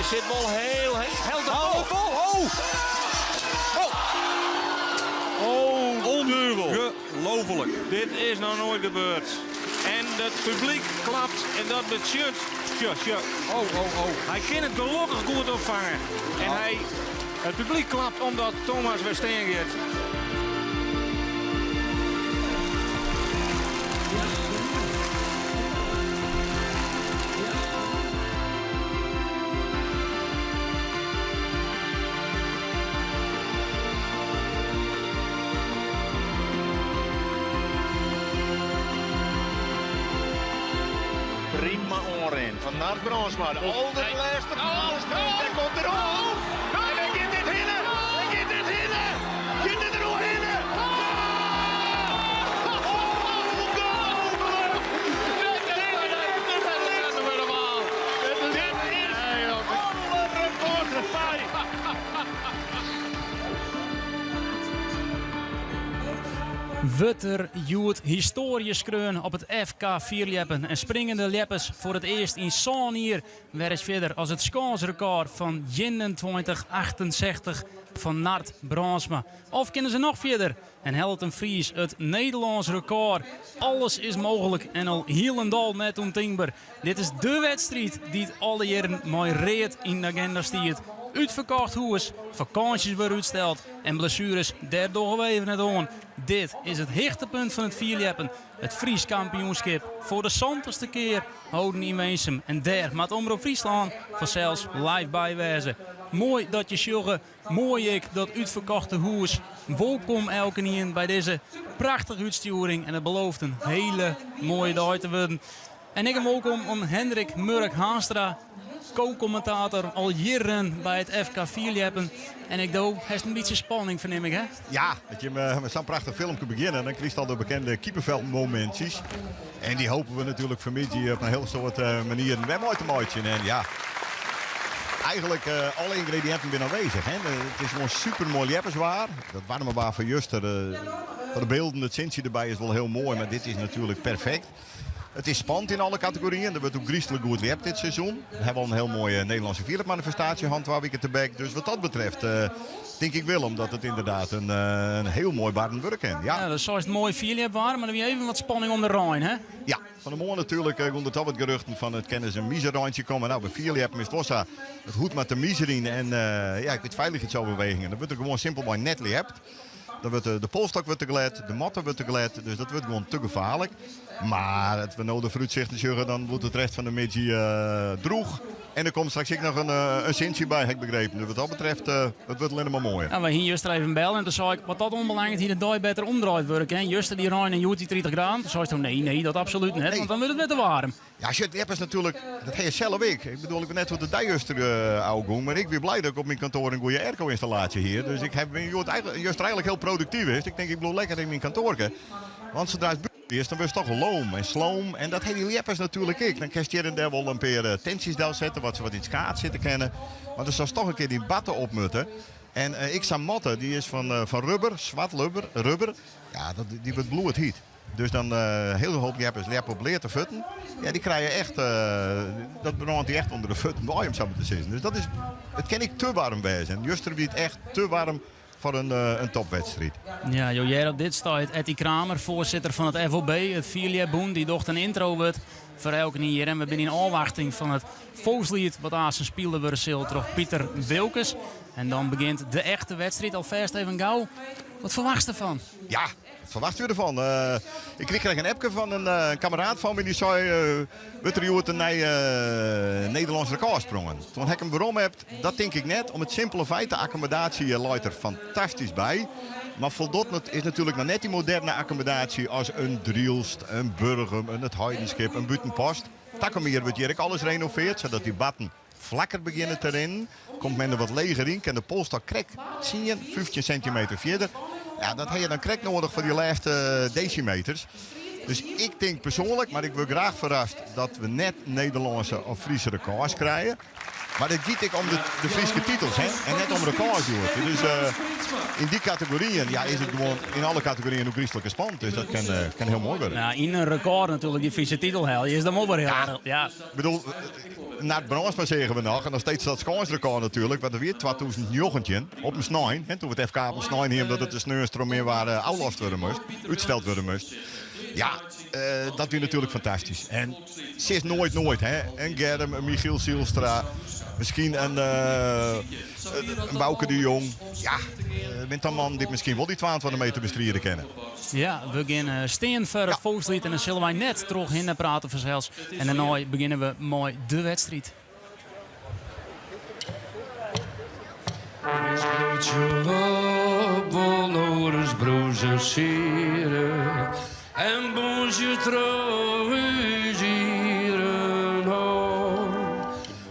zit wel heel helder. Ongelooflijk. Dit is nog nooit gebeurd. En het publiek klapt en dat betekent... Hij kan het gelukkig goed opvangen. En het publiek klapt omdat Thomas weer steen gaat. Prima onren van Nart Bransma. Al de laatste paas. Daar komt er ook. En hij gaat dit hinnen. Hij gaat dit hinnen. Gaat dit er nog hinnen. Wutter joert historie skreun op het FK Vierleppen en springende leppers voor het eerst in zo'n hier weer eens verder als het schansrecord van 2168 van Nart Bransma. Of kunnen ze nog verder en Helten Fries het Nederlands record. Alles is mogelijk en al hielendal net ontingbaar. Dit is de wedstrijd die het alle jaren mooi reed in de agenda stiert. Uitverkocht hoes, vakanties worden uitsteld en blessures daardoor we even net aan. Dit is het hoogtepunt van het Vierleppen. Het Fries kampioenschap voor de zontigste keer houden in Weensum. En daar maakt Omroep Friesland vanzelfs live bij wezen. Mooi dat je sjoggen, mooi ik dat uitverkochte hoes. Welkom elke nien bij deze prachtige uitsturing en het belooft een hele mooie dag te worden. En ik hem welkom om Hendrik Murk-Haanstra, co-commentator al jaren bij het FK Vierleppen. En ik doe, heeft een beetje spanning verneem ik hè? Ja, dat je met zo'n prachtig filmpje beginnen. Dan krijg je al de bekende keeperveldmomentjes. En die hopen we natuurlijk vanmiddag op een heel soort manieren weer mooi te maken. En ja, eigenlijk alle ingrediënten zijn aanwezig. Hè? Het is gewoon super mooi lepperswaar. Dat warme waar van Juster. Voor de beelden, het Sintje erbij is wel heel mooi. Maar dit is natuurlijk perfect. Het is spannend in alle categorieën. Er wordt ook griezelig goed lept dit seizoen. We hebben al een heel mooie Nederlandse Vierlepp-manifestatie handwaarweek te bek. Dus wat dat betreft denk ik wel, omdat het inderdaad een heel mooi badenwerk is. Ja, dat is zoals het mooi Vierlepp waar, maar dan heb je even wat spanning om de Rijn, hè? Ja, van de morgen natuurlijk onder het wat geruchten van het kennis een miserrandje komen. Nou, bij Vierlepp is het het goed met de miserin en ja, ik weet veiligheidsoverwegingen. Dat wordt er gewoon simpel bij net lept. Dan wordt de polstok wordt gelet, de matten wordt gelet, dus dat wordt gewoon te gevaarlijk. Maar het we nodig vooruitzichten zeggen, dan wordt het rest van de middag droeg. En er komt straks ook nog een Sintje bij, heb ik begrepen. Dus wat dat betreft, het wordt alleen maar mooi. Ja, we hier juist even bellen en toen zei ik, wat dat onbelangrijk hier de dag beter omdraaid worden. Juist die Rijn en Joet die 30 graden. Toen zei ik, nee, dat absoluut niet, want dan wordt het weer te warm. Ja, shit, je hebt is natuurlijk, dat heb je zelf ik. Ik bedoel, ik ben net wat de dijuster oude maar ik ben blij dat ik op mijn kantoor een goede airco-installatie hier. Dus ik heb juist eigenlijk heel productief is. Ik denk, ik bedoel lekker in mijn kantoor. Want zodra het is, dan was het toch loom en sloom. En dat hele leppers natuurlijk ik. Dan kan je hier en daar wel een paar tensies daar zetten, wat ze wat in het skaat zitten kennen. Maar dan zou toch een keer die batten opmutten. En ik zou matten, die is van rubber, zwart rubber. Ja, die wordt bloed heat. Dus dan heel veel hoop leppers leppen op leer te futten. Ja, die krijg je echt, dat brandt die echt onder de futten bij hem zou moeten zitten. Dus dat is, het kan ik te warm wezen. Juster biedt echt te warm voor een topwedstrijd. Ja, hier op dit staat Etty Kramer, voorzitter van het FOB, het Vierleppen, die docht een intro wordt voor elke hier. En we zijn in afwachting van het volkslied wat aan zijn speelde wordt door Pieter Wilkes. En dan begint de echte wedstrijd. Alvast even gauw. Wat verwacht je ervan? Ja, wat verwacht u ervan? Ik kreeg een appje van een kameraad van me die zei wat er hier een Nederlands record sprongen. Toen ik hem waarom heb, dat denk ik net. Om het simpele feit, de accommodatie luidt er fantastisch bij. Maar voldoet is natuurlijk nog net die moderne accommodatie als een Drielst, een Burgum, een het Heidenschip, een Buitenpost. Takkenmeer wordt hier alles renoveerd, zodat die batten vlakker beginnen te rennen. Komt men er wat leger in, kan de polstok krek 15 centimeter verder. Ja, dat heb je dan krek nodig voor die laatste decimeters. Dus ik denk persoonlijk, maar ik word graag verrast dat we net Nederlandse of Friese records krijgen. Maar dat gaat ik om de Friese titels, hè? En net om records, joh. Dus in die categorieën is het gewoon in alle categorieën ook christelijke spannend. Dus dat kan heel mooi worden. Nou, in een record natuurlijk die Friese titel hel. Je is dan wel weer heel erg. Ja. Ik bedoel, naar het brons maar zeggen we nog. En nog steeds dat scoresrecord natuurlijk. Wat er weer 2009 op een snijn. Toen we het FK op een snijn hier, omdat het de sneurstroom meer waar afgelost worden moest. Uitgesteld worden moest. Ja, dat is natuurlijk fantastisch. En ze is nooit, hè. En Germ, een Michiel Zielstra. Misschien een Bouke de Jong. Ja, bent een man die misschien wel die 22 meter bestrijden kennen. Ja, we beginnen steen voor het volkslied en dan zullen wij net terug in praten vanzelfs. En daarna beginnen we mooi de wedstrijd. Broers en sieren en bonje trouwens hier al.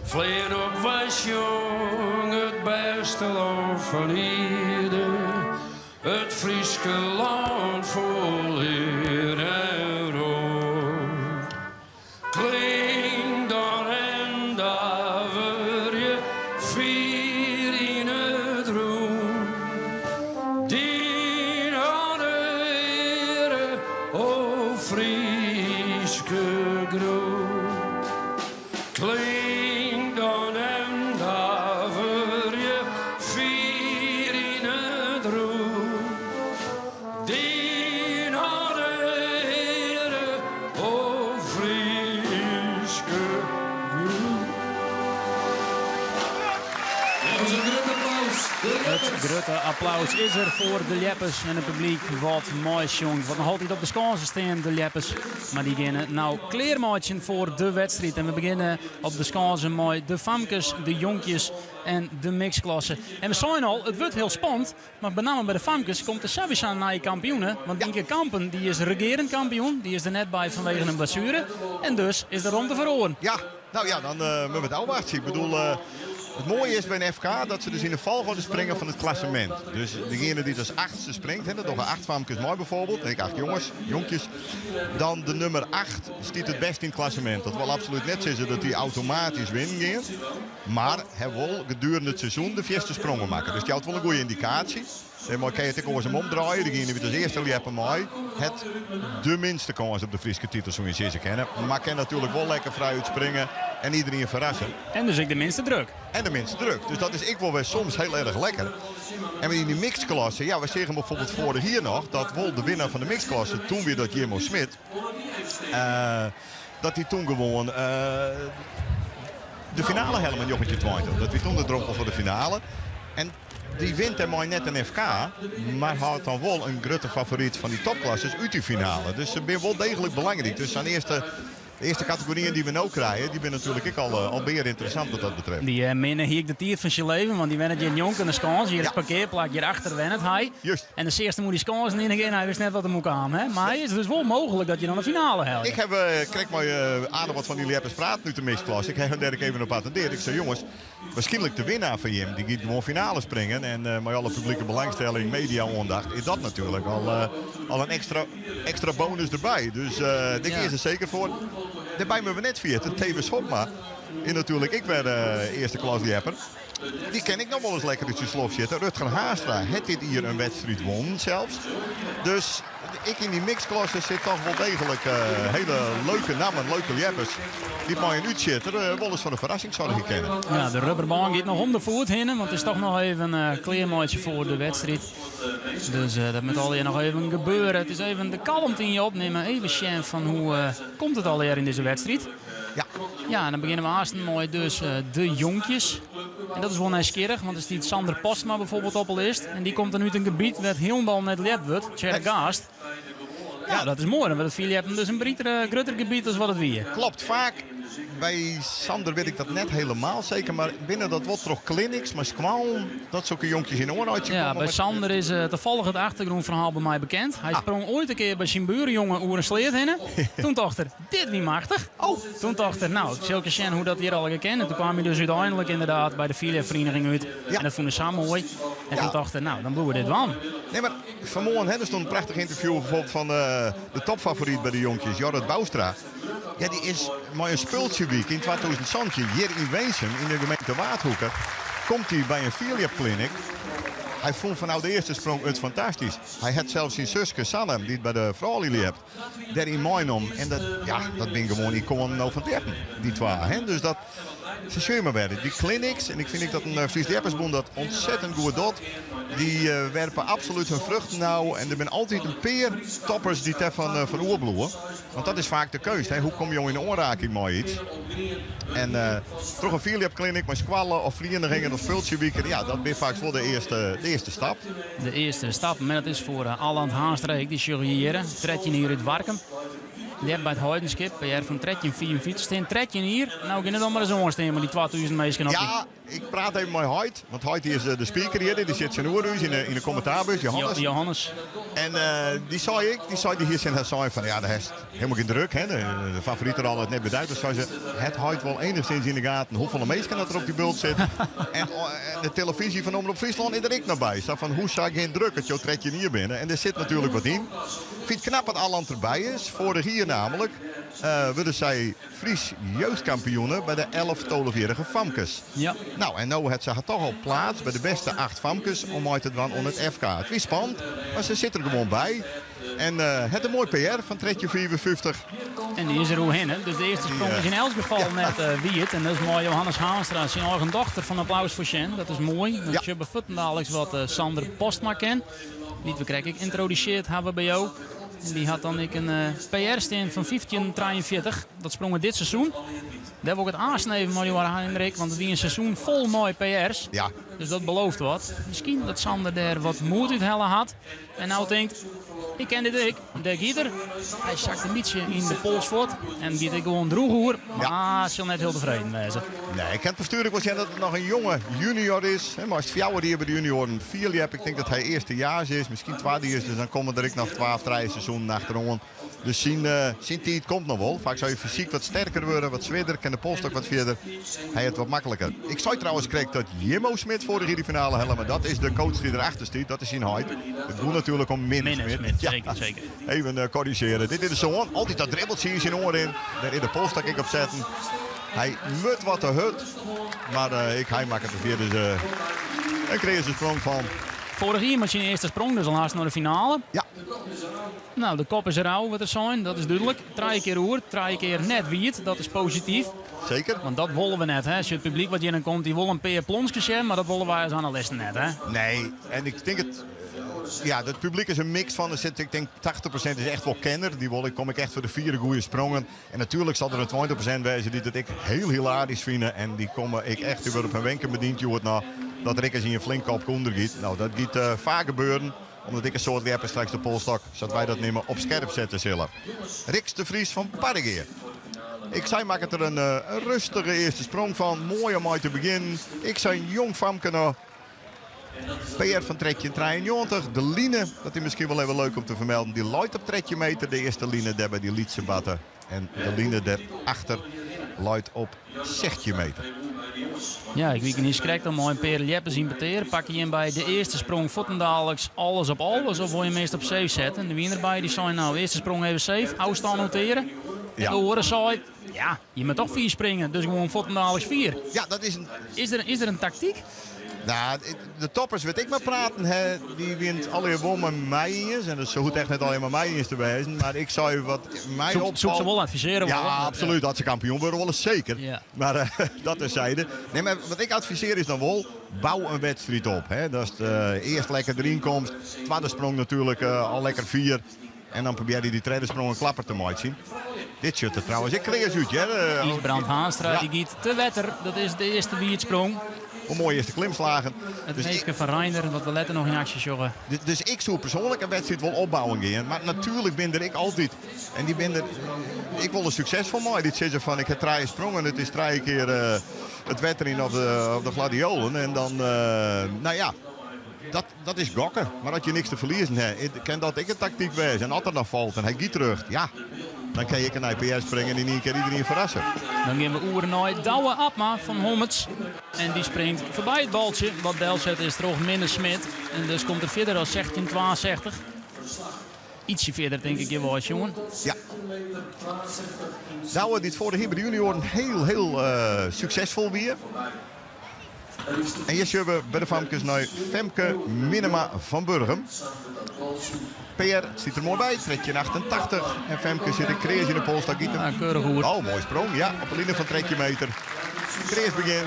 Vleen op was jong, het beste land van ieder, het Frieske land vol eer en roem. Klinkt dan en daver je vier in het roem. Die aan de Heere, o Frieske groen. Klinkt dan en daver je vier in het roem. Die aan de Heere, o Frieske groen. Dat was een groot applaus. Het grote applaus is er voor de Leppers en het publiek. Wat mooi jongens. Wat nog altijd op de scansen staan, de Leppers. Maar die beginnen nou kleermaatje voor de wedstrijd. En we beginnen op de scansen mooi de famkes, de jonkjes en de mixklasse. En we zijn al, het wordt heel spannend. Maar met name bij de famkes komt de sowieso naar je kampioenen. Want Inke Kampen die is regerend kampioen. Die is er net bij vanwege een blessure. En dus is de ronde verloren. Ja, nou ja, dan moeten we het afwachten. Ik bedoel, het mooie is bij een FK dat ze dus in de volgorde springen van het klassement. Dus degene die als 8e springt, hè, dat nog een 8 famkes mooi bijvoorbeeld. Ik 8 jonkjes. Dan de nummer 8 stiet het best in het klassement. Dat wil absoluut net zeggen dat hij automatisch winnen gaat. Maar hij wil gedurende het seizoen de eerste sprongen maken. Dus die houdt wel een goede indicatie. Maar kan je het ook eens omdraaien. Degene die als eerste liepen mooi. Het de minste kans op de Friese titel, zoals je ze kennen. Maar kan natuurlijk wel lekker vrij uitspringen en iedereen verrassen. En dus ik de minste druk. En de minste druk. Dus dat is ik wel weer soms heel erg lekker. En in die mixklasse, ja, we zeggen bijvoorbeeld vorig hier nog dat wel de winnaar van de mixklasse, toen weer dat Jemo Smit, dat hij toen gewoon de finale helemaal in jochentje 20. Dat hij toen de droppel voor de finale. En die wint hem mooi net een FK, maar houdt dan wel een grote favoriet van die topklasses uit die finale. Dus ze zijn wel degelijk belangrijk. Dus zijn de eerste categorieën die we nu krijgen, die zijn natuurlijk al beer interessant wat dat betreft. Die minnen hier de tiert van zijn leven, want die wennen je jonk en de skans. Hier is het parkeerplak, hierachter wennet hij. Juist. En de eerste moet die skans in en hij wist net wat er moet komen. Hè? Maar het is dus wel mogelijk dat je dan de finale helpt. Ik heb, kijk maar aardig wat van die Leppers praat nu de mixklasse. Ik heb hem daar even op attendeerd. Ik zei jongens, waarschijnlijk de winnaar van Jim, die gaat gewoon finale springen. En met alle publieke belangstelling, media-aandacht, is dat natuurlijk al een extra bonus erbij. Dus daar is er zeker voor. Daarbij hebben we net via het Tevens Hopma. En natuurlijk, ik ben eerste klas Lepper. Die ken ik nog wel eens lekker uit je slof zitten. Rutger Haastra heeft dit hier een wedstrijd won zelfs. Dus ik in die mixklasse zit toch wel degelijk hele leuke namen, leuke Leppers. Die mij een uitzitter wel eens van de verrassing zouden kennen. Ja, de rubberbaan gaat nog om de voet heen, want het is toch nog even een kleermaatje voor de wedstrijd. Dus dat moet alweer nog even gebeuren. Het is even de kalmte in je opnemen. Even scherp van hoe komt het alweer in deze wedstrijd. Ja, en dan beginnen we haast mooi dus de jonkjes. En dat is wel nieuwsgierig, want als die Sander Postma bijvoorbeeld op al is. En die komt dan uit een gebied dat helemaal net lep wordt, Tjergaast. Ja, dat is mooi. Want het hebben dus een groter gebied als wat het weer. Klopt, vaak. Bij Sander weet ik dat net helemaal zeker, maar binnen dat wordt toch clinics, maar kwam dat zulke jonkjes in oorlogje komen. Ja, bij Sander is toevallig het achtergrondverhaal bij mij bekend. Hij sprong ooit een keer bij zijn burenjongen over een sleet heen. Toen dacht er, dit wie machtig. Toen dacht er, nou, zulke Sjen hoe dat hier al gekend. En toen kwam hij dus uiteindelijk inderdaad bij de Filia-vereniging uit. Ja. En dat vonden ze samen mooi. En toen dacht er, nou, dan doen we dit wel. Nee, maar vanmorgen er stond een prachtig interview bijvoorbeeld van de topfavoriet bij de jonkjes, Jorrit Boustra. Ja, die is maar een spultjeweek in 2000 hier in Weensum in de gemeente Waardhoeken. Komt hij bij een Philiap Clinic. Hij vond van de eerste sprong het fantastisch. Hij had zelfs zijn zusje Sanne, die het bij de vrouwen liep, daarin mooi om. En dat ben gewoon icoon van Teppen, die twee. Hè? Dus dat ze scheuren werden. Die clinics, en ik vind dat een Fries Deppersboen dat ontzettend goed doet. Die werpen absoluut hun vruchten nou. En er zijn altijd een paar toppers die ter van oerbloeien. Want dat is vaak de keus. Hè? Hoe kom je in een aanraking met iets? En toch een Philiap Clinic met squallen of vliegenden of spultjewieker. Ja, dat is vaak wel de eerste stap. De eerste stap, maar dat is voor Alland Haanstreek, die jurriëren. Tredje hier uit Warkum. Die hebben bij het Heidenskip, bij van Tredje 44 steen. Tredje hier, nou kunnen dan maar eens ongesteen, maar die 2000 meisjes. Ja, ik praat even met Hoyt, want Hoyt is de speaker hier. Die zit zijn oorhuis in de commentaarbus, Johannes. En die hier zijn van ja, dat is helemaal geen druk. Hè? De favorieten al het net beduid. Dus zei ze, het Hoyt wel enigszins in de gaten hoeveel meisjes dat er op die bult zit. en de televisie van Omroep Friesland is er ik naar bij. Zo van, hoe zou geen druk het jouw Tredje hier binnen? En er zit natuurlijk wat in. Ik vind het knap dat Alland erbij is. Vorig hier namelijk werden zij Fries jeugdkampioenen bij de 11 tolenverige famkes. Ja. Nou, en nu heeft ze toch al plaats bij de beste 8 famkes om uit te doen onder het FK. Het is spannend, maar ze zit er gewoon bij. En het een mooi PR van Tredje 54. En die is er hoe heen, hè? Dus de eerste sprong is in elk geval net wie het. En dat is mooi, Johannes Haanstra, zijn eigen dochter van Applaus voor Sjen. Dat is mooi. Dat je bevoeten dadelijk wat Sander Postma kent. Niet, we krijgen ik introduceerd hebben bij jou. En die had dan een PR-steen van 1543. Dat sprong we dit seizoen. Daar hebben we ook het aansneven, Mario Hendrik. Want het is een seizoen vol mooie PR's. Ja. Dus dat belooft wat. Misschien dat Sander daar wat moed uit hellen had. En nou denkt, ik ken dit de gieter. Hij zakt een beetje in de polsvoort. En giet ik gewoon droegoer. Maar zal net heel tevreden wezen. Nee, ik kan het bestuurlijk wel zeggen dat het nog een jonge junior is. Maar als het voor hier bij de junioren 4 hebt, ik denk dat hij eerstejaars is. Misschien tweede is, dus dan komen er nog 12, 3 seizoenen achterom. Dus zijn tijd komt nog wel. Vaak zou je fysiek wat sterker worden, wat zwaarder. En de polst ook wat verder. Hij het wat makkelijker. Ik zou trouwens krijgen dat Jimmo Smit vorig jaar die finale helemaal. Dat is de coach die erachter staat. Dat is zijn Hoyt. Het doet natuurlijk om Minne Smit. Ja. Zeker. Even corrigeren. Dit is de zoon. Altijd dat dribbeltje in zijn oor in. Daar in de polst dat ik op zetten. Hij moet wat te hut. Maar hij maakt het weer. Dus een creëerde sprong van. Vorig jaar met zijn eerste sprong, dus al haast naar de finale. Ja. Nou, de kop is rauw wat er zijn, dat is duidelijk. 3 keer roer, 3 keer net wiet, dat is positief. Zeker. Want dat willen we net, hè. Als je het publiek wat hierin komt, die wil een paar plonsjes hebben, maar dat willen wij als analisten net, hè. Nee, en ik denk het. Ja, het publiek is een mix van. Ik denk 80% is echt wel kenner. Die kom ik echt voor de 4 goede sprongen. En natuurlijk zal er een 20% wezen die dat ik heel hilarisch vind. En die komen ik echt weer op een wenken bediend. Je hoort nou dat Rickers in je flink op ondergiet. Nou, dat gaat vaak gebeuren. Omdat ik een soort werper straks de polstok, zodat wij dat niet meer op scherp zetten zullen. Riks de Vries van Pargeer. Ik zei, maak het er een rustige eerste sprong van. Mooi om uit te beginnen. Ik zei jong famke nog. PR van Tredje 93. De line, dat is misschien wel even leuk om te vermelden. Die luidt op Tredje meter. De eerste line daar bij die Lietse batten. En de line daarachter luidt op 16 meter. Ja, ik weet niet correct om mooi een paar liepen zien beteren. Pak je hem bij de eerste sprong voetendaallijks alles op alles. Of wil je hem eerst op safe zetten. En de winnaar bij die zijn nou, eerste sprong even safe. Afstand noteren. En de horen zei, ja, je moet toch 4 springen. Dus gewoon voetendaallijks 4. Ja, dat is een... Is er een tactiek? Nou, de toppers weet ik maar praten. Hè. Die wint alle wommen Meijers. En dat is zo goed echt net alleen maar Meijers te wezen. Maar ik zou wat mij opvalt... Zoek ze wel adviseren. Ja, absoluut. Dat ze kampioen worden, wel eens zeker. Ja. Maar dat terzijde. Nee, maar wat ik adviseer is dan wel, bouw een wedstrijd op. Hè. Dat is eerst lekker erin komt. Tweede sprong natuurlijk al lekker 4. En dan probeer je die tweede sprong een klapper te maken zien. Dit shirt er trouwens. Ik kreeg een uitje. Isbrand Haanstra, die giet te wetter. Dat is de eerste wie het sprong. Een mooie eerste klimslagen. Het meeste van Reiner, wat we letten nog in acties, jongen. Dus ik zou persoonlijk een wedstrijd wel opbouwen gaan. Maar natuurlijk ben er ik altijd. En die ben er... Ik wil een succes van mij. Dit zeggen van, ik heb 3 sprongen. Het is 3 keer het wetter in op de gladiolen. En dan, nou ja... Dat is gokken. Maar als je niks te verliezen hebt, kan dat ik een tactiek wezen. En als er nog valt en hij giet terug, ja, dan kan je een IPR springen en in één keer iedereen verrassen. Dan gaan we oeren naar Douwe Abma van Hommerts. En die springt voorbij het baltje. Wat Delzet is er ook minder Smit. En dus komt er verder als 1662. Ietsje verder denk ik je was, jongen. Ja. Douwe dit voor de Hybride junioren heel succesvol weer. En hier zien we bij de Famkes naar Femke Minema van Burgem. PR zit er mooi bij, trekje in 88. En Femke zit een krees in de pols. Ja, keurig goed. Oh, mooi sprong. Ja, op een linie van trekje meter. Krees begin.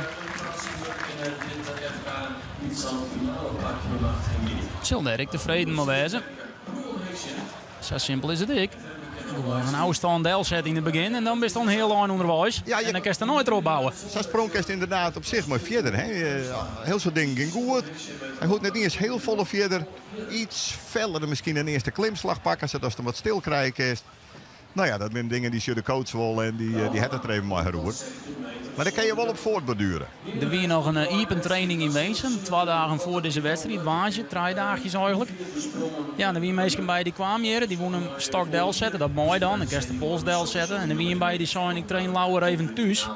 Zal Dirk tevreden maar wezen. Zo simpel is het ik. Gewoon een oude stand Delzet in het begin en dan ben je dan heel lang onderwijs. Ja, en dan kan je er nooit erop bouwen. Zo'n sprong is inderdaad op zich maar verder. Hè. Heel zo'n ding ging goed. Hij moet net niet eens heel volle verder. Iets feller misschien een eerste klimslag pakken, zodat ze wat stil krijgen. Nou ja, dat zijn dingen die de coach wel en die het er even maar geroerd. Maar daar kan je wel op voortborduren. Er weer nog een iepen training in Wezen. 2 dagen voor deze wedstrijd. Waage, 3 dagjes eigenlijk. Ja, er weer mensen bij die kwamen hier. Die wonen stok Del zetten. Dat mooi dan. Dan kan je de pols Del zetten. En er weer bij die zijn ik train Lauwer even thuis.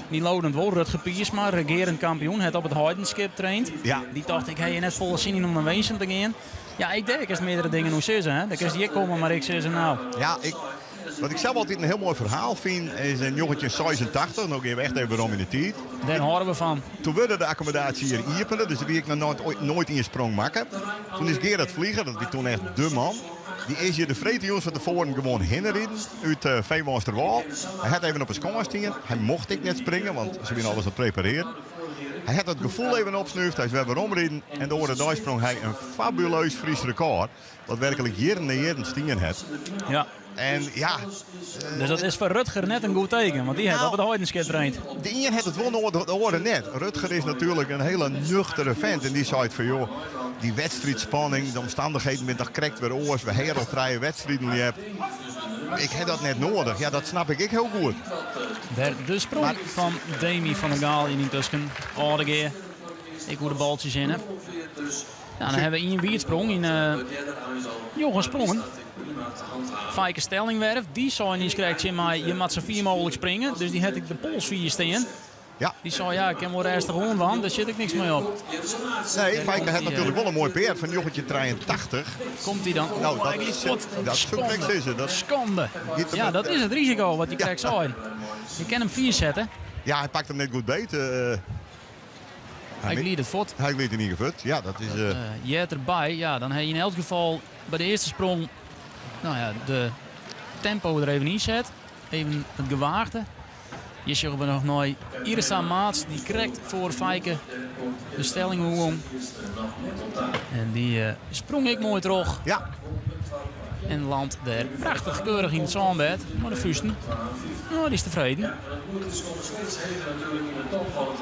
Die lodend wel. Rutger Piersma, regerend kampioen. Het op het Heidenskip traint. Ja. Die dacht ik, heb je net volle zin in om naar Wezen te gaan. Ja, ik denk dat meerdere dingen nog zeggen. Hè. Dan kan je hier komen, maar ik zeg ze nou. Ja, wat ik zelf altijd een heel mooi verhaal vind, is een jongetje 86, nou gaan we echt even waarom in de tijd. Daar horen we van. Toen wilde de accommodatie hier Ierpenen, dus die ik nog nooit in je sprong maken. Toen is Gerard Vlieger, dat was toen echt de man. Die is hier de vrede jongens van tevoren gewoon hinderreden uit Veemonsterwal. Hij had even op een scoorstien. Hij mocht ik net springen, want ze willen alles aan het prepareren. Hij had het gevoel even opsnuift, hij is weer omreden en door de dag sprong hij een fabuleus Fries record. Wat werkelijk jaren en jaren stien had. Ja. En ja... Dus dat is voor Rutger net een goed teken, want die heeft op het Heidenskip traint. De een had het wel de oren net. Rutger is natuurlijk een hele nuchtere vent en die zei van joh, die wedstrijdspanning, de omstandigheden met dat krekt weer oors, we heel 3 wedstrijden die heb. Ik heb dat net nodig. Ja, dat snap ik heel goed. De sprong van Demi van der Gaal in intussen. Odegeer. Ik moet de baltjes in heb. Nou, dan hebben we Ian Wiertsprong in Jochen Sprongen. Fijke Stellingwerf. Die zei niet krijgt je moet zo 4 mogelijk springen. Dus die had ik de pols 4 staan. Ja. Die zei ja, ik heb wel eerst gewoon van. Daar zit ik niks mee op. Nee, Fijke had natuurlijk wel een mooi peer van jochetje 83. Komt hij dan? Nou, dat is zo correct is het. Schande. Ja, dat is het risico wat je krijgt zijn. Je kan hem 4 zetten. Ja, hij pakt hem net goed beet. Hij glied het voet. Hij glied in ieder geval. Ja, dat is... Je erbij. Ja, dan heb je in elk geval bij de eerste sprong nou ja, de tempo er even in zet. Even het gewaagde. Hier zien we nog naar Irisa Maats. Die krijgt voor Fijke de stelling gewoon. En die sprong ik mooi terug. Ja. En landt daar prachtig keurig in het zandbed. Maar de Fusten, nou, die is tevreden. Ik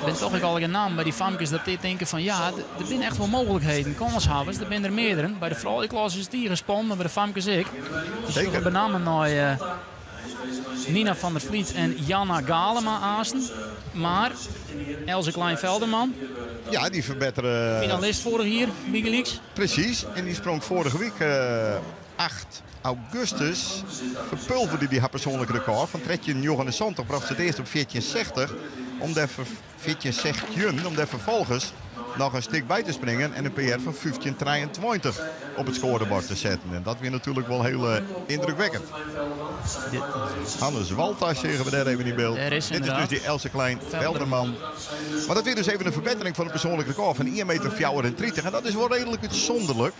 ben toch al een naam bij die famkes dat die denken van ja, er zijn echt wel mogelijkheden. Kanshavers, er zijn er meerdere. Bij de vrouwenklasse is het hier gespannen, maar bij de famkes ik. Dus we benamen naar Nina van der Vliet en Janna Galema aansten. Maar Else Klein-Velderman. Ja, die verbeteren... Finalist vorig jaar, Wikileaks. Precies, en die sprong vorige week 8 augustus. Verpulverde die haar persoonlijk record. Van 13,79 bracht ze het eerst op 14,60. Om daar vervolgens nog een stuk bij te springen en een PR van 15,23 op het scorebord te zetten. En dat weer natuurlijk wel heel indrukwekkend. Hannes Waltas zeggen we daar even in beeld. Dit is dus die Else Klein-Velderman. Maar dat weer dus even een verbetering van het persoonlijk record van 1,34 meter. En dat is wel redelijk uitzonderlijk.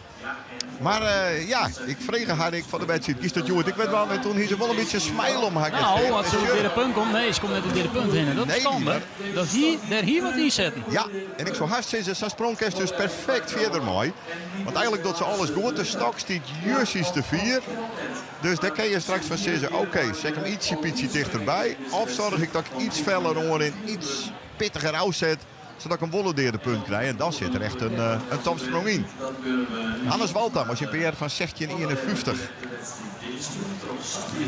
Maar ja, ik vreeg haar van de wedstrijd. Is dat Joert? Ik weet wel, en toen hier ze wel een beetje smile om haar. Nou, als ze op de punt komt. Nee, ze komt net op de punt in. Dat is standaard. Dat hier wat inzetten. Ja, en ik zou haast zeggen, zijn sprongkast dus perfect verder mooi. Want eigenlijk doet ze alles goed. De stok stiet juist te 4. Dus daar kan je straks van zeggen, oké, zeg hem ietsje dichterbij. Of zorg ik dat ik iets feller hoor in iets pittiger uitzet. Zodat ik een wollendeerde punt krijg. En dan zit er echt een topsprong in. Hannes Waltam was je een PR van 16,51.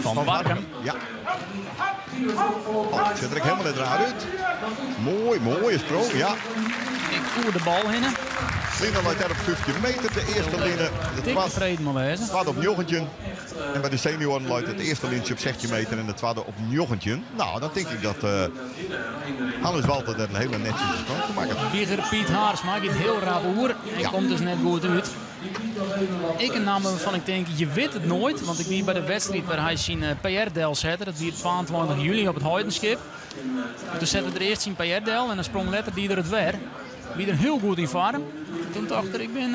Van Warkum. Ja. Oh, zit er helemaal net raar uit. Mooie sprong, ja. Ik voer de bal in. Lina leidt daar op 15 meter. De eerste Lina. Dik tevreden maar wezen. Het gaat op jochentje. En bij de senioren luidt het eerste lintje op 16 meter en het tweede op 9. Nou, dan denk ik dat Hannes Walter er een hele netjes sprong te maken. Wieger Piet Haarsma gaat heel rap oer en komt dus net goed uit. Ik een naam waarvan ik denk, je weet het nooit. Want ik wie bij de wedstrijd waar hij zijn PR-del zette. Dat wie op 22 juli op het Heidenskip. Toen zette er eerst zijn PR-del en dan sprong letter die er het weer. Wie er heel goed in varen. Toen dacht ik ben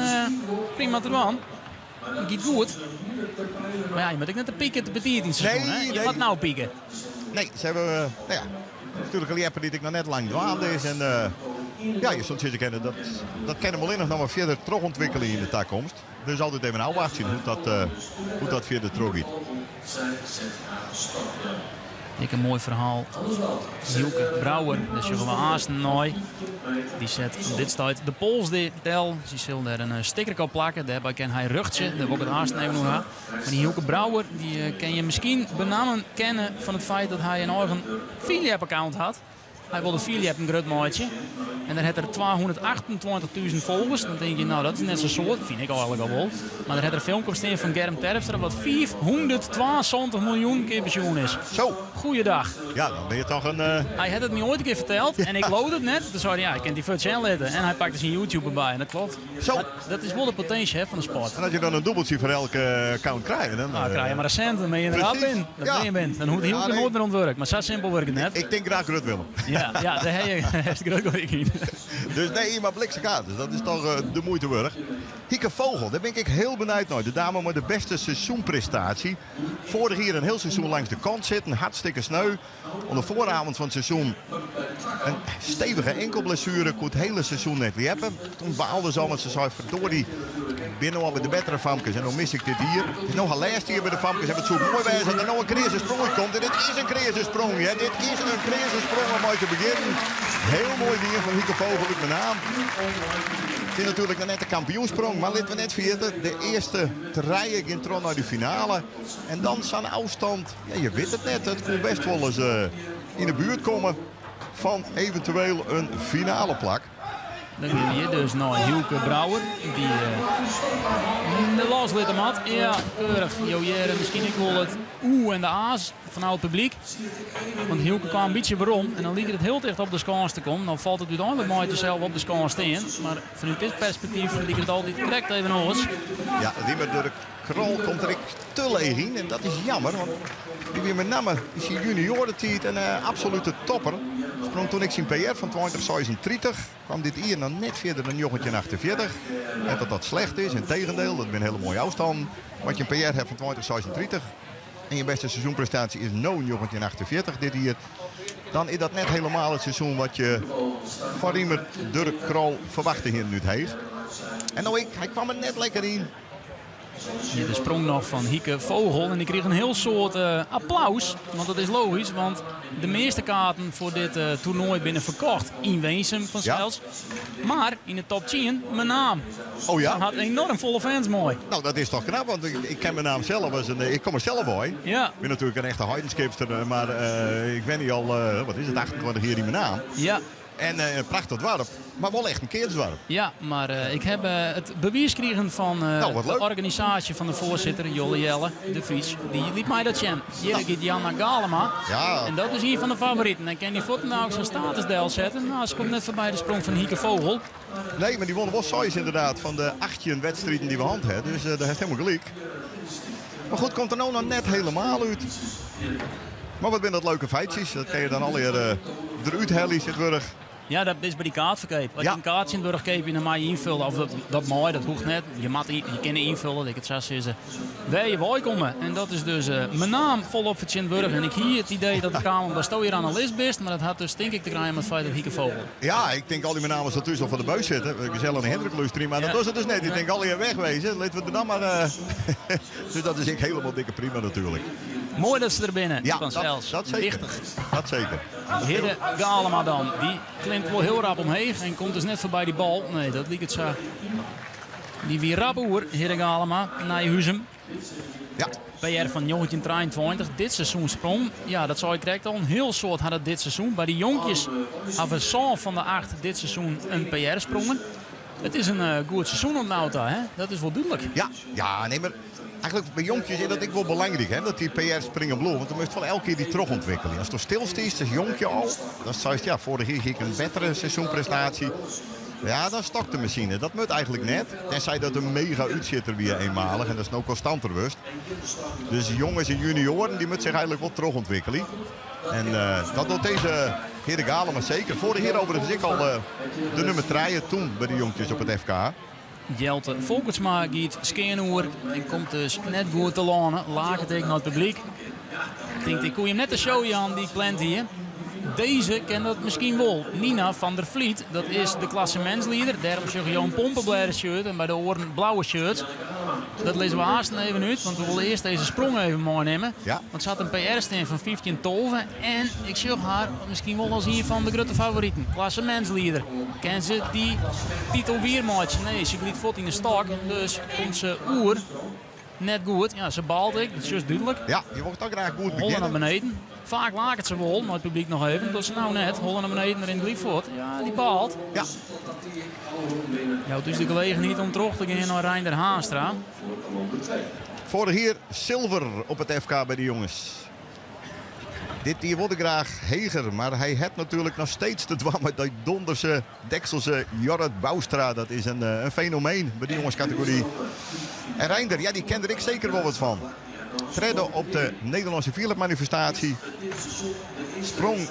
prima te doen. Het gaat goed. Maar ja, je moet ook net de pieken te betiert in het seizoen. Nee, hè? Je nee. moet nou pieken. Nee, ze hebben nou ja, natuurlijk een lieper die ik nog net lang dwaande is. En ja, je zult zitten kennen. Dat kan hem alleen nog maar verder terugontwikkelen in de toekomst. Dus altijd even afwachten hoe dat verder terug gaat. Ik een mooi verhaal. Hielke Brouwer, dus je gewoon Aasten nooit. Die zet op dit stuit de pols del. Ze zullen daar een sticker op plakken. Daarbij kan hij rugtje. Daar wil ik het Aasten even nog aan. Maar die Hielke Brouwer, die ken je misschien benamen kennen van het feit dat hij een eigen Philiap-account had. Hij wilde Philiap een groot maatje. En dan had er 228.000 volgers. Dan denk je, nou dat is net zo'n soort. Vind ik eigenlijk al wel. Maar dan had er een filmpje op staan van Germ Terpstra wat 422 miljoen keer pensioen is. Zo. Goeiedag. Ja, dan ben je toch een... Hij had het me ooit een keer verteld en ik geloofde het net. Toen zei hij, ja, ik kan die voor letten. En hij pakte zijn YouTube erbij en dat klopt. Zo. Dat is wel de potentie hè, van de sport. En als je dan een dubbeltje voor elke account krijgt, dan... Nou, krijg je maar een cent, dan ben je inderdaad precies. in. Dat Ja. ben je bent. Dan hoeft Hielke Ja, nee. nooit meer ontwerken. Maar zo simpel werkt het net. Ik denk graag Rut Willem. Ja, daar heb je het groot in. Dus nee, maar blikse kaart. Dus dat is toch de moeite waard. Hieke Vogel, daar ben ik heel benieuwd naar. De dame met de beste seizoenprestatie. Vorig jaar een heel seizoen langs de kant zitten. Hartstikke sneu. Op de vooravond van het seizoen een stevige enkelblessure. Kon het hele seizoen net weer hebben. Toen baalde ze al, want ze zei verdorie. Binnen al bij de betere famkes. En dan mis ik dit hier. Het is nogal lijst hier bij de famkes. En het zo mooi wijs dat er nog een crisissprong komt. En dit is een crisissprong. Ja. Dit is een crisissprong om uit te beginnen. Heel mooi weer van Hieke Vogel op mijn naam. Het is natuurlijk nog net de kampioensprong, maar laten we net vergeten. De eerste te rijden in Tron naar de finale. En dan zijn afstand, ja, je weet het net, het kon best wel eens in de buurt komen van eventueel een finale plak. Dan wil je dus naar Hielke Brouwer. Die de loslitten had. Ja, keurig. Jojere, misschien ik wel het oe en de a's van het publiek. Want Hielke kwam een beetje waarom. En dan liep het heel dicht op de schaars te komen. Dan valt het uiteindelijk mooi zelf op de schaars staan. Maar vanuit dit perspectief liep het altijd correct even anders. Ja, die met de krol komt er te leeg in. En dat is jammer, want die weer met name is hij juniorentijd en absolute topper. Sprong toen ik zijn PR van 2036. Kwam dit hier dan net verder dan jongetje 48. En dat slecht is, in tegendeel, dat is een hele mooie afstand. Wat je een PR hebt van 2036 en je beste seizoenprestatie is no jongetje 48 dit hier. Dan is dat net helemaal het seizoen wat je van Riemer Dirk Krol verwachtte hier nu heeg. En nou hij kwam er net lekker in. Hier de sprong nog van Hieke Vogel. En die kreeg een heel soort applaus. Want dat is logisch. Want de meeste kaarten voor dit toernooi binnen verkocht in Weensum van Ja. Zels. Maar in de top 10 mijn naam. Oh ja? Hij had enorm volle fans mooi. Nou, dat is toch knap, want ik ken mijn naam zelf. Ik kom er zelf bij. Ja, Ik ben natuurlijk een echte Heidenskipster, maar ik ben niet al, wat is het, 28 jaar in mijn naam. ja. En een prachtig dorp, maar wel echt een keersdorp. Ja, maar ik heb het bewijs gekregen van wat de leuk. organisatie van de voorzitter, Jolle Jelle, de Vries. Die liet mij dat zien. Hier gaat Janna Galema. Ja. En dat is een van de favorieten. En kan die voeten nou ook zijn statusdeel zetten. Nou, ze komt net voorbij de sprong van Hieke Vogel. Nee, maar die wonnen wel saais inderdaad van de 18 wedstrijden die we hand hebben. Dus dat heeft helemaal gelijk. Maar goed, komt er nou nog net helemaal uit. Maar wat zijn dat leuke feitjes? Dat kan je dan alweer eruit hellen, zit terug. Ja, dat is bij die kaartverkeep. Als Ja. je een kaartje in de burgkeep naar mij invullen, of dat mooi, dat hoeft net. Je kan invullen, dat ik het zo zeggen. Waar je wij komen. En dat is dus mijn naam volop voor Tjinburg. En ik hier het idee dat de Kamer daar hier aan een list bent. Maar dat had dus denk ik te krijgen met het feit dat Hieke Vogel. Ja, ik denk al die mijn naam is natuurlijk al voor de buis zitten. Gezellig een Hendrik luisteren, maar Ja. dat was het dus net. Ik denk al hier wegwezen. Laten we er dan maar... Dus dat is ik helemaal dikke prima natuurlijk. Mooi dat ze er binnen Ja, van Zels. dat zeker. Dichtig. Dat zeker. Hidde Galema dan. Die klimt wel heel rap omheen en komt dus net voorbij die bal. Nee, dat liep het zo. Die weer rap oer, Hidde Galema, naar Huzem. Ja. PR van jongetje 23. Dit seizoen sprong. Ja, dat zou ik direct al een heel soort hadden dit seizoen. Bij die jonkjes hadden we van de 8 dit seizoen een PR sprongen. Het is een goed seizoen op de auto, hè? Dat is wel duidelijk. Ja, nee, maar eigenlijk bij jonkjes is dat ik wel belangrijk, hè, dat die PR springen bloed. Want dan moet je wel elke keer die terug ontwikkelen. Als het stilstiest, als jonkje al, dan zou je, ja, vorig jaar ging ik een betere seizoenprestatie. Ja, dan stokt de machine. Dat moet eigenlijk net. Tenzij dat een mega uitzitter weer eenmalig. En dat is nou constanter rust. Dus jongens en junioren, die moeten zich eigenlijk wel terug ontwikkelen. En dat doet deze Heren Galema zeker. Vorig jaar overigens ik al de nummer 3 toen bij de jongetjes op het FK. Jelte Volkersma gaat skenoer en komt dus net goed te lanen. Laken tegen het publiek. Ik denk, ik kon je net de show aan die plant hier. Deze kent dat misschien wel. Nina van der Vliet, dat is de klassementsleider. Daarom zeg je een pompenbladen shirt en bij de oren blauwe shirts. Dat lezen we haast even uit, want we willen eerst deze sprong even meenemen. Ja. Want ze had een PR-stand van 15 Tolven. En ik zeg haar misschien wel als hier van de grote favorieten. Klassementsleider. Ken ze die titel weer matchen? Nee, ze gliet voet in de stok. Dus komt ze oer. Net goed. Ja, ze baalt ik. Dat is juist duidelijk. Ja, je wordt ook graag goed Hollen naar beginnen. beneden. Vaak laken het ze wel, maar het publiek nog even. Dat ze nou net hollen naar beneden erin de voet. Ja, die baalt. Ja. Ja, het is de gelegenheid om terug te gaan naar Reinder Haastra. Vorig hier zilver op het FK bij de jongens. Dit hier wilde graag Heger, maar hij heeft natuurlijk nog steeds te dwammen met die donderse, dekselse Jorrit Boustra. Dat is een fenomeen bij de jongenscategorie. En Reinder, ja, die kende ik zeker wel wat van. Treden op de Nederlandse Vierlijk-manifestatie. Sprong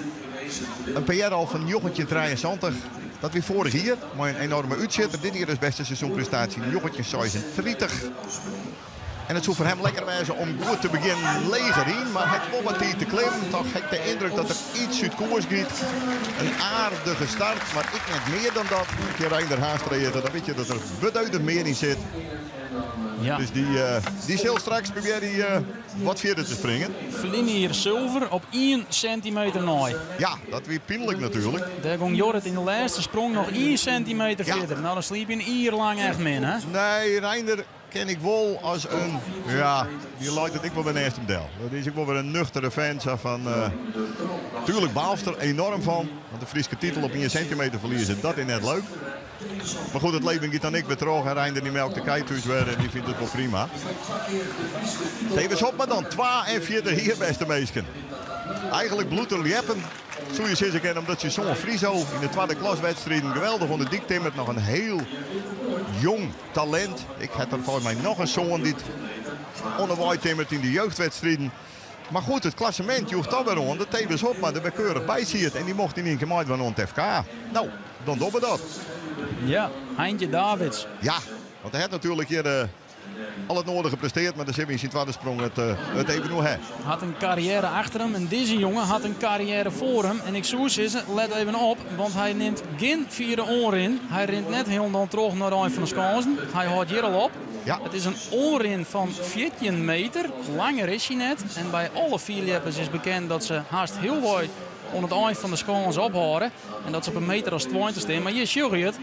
een PR al van jochentje 73. Dat weer vorig hier, maar een enorme uitzitter. Dit hier is beste seizoenprestatie. Jochentje 36. En het zou voor hem lekker wijzen om goed te beginnen leger in. Maar het komt wat hier te klimmen. Toch heb ik de indruk dat er iets uit koers gaat. Een aardige start, maar ik net meer dan dat. Een keer Reinder Haastra, dan weet je dat er beduidend meer in zit. Ja. Dus die zal straks proberen wat verder te springen. Verliezen hier zilver op 1 centimeter naai. Ja, dat weer pijnlijk natuurlijk. Daar ging Jorrit in de laatste sprong nog 1 centimeter Ja. verder. Nou, dan sliep je een uur lang echt min, hè? Nee, Reinder ken ik wel als een... Ja, die lijkt het ik wel bij een eerste model. Dat is ik wel weer een nuchtere fan van... tuurlijk baalt er enorm van. Want de Friese titel op 1 centimeter verliezen, dat is net leuk. Maar goed, het leven gaat dan ik weer terug. En Reinder die melkt de keithuis weer en die vindt het wel prima. Tevens op maar dan 42 hier, beste meisken. Eigenlijk bloed er liepen. Zo je zeggen kennen omdat je zo'n Friso in de tweede klaswedstrijden geweldig onder dik timmert. Nog een heel jong talent. Ik heb er volgens mij nog een zoon die onderwaai timmert in de jeugdwedstrijden. Maar goed, het klassement, je hoeft dat weer onder. Tevens op maar er weer keurig bij ziet. En die mocht in één keer maaien van het FK. Nou, dan doen we dat. Ja, Heintje Davids. Ja, want hij heeft natuurlijk hier al het nodige gepresteerd. Maar de zit in zijn tweede sprong het even nog hè. Had een carrière achter hem en deze jongen had een carrière voor hem. En ik zou zeggen, let even op, want hij neemt geen vierde oren. Hij rent net helemaal terug naar de eind van de skansen. Hij houdt hier al op. Ja. Het is een oren van 14 meter. Langer is hij net. En bij alle vierleppers is bekend dat ze haast heel mooi onder het eind van de skans ophouden. En dat ze op een meter als 20 staan. Maar je ziet het.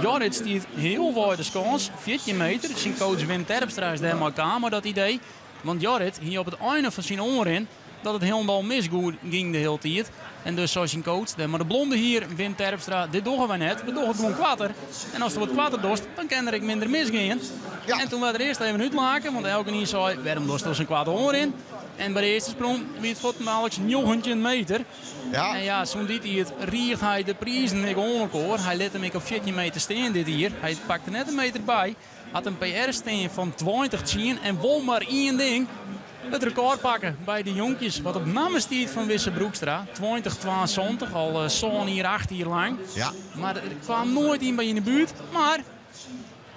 Jorrit stiert heel mooi de skans. 14 meter. Zijn coach Wim Terpstra is daar maar met dat idee. Want Jorrit hier op het einde van zijn oren dat het helemaal misgoed ging de hele tijd. En dus zoals zijn coach, maar de blonde hier, Wim Terpstra, dit doen we net. We doen het gewoon kwatter. En als er wat kwatter dorst, dan kan er ik minder misgaan. Ja. En toen we er eerst even uitmaken, want elke hier zei, waarom dorst er zijn kwaad oor in? En bij de eerste sprong wie het voet Alex een meter. Ja. En ja, zo'n dit hier riegt hij de prijzen ik onkoor. Hij liet hem ik op 14 meter staan dit hier. Hij pakte net een meter bij. Had een PR-steen van 20 zien en won maar één ding. Het record pakken bij de jonkjes. Wat op namen stiert van Wisse Broekstra. 20-22, al zo'n hier 8 hier lang. Ja. Maar er kwam nooit iemand bij in de buurt. Maar,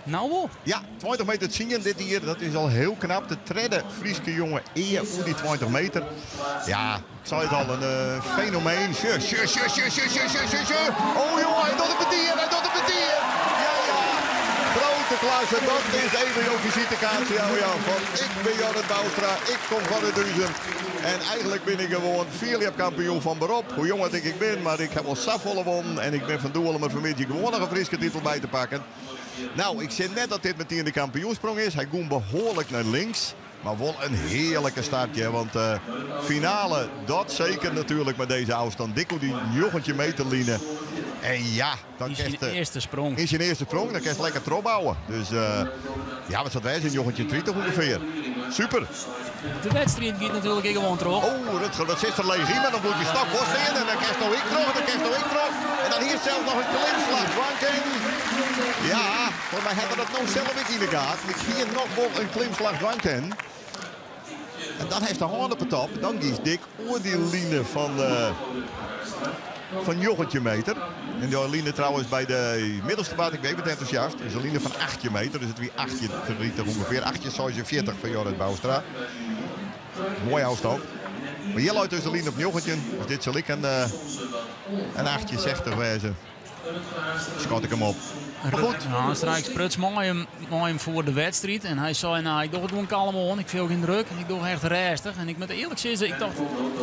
nou wel. Ja, 20 meter te zien dit hier, dat is al heel knap. De derde Frieske jongen eer voor die 20 meter. Ja, ik zei het al, een fenomeen. Oh jongen, hij doet het met dier, hij doet het met dier. Ja, ja. Grote klasse, dat is even jouw visitekaartje. Ja, van ik ben Jorrit Boustra, ik kom van de Duizen. En eigenlijk ben ik gewoon vierleepkampioen van beroep. Hoe jong dat ik ben, maar ik heb al Safvolle gewonnen. En ik ben van doel om er vanmiddag gewoon nog een Friese titel bij te pakken. Nou, ik zeg net dat dit meteen de kampioensprong is. Hij ging behoorlijk naar links. Maar wel een heerlijke startje. Want finale, dat zeker natuurlijk met deze afstand. Dikko die jochentje meterlijnen. En ja, dan In zijn eerste sprong. in zijn eerste sprong. Dan kan je lekker trop bouwen. Dus ja, wat zat wij zijn jochentje 30 ongeveer. super. De wedstrijd gaat natuurlijk gewoon terug. Oh, dat zit er leeg in, maar dan moet je stok worstelen. En dan krijg je nog ik terug, en dan krijg je nog ik terug. En dan hier zelf nog een klimslag. Dwanken. Ja, voor mij hadden dat nou zelf ik in de gaten. Ik zie hier nog wel een klimslag Dwanken. En dan heeft de hand op de top. Dan kies Dick oor die line van joggetje meter. En die line trouwens bij de middelste baat, ik weet het enthousiast, is een line van 8 meter. Dus het weer 8 ongeveer. 8,46 van Jorrit Boustra. Mooi afstand. Maar hier luidt dus de line op joggetje. Dus dit zal ik een 8,60 wezen. Schat ik hem op. Maar goed. Nou, straks pruts mooi hem voor de wedstrijd. En hij zei, nou, ik doe het gewoon kalm aan. Ik veel geen druk. Ik doe echt rustig. En ik moet eerlijk zeggen, ik dacht,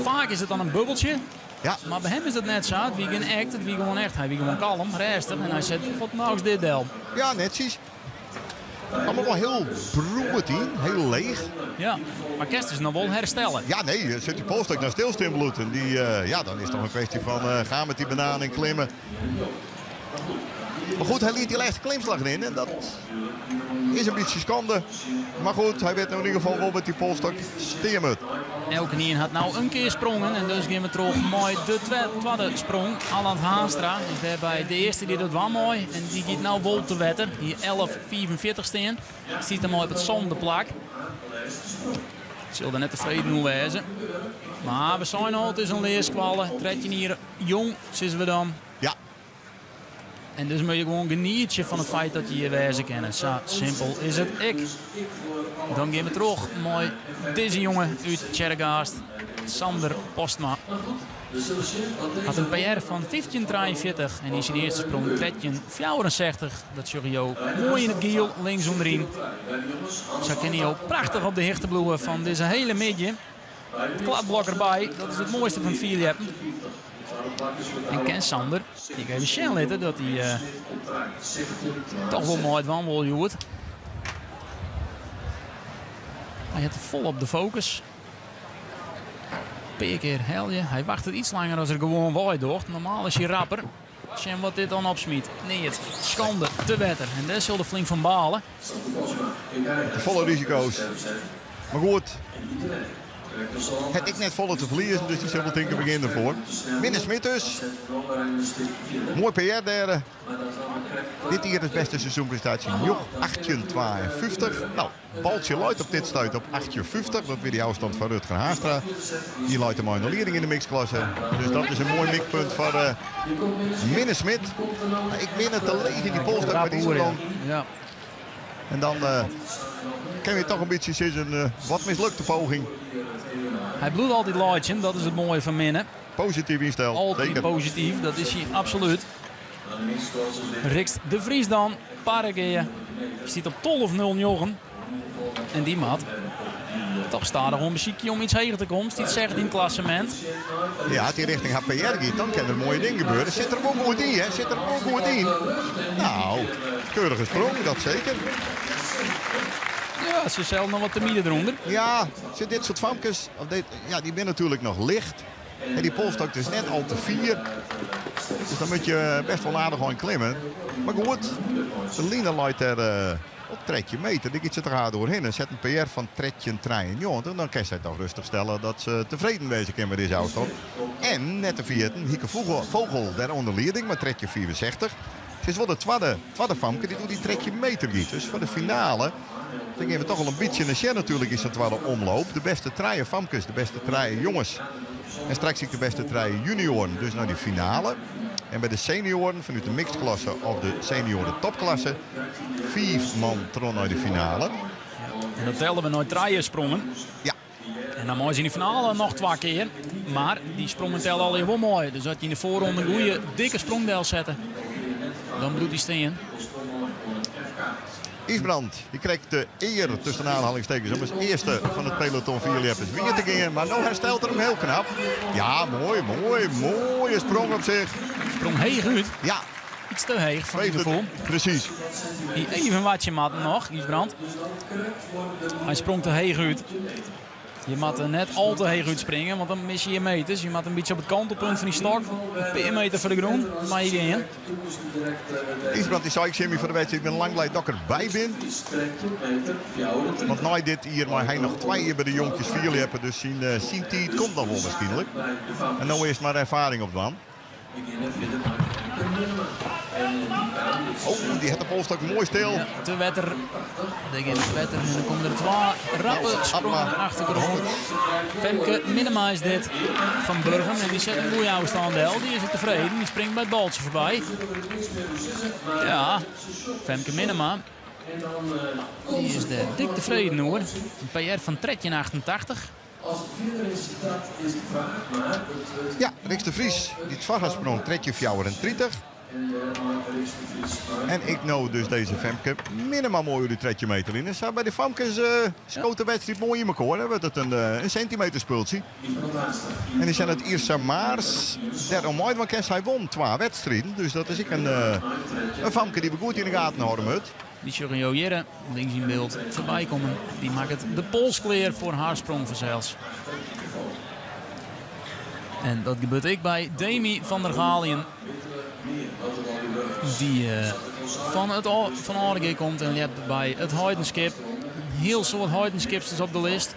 vaak is het dan een bubbeltje. Ja. Maar bij hem is het net zo. Het wie geen act, het wie gewoon echt. Hij wie gewoon kalm, rustig. En hij zegt, wat nou is dit deel? Ja, netjes. Allemaal wel heel broerd in, heel leeg. Ja, maar Kerst is nog wel herstellen. Ja, nee, zit die polstuk naar stilstinbloed. En die, ja, dan is het toch een kwestie van gaan met die banaan en klimmen. Maar goed, hij liet die laatste klimslag in en dat is een beetje schande. Maar goed, hij werd nou in ieder geval wel met die polstuk steenmut. Elke nien had nou een keer sprongen en dus gaan we terug mooi de tweede sprong. Alland Haastra is daarbij de eerste die dat was mooi en die gaat nou vol te wetten. Hier 11,44 staan. Ziet hem mooi op het zonde plak. Zullen er net tevreden hoe wezen. Maar we zijn al, het is een leerskwallen. Tredje hier jong, zitten we dan. Ja. En dus moet je gewoon genieten van het feit dat je je wezen kennen. Zo simpel is het. Dan gaan we terug. Mooi. Deze jongen uit Tjerregast. Sander Postma. Had een PR van 15,43 en die is in de eerste sprong 13,64. Dat zag je ook mooi in het giel, links onderin. Zo kan hij ook prachtig op de hechterbloeien van deze hele midje. Het kladblok erbij, dat is het mooiste van Philip. En Ken Sander, die geeft een shell letten dat hij toch wel mooi het wandel doet. Hij heeft vol op de focus. Een keer helje. Hij wacht het iets langer als er gewoon waait door. Normaal is hij rapper. Zien wat dit dan opsmiet. Nee, het schande te wetter. En daar zullen flink van balen. De volle risico's. Maar goed. Het ik net volle te verliezen, dus die zullen denken beginnen ervoor. Minne Smit dus. Mooi PR derde. Dit hier is de beste seizoenprestatie. Joch 18,52. Nou, Baltje luidt op dit stuit op 18,50. Dat weer die afstand van Rutger Haastra. Die luidt hem aan de leiding in de mixklasse. Dus dat is een mooi mikpunt voor Minne Smit. Ik min het te leeg in die polstuk met die sprong. Ja. En dan kan je toch een beetje zien wat mislukte poging. Hij bloedt altijd laatje, dat is het mooie van Minne. Positief insteld. Altijd zeker. positief, dat is hij absoluut. Rikst de Vries dan, Parageer. Zit op 12,09. En die maat. Toch staat er gewoon muziekje om iets hoger te komen. Die zegt in het klassement. Ja, als hij richting HPR gaat, dan kan er een mooie ding gebeuren. Zit er ook goed in, hè? Zit er ook goed in. Nou, keurige sprong, dat zeker. Ja, ze zelf nog wat te midden eronder. Ja, zit dit soort famkes, ja, die ben natuurlijk nog licht. En die polstok is net al te 4. Dus dan moet je best wel aardig gaan klimmen. Maar goed, de Lina luidt er op 13 meter. Die zit er haar doorheen en zet een PR van 13,3. Ja, dan kan je toch rustig stellen dat ze tevreden wezen kunnen met deze afstand. En net de vierde, Hieke Vogel daar onder leiding met 13,64. Het is wel de tweede famke die doet die 13 meter giet. Dus voor de finale, dan geven we toch wel een beetje een share natuurlijk is het tweede omloop. De beste treien famkes, de beste treien jongens. En straks zie ik de beste treien junioren, dus naar die finale. En bij de senioren, vanuit de mixedklasse of de senioren topklasse, 4 man tron naar de finale. En dat tellen we nooit treien sprongen. Ja. En dan mooi in de finale nog 2 keer. Maar die sprongen tellen al heel mooi. Dus dat je in de voorronde een goede dikke sprongdeel zetten. Dan moet hij staan. Isbrand, die krijgt de eer tussen aanhalingstekens om als eerste van het peloton 4 leppers weer te gaan. Maar nu herstelt er hem heel knap. Ja, mooie sprong op zich. Sprong heeg uit. Ja. Iets te heeg van ieder gevoel. Precies. Even watje mat nog, Isbrand. Hij sprong te heeg uit. Je moet er net al te heeg uitspringen, want dan mis je je meters. Je moet een beetje op het kantelpunt van die stok. Een paar meter voor de groen, maar je geen. Isbrand die zei ik Jimmy voor de wedstrijd. Ik ben lang blij dat ik erbij ben. Want na dit hier maar hij nog 2 bij de jonkjes 4 hebben. Dus zien tijd komt dan wel waarschijnlijk. En nou is maar ervaring op dan. Oh, die heeft de polstok mooi stil. Ja, de wetter. En dan komen er 2 rappe sprongen naar de achtergrond. Femke Minima is dit van Burgum. En die zet een goeie oude staandel. Die is er tevreden. Die springt bij het baltje voorbij. Ja, Femke Minima. Die is de dik tevreden hoor. Een PR van Tredje 88. Ja, Riks de Vries. Die zwaarheidsprong Tredje 34. En ik nou dus deze Femke minimaal mooi door de Tredje meter in. Dus bij de Famkes schoot de wedstrijd mooi in elkaar. Dan werd het een centimeter speeltje. En die zijn het Iersa Maars. Daarom mooi, want hij won 2 wedstrijden. Dus dat is ik een Famke die we goed in de gaten houden moet. Die Jurgen Jere, links in beeld, voorbij komen. Die maakt het de polskleer voor haar sprong vanzelfs. En dat gebeurt ook bij Demi van der Galien. Die van Aardige komt en je hebt bij het Heidenskip. Een heel soort Heidenskips is op de list.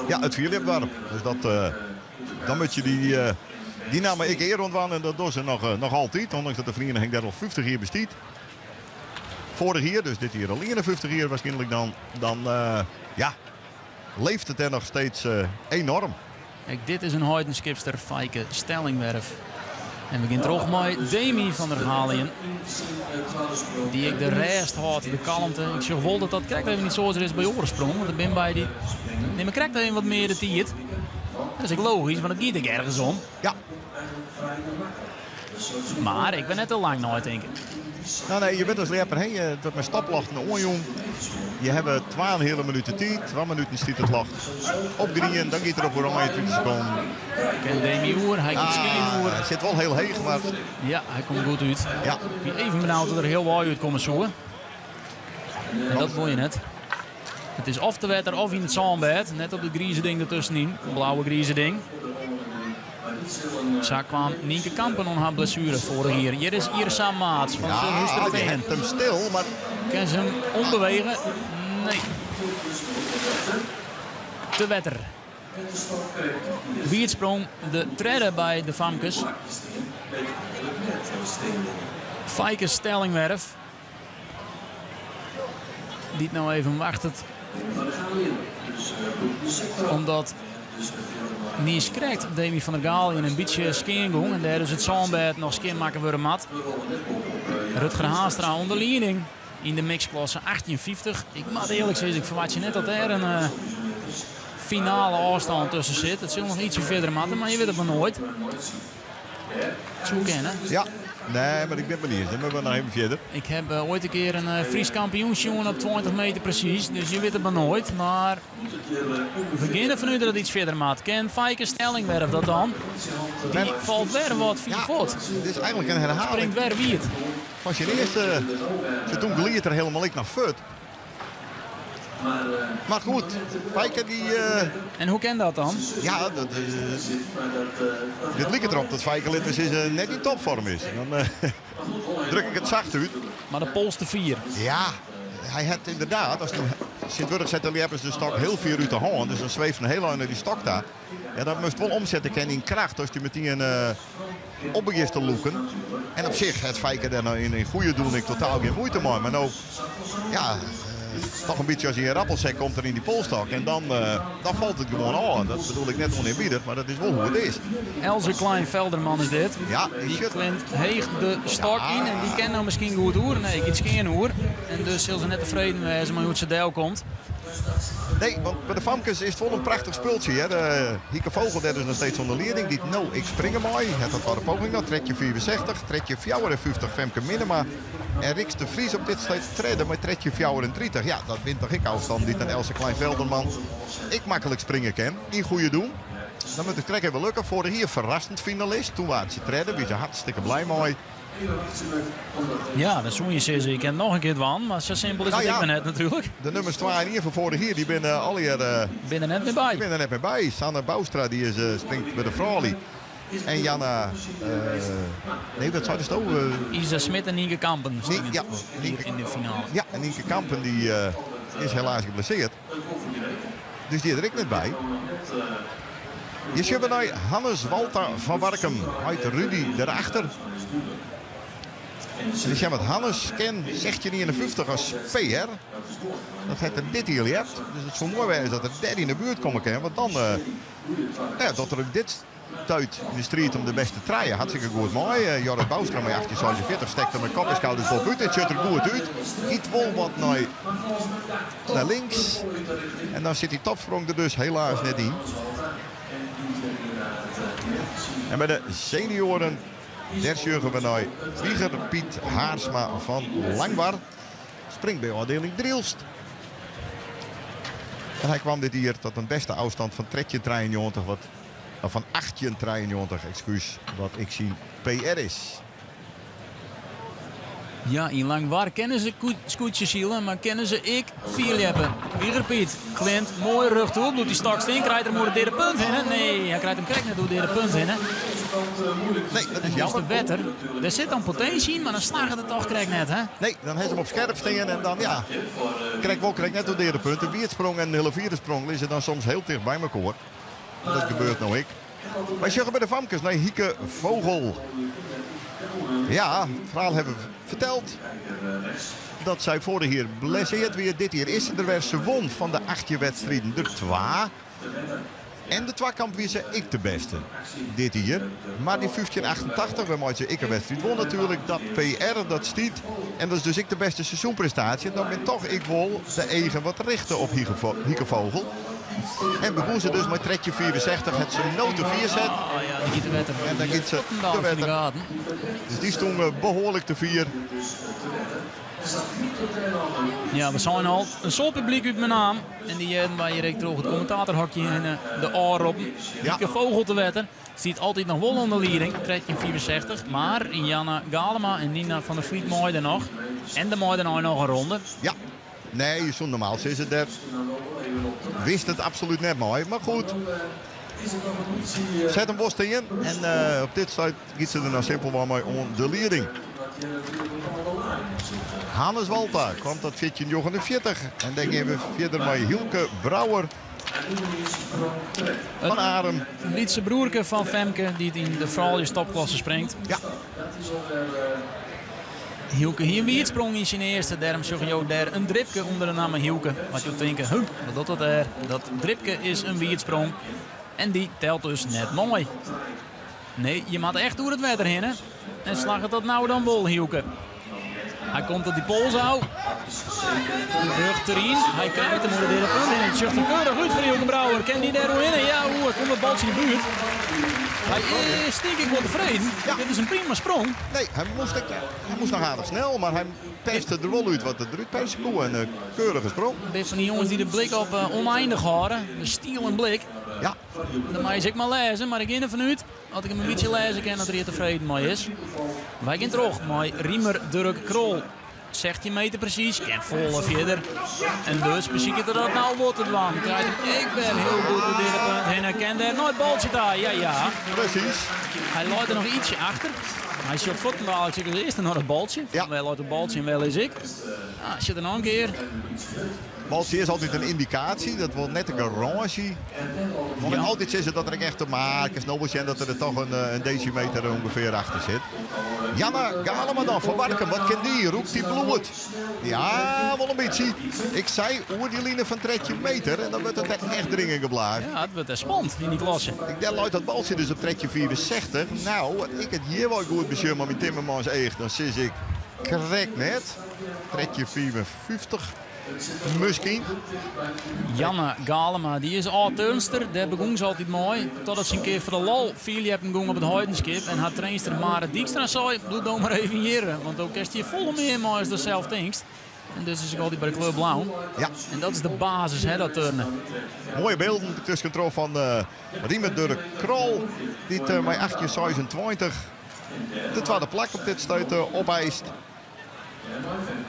Ja, het vierlipwerp. Dus dat, dan moet je die namen ik eer rondwan en dat doen ze nog altijd. Ondanks dat de vereniging daar al 50 jaar bestaat. Vorig jaar, dus dit hier al 51 jaar waarschijnlijk dan ja, leeft het er nog steeds enorm. Kijk, dit is een Heidenskipster, Fijke Stellingwerf. En we beginnen terug met Demi van der Galien. Die ik de rest had, de kalmte. Ik zeg wel dat krijgt even niet zoals er is bij oorsprong. Want ik ben bij die... Nee, maar krijgt even wat meer de tijd. Dat is ook logisch, want het gaat ik ergens om. Ja. Maar ik ben net te lang nooit denken. Nou nee, je bent als lepper heen. Je doet met staplachten onjong. Je hebt 12 hele minuten tijd. 2 minuten stiet het lacht. Op green, dan gaat er op oranje 20 seconden. Ik ken Demi Oer, hij komt skiën Oer. Het zit wel heel heeg, maar... Ja, hij komt goed uit. Ja. Ik ben even benauwd dat er heel wat uit komen zoeken. En dat wil je net. Het is of te wetter of in het zandbed. Net op de grieze ding ertussenin. Een blauwe grieze ding. Zo kwam Nienke Kampen aan haar blessure vorig jaar. Hier is Iersa Maats van Ja, je Husterveen. hebt hem stil, maar... Kan ze hem onbewegen? Nee. Te wetter. Wiertsprong de treden bij de Famkes. Fijke Stellingwerf. Die nou even wacht het. Omdat Nies krijgt Demi van der Gaal in een beetje skiëngang. En daar is het zandbed nog skiën maken voor een mat. Rutger Haastra onder leiding in de mixklasse 1850. Ik moet eerlijk zeggen, ik verwacht je net dat er een finale afstand tussen zit. Het zal nog ietsje verder matten, maar je weet het maar nooit. Zo kennen. Ja, nee, maar ik ben benieuwd. Dan moeten we nog even verder. Ik heb ooit een keer een Fries kampioenschap op 20 meter precies. Dus je weet het maar nooit. Maar we beginnen vanuit dat het iets verder maat. Ken Fijke Stellingwerf dat dan? Die valt weer wat 4 voet. Dit is eigenlijk een herhaling. Springt weer wierd. Van je eerste... Ze toen gliert er helemaal ik naar fut. Maar goed, Fijke die... En hoe ken dat dan? Ja, dit lijkt erop dat Fijke Litters net in topvorm is. Dan druk ik het zacht uit. Maar de Poolste 4. Ja, hij had inderdaad, als Sint-Wurg zet de de stok heel veel uit de hand. Dus dan zweeft een heel naar die stok daar. Ja, dat moest wel omzetten kennen in kracht als je met die op begint te loeken. En op zich het Fijke daar nou in goede doel ik totaal geen moeite mee. Maar nou, ja... toch een beetje als hij een rappelsek komt er in die polstok. En dan valt het gewoon aan. Dat bedoel ik net oneerbiedig, maar dat is wel hoe het is. Elze Klein-Velderman is dit. Ja, die klimt heeg de stok in en die kent nou misschien goed hoer. Nee, iets geen hoer. En dus zullen ze net tevreden zijn maar hoe het zijn deel komt. Nee, want bij de Famkes is het wel een prachtig spultje. Hè? De Hieke Vogel, dat is nog steeds onder leiding. Die nou, ik spring hem mooi. Het had een poging nog. Tredje 64, Tredje 54, Femke Minima. En Riks de Vries op dit steeds treden met Tredje 34. Ja, dat wint toch ik afstand. Dit een Else Klein-Velderman. Ik makkelijk springen ken. In goede doen. Dan moet het trek even lukken. Vorig jaar verrassend finalist. Toen waren ze treden. We zijn hartstikke blij mooi. Ja, dat zou je zeggen. Ik ken nog een keer van, maar zo simpel is het Nou ja. niet net natuurlijk. De nummers 2 en 1 van vorig jaar, die binnen al hier... Binnen net meer bij. Ik ben er net mee bij. Sanne Boustra die is, springt bij de Frali. En Janna... nee, wat zou je zo? Isa Smit en Nienke Kampen Ja, hier Nienke. in de finale. Ja, en Nienke Kampen die is helaas geblesseerd. Dus die er ik net bij. Je ziet bij Hannes Walter van Warkum. Uit Rudy erachter. Dus ja, met Hannes ken 1651 als PR. Dat heeft er dit hier hebt. Dus het zou mooi zijn dat er derde in de buurt komen kan. Want dan, dat er ook dit tijd in de street om de beste treien. Hartstikke goed mooi. Jorrit Boustra met 1847 stekte met kop en schouders boven uit. Het ziet er goed uit. Giet wel wat naar links. En dan zit die topsprong er dus helaas net in. En bij de senioren der jurgen we naar vlieger Piet Haarsma van Langbar. Springt bij afdeling Drielst. En hij kwam dit hier tot een beste afstand van 13,93 van 18,93, excuus, wat ik zie PR is. Ja, in Langwar kennen ze scootjes zielen, maar kennen ze ik Vierleppen. Vlieger Piet, Clint, mooi rug toe, doet hij straks in, krijgt er maar de derde punt in. Hè? Nee, hij krijgt hem krijgt net door de derde punt in. Hè? Nee, dat is Dat is jammer. de wetter. Er zit dan potentie in, maar dan slagen het toch krijgt net, hè? Nee, dan heeft ze hem op scherp staan en dan ja. Krijg net door de derde punt. Een wiertsprong en een hele vierde sprong liggen dan soms heel dicht bij elkaar. Dat gebeurt nou ik. Wij zeggen bij de Famkes naar Hieke Vogel. Ja, het verhaal hebben we verteld. Dat zij vorig jaar blesseerd weer. Dit jaar is er weer. Ze won van de 8 wedstrijden de 2. En de tweekamp wie ze ik de beste. Dit hier. Maar die 1588, we maken ik een wedstrijd won natuurlijk. Dat PR, dat stiet. En dat is dus ik de beste seizoenprestatie. Dan ben toch ik wel de eigen wat richten op Hieke Vogel. En begon ze dus met trekje 64. Het ze noten 4 zet. Oh ja, die giet de wetter. En dan giet ze de wetter. Dus die stond behoorlijk te 4. Ja, we zijn al een soort publiek uit mijn naam. En die waar je direct ook het commentatorhokje en de oor op. Hieke Vogel te wetten. Ziet altijd nog wel onder leiding, 13,64. Maar Janna Galema en Nina van der Vliet mooi er nog. En de mooi er nog een ronde. Ja, nee, zo normaal is het er. Wist het absoluut net mooi, maar goed. Zet hem worst in en op dit site giet ze er nou simpel maar mee om de leiding. Hannes Walter kwam tot 14,49 en dan gaan we verder met Hielke Brouwer van Arem. Een lietse broerke van Femke die het in de vrouwelijke stopklasse springt. Ja. Hielke hier wie het sprong in zijn eerste, daarom zeg je ook daar een dripke onder de naam Hielke. Wat je denken, wat doet dat er? Dat dripke is een wiertsprong en die telt dus net mooi. Nee, je moet echt door het wetter heen hè? En slag het dat nou dan wel Hielke. Hij komt op die polsouw. Rug erin. Hij krijgt hem onder de derde punt in. Het zucht er keurig uit voor Hielke Brouwer. Ken die daar in? Ja, hoe komt het baltje in de buurt? Hij is denk ik wel tevreden. Ja. Dit is een prima sprong. Nee, hij moest nog aardig snel, maar hij perste er wel uit wat er eruit perste koe. Een keurige sprong. Dit van die jongens die de blik op oneindig houden. De stiel en blik. Ja, Dan mag je ik maar lezen, maar ik in ervan uit. Als ik hem een beetje lezen kan, dat hij er tevreden mee is. Wij gaan terug, maar Riemer Dirk Krol. 16 meter precies, en volle verder. En dus zie ik dat nou wordt het lang. Ik ben heel goed op dit punt en hij kent er nooit baltje daar. Ja. precies. Hij loopt er nog ietsje achter. Hij shot voetbal, ik zeg is er nog een baltje. Ja. Wel uit een baltje en wel is ik. Zit er nog een keer. Baltje is altijd een indicatie, dat wordt net een orange. Maar altijd is het dat er echt te maken is, en dat er toch een decimeter ongeveer achter zit. Janna Galema dan van Warkum, wat kan die? Roept die bloed? Ja, wel een beetje. Ik zei oer die line van 13 meter en dan wordt het echt dringend geblazen. Ja, het wordt spannend in die klasse. Ik denk uit dat baltje dus op 13,64. Nou, ik het hier wel goed bestuur, maar met Timmermans echt, dan zit ik correct net. 13,54. Misschien. Janna Galema, die is oud-turnster. Daar begon ze altijd mooi. Totdat ze een keer voor de lol viel hebben op het Heidenskip. En haar trainster Mare Dijkstra zei, doe dan maar even hier. Want ook als je vol meer mooi als dat zelf denkt. En dus is ik altijd bij de kleur blauw. Ja. En dat is de basis, hè, dat turnen. Mooie beelden tussen controle van Riemer door de Krol. Die het met 1826 de tweede plek op dit stuit opeist.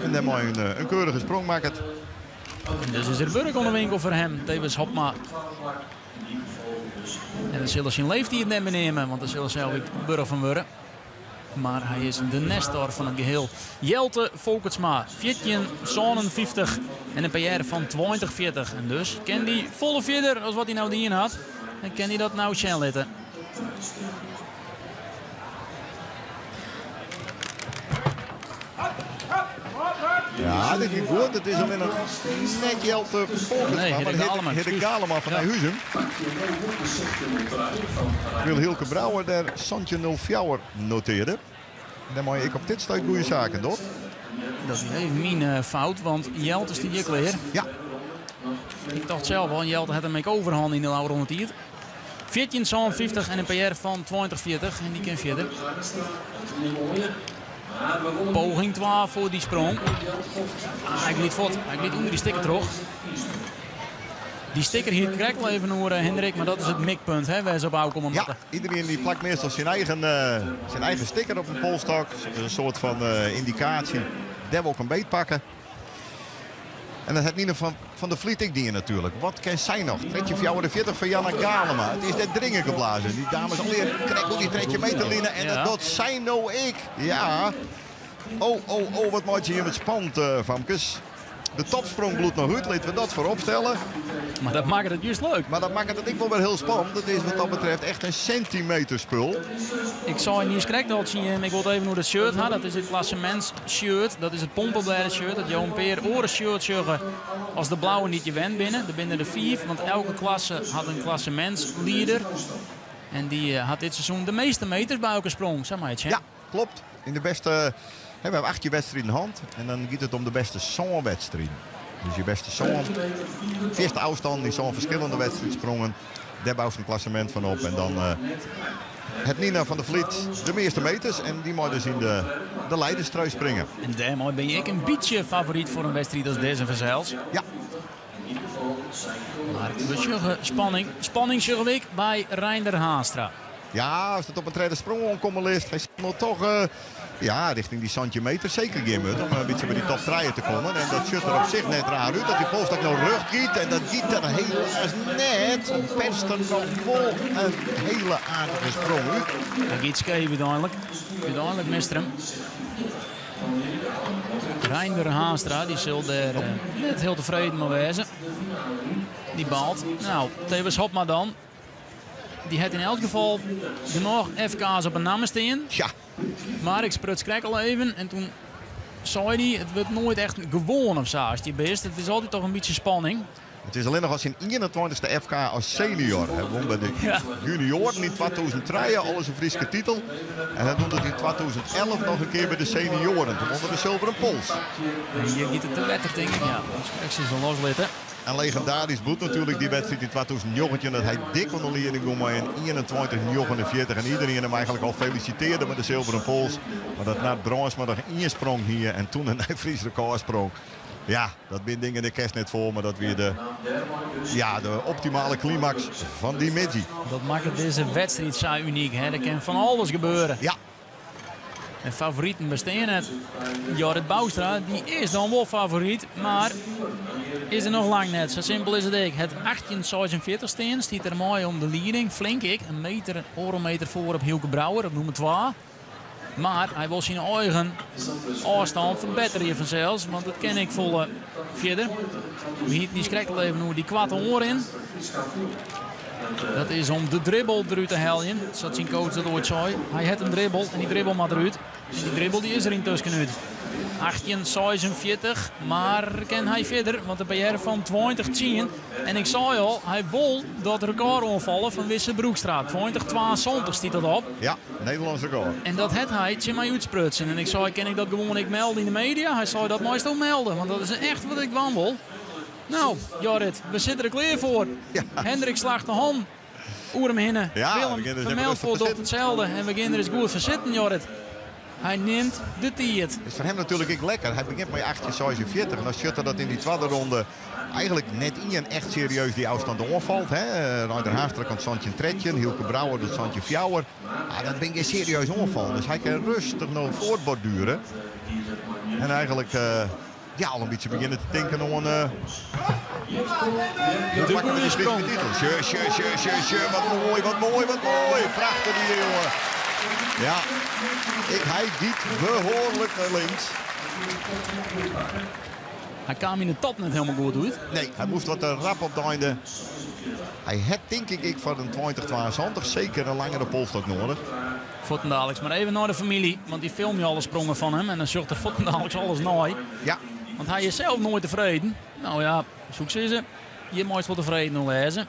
En dan mooi een keurige sprong maakt. En dus is er burg onder winkel voor hem, tevens Hopma. En dan zullen zijn leeftijd niet meer nemen, want dan zullen zelf burg van worden. Maar hij is de nestor van het geheel. Jelte Volkertsma, 14,57 en een PR van 20,40. En dus kan die volle verder als wat hij nou die in had. En kan hij dat nou snel letten. Ja, dit is goed. Het is alleen nog net Jelte Volkertsma. Nee, Hidde Galema van Nijhuizen. Wil Hilke Brouwer daar Santje 04 noteren. Dan moet ik op dit stuit goede zaken, toch? Dat is even mijn fout, want Jelte stiet je weer. Ja. Ik dacht zelf al, Jelte had hem mee overhand in de oude ronde tiert. 14,50 en een PR van 20,40 en die kan verder. Poging 12 voor die sprong. Hij gliet voort, hij gliet onder die sticker terug. Die sticker hier krijgt wel even door Hendrik, maar dat is het mikpunt, hè, waar ze op aankomen. Ja, iedereen die plakt meestal zijn eigen sticker op een polstok. Een soort van indicatie. Daar wil ook een beet pakken. En dat het Nina van de Vliet ik die natuurlijk. Wat kan zij nog? Tretje 40 van Janna Galema. Het is net dringen geblazen. Die dames alweer krijgen die tretje mee te linnen. En dat doet zij nou ik. Ja. Oh, wat maakt je hier met spannend, Famkes. De topsprong bloedt nog uit, laten we dat voorop stellen. Maar dat maakt het juist leuk. Maar dat maakt het ik wel weer heel spannend. Het is wat dat betreft echt een centimeter spul. Ik zou niet eens correct dat zien. Ik wil even hoe het shirt had. Dat is het klassements shirt. Dat is het Pompelbladen shirt. Dat Johan Peer oren shirt zeggen als de blauwe niet je went binnen. Er binnen de 5. Want elke klasse had een klassementsleader. En die had dit seizoen de meeste meters bij elke sprong. Zeg maar het, hè? Ja, klopt. In de beste... we hebben 8 wedstrijden in de hand. En dan gaat het om de beste zonwedstrijd. Dus je beste zon. Eerste afstand, die zo'n verschillende wedstrijdsprongen. Daar bouwt een klassement van op. En dan het Nina van der Vliet de meeste meters. En die moet dus in de leiderstrui springen. En daarmee ben ik een beetje favoriet voor een wedstrijd als deze verzels. Ja. Maar we zeggen spanning. Spanning zeggen we bij Reinder Haastra. Ja, als het op een tweede sprong onkomen ligt, hij zal toch richting die centimeter zeker gaan om een beetje bij die top 3 te komen. En dat shirt er op zich net raar uit, dat die polstok nou rug giet. En dat giet er helaas net. Perst er nog wel een hele aardige sprong uit. Dat giet scheef uiteindelijk. Uiteindelijk mist er hem. Reinder Haastra, die zal daar net heel tevreden mee wezen. Die baalt. Nou, tevens Hopma dan. Die had in elk geval genoeg FK's op een naam staan. Ja. Maar ik spruts krijg al even en toen zei hij, het wordt nooit echt gewoon of zo als die best. Het is altijd toch een beetje spanning. Het is alleen nog als zijn 21ste FK als senior. Hij won bij de junioren in 2003 alles een Friese titel. En hij doet het in 2011 nog een keer bij de senioren. Toen won hij de zilveren pols. En hier giet het te wetter, denk ik. Ja, dat is wel loslitten. En legendarisch bloed natuurlijk die wedstrijd in 2009 dat hij dik kon leren in 21-49 en iedereen hem eigenlijk al feliciteerde met de zilveren pols. Maar dat na het brons maar nog één sprong hier en toen een Fries record sprong. Ja, dat zijn dingen de kerst net voor, maar dat weer de optimale climax van die midgie. Dat maakt deze wedstrijd zo uniek. Hè? Er kan van alles gebeuren. Ja. En favorieten bestaan het. Jorrit Boustra, die is dan wel favoriet, maar is er nog lang net. Zo simpel is het ook. Het 18:46 staan, stiet er mooi om de leading. Flink ik, een eurometer voor op Hilke Brouwer, op nummer 2. Maar hij wil zijn eigen afstand verbeteren vanzelfs, want dat ken ik vol verder. We hieten die schrik even hoe die kwart oor in. Dat is om de dribbel eruit te halen. Zoals zijn coach dat ooit zei. Hij heeft een dribbel en die dribbel maar eruit. En die dribbel die is er intussen uit. 18:46, maar kan hij verder, want de PR van 2010. En ik zei al, hij wil dat record onvallen van Wisse Broekstraat. 2022 stiet dat op. Ja, Nederlands record. En dat had hij tje mij uitsprutsen. En ik zei, kan ik dat gewoon melden in de media? Hij zei dat meestal melden, want dat is echt wat ik wil. Nou, Jorrit, we zitten er klaar voor. Ja. Hendrik slaagt de hand. Oer hem hinnen. Ja, Willem vermeldt voor dat hetzelfde. En we gaan er eens goed voor zitten, Jorrit. Hij neemt de tiert. Dat is voor hem natuurlijk ook lekker. Hij begint met 8:46 en dan schudt dat in die tweede ronde eigenlijk net in echt serieus die afstand onvalt. Ryder Haastra kan Santje tredje, Hielke Brouwer doet Santje fjouwer. Dat ben ik serieus onval. Dus hij kan rustig nog voortborduren. En eigenlijk al een beetje beginnen te denken om een... De goede sprong. Wat mooi. Prachtig die jongen. Ja, hij giet behoorlijk naar links. Hij kwam in de top net helemaal goed uit. Nee, hij moest wat rap op de einde. Hij heeft denk ik voor een 2022 zeker een langere polstok nodig. Vottendaleks, maar even naar de familie. Want die film je alle sprongen van hem. En dan zoekt de Vottendaleks alles nooit. Ja. Want hij is zelf nooit tevreden. Nou ja, zoek ze. Je moet wel tevreden lezen.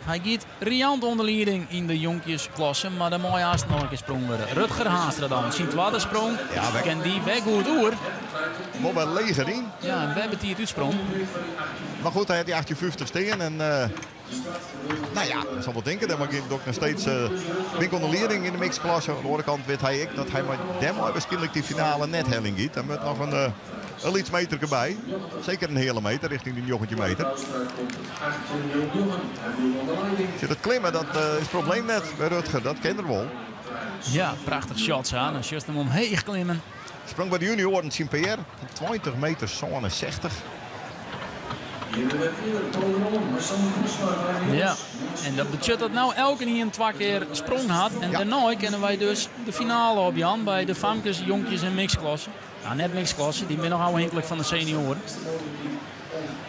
Hij gaat riant onder leiding in de jonkjesklasse, maar dan moet haast nog een keer sprong worden. Rutger Haastra dan, zijn tweede sprong. Ja, weg. Ken die weg goed door. Moet wel leger in. Ja, en we hebben het uitsprong. Maar goed, hij had die 58 stegen en nou ja, dat zal wel denken. Dan mag ik ook nog steeds winkel leiding in de mixklasse. Aan de andere kant weet hij dat hij maar demo waarschijnlijk die finale net helling giet. Dan met nog een iets meter erbij. Zeker een hele meter richting die 9 meter. Zit het klimmen, dat is het probleem net bij Rutger. Dat kent er wel. Ja, prachtig shots aan. Dan just hem omheen klimmen. Sprong bij de junioren zijn PR. 20 meter, 60. Ja, en dat betekent dat nou elke keer een 2 keer sprong had. En daarna kennen wij dus de finale op Jan bij de famkes, jonkjes en mixklasse. Nou, net mixklasse, die ben nog afhankelijk van de senioren.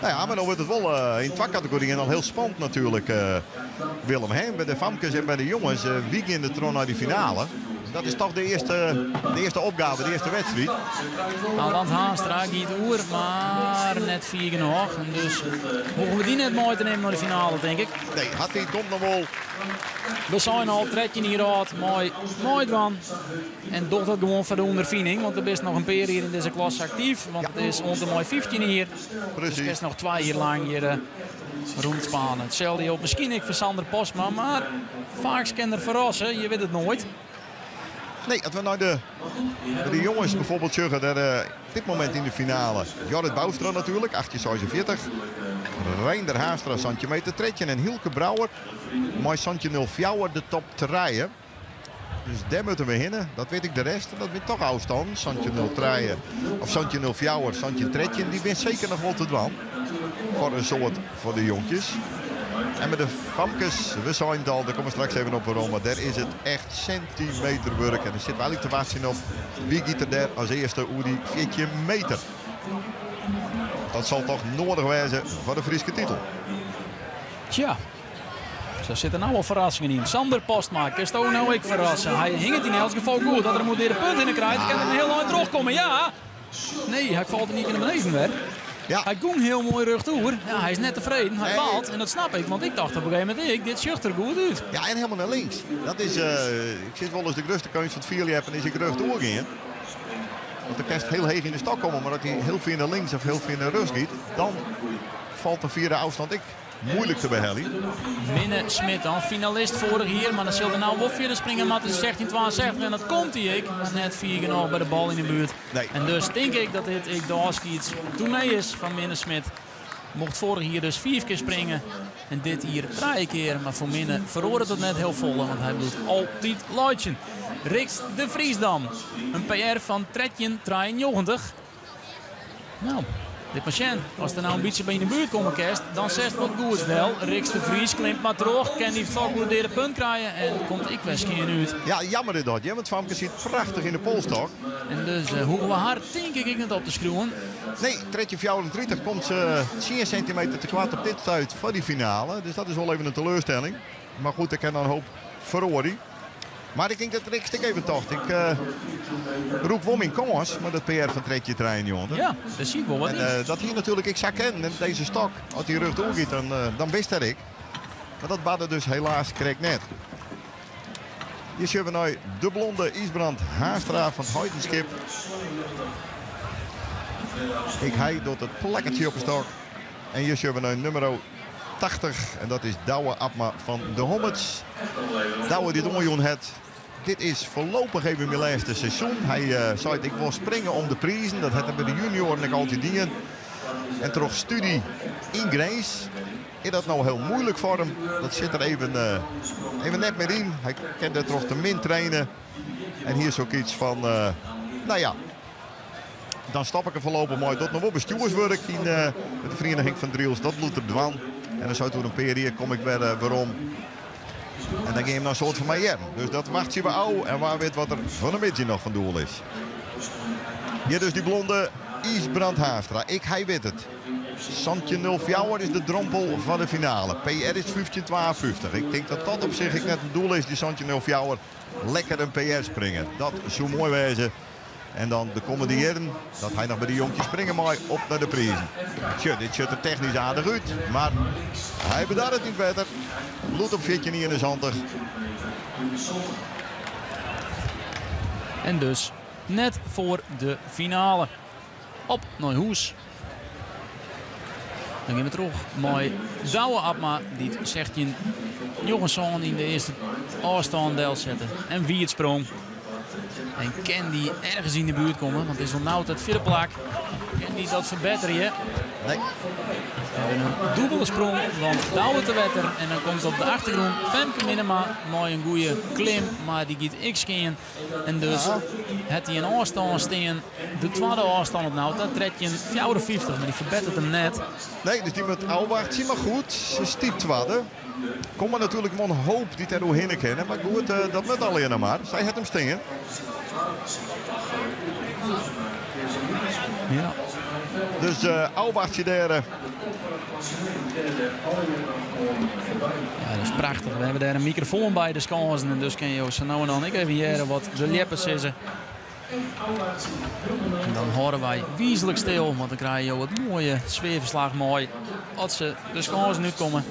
Nou ja, maar dan wordt het wel in 2 categorieën al heel spannend natuurlijk. Willem, bij de famkes en bij de jongens, wie in de tron naar die finale? Dat is toch de eerste opgave, de eerste wedstrijd. Aland Haastra gaat oer, maar net 4 genoeg. En dus mogen we die net mooi te nemen naar de finale, denk ik. Nee, had hij komt nog wel. We zijn al tredje hier uit, mooi dan. En toch dat gewoon voor de ondervinding, want er is nog een paar hier in deze klasse actief. Want het is onder mooi 15 hier. Precies. Dus er is nog 2 hier lang hier rondspaan. Hetzelfde op misschien ik voor Sander Postma, maar vaak kan er verrassen, je weet het nooit. Nee, als we nou de jongens bijvoorbeeld zeggen, daar op dit moment in de finale. Jorrit Boustra natuurlijk, 8:46. Reinder Haastra, Santje meter tredje en Hielke Brouwer. Maar Santje 0 fjouwer de top te rijden. Dus daar moeten we hinnen. Dat weet ik de rest. Dat wint toch afstand. Santje 0 treien. Of Santje 0 fjouwer, Santje tredje. Die wint zeker nog wel te dwan. Voor een soort voor de jonkjes. En met de famkes, we zijn al, daar komen we straks even op waarom, maar daar is het echt centimeterwerk. En er zit wel te wachten op wie giet er daar als eerste over die 14 meter. Dat zal toch nodig wijzen voor de Friese titel. Tja, zo zitten nou wel verrassingen in. Sander Postma, kan je nou ik verrassen? Hij hing het in elk geval goed, dat er moet weer een punt in de krijt. Kan er een heel lang terugkomen, ja. Nee, hij valt er niet in de beneden weer. Ja. Hij ging heel mooi rug toe. Ja, hij is net tevreden. Hij baalt. En dat snap ik. Want ik dacht op een gegeven moment, dit schucht er goed uit. Ja, en helemaal naar links. Dat is, ik zit wel eens de grootste kans van het vierde heb en is ik rug doorgaan. Want de kerst heel heeg in de stok komen, maar dat hij heel veel naar links of heel veel naar rug giet, dan valt de vierde afstand moeilijk te behelpen. Minne Smit dan, finalist vorig hier, maar dan zullen nou wel verder springen, maar het is 16-62 en dat komt hij. Maar net 4 genoeg bij de bal in de buurt. Nee. En dus denk ik dat dit de Askiets tournee is van Minne Smit. Mocht vorig hier dus 4 keer springen en dit hier 3 keer. Maar voor Minne verhoorde het net heel vol, want hij doet altijd luidje. Riks de Vries dan. Een PR van 93. Nou, dit patiënt, als er nou een beetje bij in de buurt komen kerst, dan zegt wat goed wel. Riks de Vries klimt maar terug, kan die valgoedere punt krijgen en komt ik wel geen uit. Ja, jammer is dat. Want Famke zit prachtig in de polstok. En dus hoeven we haar denk ik niet op te schroeven. Nee, tredje 34 komt ze 10 centimeter te kwaad op dit stuit voor die finale. Dus dat is wel even een teleurstelling. Maar goed, ik heb dan een hoop verhoording. Maar ik denk dat Riks ik even tocht. Ik roep wel in kans met het PR van tredje trein, jongen. Ja, dat zie ik wel wat in. Dat hier natuurlijk, ik zou kennen, deze stok, als die rug doorgaat, dan wist dat ik. Maar dat badde dus helaas kreeg net. Hier zien we nu de blonde Isbrand Haastra van het Heidenskip. Ik hij doet het plekkertje op de stok. En hier zien we nu nummer 80. En dat is Douwe Abma van de Hommets. Douwe die het onjoen het. dit is voorlopig even mijn laatste seizoen. Hij zei, ik wil springen om de prijzen. Dat had hij bij de junioren ik altijd dienen. En toch studie in Grace. Is dat nou heel moeilijk voor hem? Dat zit er even net meer in. Hij kent er toch te min trainen. En hier is ook iets van, nou ja. Dan stap ik er voorlopig mooi tot nog op bestuurswerk in de vereniging van Driels. Dat bloedt op dwan. En dan zou toen een paar hier kom ik weer om. En dan ging hem naar een soort van mij. Dus dat wacht je bij ouw. En waar weet wat er van een beetje nog van doel is. Hier dus die blonde Isbrand Haafstra. Hij weet het. Santje 04 is de drompel van de finale. PR is 15,52. Ik denk dat dat op zich net een doel is. Die Santje 04 lekker een PR springen. Dat zou mooi wezen. En dan de komende jaren dat hij nog bij de jongetjes springen maar op naar de prijzen. Dit ziet er technisch aardig uit. Maar hij bedaart het niet beter. Bloed op 14,29. En dus net voor de finale. Op naar Hoes. Dan gaan we terug. Mooi Douwe Abma. Die zegt je Johansson in de eerste afstand deel zetten. En wie het sprong. En kan die ergens in de buurt komen. Want het is nog nauw het vierde plak. Kan die dat verbeteren? Nee. We hebben een dubbele sprong van Douwe te wetter. En dan komt op de achtergrond Femke Minema. Mooi een goede klim. Maar die gaat x-keen. En dus had hij een afstand steen. De tweede afstand op nou. Dat trekt je een 54. Maar die verbetert hem net. Nee, dus die met Ouwacht zie maar goed. Ze stiep tweede. Kom maar natuurlijk een hoop die er doorheen kennen. Maar goed, dat met alleen maar. Zij had hem steen. Ja. Dus Ouwachtje daar. Ja, dat is prachtig. We hebben daar een microfoon bij de skansen. En dus kan je zo nou en dan ik even jaren wat de lippes is. En dan horen wij wezenlijk stil. Want dan krijg je wat mooie sfeerverslag mooi. Als ze de skansen uitkomen.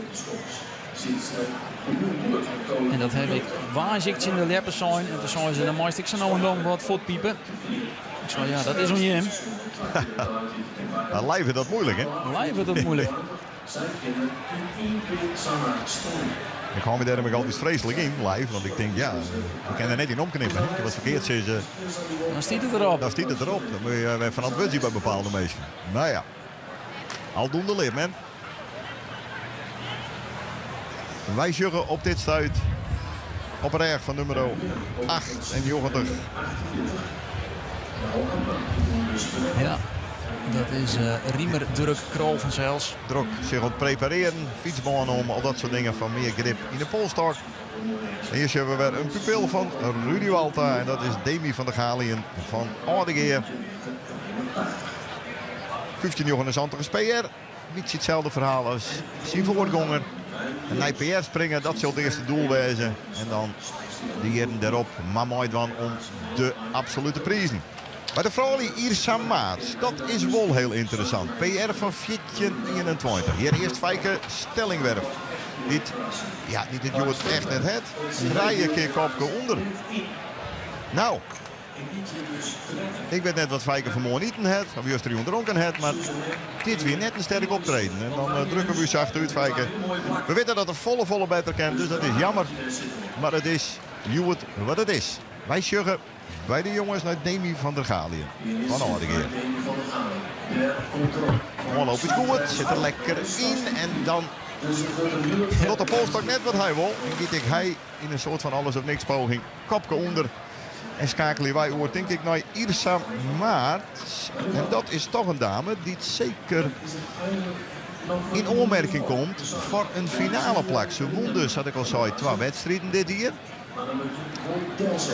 En dat heb ik waanzinnig in de lippes zijn. En toen zeiden ze, dan moest ik zo nou en dan wat voetpiepen. Ik zei, ja, dat is om je hem. Live is dat moeilijk, hè? Live is dat moeilijk. Ik hou me daar altijd vreselijk in, live. Want ik denk, ja, we kunnen er net in omknippen. Hè? Wat verkeerd is, dan stiet het erop. Dan stiet het erop. Dan moet je verantwoord zijn bij bepaalde mensen. Nou ja, aldoende leert men. Wij juggen op dit stuit op een erg van nummer 98. Ja, dat is Riemer Durk Krol van Zels. Druk zich aan het prepareren, fietsbaan om, al dat soort dingen van meer grip in de polstok. En hier hebben we weer een pupil van Rudy Walta en dat is Demi van der Galien van Oudegeer. 15,29 PR. Niet hetzelfde verhaal als zijn voorganger. En naar PR springen, dat zal het eerste doel wezen. En dan die heren erop, maar mooi dan om de absolute prijzen. Bij de vrouwen Irsa Maats, dat is wel heel interessant. PR van 14,21. Hier eerst Fijke Stellingwerf. Dit het joh echt net het. Draai een keer kopje onder. Nou, ik weet net wat Fijke vanmorgen niet het. Of juist er dronken het, maar dit weer net een sterk optreden. En dan drukken we u zacht uit, Fijke. We weten dat er volle beter kent, dus dat is jammer. Maar het is het wat het is. Wij juggen bij de jongens naar Demi van der Galien van Oudegeer. Onloop is goed, zit er lekker in en dan tot de polstok net wat hij wil. En giet ik hij in een soort van alles of niks poging kopje onder. En schakelen wij oor, denk ik, naar Irsa Maart. En dat is toch een dame die zeker in aanmerking komt voor een finale plak. Ze won dus, had ik al zei, 2 wedstrijden dit hier.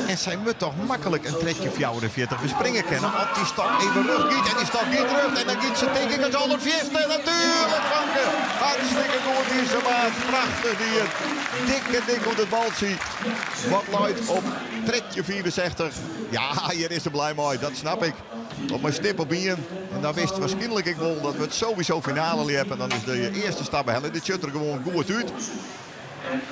En zij moet toch makkelijk een tredje 44 bespringen kennen. Want die stok even rug giet en die stok giet terug. En dan giet ze denk ik het onder 50. Natuurlijk, Vanke. Hartstikke goed hier ze maat. Prachtig dier. Dikke op het baltje. Wat luidt op tredje 64. Ja, hier is ze blij mooi. Dat snap ik. Op mijn stip op bier. En dan wist waarschijnlijk ik wel dat we het sowieso finale hebben. En dan is de eerste stap bij Dit zit er gewoon goed uit.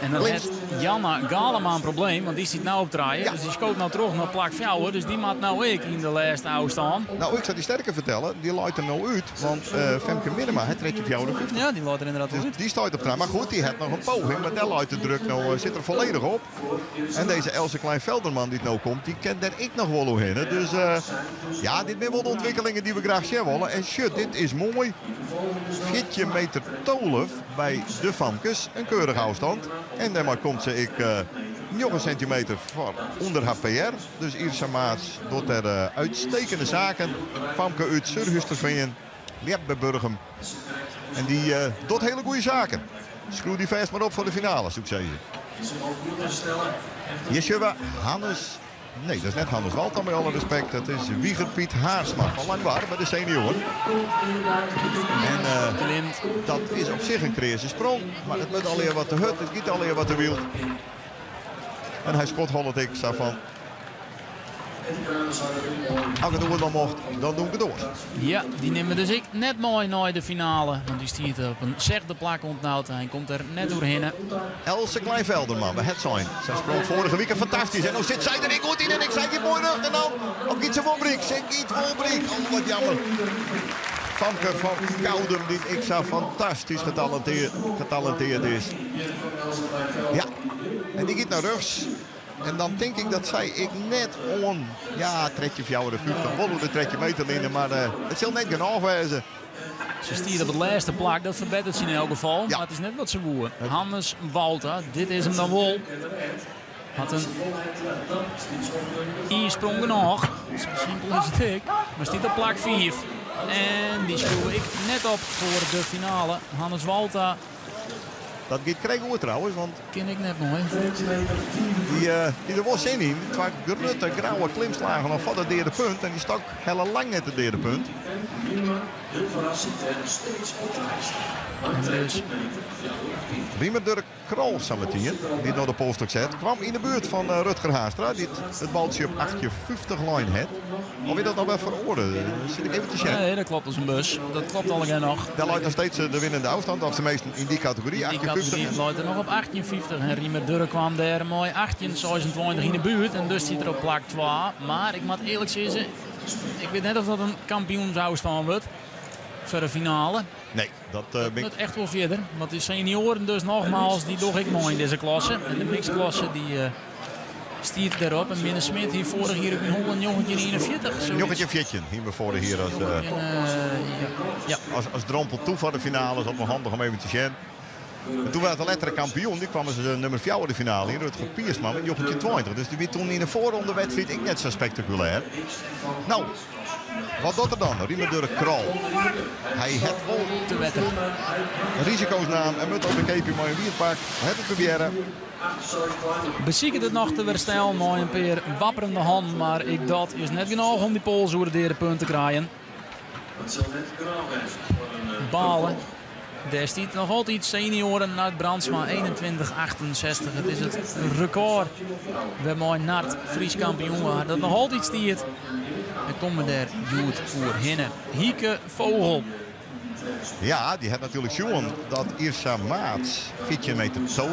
En dan heeft Janna Galema een probleem, want die zit nou op draaien. Ja. Dus die schoot nou terug naar plak Fjouwer. Dus die maakt nou ik in de laatste oude staan. Nou, ik zou die sterker vertellen. Die luidt er nou uit. Want Femke Minema, het trekt je voor jou de 50. Ja, die laat er inderdaad wel Dus uit. die staat op traan. Maar goed, die heeft nog een poging. Maar daar luidt de druk nou, zit er volledig op. En deze Else Klein-Velderman die nou komt, die kent daar ik nog wel hoe in. Dus ja, dit zijn wel de ontwikkelingen die we graag zien willen. En shit, dit is mooi. 4 meter 12 bij de Famkes. Een keurige afstand. En daarmee komt ze nog een centimeter voor onder haar PR. Dus Irsa Maats doet er uitstekende zaken. Famke uit Surhusterveen. Liep bij Burgum. En die doet hele goede zaken. Schroef die vast maar op voor de finale, zou ik zeggen. Hier zien we Hannes. Nee, dat is net Hannes Walter, met alle respect. Dat is Wiegerpiet Haarsma van Langwaar bij de senioren. En dat is op zich een creëse sprong. Maar het moet alweer wat te hut, het giet alweer wat te wild. En hij schot Holland ik van. Als ik het dan mocht, dan doen we het door. Ja, die nemen dus ik net mooi naar de finale. Want die stiert op een zesde plak ontnauwd. Hij komt er net doorheen. Else Klein-Velderman bij het zijn. Zij sprong vorige week fantastisch. En nu zit zij er niet goed in. En ik zei je mooi rug. En dan op Gietse Wolbrink. Gietse Wolbrink. Oh, wat jammer. Famke van Koudem, die ik zo fantastisch getalenteerd is. Ja, en die gaat naar rechts. En dan denk ik dat zij ik net on. Ja, tretje voor jou de 50. Wollen de tretje meter in. Maar het zal net genoeg wezen. Ze stiert op het laatste plak, dat verbetert ze in elk geval. Ja. Maar het is net wat ze woeren. Hannes Walter, dit is hem dan wel. Had een I-sprong genoeg. Zo simpel is het ik. Maar stiert op plak 5. En die schroef ik net op voor de finale. Hannes Walter Dat gaat krijgen we trouwens, want ken ik net mooi. die er was zin in. Twee grote grauwe klimslagen nog van het derde punt. En die stak heel lang net het derde punt. Dus Riemer Dirk Krol zometeen, die naar de polstok zet, kwam in de buurt van Rutger Haastra. Die het baltje op 850 line had. Of je dat nou wel voor oren? Zit ik even te checken. nee, dat klopt als een bus. Dat klopt allemaal nog. Daar luidt nog steeds de winnende afstand. Of de meesten in die categorie, Die 58. categorie loopt er nog op 1850. En Riemer Durk kwam daar mooi 1826 in de buurt. En dus zit er op plak 2. Maar ik moet eerlijk zeggen, ik weet net of dat een kampioen zou staan wordt. Voor de finale. Nee, dat ben ik. Het echt wel verder. Want de senioren dus nogmaals, die doch ik mooi in deze klasse. En de mixklasse die stiert daarop. En Minne Smit hier vorig jaar op een 141. Joggetje Viertje, hier we voor hier als, ja. als drompel toe voor de finale. Dat is wel handig om even te zien. En toen werd de lettere kampioen, die kwam ze nummer 4 in de finale hier, Rutger Piersman met Joggetje 20. Dus die werd toen in de voorronde wedstrijd ik net zo spectaculair. Nou, wat doet er dan? Riemer Dirk Krol. Hij heeft wel Te wetten. risico's naam en moet op de keepje maar een wierpak. Het het proberen. Bezieken het nog te verstaan, mooi een peer wapperende hand. Maar ik dat is net genoeg om die Pools over de punt te krijgen. Balen. Daar stiet nog altijd senioren naar het Brandsma 21-68. Het is het record. We hebben mooi Nart Fries kampioen waar dat nog altijd stiert. En komen daar goed voor hinnen. Hieke Vogel. Ja, die had natuurlijk Sjoen dat Irsa Maats 4 meter 12.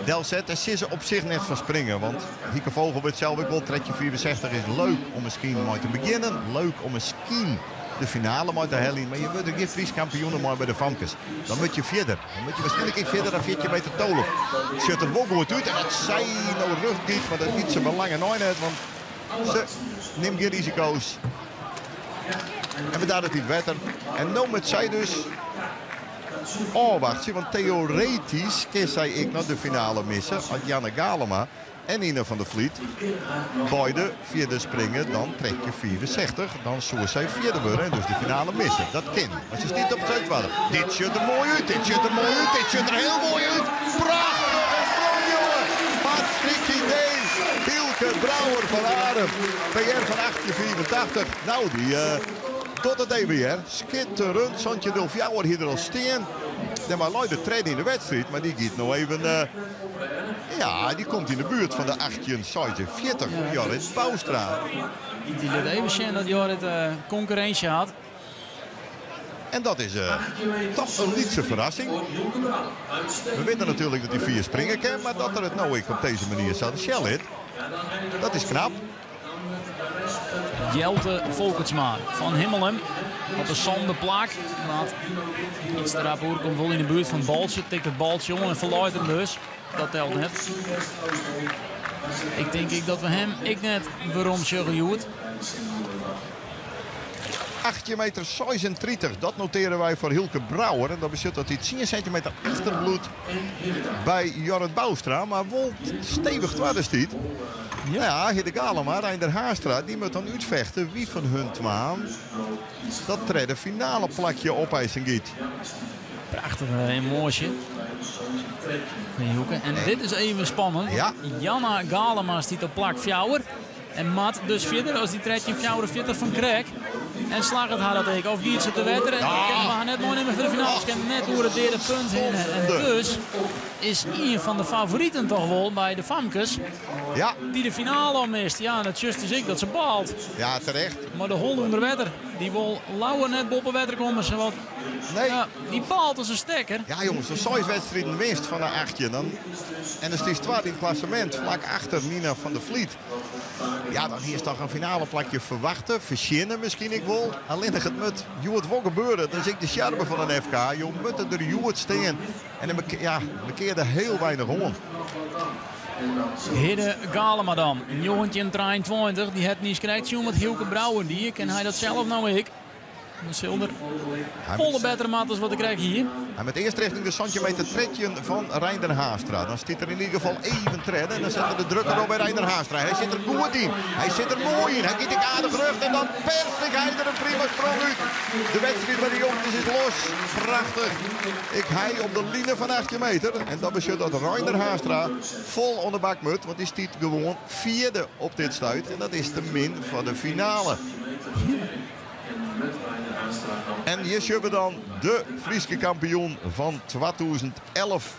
Delzet en ze op zich net van springen. Want Hieke Vogel weet zelf ook wel, tretje 64 is leuk om misschien mooi te beginnen. Leuk om misschien de finale mooi te hellen. Maar je wordt geen Fries kampioen mooi bij de Famkes. Dan moet je verder. Dan moet je waarschijnlijk iets verder dan 4 meter 12. Zit er wel goed uit. En dat zij nou rug niet, maar dat niet zo belangrijk nooit net. Want ze neemt geen risico's. En we daar het niet wetter. En nu met zij dus. Oh, wacht, zie, want theoretisch kan zij ik nog de finale missen. Als Janne Galema en Ine van der Vliet beide vierde springen, dan trek je 64. Dan zou zij vierde worden en dus de finale missen. Dat kan. Als je niet op het uitvallen. Dit ziet er mooi uit, dit ziet er mooi uit, dit ziet er heel mooi uit. Prachtige sprong, jongen. Hartstikke idee. Hielke Brouwer van Adem. PR van 1884. Nou, die tot het EWR. Schitterend. Santje Dulfjouwer hier er al steen. Dan maar Lloyd de treden in de wedstrijd. Maar die gaat nou even. Ja, die komt in de buurt van de 1840. Jorrit Boustra. Die liet even zien dat Jorrit concurrentie had. En dat is toch een lietse verrassing. We weten natuurlijk dat hij 4 springen kan, maar dat er het nou op deze manier staat Shell dat is knap. Jelte Volkertsma van Himmelen op de zondeplak. Want iets daarop komt wel in de buurt van het baltje. Tikt het baltje om en verlooit hem dus. Dat telt net. Ik denk dat we hem net waarom zeggen. 8 meter 36, dat noteren wij voor Hilke Brouwer. En dat betekent dat hij 10 centimeter achterbloed bij Jorrit Boustra. Maar wel stevig tweede stiet. Ja, Hidde Galema, Reinder Haastra, die moet dan uitvechten. Wie van hun twaan dat trede finale plakje opeisen giet. Prachtige emotie. En dit is even spannend. Ja. Janna Galema stiet op plak fjouwer. En Matt dus verder als die treedt in fjouwer verder van Krek. En slaagt het haar dat ik. Of giet ze te wetteren. En we gaan net mooi nemen voor de finale. Ze kan net door het derde punt heen. En dus is een van de favorieten toch wel bij de Famkes. Ja. Die de finale al mist. Ja, dat just is ik dat ze baalt. Ja, terecht. Maar de hond onder wetter. Die wil lauwe net boppen wetter komen. Ze wat. Nee. Ja, die paalt als een stekker. Ja jongens, als 6 wedstrijden winst van een 8 dan. En dan is 12 in het klassement. Vlak achter Nina van der Vliet. Ja, dan is toch een finale plakje verwachten. Verzinnen misschien ik wel. Alleen het moet Joert wel gebeuren. Dat is ik de charme van een FK. Je moet er Joert staan. En dan bekeerde heel weinig om. Hidde Galema dan. Een jongetje in 23. Die het niet krijgt. Met Hilke Brouwer. Die ken hij dat zelf nou ik. Een zilder. Volle betere maat als wat ik krijg hier. En met eerst richting de centimeter tredje van Reinder Haastra. Dan stiet er in ieder geval even treden. En dan zet er de druk erop bij Reinder Haastra. Hij zit er goed in. Hij zit er mooi in. Hij giet ik aardig rug. En dan perst hij er een prima sprong uit. De wedstrijd bij de jongens is los. Prachtig. Hij op de linie van 8 meter. En dat betekent dat Reinder Haastra vol onder bak moet. Want die stiet gewoon 4e op dit stuit. En dat is de min van de finale. En hier zien we dan de Friese kampioen van 2011.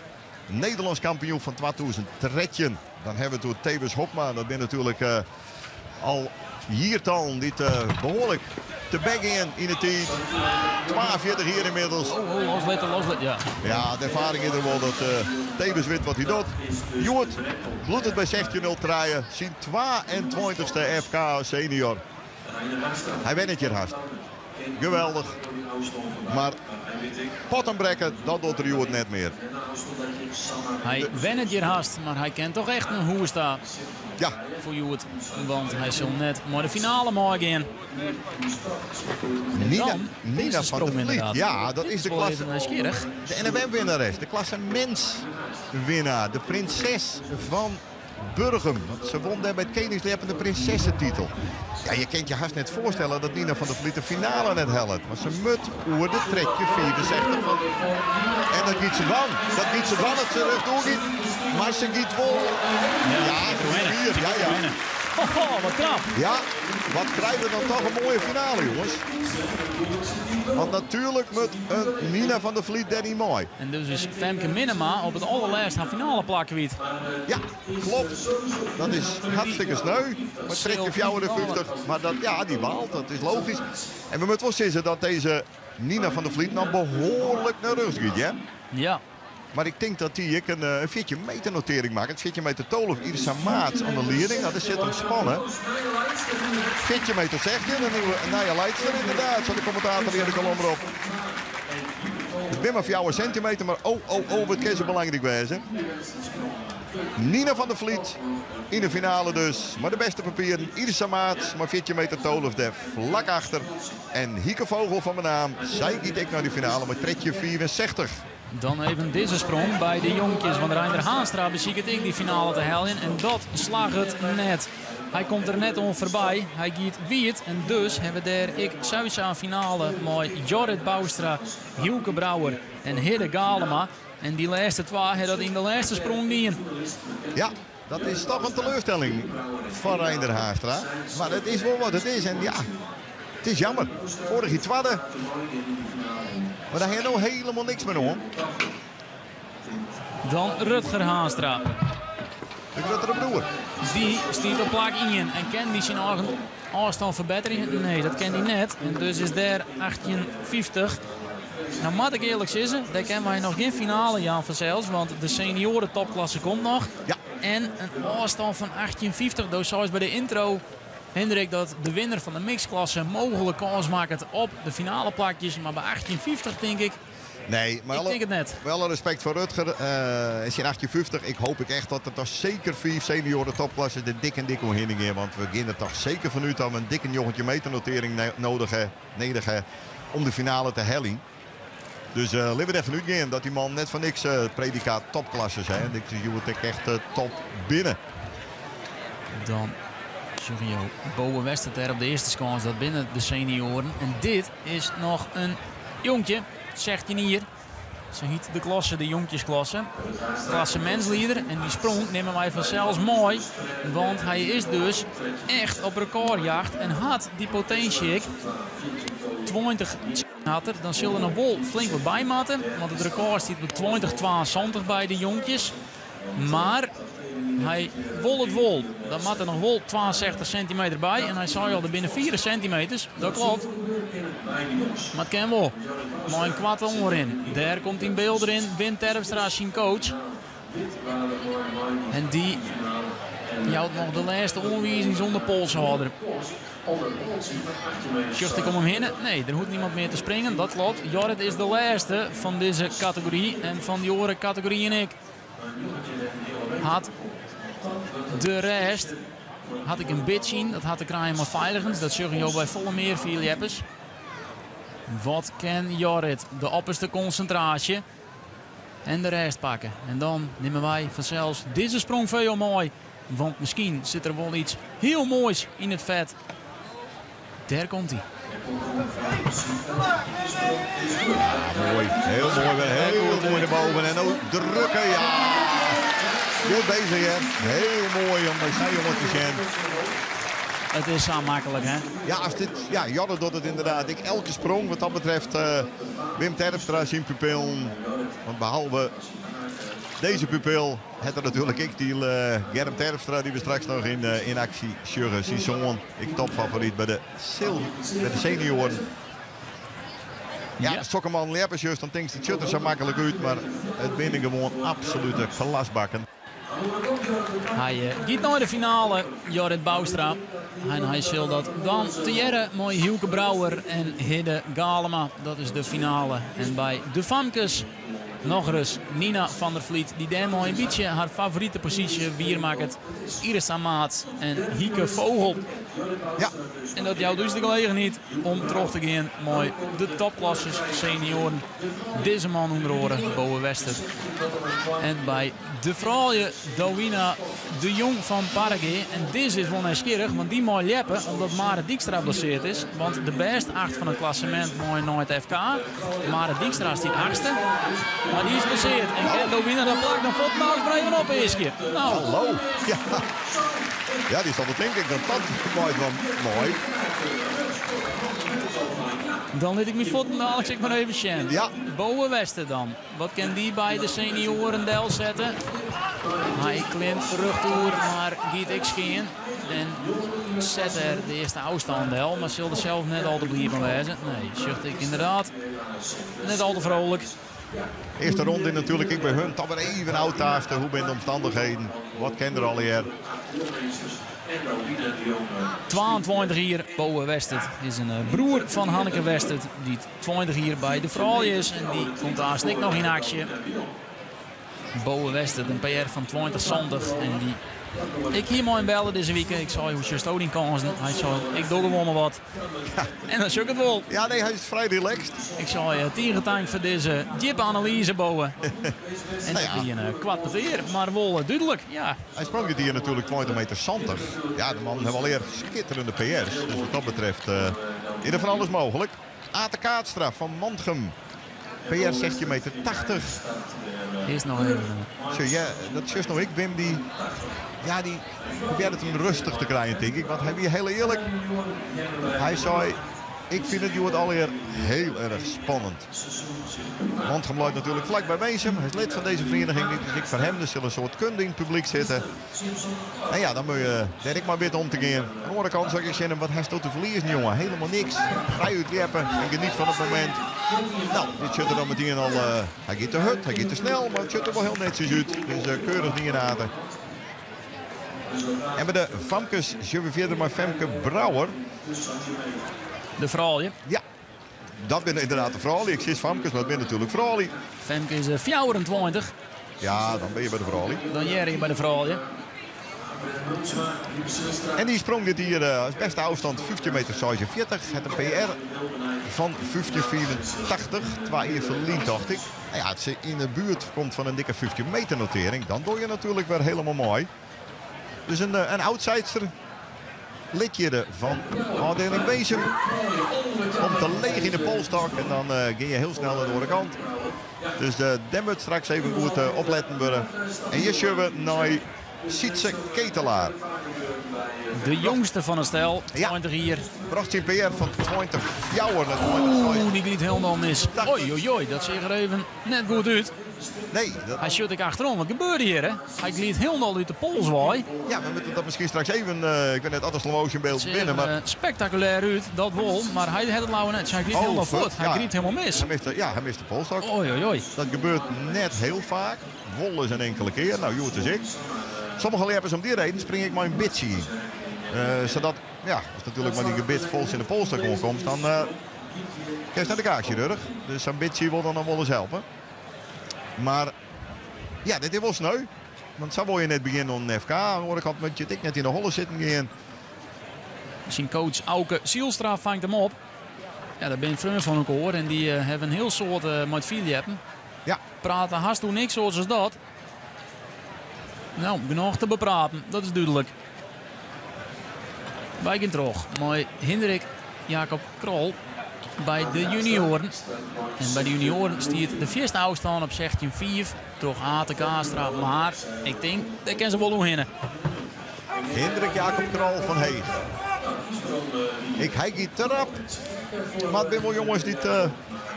Nederlands kampioen van 2013. Dan hebben we het door Tebus Hopma. Dat ben natuurlijk al hiertal dit behoorlijk te baggen in het team. 42 hier inmiddels. Loslet, ja. Ja, de ervaring is er wel dat Tebus weet wat hij doet. Joert bloedt het bij 16-0 draaien. Zijn 22e FK senior. Hij wint het hier haast. Geweldig. Maar pottenbrekken, dat doet Joert net meer. Hij went het hier haast, maar hij kent toch echt een hoe staan. Ja. Voor Joert. Want hij zal net maar de finale morgen. Nina van der Vliet. Ja, dat is de klasse. De NWM-winnares. De klassementswinnaar. De prinses van Burgum. Ze won daar bij het Koningsleven de prinsessentitel. Ja, je kunt je haast net voorstellen dat Nina van der Vliet de finale net helpt. Maar ze moet oer de trekje 64 van. En dat giet ze van. Dat giet ze van dat ze rug doorgiet. Maar ze giet wel. Ja. Oh, wat knap. Ja, wat krijgen we dan toch een mooie finale, jongens. Want natuurlijk moet een Nina van der Vliet daar niet mooi. En dus is Femke Minema op het allerlaatste finale plakwiet. Ja, klopt. Dat is hartstikke sneu. Maar trekje 54. Maar dat, ja, die baalt. Dat is logisch. En we moeten wel zeggen dat deze Nina van der Vliet nou behoorlijk naar rust gaat, hè? Ja. Maar ik denk dat die een 4 meter notering maakt. Het 4 meter Tol of Irsa Maats aan de leiding. Nou, dat zit hem spannen. 4 meter zegt je. Een nieuwe leidster inderdaad. Zo de commentator hier de kolom erop. Het ben maar 4 centimeter. Maar wat kan zo belangrijk wezen. Nina van der Vliet in de finale dus. Maar de beste papieren. Irsa Maats. Maar 4 meter Tol of Def vlak achter. En Hieke Vogel van mijn naam. Zij giet ik naar de finale met tredje 64. Dan even deze sprong bij de jongetjes van Reinder Haastra. Beziekt ik die finale te halen. En dat slaagt het net. Hij komt er net on voorbij. Hij giet wiet. En dus hebben we daar ik Suisa finale met Jorrit Boustra, Hilke Brouwer en Hidde Galema. En die laatste 2 hebben dat in de laatste sprong niet. Ja, dat is toch een teleurstelling van Reinder Haastra. Maar het is wel wat het is. En ja, het is jammer. Vorige tweede. Maar daar heeft nog helemaal niks meer om. Dan Rutger Haastra. De grotere broer. Die stiet op plak 1 en kan die zijn eigen afstand verbeteren? Nee, dat kan hij net. En dus is daar 1850. Nou moet ik eerlijk zeggen, daar kennen wij nog geen finale Jan van Zijls, want de senioren topklasse komt nog. Ja. En een afstand van 1850, dus zoals bij de intro, Hendrik, dat de winnaar van de mixklasse mogelijk kans maakt op de finale plakjes. Maar bij 1850 denk ik, Nee, maar ik denk het net. wel alle respect voor Rutger. Is in 1850. Ik hoop echt dat er toch zeker 4 senioren topklassen de dik en dik omheen. Want we beginnen toch zeker vanuit dat we een dikke jochentje meternotering nodig hebben om de finale te hellen. Dus laten we er even uitgaan dat die man net van niks predicaat topklasse zijn. Ik zie het echt top binnen. Dan Sergio Boe Wester daar op de eerste kans dat binnen de senioren. En dit is nog een jonkje, zegt hij hier. Ze hiet de klasse, de jonkjesklasse. Klassementsleider. En die sprong nemen wij vanzelfs mooi. Want hij is dus echt op recordjacht. En had die potentie 20 had er. Dan zullen er nog wel flink wat bij matten. Want het record staat op 20-22 bij de jonkjes. Maar hij wol het wol. Dan moet er nog wel 62 centimeter bij. En hij zei al er binnen 4 centimeters. Dat klopt. Maar het kan wel. Maar een kwart onderin. Daar komt in beeld erin. Wim Terpstra, zijn coach. En die houdt nog de laatste onwijzing zonder polshouder. Schucht ik om hem heen? Nee, er hoeft niemand meer te springen. Dat klopt. Jorrit is de laatste van deze categorie. En van die andere categorie en ik. Had de rest had ik een beetje in. Dat had ik krijgen maar veiligens. Dat zorg je bij volle meer veel jeppers. Wat kan Jorrit? De opperste concentratie. En de rest pakken. En dan nemen wij vanzelfs deze sprong veel mooi. Want misschien zit er wel iets heel moois in het vet. Daar komt hij. Mooi, heel mooi, heel mooi naar boven en ook drukken, ja. Goed bezig, hè. Heel mooi om bij zijn jongen te zien. Het is zo makkelijk, hè? Ja, als dit, ja, Jorre doet het inderdaad. Elke sprong wat dat betreft, Wim Terpstra zijn pupil. Want behalve deze pupil, het er natuurlijk ik, die Germ Terpstra, die we straks nog in actie sjurren. Sison, ik topfavoriet bij de senioren. Ja, de Stokkerman Leppers juist, dan denkt het shutter zo makkelijk uit, maar het binnen gewoon absolute glasbakken. Hij gaat naar de finale, Jorrit Boustra. En hij zal dat dan te jaren mooi Hielke Brouwer en Hidde Galema. Dat is de finale. En bij de Famkes nog eens Nina van der Vliet. Die daar mooi een beetje haar favoriete positie weer maakt. Iris Amaat en Hieke Vogel. Ja. En dat jou dus de gelegenheid om terug te gaan. Mooi de topklasses senioren. Deze man onder oren, Boe Wester. En bij de vrouwen Dowina de Jong van Paragé. En deze is wel nieuwsgierig, want die mooi leppen omdat Mare Dijkstra geblesseerd is. Want de beste 8 van het klassement mooi nooit FK. Mare Dijkstra is die 8e. Maar die is geblesseerd. En kan Dowina dat plak dan valt nou maar even op eerst keer. Nou. Hallo. Ja. Ja, die zal het denk ik dat mooi van. Mooi. Dan liet ik mijn voeten dadelijk ik maar even zien. Ja. Boe Wester dan. Wat kan die bij de senioren deel zetten? Hij klimt rugtoer, maar giet ik geen. En zet er de eerste afstand deel, maar zal er zelf net al te blijven wezen. Nee, zucht ik inderdaad. Net al te vrolijk. Eerste ronde natuurlijk, ik bij hun toch weer even oud-taafde. Hoe ben de omstandigheden? Wat kent er al hier? 22 hier, Boe Westert is een broer van Hanneke Westert. Die 20 hier bij de vrouw is en die komt daar stik nog in actie. Boe Westert, een PR van 20 zondag en die... Ik hier mooi bellen deze week. Ik zei hoe je Stoding kansen. Hij zei, ik doe gewoon maar wat. Ja. En dan zoek het wel. Ja, nee, hij is vrij relaxed. Ik zei, tegentank voor deze Jip-analyse bouwen. En Nou ja. dan een kwart met weer, maar wel duidelijk. Ja. Hij sprong het hier natuurlijk 20 meter zandig. Ja, de man heeft al eer schitterende PR's. Dus wat dat betreft is er van alles mogelijk. Ate Kaatstra van Mantgem. PR 16,80 meter. Eerst nog even. Zo, ja, dat is juist nog ik. Wim die probeert het hem rustig te krijgen, denk ik. Want hij weer heel eerlijk. Hij zei, ik vind het wordt alweer heel erg spannend. Landgem blijft natuurlijk vlak bij Weesum. Hij is lid van deze vereniging. Dus ik voor hem dus een soort kunde in het publiek zitten. En ja, dan moet je Dirk maar weer om te gaan. Aan de andere kant zou ik zeggen, wat hij tot te verliezen, jongen. Helemaal niks. Vrij uitwerpen en geniet van het moment. Nou, dit zit er dan meteen al. Hij gaat te hut, hij gaat te snel, maar het zit er wel heel netjes uit. Dus keurig niet in aten. En bij de Famkes zullen we verder maar Femke Brouwer. De vrouwje. Ja, dat ben inderdaad de vrouwlie. Ik zit Famkes, maar dat ben natuurlijk vrouwlie. Femke is 24. Ja, dan ben je bij de vrouwlie. Dan Jerry bij de vrouwje. En die sprong dit hier als beste afstand 15 meter 46. Het een PR van 1584. 2 uur verliezen, dacht ik. Nou ja, als ze in de buurt komt van een dikke 15 meter notering, dan doe je natuurlijk weer helemaal mooi. Dus een outsider. Lidje van afdeling Weesum. Komt te leeg in de polstok en dan ga je heel snel naar de andere kant. Dus dan moet straks even goed opletten worden. En hier zullen we naar Sietse Ketelaar. De jongste van het stel, 20 hier. Bracht zijn PR van 20 fjouwer naar 20. Oeh, die gliet helemaal mis. Oei, oei, oei, dat ziet er even net goed uit. Nee. Hij shot ik achterom. Wat gebeurde hier, hè? Hij gliet helemaal uit de polswaai. Ja, we moeten dat misschien straks even... ik ben net altijd slow motion beeld binnen, maar... spectaculair uit, dat wel. Maar hij had het lauwe net. Hij gliet helemaal voort. Hij gliet helemaal mis. Hij mist de polstok. Oei, oei, oei. Dat gebeurt net heel vaak. Wol is een enkele keer. Nou, Joert is ik. Sommige leppers om die reden spring ik maar een bitje in. Zodat, ja, als natuurlijk maar die gebit vols in de polstok komt, dan krijg je naar de kaakchirurg. Dus zo'n bitje wil dan nog wel eens helpen. Maar ja, dit is wel sneu. Want zo wil je net beginnen aan een FK. Aan de andere kant moet je net in de holle zitten gaan. Zijn coach Auke Zielstra vangt hem op. Ja, daar ben ik vrienden van elkaar. En die hebben een heel soort met videoappen. Ja. Praten haast toen niks zoals dat. Nou, genoeg te bepraten. Dat is duidelijk. Wij gaan terug. Maar Hendrik Jacob Krol bij de junioren. En bij de junioren stiert de eerste afstand op 16-4. Toch ATK Kastra. Maar ik denk, dat kan ze wel doen hinnen. Hendrik Jacob Krol van Heeg. Ik hij gaat te rap. Maar het zijn wel jongens die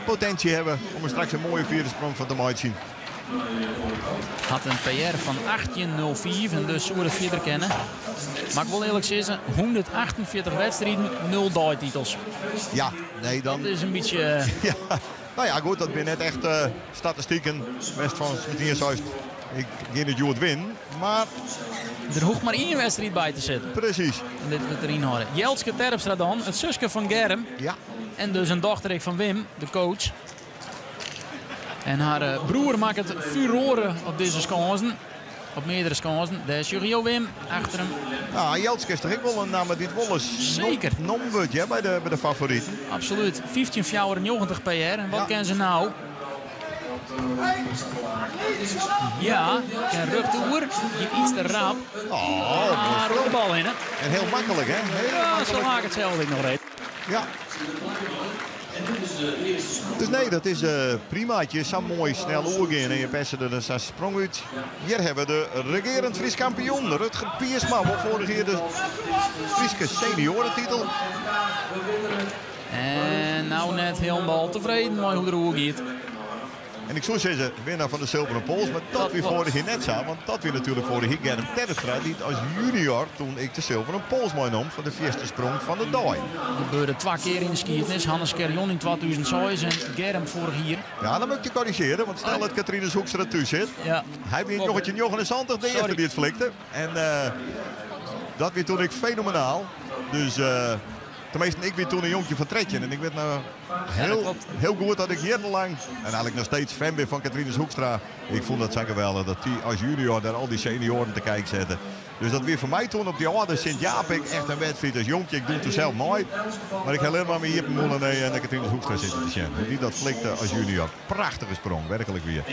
potentie hebben om er straks een mooie vierde sprong van te maken zien. Had een PR van 18.04 en dus zullen we verder kennen. Maar ik wil eerlijk zeggen, 148 wedstrijden, 0 titels. Ja, nee dan... Dat is een beetje... Ja, nou ja, goed, dat zijn net echt statistieken. West van Smithiers juist. Ik ga niet Joert win, maar... Er hoeft maar 1 wedstrijd bij te zitten. Precies. En dit we erin houden. Jeltske Terpstra dan, het zusje van Germ. Ja. En dus een dochter van Wim, de coach. En haar broer maakt het furoren op deze skansen. Op meerdere skansen. Daar is Jurjo Wim achter hem. Nou, Jeltske is toch ook wel een naam dit Wolles. Zeker. Nomwut, ja, bij de favorieten. Absoluut. 15,94 PR. En wat kennen ze nou? Ja, en rugtoer. Je iets te rap. Maar de bal in, hè? En heel makkelijk, hè? Ja, zo maak ik het zelf nog reed. Ja. Dus nee, dat is prima. Het is zo mooi snel oorgaan en je persen er dus een sprong uit. Hier hebben we de regerend Fries kampioen, Rutger Piersma. Wat vorig jaar de Frieske seniorentitel. En nou net helemaal tevreden met hoe de roer gaat. En ik zou zeggen, winnaar van de zilveren pols, maar dat weer vorig jaar net zo. Want dat weer natuurlijk vorig jaar Germ Terpstra, die als junior toen ik de zilveren pols meenam van de eerste sprong van de dag. Dat gebeurde 2 keer in de skiertnis. Hannes Kerjon in 2006 en Germ vorig jaar. Ja, dan moet ik je corrigeren, want stel dat Katrine Hoekstra er tussen zit. Ja. Hij wint nog het joch en Santig, de eerste die het flikte. En dat weer toen ik fenomenaal. Dus tenminste, ik ben toen een jonkje van Tretjen. En ik weet nou heel goed dat ik jarenlang, en eigenlijk nog steeds fan ben van Katrine Hoekstra. Ik vond dat zo geweldig dat die als junior daar al die senioren te kijken zetten. Dus dat weer voor mij toen op die oude Sint-Japik echt een wedstrijd als jonkje. Ik doe het zelf mooi. Maar ik ga alleen maar met hier Moelen en Katrine Hoekstra zitten te zien. Die dat flikte als junior. Prachtige sprong, werkelijk weer.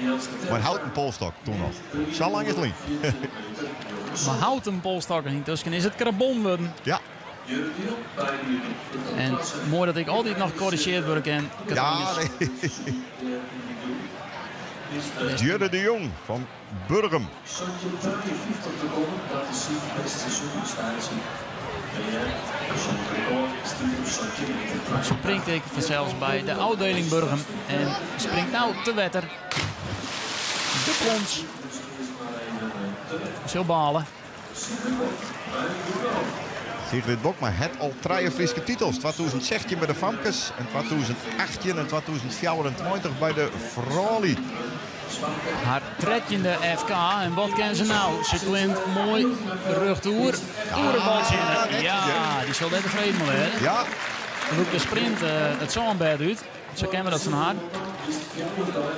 Maar houdt een polstok toen nog. Zo lang is het niet. Maar houdt een polstok niet, dus is het carbon worden. Ja. En mooi dat ik altijd nog gecorrigeerd word. En ja, nee. Jurre de Jong van Burgum. Springt ik zelfs bij de afdeling Burgum en springt nou te wetter. De plons. Zo balen. Sigrid Bokma het al 3 Friese titels. 2016 bij de Famkes en 2018 en 2024 bij de Froli. Haar tredjende FK en wat kennen ze nou? Ze klimt mooi rugtoer. Oerenbaltje. Ja, die zal net tevreden mee werden. Ja, Dan doe ik de sprint het zo'n uit. Zo kennen we dat van haar.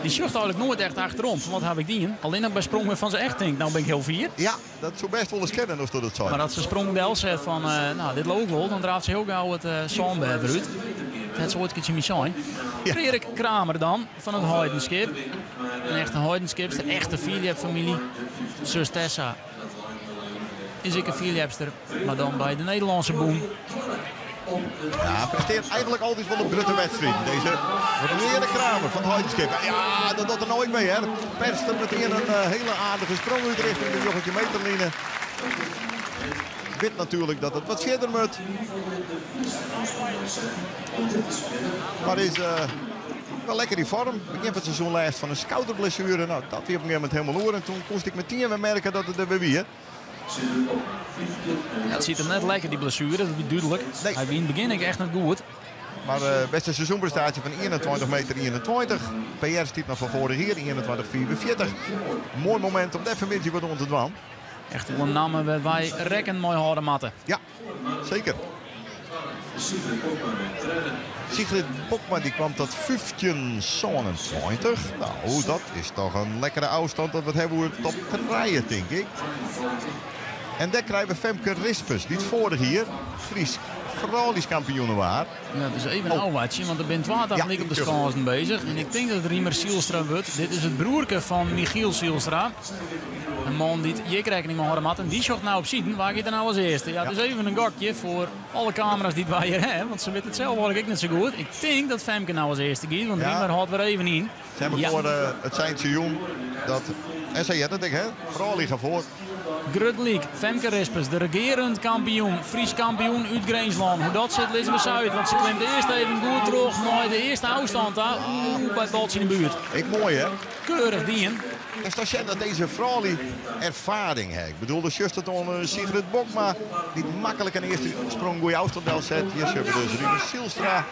Die sjocht eigenlijk nooit echt achterom. Van wat heb ik die? Alleen nog bij sprongen van ze echt denk. Nou ben ik heel vier. ja, dat zou best wel eens kennen als dat het zou. Maar als ze sprong del zet van nou dit loopt wel. Dan draaft ze heel gauw het zoonbed eruit. Het is ooit een keertje zijn. Ja. Frederik Kramer dan van het Heidenskip. Een echte Heidenskipster. Echte Philiap-familie. Zus Tessa is ik een Philiapster. Maar dan bij de Nederlandse boom. Ja, presteert eigenlijk altijd wel een brutte wedstrijd. Deze vermeerde Kramer van het Heidenskip. Ja, dat doet er nooit mee, hè. Perst er meteen een hele aardige sprong uit richting de joggetje meterline. Weet natuurlijk dat het wat verder moet. Maar is wel lekker in vorm. Begin van het seizoen lijst van een schouderblessure. Nou, dat weer op een gegeven moment helemaal oor. En toen moest ik meteen weer merken dat het er weer weer. Ja, het ziet er net lekker die blessure, dat is duidelijk. Nee. Hij in het begin echt niet goed. Maar beste seizoenprestatie van 21 meter 21. PR stiet nog van vorig jaar 21,44. Mooi moment om de even wat onder te dwan. Echt wel een naam waar wij rekken mooi houden matten. Ja, zeker. Sigrid Bokma die kwam tot 15,27. Nou, dat is toch een lekkere afstand dat we het hebben over top 3, denk ik. En daar krijgen we Femke Rispers, die het vorige hier Fries Frolisch kampioenen waren. Ja, dat is even een ouwatje, want er ben 12 Ja, weken op de schaatsen bezig. En ik denk dat het Riemer Sielstra wordt. Dit is het broerke van Michiel Sielstra. Een man die je krijgt niet meer horen mat. En die zocht nou op zien. Waar gaat er nou als eerste? Ja, dus even een gokje voor alle camera's die wij hier hebben. Want ze weten het zelf eigenlijk ook niet zo goed. Ik denk dat Femke nou als eerste gaat. Want Riemer had weer even in. Ze hebben voor het zijn seizoen dat... En zei je dat ik, hè? Frolisch gaat voor. Grutliek, Femke Rispers, de regerend kampioen, Fries kampioen uit Greensland. Hoe dat zit, lezen we eens uit. Want ze klimt eerst even goed terug naar de eerste afstand. Bij het baltje in de buurt. Ik mooi, hè? Keurig dien. Het is toch dat deze Froli ervaring heeft. Ik bedoel, de zuster van Sigrid Bokma die makkelijk een eerste sprong goeie afstand zet. Hier hebben we dus Riemer Sielstra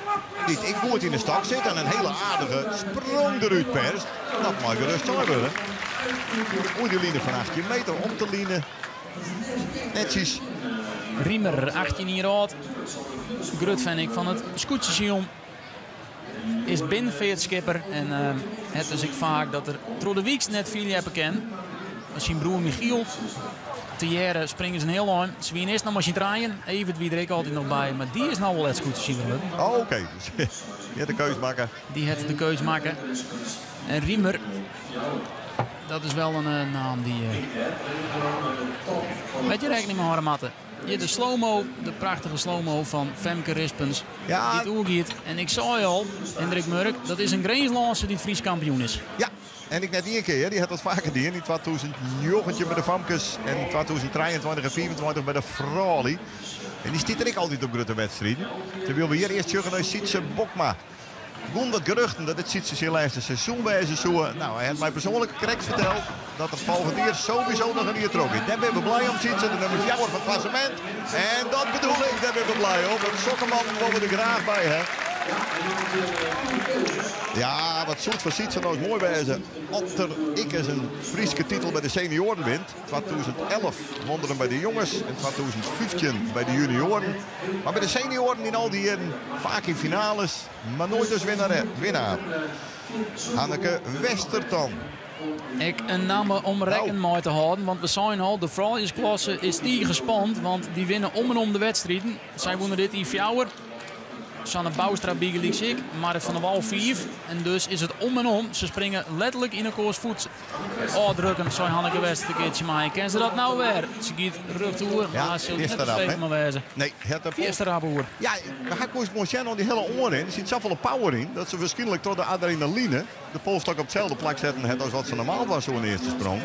die ik goed in de stak zit en een hele aardige sprong eruit perst. Dat mag gerust zijn worden. Oei, de line van 18 meter om te lienen. Netjes. Riemer, 18 jaar oud. Grut vind ik van het scootjesjong. Is binnenveertskipper en het is ik vaak dat er door de weeks net veel hebben ken. Zijn broer Michiel. Te jaren springen ze een heel lang. Ze winnen eerst nog maar zien draaien. Even wie er ik altijd nog bij, maar die is nou wel het scootjesjong. Oh, oké. Die had de keus maken. Die heeft de keus maken. En Riemer, dat is wel een naam die... Weet je rekening met horen matten. Je de slow-mo, de prachtige slow-mo van Femke Rispens. Ja. Die het oergiet. En ik zei al, Hendrik Murk, dat is een Greenslandse die Fries kampioen is. Ja, en ik net één keer. Die had dat vaker gedaan. In 2009 bij de Famkes en 2023 en 2024 bij de Froli. En die stiet er ik altijd op grote wedstrijden. Ze wil weer eerst zeggen naar Sietse Bokma. Gewoon wat geruchten dat het Sietse zijn laatste seizoen bij is. Nou, hij heeft mij persoonlijk correct verteld dat er volgend jaar sowieso nog een hier trok is. Daar ben we blij om Sietse, de nummer 4 van het klassement. En dat bedoel ik, daar ben we blij om. Een sokkerman komen we er graag bij, hè. Ja, wat zoet voor Sietse nou is mooi wijzen. Otter ik is een Frieske titel bij de senioren wint. 2011 won hem bij de jongens en 2015 bij de junioren. Maar bij de senioren in al die jaren vaak in finales, maar nooit als winnaar. Hanneke Westerton. Ik een naam om rekken mee te houden, want we zijn al, de vrouwensklasse is die gespand, want die winnen om en om de wedstrijden. Zij wonnen dit in 4. Sanne Boustra biegelijk ik, maar van de wal 5. En dus is het om en om. Ze springen letterlijk in een koersvoet. Drukken, zo Hanneke West een keertje maar. Ken ze dat nou weer? Ze gaat rug toe, maar ze wil niet tevreden maar wezen. Nee, het heb Eerste raboer. Ja, we gaan koers mooi die hele oren in. Er zit zoveel power in dat ze waarschijnlijk tot de adrenaline de polstok op hetzelfde plak zetten het als wat ze normaal was zo'n eerste sprong.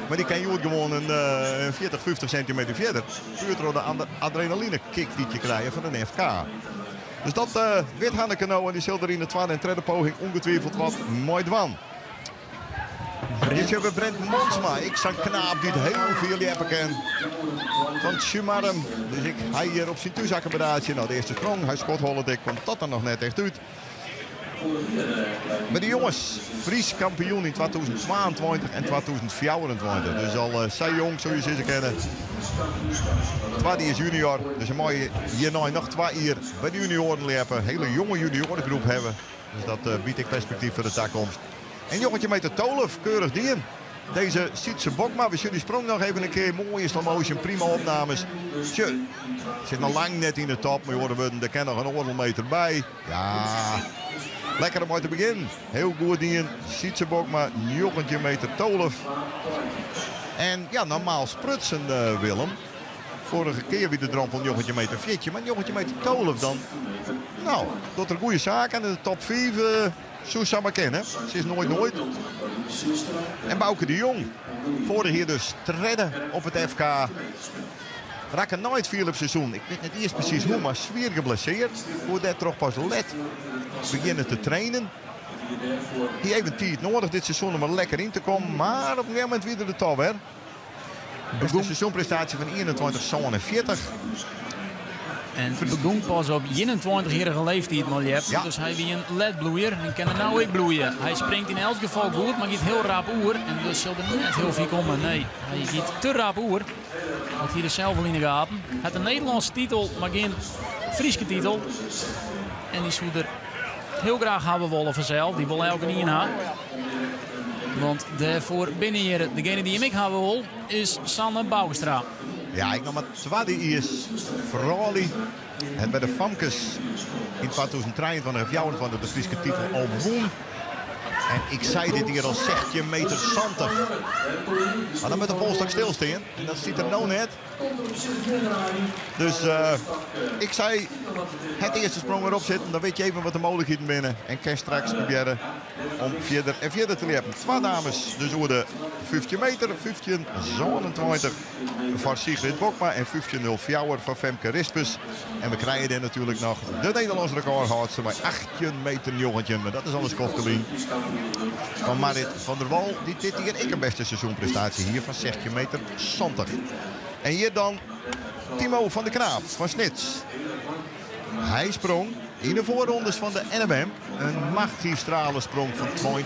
Maar die kan je gewoon een 40, 50 centimeter verder. Puur door de adrenaline kick die je krijgt van een FK. Dus dat weet Hanneke nou en die zal er in de tweede en derde poging ongetwijfeld wat mooi dwan. Dit hebben we Brent Monsma. Ik zag knaap die het heel veel hebben ken. Van Schumarm. Dus hij hier op zijn toezakkenberaadje. Nou, de eerste sprong. Hij schot Holodeck. Komt dat er nog net echt uit. Maar de jongens, Fries kampioen in 2022 en 2024. Dus al zij jong, zoals je ze kennen. Tweede is junior. Dus een mooie hierna nog 2 jaar bij de junioren lepen. Hele jonge juniorengroep hebben. Dus dat biedt ik perspectief voor de toekomst. En jongetje met de Tolf, keurig dien. Deze Sietse Bokma, we zullen die sprong nog even een keer. Mooie slow motion, prima opnames. Tje, zit nog lang net in de top, maar horen we er kan nog een oordelmeter bij. Ja, lekker om uit te beginnen. Heel goed dien, Sietse Bokma, jongetje met de Tolf. En ja, normaal sprutsen Willem. Vorige keer weer de drompel jongetje met een fietje, maar jongetje met de Tolf dan. Nou, dat er goede zaak en de top 5. Zo zou maar kennen. Ze is nooit. En Bouke de Jong. Vorig hier dus treden op het FK. Raken nooit veel op seizoen. Ik weet niet eerst precies hoe, maar zwaar geblesseerd. Hoe dat toch pas let. Beginnen te trainen. Hij heeft een tijd nodig dit seizoen om er lekker in te komen. Maar op een gegeven moment weer de top, hè. Beste seizoenprestatie van 21,47. En begon pas op 21-jarige leeftijd, maar ja. Dus hij wie een ledbloeier en kan er nou ook bloeien. Hij springt in elk geval goed, maar gaat heel rap oer. En dus zal er net heel veel komen. Nee, hij gaat te rap oer. Wat hier de zelf al in de gaten. Hij heeft een Nederlandse titel, maar geen Friese titel. En die zou er heel graag hebben willen vanzelf. Die wil elke niet in haar. Want daarvoor binnen hier, degene die hem ik hebben wil, is Sanne Boustra. Ja, ik nog maar tweede is Frali. Het bij de Famkes in 2023 of 24 de Friese titel al won. En ik zei dit hier al 16 meter 70. Maar dan met de polstok stilstaan. En dat ziet er nou net. Dus ik zei het eerste sprong erop zitten. Dan weet je even wat de mogelijkheden binnen. En kan straks proberen om verder te lepen. 2 dames dus over de 15 meter. 15,27 voor Sigrid Bokma. En 15,04 voor Femke Rispes. En we krijgen er natuurlijk nog de Nederlandse recordhoudster bij 18 meter jongetje. Maar dat is alles kofkelien. Van Marit van der Wal. Die dit hier ik een beste seizoenprestatie hier van 16 meter 70. En hier dan Timo van de Knaap van Snits. Hij sprong in de voorrondes van de NMM een magistrale sprong van 20,63.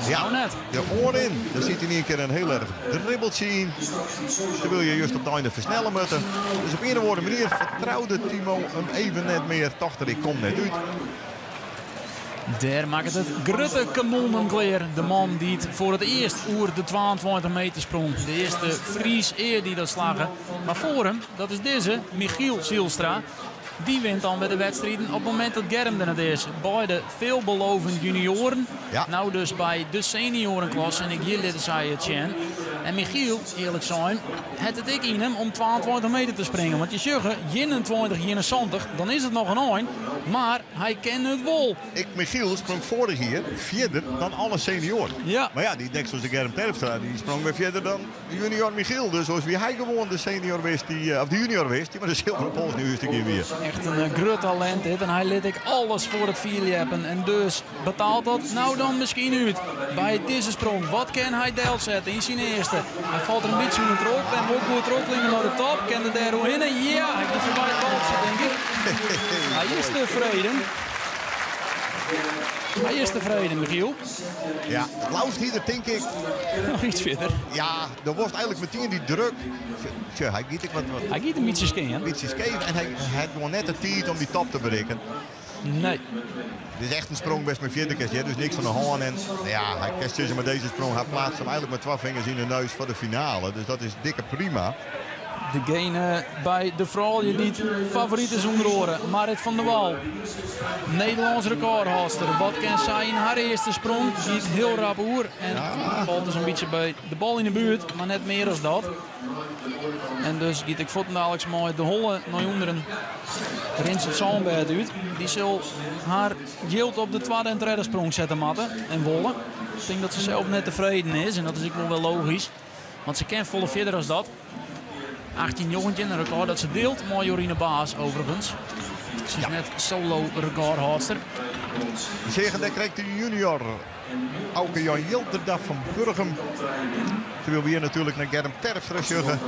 Ja, de oren in. Daar ziet hij in een keer een heel erg dribbeltje in. Dan wil je juist op de einde versnellen moeten. Dus op een of andere manier vertrouwde Timo hem even net meer. Dacht ik kom net uit. Daar maakt het Grutte Kanonnenkleer. De man die het voor het eerst oer de 22 meter sprong. De eerste Fries eer die dat slagen. Maar voor hem, dat is deze, Michiel Zielstra. Die wint dan bij de wedstrijden op het moment dat Germ er net is. Beide veelbelovend junioren. Ja. Nou dus bij de seniorenklasse. En ik hier dit zei het Chen. En Michiel, eerlijk zijn, had het ik in hem om 22 meter te springen. Want je zegt, 21, 71, dan is het nog een ooit. Maar hij kent het wel. Michiel sprong vorig hier verder dan alle senioren. Ja. Maar ja, die denkt zoals de Germ Terpstra, die sprong weer verder dan junior Michiel. Dus zoals wie hij gewoon de senior wist, of de junior wist, die maar de zilveren pols nu is een keer weer. Echt een groot talent dit. En hij liet ik alles voor het vier hebben. En dus betaalt dat nou dan misschien uit. Bij deze sprong, wat kan hij deel zetten in zijn eerste? Hij valt er een beetje in het rook. En ook goed rooklingen naar de top. Kan er daar in. Ja, hij heeft een voorbij baltje, denk ik. Hij is tevreden. Hij is tevreden, Michiel. Ja, Klaus hier, denk ik. Nog iets verder. Ja, er wordt eigenlijk meteen die druk. Tja, hij giet wat. Hij giet een beetje skeen. Een beetje skeen en hij had gewoon net de tijd om die top te bereiken. Nee. Dit is echt een sprong best met 40 keer, dus niks van de haan. En ja, hij kest met deze sprong. Hij plaatst hem eigenlijk met 2 vingers in de neus voor de finale. Dus dat is dikke prima. Degene bij de vrouwen die het favoriet is onder oren. Marit van der Wal. Nederlands recordhoudster. Wat kan zij in haar eerste sprong? Giet heel rap oer. En valt dus een beetje bij de bal in de buurt. Maar net meer dan dat. En dus giet ik voeten dadelijk mooi de holle naar onderen. Rins het Zandberg uit. Die zal haar yield op de tweede en derde sprong zetten matten. En wollen. Ik denk dat ze zelf net tevreden is. En dat is ook wel logisch. Want ze kent volle verder als dat. 18 jongetje, een record dat ze deelt. Mooi Jorine Baas overigens. Ze is net solo recordhoudster. Zegende krijgt de junior Auke Jan Yildirig van Burgum. Terwijl we hier natuurlijk naar Germ Terpstra zeggen.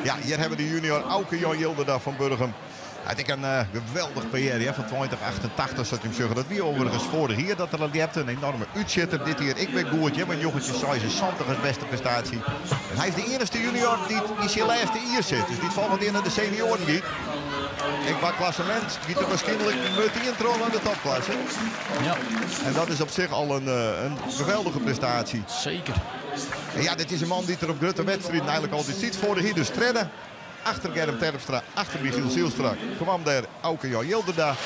Ja, hier hebben we de junior Auke Jan Yildirig van Burgum. Hij heeft een geweldig PR van 2088, zou je hem zeggen. Dat wie overigens vorig jaar dat er al hebt een enorme uitzitter. Dit hier, ik ben goed, want jongetje size is 70 als beste prestatie. En hij is de eerste junior die zijn laatste hier zit. Dus die volgend jaar naar de senioren gaat. En qua klassement gaat er waarschijnlijk met die intro aan de topklasse. Ja. En dat is op zich al een geweldige prestatie. Zeker. En ja, dit is een man die er op grote wedstrijden eigenlijk altijd ziet. Vorig jaar dus stredden. Achter Germ Terpstra, achter Michiel Zielstra kwam daar Auke Jan Yildirig.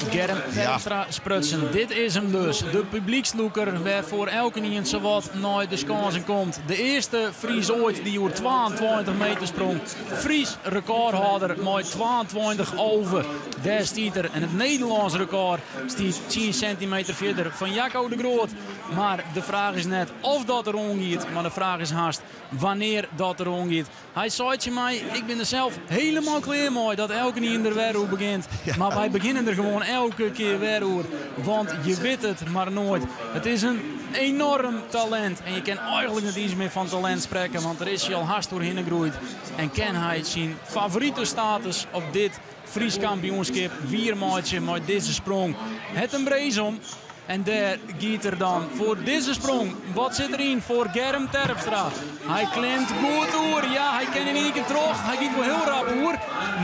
Germ Terpstra sprutsen. Dit is hem dus. De publieksloeker waarvoor elke niet zowat nooit de kansen komt. De eerste Fries ooit die over 22 meter sprong. Fries recordhouder met 22 over. Daar stiet er. En het Nederlands record stiet 10 centimeter verder van Jacco de Groot. Maar de vraag is net of dat er omgaat. Maar de vraag is haast wanneer dat er omgaat. Hij zei je mij, ik ben er zelf helemaal klaar mee dat elke niet in de wereld begint. Ja. Maar wij beginnen er gewoon elke keer weer over. Want je weet het maar nooit. Het is een enorm talent. En je kan eigenlijk niet iets meer van talent spreken. Want er is hij al hard doorheen gegroeid. En kan hij zijn favoriete status op dit Fries kampioenschap. 4 maatje met deze sprong. Het een breezom. En daar gaat er dan voor deze sprong. Wat zit erin voor Germ Terpstra? Hij klimt goed door. Ja, hij kan in één keer terug. Hij gaat wel heel rap hoor.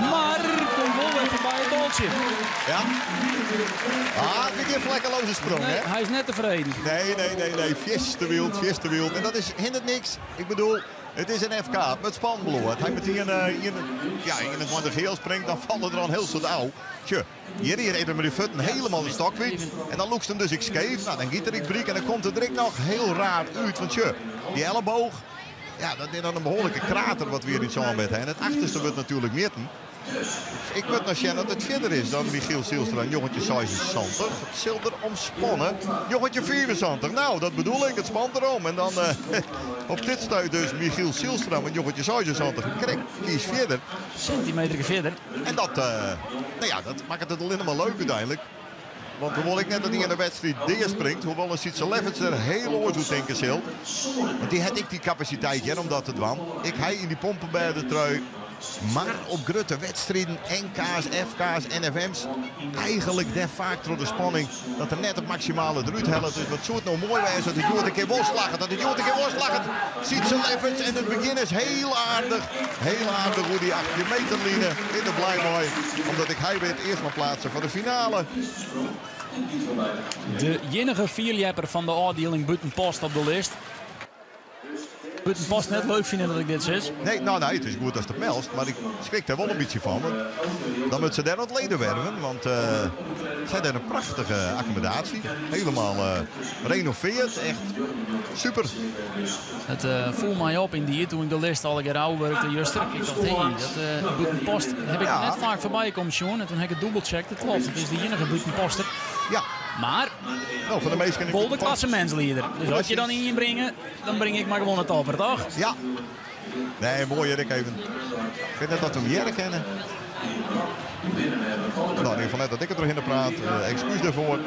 Maar komt wel even bij het doltje. Ja. Dit is een vlekkeloze sprong, Nee, hè? hij is net tevreden. Nee. Vies te wild. En dat is hindert niks. Ik bedoel, het is een FK met spanbloed. Hij met hier in het de geel springt, dan vallen er al heel soort ouw. Tje, hier reed met die voeten helemaal de stok weer. En dan loopt hem dus ik scheef. Nou, dan giet er ik briek en dan komt het direct nog heel raar uit. Want die elleboog, ja, dat is dan een behoorlijke krater wat we hier in zo'n met. En het achterste wordt natuurlijk mitten. Ik moet nog zien dat het verder is dan Michiel Zielstra. Jongetje 76, het zilder omspannen. Jongetje 74, nou dat bedoel ik, het spant erom. En dan op dit stuit dus Michiel Zielstra met jongetje 76. Kijk, kies verder. Centimeter verder. En dat, dat maakt het alleen maar leuk uiteindelijk. Want hoewel ik net dat hij in de wedstrijd deer springt, hoewel een Sietse Leffens er heel oorzoet denken zal. Want die had ik die capaciteit om dat te doen. Ik hij in die pompen bij de trui. Maar op grote wedstrijden, NK's, FK's, NFM's, eigenlijk daar vaak door de spanning dat er net het maximale eruit helpt. Dus wat zou het nou mooi zijn dat het Jood een keer worstlagen. Ziet ze Leffens en het begin is heel aardig hoe die 8 meter lieden in de blij mooi. Omdat ik hij weet eerst maar plaatsen voor de finale. De enige vierjepper van de afdeling Buttenpost op de lijst. Buttenpost net leuk vinden dat ik dit zeg. Nee, het is goed als het melst, maar ik schrik er wel een beetje van. Want dan moeten ze daar wat leden werven, want ze hebben een prachtige accommodatie. Helemaal renoveerd, echt super. Het voel mij op in die toen ik de lijst al een keer ouder werkte juster. Ik dacht, dat Buttenpost heb ik net vaak voorbij komen, Sean. En toen heb ik het dubbelcheckt. Het klopt, het is de enige Buttenposter. Ja. Maar, voor de meesten vol de klassementsleider. Dus als je dan inbrengen, dan breng ik maar gewoon het op, toch? Ja. Nee, mooi Erik even. Ik vind net dat we hem hier kennen. Nou, in ieder geval net dat ik het erin praat. Excuus daarvoor.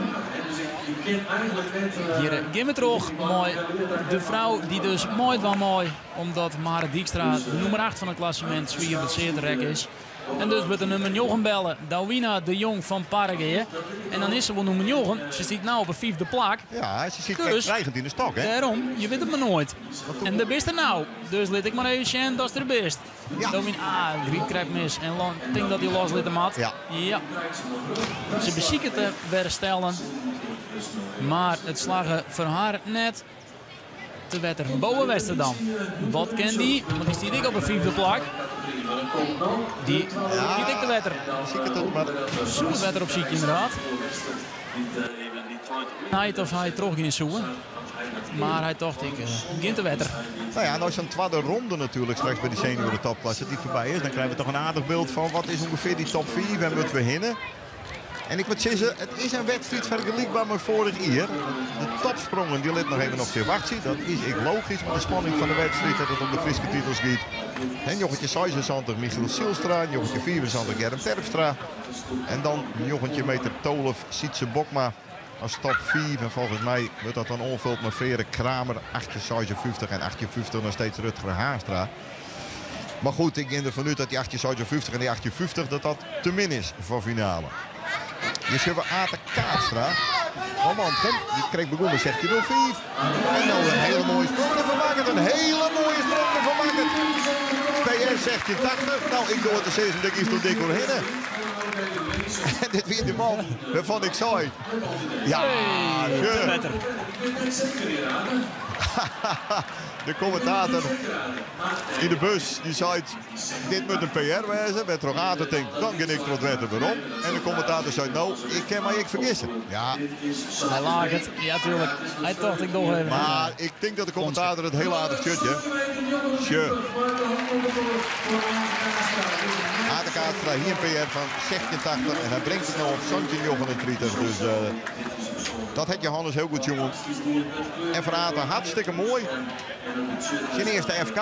Hier gaan we terug. Mooi. De vrouw die dus mooi. Omdat Mare Dijkstra de nummer 8 van het klassement zwier met zeer te rek is. En dus met de nummer 9 bellen, Douwina de Jong van Paraguay. En dan is ze wel nummer 9. Ze zit nu op een 5e plak. Ja, ze zit dus, dreigend in de stok, hè? Daarom, je weet het maar nooit. En de beste nou. Dus laat ik maar even zien, dat is de best. Ja. Douwina, Griek krijgt mis. En ik denk dat hij los liet hem had. Ja. Ze bezieken te herstellen. Maar het slagen voor haar net. te wetter. Bovenwester dan. Wat kan die? Want die stiet ik op een 5e plak. Die stiet ik de wetter. Zie ik het ook, maar Zo'n wetter op ziek inderdaad. Hij of hij terug in zoeken. Maar hij dacht, ik begint de wetter. nou ja, en als je een tweede ronde natuurlijk straks bij die senioren topklasse die voorbij is, dan krijgen we toch een aardig beeld van wat is ongeveer die top 4 en wat we hinnen. En ik moet zeggen, het is een wedstrijd vergelijkbaar met vorig jaar. De topsprongen die liet nog even op zich wachten. Dat is logisch met de spanning van de wedstrijd dat het om de Friese titels gaat. En jochentje 76 Michiel Sielstra, jochentje 74 Germ Terpstra. En dan jochentje meter 12 Sietse Bokma als top 4. En volgens mij wordt dat dan onvuld met Frere Kramer, 856 en 58 nog steeds Rutger Haastra. Maar goed, ik ging ervan uit dat die 856 en die 850 dat te min is voor finale. Je ziet we Ate Kaatstra. Van Manthem, die kreeg begonnen 16:05. En nou een hele mooie sprong ervan maken. Een hele mooie sprong ervan maken. PS 1680. Nou, ik doe het de 6 dik is toen dik doorheen. En dit weer de man waarvan ik zei. Ja, Te wetter. de commentator in de bus die zei, dit moet een PR wezen. Met Rogato denkt, dan ga ik tot wetten waarom. En de commentator zei, nou, ik kan mij vergissen. Ja, Hij laag het. Ja, tuurlijk. Hij dacht ik nog even. maar ik denk dat de commentator het heel aardig shirtje. Sure. Ate Kaatstra hier een PR van 86 en hij brengt het nou op 17:39. Dus dat had Johannes heel goed, jongen. En voor Ate hartstikke mooi. Zijn eerste FK,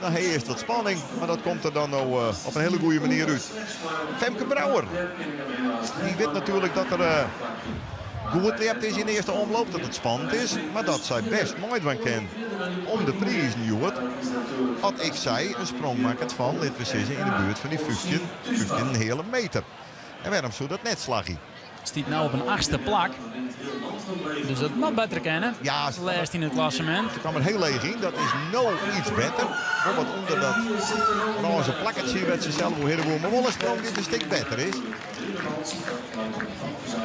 dan heeft eerst wat spanning. Maar dat komt er dan nou, op een hele goede manier uit. Femke Brouwer. Die weet natuurlijk dat er goed leeft is in de eerste omloop. Dat het spannend is. Maar dat zij best mooi van kan om de prijs Nieuwert. Had ik zei een sprong maakt van, laten we zeggen, in de buurt van die 15 een hele meter. En waarom zou dat net slaggie? Stiet nou op een 8e plak. Dus dat mag beter kennen. Ja, Laatst in het klassement. er kwam er heel leeg in. Dat is nou iets beter. Bijvoorbeeld onder dat roze plakketje werd ze zelf hoe helemaal maar wel een sprong die een stuk beter is.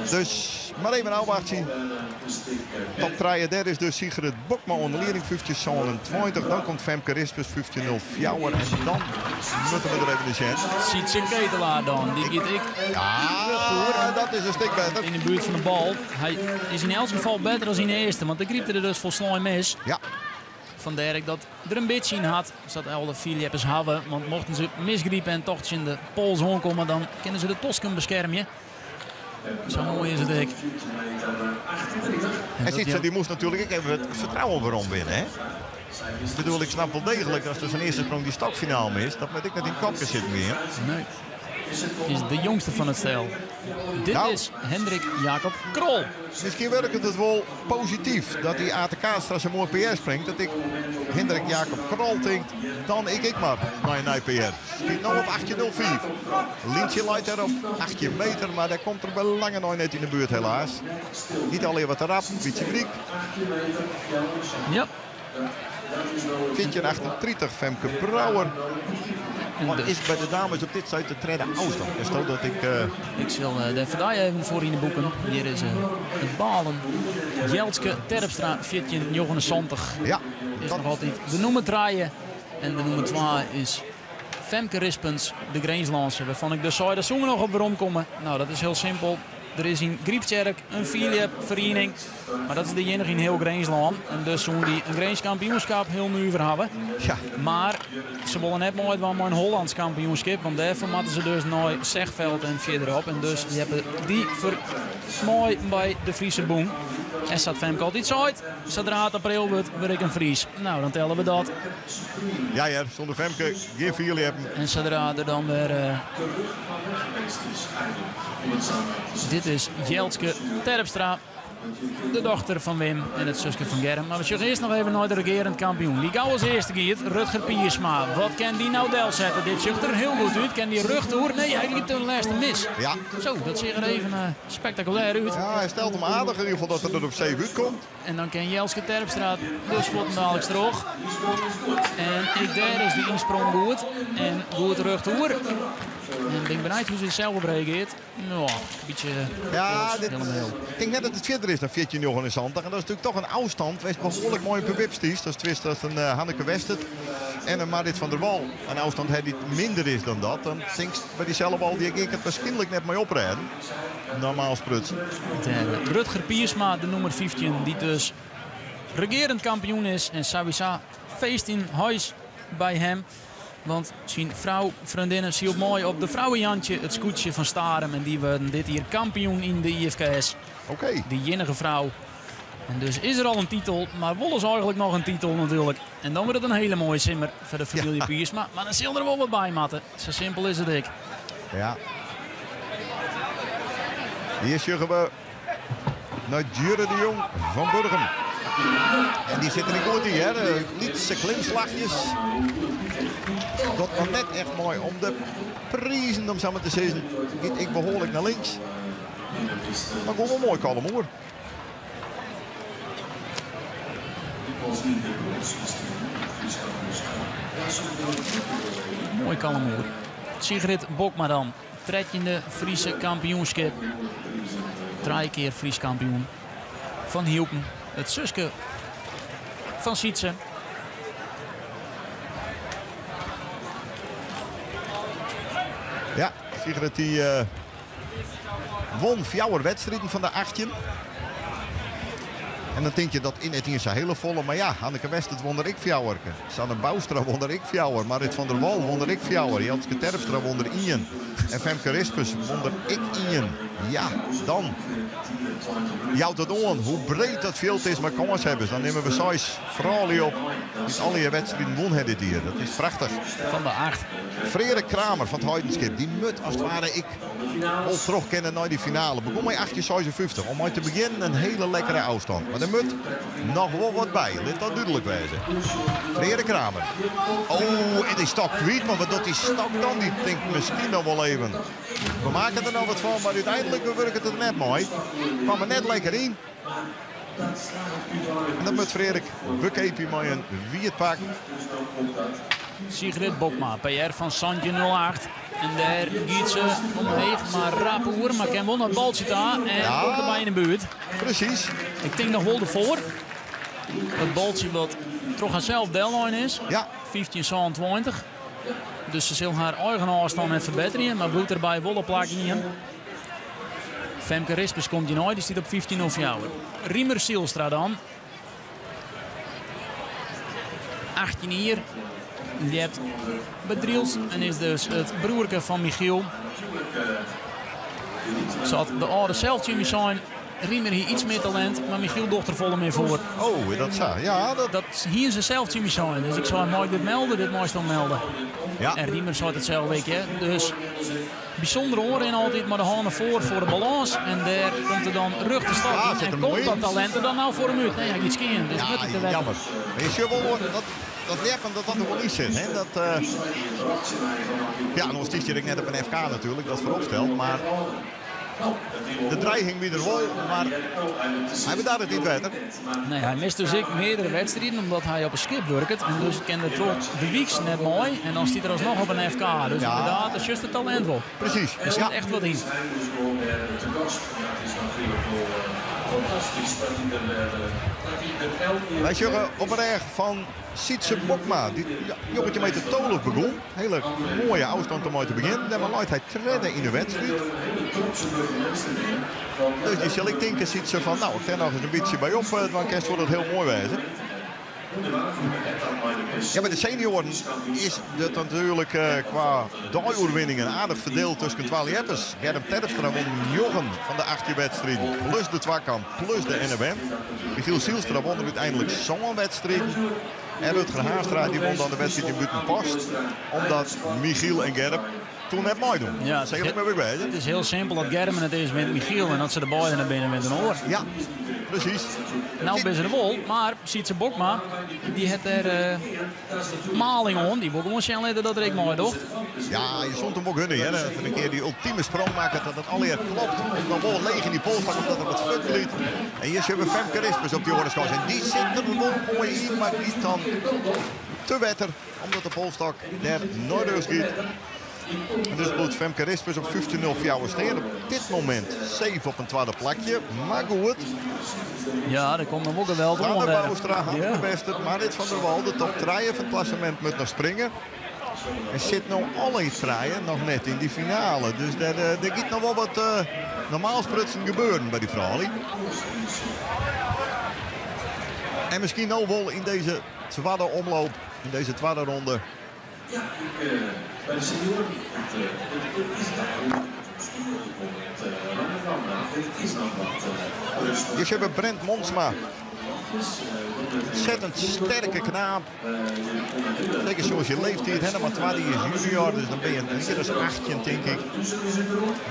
Dus maar even een afwachting. Top 33 is dus Sigrid Bokma onder leiding 15:27. Dan komt Femke Rispers 15:04 en dan moeten we er even de chance. Ziet zijn ketelaar dan. Die giet ik Ja, dat is een stuk beter. in de buurt van de bal. Hij is in elk geval beter dan in de eerste. Want de griep er dus volslijn mis. Ja, Vandaar ik dat er een beetje in had. Zodat al de Philippes hebben. Want mochten ze misgriepen en toch in de pols komen, dan kunnen ze de Tosken beschermen. Zo mooi is het ik. en Sietse die moest natuurlijk ik even het vertrouwen waarom winnen. Hè? Ik bedoel, ik snap wel degelijk als er zijn eerste sprong die stokfinaal mist. Dat moet ik net in kopje zitten meer. Nee. Is de jongste van het stel. Dit Nou. is Hendrik Jacob Krol. Misschien werkt het wel positief dat die Ate Kaatstra zo'n mooi PR springt. Dat ik Hendrik Jacob Krol denk, dan ik maar naar een PR. Schiet nou op 18:04. Lientje leidt er op 18 meter, maar daar komt er bij lange nog net in de buurt helaas. Niet alleen wat te rap, een beetje Griek. Ja. Vind je een 38, Femke Brouwer. En Wat dus, is bij de dames op dit site de treden afstand? En stel dat ik... ik zal de Verdai even voor in de boeken. Hier is het Balen. Jeltske Terpstra 14:79. ja, Is dat, nog altijd de nummer 3. En de nummer 2 is Femke Rispens, de Greenslandse. Waarvan ik dus zei, dat zongen nog op waarom komen. Nou, dat is heel simpel. Er is in Griepskerk een Philippe-vereniging. Maar dat is de enige in heel Greensland. En dus zullen die een Greens kampioenschap heel nu hebben. ja, Maar ze willen net mooi van een Hollands kampioenschap. Want daarvoor moeten ze dus naar Zegveld en verderop. En dus die hebben die voor mooi bij de Friese boom. En staat Femke altijd zo uit. Zodra het april wordt, word ik een Fries. Nou, dan tellen we dat. ja, zonder Femke, geen vier hebben. En zodra er dan weer... Dit is Jeltske Terpstra. De dochter van Wim en het zusje van Germ. Maar we zullen eerst nog even naar de regerend kampioen. Die gauw als eerste giet, Rutger Piersma. Wat kan die nou del zetten? Dit ziet er heel goed uit. Kan die rug door? Nee, hij liep de laatste mis. Ja. Zo, dat ziet er even spectaculair uit. Ja, hij stelt hem aardig in ieder geval dat er op 7 uitkomt. En dan kan Jeltske Terpstra dus voor dadelijk terug. En ik daar is de insprong goed. En goed rug door. En ik ben benieuwd hoe ze het zelf reageert. Nou, een beetje... Ja, dit, helemaal. ik denk net dat het verder is dan 14,79. En dat is natuurlijk toch een afstand. Wees behoorlijk mooi op Wipsties. Dat is twist als een Hanneke Westert en een Marit van der Wal. Een afstand die minder is dan dat. Dan denk ik bij diezelfde al die ik het waarschijnlijk net mee oprijden. Normaal sprutsen. Rutger Piersma, de nummer 15, die dus regerend kampioen is. En sowieso feest in huis bij hem. Want zijn vrouw, vriendinnen, zie op mooi op de vrouwenjantje het scootje van Starem. En die werden dit hier kampioen in de IFKS. Oké. De jinnige vrouw. En dus is er al een titel, maar willen ze eigenlijk nog een titel natuurlijk. En dan wordt het een hele mooie simmer voor de familie Piersma. Maar dan zullen er wel wat bij, matten. Zo simpel is het ik. Ja. Hier zeggen we naar Jure de Jong van Burgum. En die zitten in goed hier, hè. Lietse klimslagjes. Dat was net echt mooi om de prijzen, om zo maar te zeggen. Giet ik behoorlijk naar links. Maar gewoon wel mooi kalm hoor. Mooi kalm hoor. Sigrid Bokma dan. 13e Friese kampioenschap. 3 keer Fries kampioen. Van Hielpen. Het zuske van Sietse. Ja, Sigrid die won 4 wedstrijden van de 18. En dan denk je dat in het eerste hele volle. Maar ja, Hanneke Westert won er ik 4. Sanne Boustra won er ik 4. Marit van der Wal won er ik 4. Janske Terpstra won er 1. En Femke Rispers won er ik 1. Ja, dan. Jouwt het aan hoe breed dat veld is met kans hebben. Dan nemen we 6 vrouwen op. Die al je wedstrijden won dit hier. Dat is prachtig. Van de 8. Frederik Kramer van het Heidenskip. Die moet als het ware ik al terugkennen naar die finale. Begon met 8,56. Om uit te beginnen een hele lekkere afstand. Maar er moet nog wel wat bij. Let dat duidelijk wezen. Frederik Kramer. Oh, en die stak kwijt. Maar wat doet die stak dan? Die denkt misschien nog wel even. We maken er nog wat van. Maar uiteindelijk werkt het er net mooi. Kwam er net lekker in. En dan moet Frederik Bukkeepie met een wietpak. Sigrid Bokma, PR van Sandje 08. En daar giet ze omheen, maar rap hoor. Maar kan wel naar het baltje daar. En ook erbij in de buurt. Precies. Ik denk nog wel ervoor. Dat baltje wat toch aan zelf deadline is. Ja. 15-20. Dus ze zal haar eigen afstand net verbeteren. Maar bloed erbij wel een plakje in. Femke Rispers komt hier nooit. Die staat op 15 of jou. Riemer Sielstra dan. 18 hier. Die heeft bedriels en is dus het broerke van Michiel. Ze had de oude zelfje zijn. Riemer hier iets meer talent, maar Michiel dochter volle meer voor. Oh, dat zo. Ja, Dat hier is zelfje zijn. Dus ik zou hem nooit dit melden, dit mooist dan melden. Ja. En Riemer zou hetzelfde week, hè. Dus bijzondere oren in altijd, maar de handen voor de balans. En daar komt er dan rug te starten. zit er en mooi komt dat in. talent er dan nou voor hem uit? Nee, hij gaat iets skiën. Dus moet ik te jammer. Maar je ziet wel dat leppen dat er wel iets zit. Hè? Dat, ja, nog steeds ik net op een FK natuurlijk, dat is vooropsteld. Maar de dreiging wie er wel, maar hij bedacht het niet verder. Nee, hij mist dus ik meerdere wedstrijden omdat hij op een skip werkt. En dus kende toch de weeks net mooi. En dan staat er alsnog op een FK. Dus inderdaad, dat is juist het talent wel. Precies. Er zit echt wat in. Wij zeggen op een erg van Sietse Bokma. Die jongetje met de Tolof begon. Hele mooie afstand om uit te beginnen. En maar laat hij treden in de wedstrijd. Dus die zal ik denken, Sietse van nou, ik ken nog eens een beetje bij op. Het kerst wordt het heel mooi wijzen. Ja, bij de senioren is het natuurlijk qua dagoorwinningen aardig verdeeld tussen 12 jeppers. Germ Terpstra won Jochen van de 8 wedstrijden. Plus de Twakkamp, plus de NWM. Michiel Sielstra won er uiteindelijk zo'n wedstrijd. En Rutger Haastra die won dan de wedstrijd in Buitenpost. Omdat Michiel en Germ toen net mooi doen. Ja, zeg ik maar weer bij. Het is heel simpel dat Germen het is met Michiel en dat ze de beiden naar binnen met een oor. Ja, precies. Nou ben ze de wol, maar Sietse Bokma, die heeft er maling aan. Die wil gewoon snel dat ik mooi docht. Ja, je stond hem ook hunne, hè. Voor een keer die ultieme sprong maken dat het alweer klopt. En dan wel leeg in die polstak omdat er wat fut liet. En hier hebben we Femke Rispers op die oorlogskast. En die zit er wel mooi in, maar die is dan te wetter. Omdat de polstak daar nooit schiet. En dus bloedt Femke Rispers op 15-0 voor jou steen. Op dit moment 7 op een tweede plakje. Maar goed. Ja, daar komt nog ook wel Sanne onder. Boustra had de beste. Marit van der Wal, de top 3 van het klassement, moet nog springen. En zit nou alle treien nog net in die finale. Dus er gaat nog wel wat normaal sprutsen gebeuren bij die vrouwen. En misschien nou wel in deze tweede omloop, in deze tweede ronde. Bij de senioren het is nog wat rustig. Dus hebben Brent Monsma. Ontzettend sterke knaap. Zeker zoals je leeftijd, hè, maar 20 is junior, dus dan ben je hier dus 18, denk ik.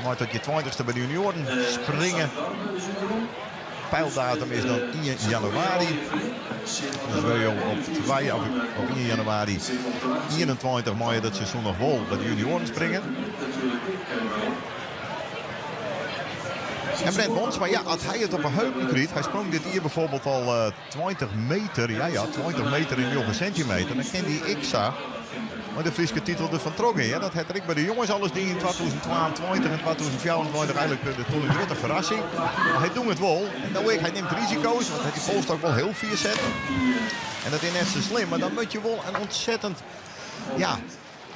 Maar tot je 20ste bij de junioren springen. Peildatum is dan 1 januari. Dus wil je op 1 januari 21 maart dat seizoen nog wel bij de junioren springen. En Brent Monsma, ja, als hij het op een heupen kreeg, hij sprong dit hier bijvoorbeeld al 20 meter, 20 meter in jonge centimeter. Dan ken die Ixa, maar de Friese titel ervan trokken. Ja, dat had ik bij de jongens alles die in 2022 en 2024 eigenlijk toen een grote verrassing. Maar hij doet het wel. En dan hij neemt risico's, want hij die polst ook wel heel vier zet. En dat is net zo slim, maar dan moet je wel een ontzettend, ja,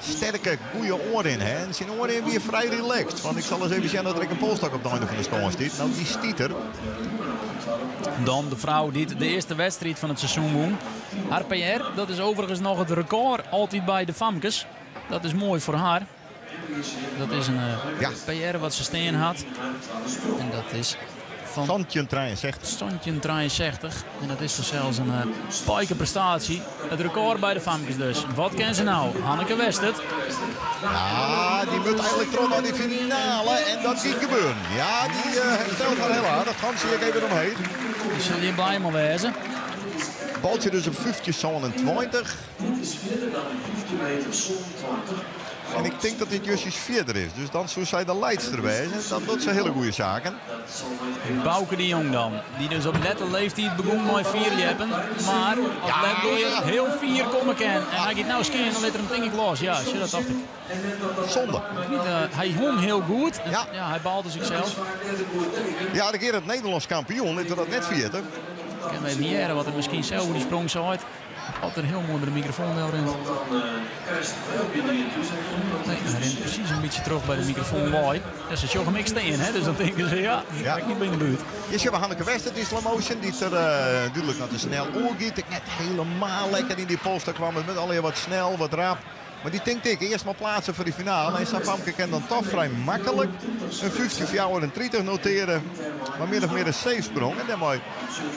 sterke, goede oor in. Hè? En zijn oor in weer vrij relaxed. Want ik zal eens even zien dat ik een polstak op de einde van de score stiet. Nou, die stiet er. Dan de vrouw die de eerste wedstrijd van het seizoen won. Haar PR, dat is overigens nog het record altijd bij de Famkes. Dat is mooi voor haar. Dat is een PR wat ze steen had. En dat is van Santje 63. Standje 63. En dat is dus zelfs een spijke prestatie. Het record bij de Famkes dus. Wat kennen ze nou? Hanneke Westert. Ja, die moet eigenlijk terug naar die finale. En dat gaat gebeuren. Ja, die stelt haar heel aardig. Dat zie ik even omheen. Die zullen je blij maar wezen. Baltje dus op 50-27. En ik denk dat dit Jusjes verder is. Dus dan zou zij de leidster wijzen. Dat doet ze hele goede zaken. Bouke de Jong dan. Die dus op nette leeftijd begon met 4 jeppen. Maar als net door je heel 4 komen kan. En hij gaat nou skiën, dan let er hem denk ik los. Ja, shit, dat dacht ik. Zonde. Hij hong heel goed. En, Ja. hij baalde zichzelf. Ja, de keer het Nederlands kampioen. Liet dat net vierde. Ik kan me even niet herinneren wat het misschien zelf die sprong zo uit. Had er heel mooi met de microfoon wel in. Nee, hij rent precies een beetje terug bij de microfoon. Mooi. Dat is een show gemixt in, hè? Dus dan denken ze, ja, die ga ik niet bij in de buurt. Je ziet Hanneke Wester, die slow motion, die er duidelijk naar te snel oorgiet. Ik net helemaal lekker in die polster kwam. Het met alleen wat snel, wat rap. Maar die denkt ik eerst maar plaatsen voor die finale. En Savamke kan dan toch vrij makkelijk een 50 jaar en 30 noteren. Maar meer of meer een safe sprong. En dan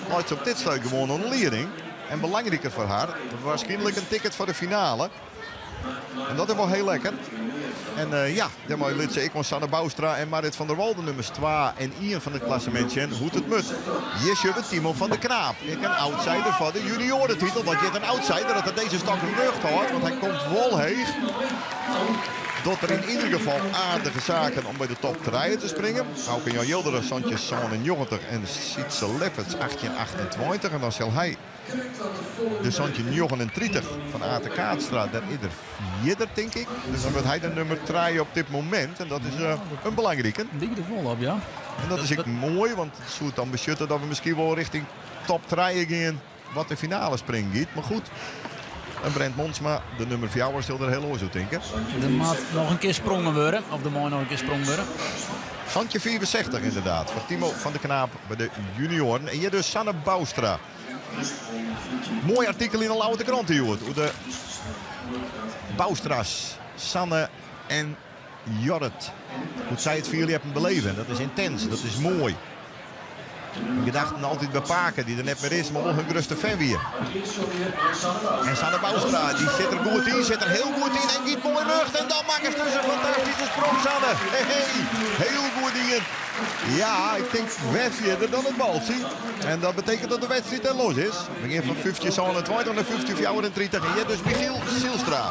had ze op dit stuk gewoon een leering. En belangrijker voor haar, waarschijnlijk een ticket voor de finale. En dat is wel heel lekker. En dan liet ze ik van Sanne Boustra en Marit van der Wal, de nummers 2 en 1 van het klassementje. En hoe het moet. Hier zit het Timo van de Knaap. Ik een outsider van de juniorentitel. Want je hebt een outsider dat er deze stak in de lucht houdt. Want hij komt wel heeg. Dat er in ieder geval aardige zaken om bij de top 3 te springen. Ook in Jan Jilderen, Santjes, Son en 90 en Sietse Lefferts 1828. En dan zal hij de Santje 39 van Aten Kaatstraat. Daar is er 4, denk ik. Dus dan wordt hij de nummer 3 op dit moment. En dat is een belangrijke. Die er vol op, ja. En dat is ik mooi, want het zou dan beschutten dat we misschien wel richting top 3 gaan. Wat de finale spring gaat. Maar goed. En Brent Monsma, de nummer 4, zal er heel oor zo denken. De maat nog een keer sprongen worden. Of de mooi nog een keer sprongen worden. Santje 64 inderdaad. Voor Timo van de Knaap bij de junioren. En hier dus Sanne Boustra. Mooi artikel in de Lauwe Krant hier. Hoe de Boustra's, Sanne en Jorrit. Hoe zij het voor jullie hebben beleven. Dat is intens, dat is mooi. Je dacht altijd bij Paken, die er net meer is, maar wel hun gerust fan weer. En Sanne Boustra, die zit er goed in, zit er heel goed in en giet mooi rug. En dan maken ze dus een fantastische sprong, Sanne. Heel goed in. Ja, ik denk verder dan het baltje. En dat betekent dat de wedstrijd er los is. We gaan van 50-27 naar 50-34. En hier dus Michiel Zielstra.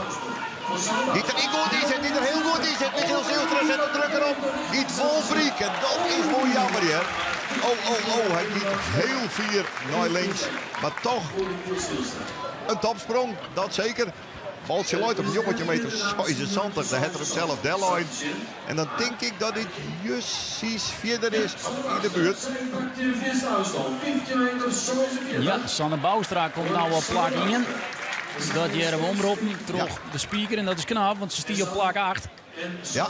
Die er niet goed in zit, die er heel goed in zit. Michiel Zielstra zet de druk erop. Giet vol briek. En dat is mooi jammer hier. Oh, hij giet heel vier naar links. Maar toch een topsprong, dat zeker. Baltje luidt op een jongetje meter 76. Daar heeft er hem zelf Delloin. En dan denk ik dat dit justisch verder is in de buurt. Ja, Sanne Boustra komt nou op plak 1. Dat je hem omroepen, terug de speaker en dat is knap, want ze stiert op plak 8. Ja,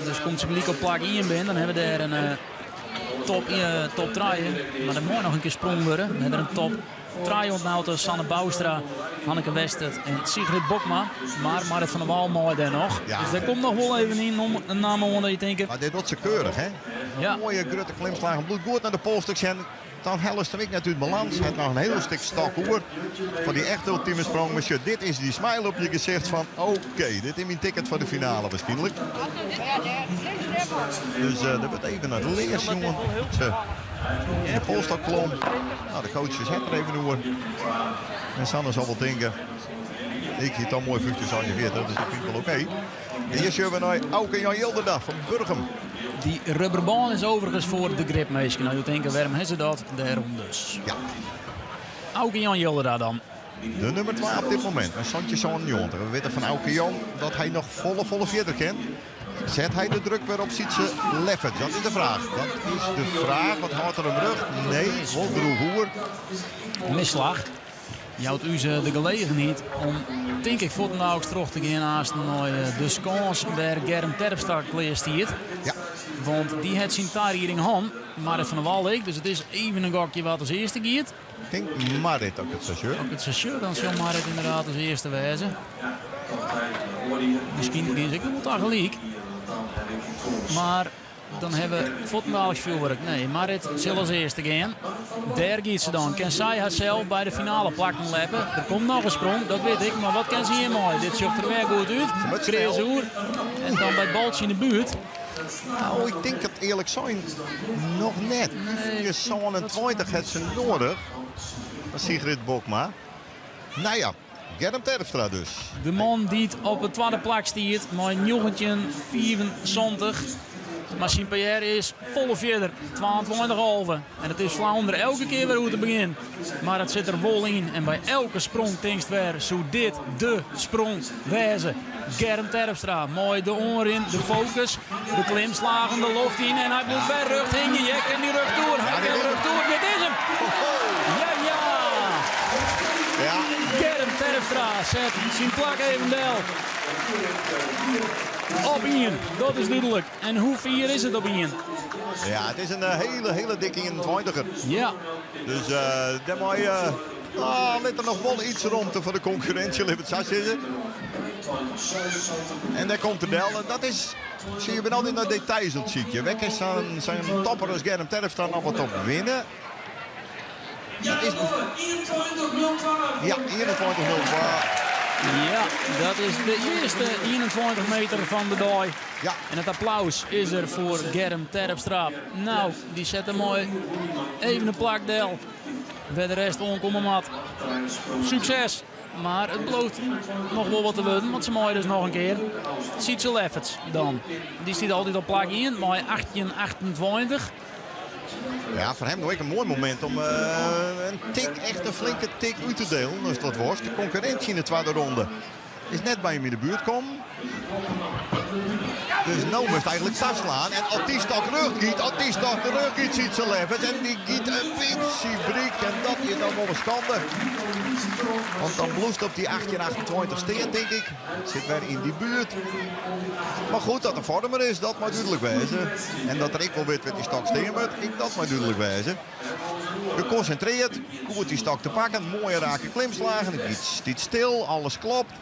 Dus komt ze gelijk op plak 1 binnen, dan hebben we daar een top draaien. Maar dan moet nog een keer sprong worden. We hebben een top draai onthouden tussen Sanne Boustra, Hanneke Westert en Sigrid Bokma. Maar Marit van der Wal mooi daar nog. Ja. Dus daar komt nog wel even in om een naam onder je denken. maar dit doet ze keurig, hè? Ja. Mooie grutte klimslagen, bloed goed naar de polstuk zijn. Dan hellen ze natuurlijk balans. Het nog een heel stuk stak hoor. Voor die echt ultieme sprong. Monsieur, dit is die smile op je gezicht van oké, dit is mijn ticket voor de finale waarschijnlijk. Dus dat wordt even naar de leers, jongen. Ze in de polstok klom. Nou, de coach is er even door. En Sanne zal wel denken. Ik zie het al mooi voetjes aan je veertig, dus dat vind ik wel oké. En hier zien we naar Auke Jan Yilderdag van Burgum. Die rubberbaan is overigens voor de gripmeisje. Nou, je denkt, waarom hebben ze dat? Daarom dus. Ja, Auke Jan Yilderdag dan. de nummer 2 op dit moment. Een Santje Zoon Jonter. We weten van Auke Jan dat hij nog volle verder kent. Zet hij de druk weer op Sietse Leffert? Dat is de vraag. Dat is de vraag. Wat houdt er hem rug? Nee, Wolderoe Hoer. Misslag. Je houdt u ze de gelegenheid om, denk ik, voor de nou terug te gaan naast de scans waar Germ Terpstra kleest hier. Ja, Want die heeft zijn taar hier in hand, Marit van der Waldeek. Dus het is even een gokje wat als eerste gaat. ik denk Marit ook het station. Ook het seizoen, dan zal Marit inderdaad als eerste wijzen. Misschien is ik wel daar gelijk. Maar dan hebben we voetballig veel werk. Nee, Marit zal als eerste gaan. Daar gaat ze dan. Kan zij haarzelf bij de finale plakken leppen? Er komt nog een sprong, dat weet ik. Maar wat kan ze hier mooi? Dit ziet er weer goed uit. Kreeg oer. En dan bij het baltje in de buurt. Nou, ik denk het eerlijk zijn nog net. Je zo'n 20 heeft ze nodig. Van Sigrid Bokma. Nou ja, Germ Terpstra dus. De man die het op de tweede plek stiert. Met 24. Maar zijn PR is volle verder, 22,5. En het is Vlaanderen elke keer weer hoe te beginnen. Maar het zit er vol in. En bij elke sprong denkst weer, zo dit de sprong wijzen. Germ Terpstra, mooi de oren, de focus, de klimslagen, de loft in. En hij moet weer rug hingen. Je kan die rug door. Hij kan rug door. Dit is hem. Ja, ja. Ja, Germ Terpstra zet zijn plak even wel. Op Ian, dat is duidelijk. En hoe vier is het op Ian? ja, het is een hele dikke 21er. Ja, Dus daar moet je... let er nog wel iets rond voor de concurrentie. Laat het zo zitten. En daar komt de bel. En dat is... Zie je, ben altijd naar details aan het ziekje. Weg is zijn topper als Germ Terpstra nog wat op winnen. Dat is... Ja, 21-0. ja, dat is de eerste 21 meter van de dooi. Ja, En het applaus is er voor Germ Terpstra. Nou, die zet hem mooi even een plakdel. Bij de rest onkomen mat. Succes. Maar het belooft nog wel wat te worden, want ze mooi dus nog een keer. Sietse Lefferts dan. Die staat altijd op plak 1, mooi 18-28. ja, voor hem nog een mooi moment om een tik, echt een flinke tik uit te delen. Dus dat was de concurrentie in de tweede ronde. Is net bij hem in de buurt komen. Dus nou moest eigenlijk tas slaan. En als die stak de rug giet, ziet ze Leffers. En die giet een beetje breekt. En dat is dan wel een schande. Want dan bloest op die 18-28 steen, denk ik. Zit weer in die buurt. Maar goed, dat de vormer is, dat moet duidelijk wijzen. En dat er ik wel weet wat die stak steen wordt, dat moet duidelijk wijzen. Geconcentreerd, goed die stak te pakken. Mooie rake klimslagen. Het stiet stil, alles klopt.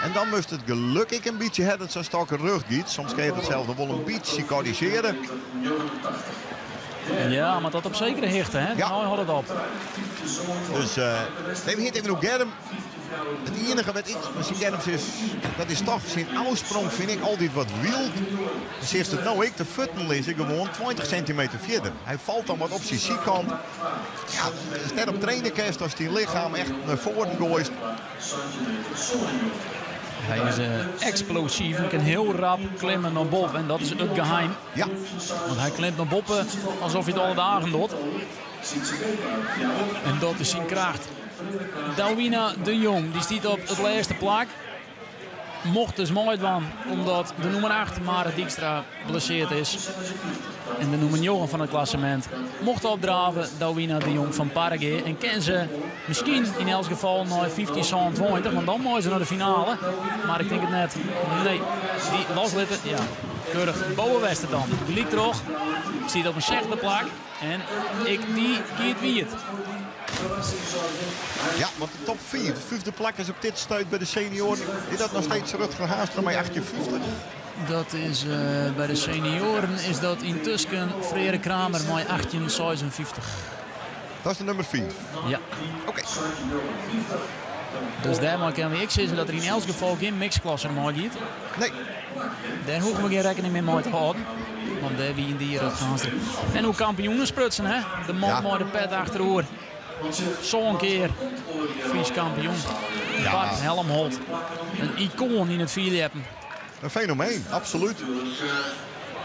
En dan moest het gelukkig een beetje hebben dat zo'n stok rug giet. Soms kan je hetzelfde wel een beetje corrigeren. Ja, maar dat op zekere hichten, hè? Ja. Nou, had het op. Dus neem hier even nog Germ. Het enige wat ik misschien Germs is, dat is toch zijn oudsprong vind ik altijd wat wild. Dus heeft het nou ik de futten lezen gewoon 20 centimeter verder. Hij valt dan wat op zijn zijkant. Ja, is net op trainerkast als die lichaam echt naar voren gooit. Hij is explosief en kan heel rap klimmen naar boven. En dat is het geheim. Ja, Want hij klimt naar boven alsof hij het alle dagen doet. En dat is zijn kracht. Dalwina de Jong, die staat op het laatste plak. mocht dus mooi van, omdat de nummer 8, Mare Dijkstra, geblesseerd is. En de nummer 9 van het klassement mocht opdraven, Douwina de Jong van Paraguay. En ken ze misschien in elk geval naar 1520, want dan mooi ze naar de finale. Maar ik denk het net. Nee, die loslitten, ja, keurig. Boven Wester dan. Die liep terug, ziet op een zesde plak. En die kiet wie het. Ja, want de top 4, de vijfde plak is op dit stuit bij de senioren. Is dat nog steeds Rutger Haastra met 58? Dat is bij de senioren is dat intussen Frederik Kramer met 1856. Dat is de nummer 4. Ja. Oké. Dus daarmee kunnen we ik zeggen dat er in elk geval geen mixklasse mooi gaat. Nee. Daar hoeven we geen rekening mee te houden. Want daar wie in die hier gaan. En hoe kampioenen sprutsen, hè? De man met de pet achterover. Zo'n keer Fries kampioen. Bart Helmholt. Een icoon in het vierleppen. Een fenomeen, absoluut.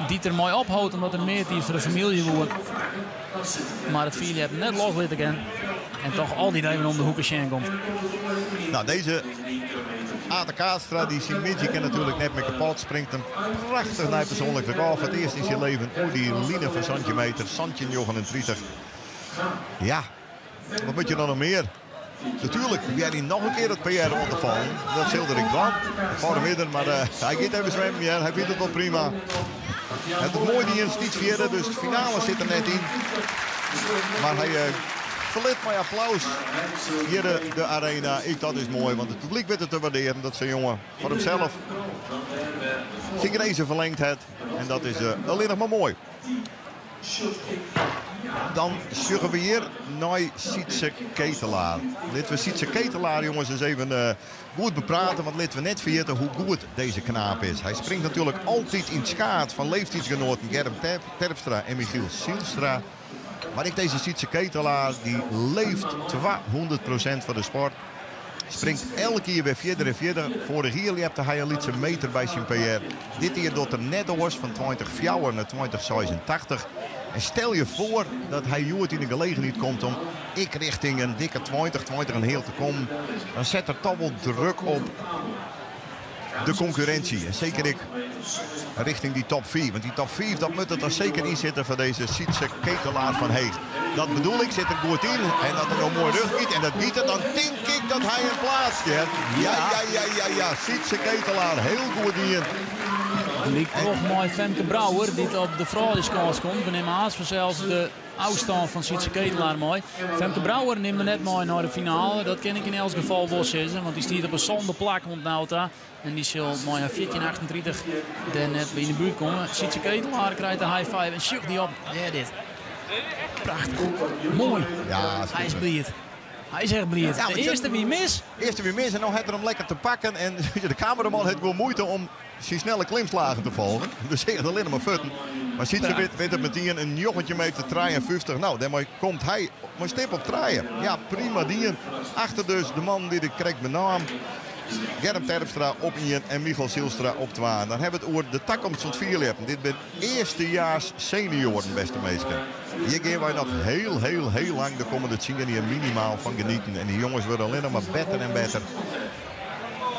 Die er mooi ophoudt omdat er meer voor de familie woont. Maar het vierleppen net loslitten kan. En toch al die even om de hoeken schenk komt. Nou, deze Ate Kaastra, die zien Midget natuurlijk net met kapot. Springt een prachtig naar persoonlijk record. Het eerst in zijn leven. Oeh, die line van centimeter. Santje 39. Ja, wat moet je dan nog meer? Natuurlijk, jij die nog een keer het PR ondervallen. Dat zilder ik wel. Voor de midden, maar hij gaat even zwemmen. Ja, hij vindt het wel prima. Het is mooi die eens niet verder, dus de finale zit er net in. Maar hij verliet mijn applaus hier de arena. Dat is mooi, want het publiek weet het te waarderen. Dat zijn jongen voor hemzelf zijn race verlengd heeft. En dat is alleen nog maar mooi. Dan zullen we hier naar Sietse Ketelaar. Laten we Sietse Ketelaar, jongens, eens even goed bepraten. Want laten we net vergeten hoe goed deze knaap is. Hij springt natuurlijk altijd in het schaat van leeftijdsgenoten Germ Terpstra en Michiel Zielstra. Maar ik deze Sietse Ketelaar, die leeft 200% voor de sport. Springt elke keer weer verder en verder. Vorig jaar heeft hij een lietse meter bij zijn PR. Dit jaar doet er net door van 2024 naar 2086. En stel je voor dat hij Joert in de gelegenheid komt om ik richting een dikke 20 en heel te komen. Dan zet er toch wel druk op de concurrentie. En zeker ik richting die top 4. Want die top 4, dat moet er dan zeker in zitten voor deze Sietse Ketelaar van Heeg. Dat bedoel ik, zit er goed in. En dat er nog mooi rug giet. En dat giet er, dan denk ik dat hij een plaatsje heeft. Ja. Sietse Ketelaar, heel goed in. Liek toch mooi Femke Brouwer, die op de vrouwenskans komt. We nemen haast vanzelfs de afstand van Sietse Ketelaar mooi. Femke Brouwer neemt me net mooi naar de finale. Dat ken ik in elk geval wel zeggen, want die stiert op een zonde plak rond Nauta. En die zal mooi naar 14:38 daar net bij in de buurt komen. Sietse Ketelaar krijgt een high five en sjoek die op. Ja, dit. Prachtig. Mooi. Ja, hij is blied. Hij is echt blied. Ja, de eerste wie mis. Eerste wie mis en nou had er hem lekker te pakken. En de cameraman heeft wel moeite om zijn snelle klimslagen te volgen. Dus hij gaat alleen maar futten. Maar ziet ze weet het meteen een jochentje mee te 53. Nou, daarmee komt hij maar stip op draaien. Ja, prima dier. Achter dus de man die de krijgt met naam. Germ Terpstra op 1 en Michiel Zielstra op 2. Dan hebben we het over de toekomst van het vierleppen. Dit zijn eerstejaars senioren, beste meesten. Hier gaan wij nog heel lang de komende 10 hier minimaal van genieten. En die jongens worden alleen nog maar beter en beter.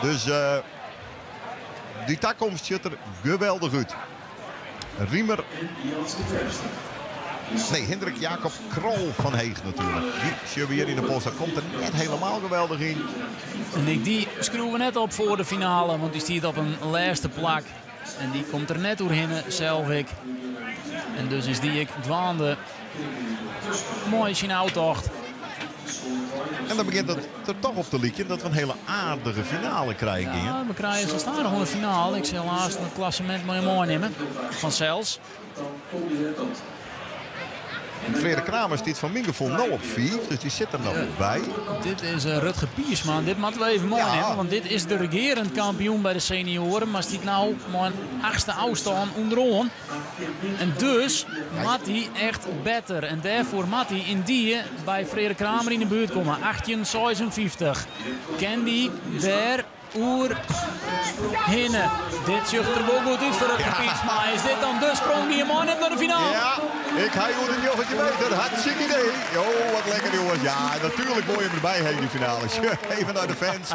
Dus die toekomst ziet er geweldig uit. Riemer. Nee, Hendrik Jacob Krol van Heeg natuurlijk. Die zien we hier in de post. Dat komt er net helemaal geweldig in. En die schroeven we net op voor de finale, want die stiert op een laatste plak. En die komt er net doorheen, zelf ik. En dus is die ik dwaande. Mooi zijn uittocht. En dan begint het er toch op te lieken dat we een hele aardige finale krijgen. Ja, we krijgen ze staan nog een finale. Ik zal helaas het klassement mooi nemen. Van Cels. Frederik Kramer stiet van Mingevoel nou op 4, dus die zit er nog bij. Dit is Rutger Piersman. Dit moeten we even mooi nemen, want dit is de regerend kampioen bij de senioren. Maar stiet nou maar een 8e afstand onderaan. En dus moet hij echt beter. En daarvoor moet hij in die bij Frederik Kramer in de buurt komen. 18:56. Kan die daar Oer Hinne. Dit zucht er wel goed uit voor het gebied. Maar is dit dan de sprong die je man hebt naar de finale? Ja, ik ga je een joggetje meter. Hartstikke idee. Jo, wat lekker jongens. Ja, natuurlijk mooi om erbij heen die finales. Even naar de fans.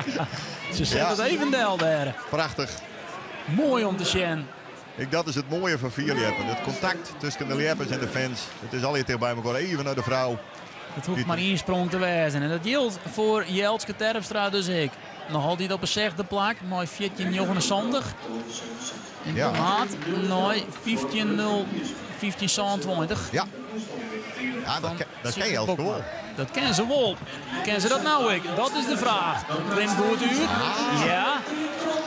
Ze zetten het even deel daar. Prachtig. Mooi om te zien. Dat is het mooie van Vierliepen. Het contact tussen de Lieppers en de fans. Het is al hier tegen bij elkaar. Even naar de vrouw. Het hoeft maar één sprong te wezen. En dat geldt voor Jeltske Terpstra dus ik. Nog altijd op een zesde plak. Mooi 14,79. In de maat. Nee, 15,0. Ja. Ja, dat ken je al gewoon. Dat kennen ze wel. Kennen ze dat nou ik? Dat is de vraag. Klim goed uit. Ja.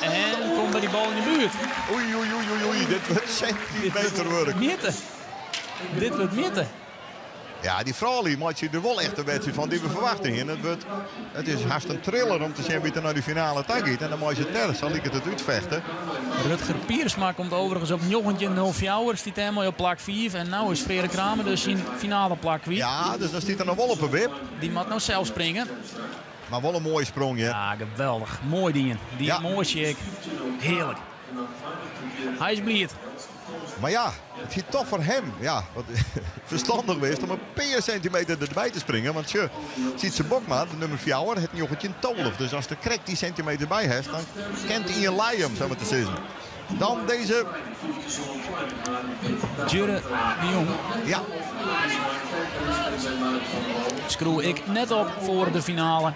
En komt bij die bal in de buurt. Oei. Dit wordt centimeterwerk. Dit wordt mitten. Ja, die Frali maakt je er wel echt een wedstrijd van die we verwachten hier. Het is haast een thriller om te zien wie er naar de finale tag gaat. En dan moet je ter, zal ik het uitvechten. Rutger Piersma komt overigens op 0,04. Stiet helemaal op plak 4. En nu is Frederik Kramer dus in finale plak 4. Ja, dus dan stiet er nog wel op een wip. Die moet nou zelf springen. Maar wel een mooie sprong, hè? Ja, geweldig. Mooi ding. Die mooi chic. Heerlijk. Hij is blij. Maar ja, het is toch voor hem wat verstandig geweest om een paar centimeter erbij te springen. Want je ziet zijn Bokma, de nummer 4, het joggetje 12. Dus als de krek die centimeter bij heeft, dan kent hij een lei om, zo maar te zeggen. Dan deze... Jure de Jong. Ja. Screw ik net op voor de finale.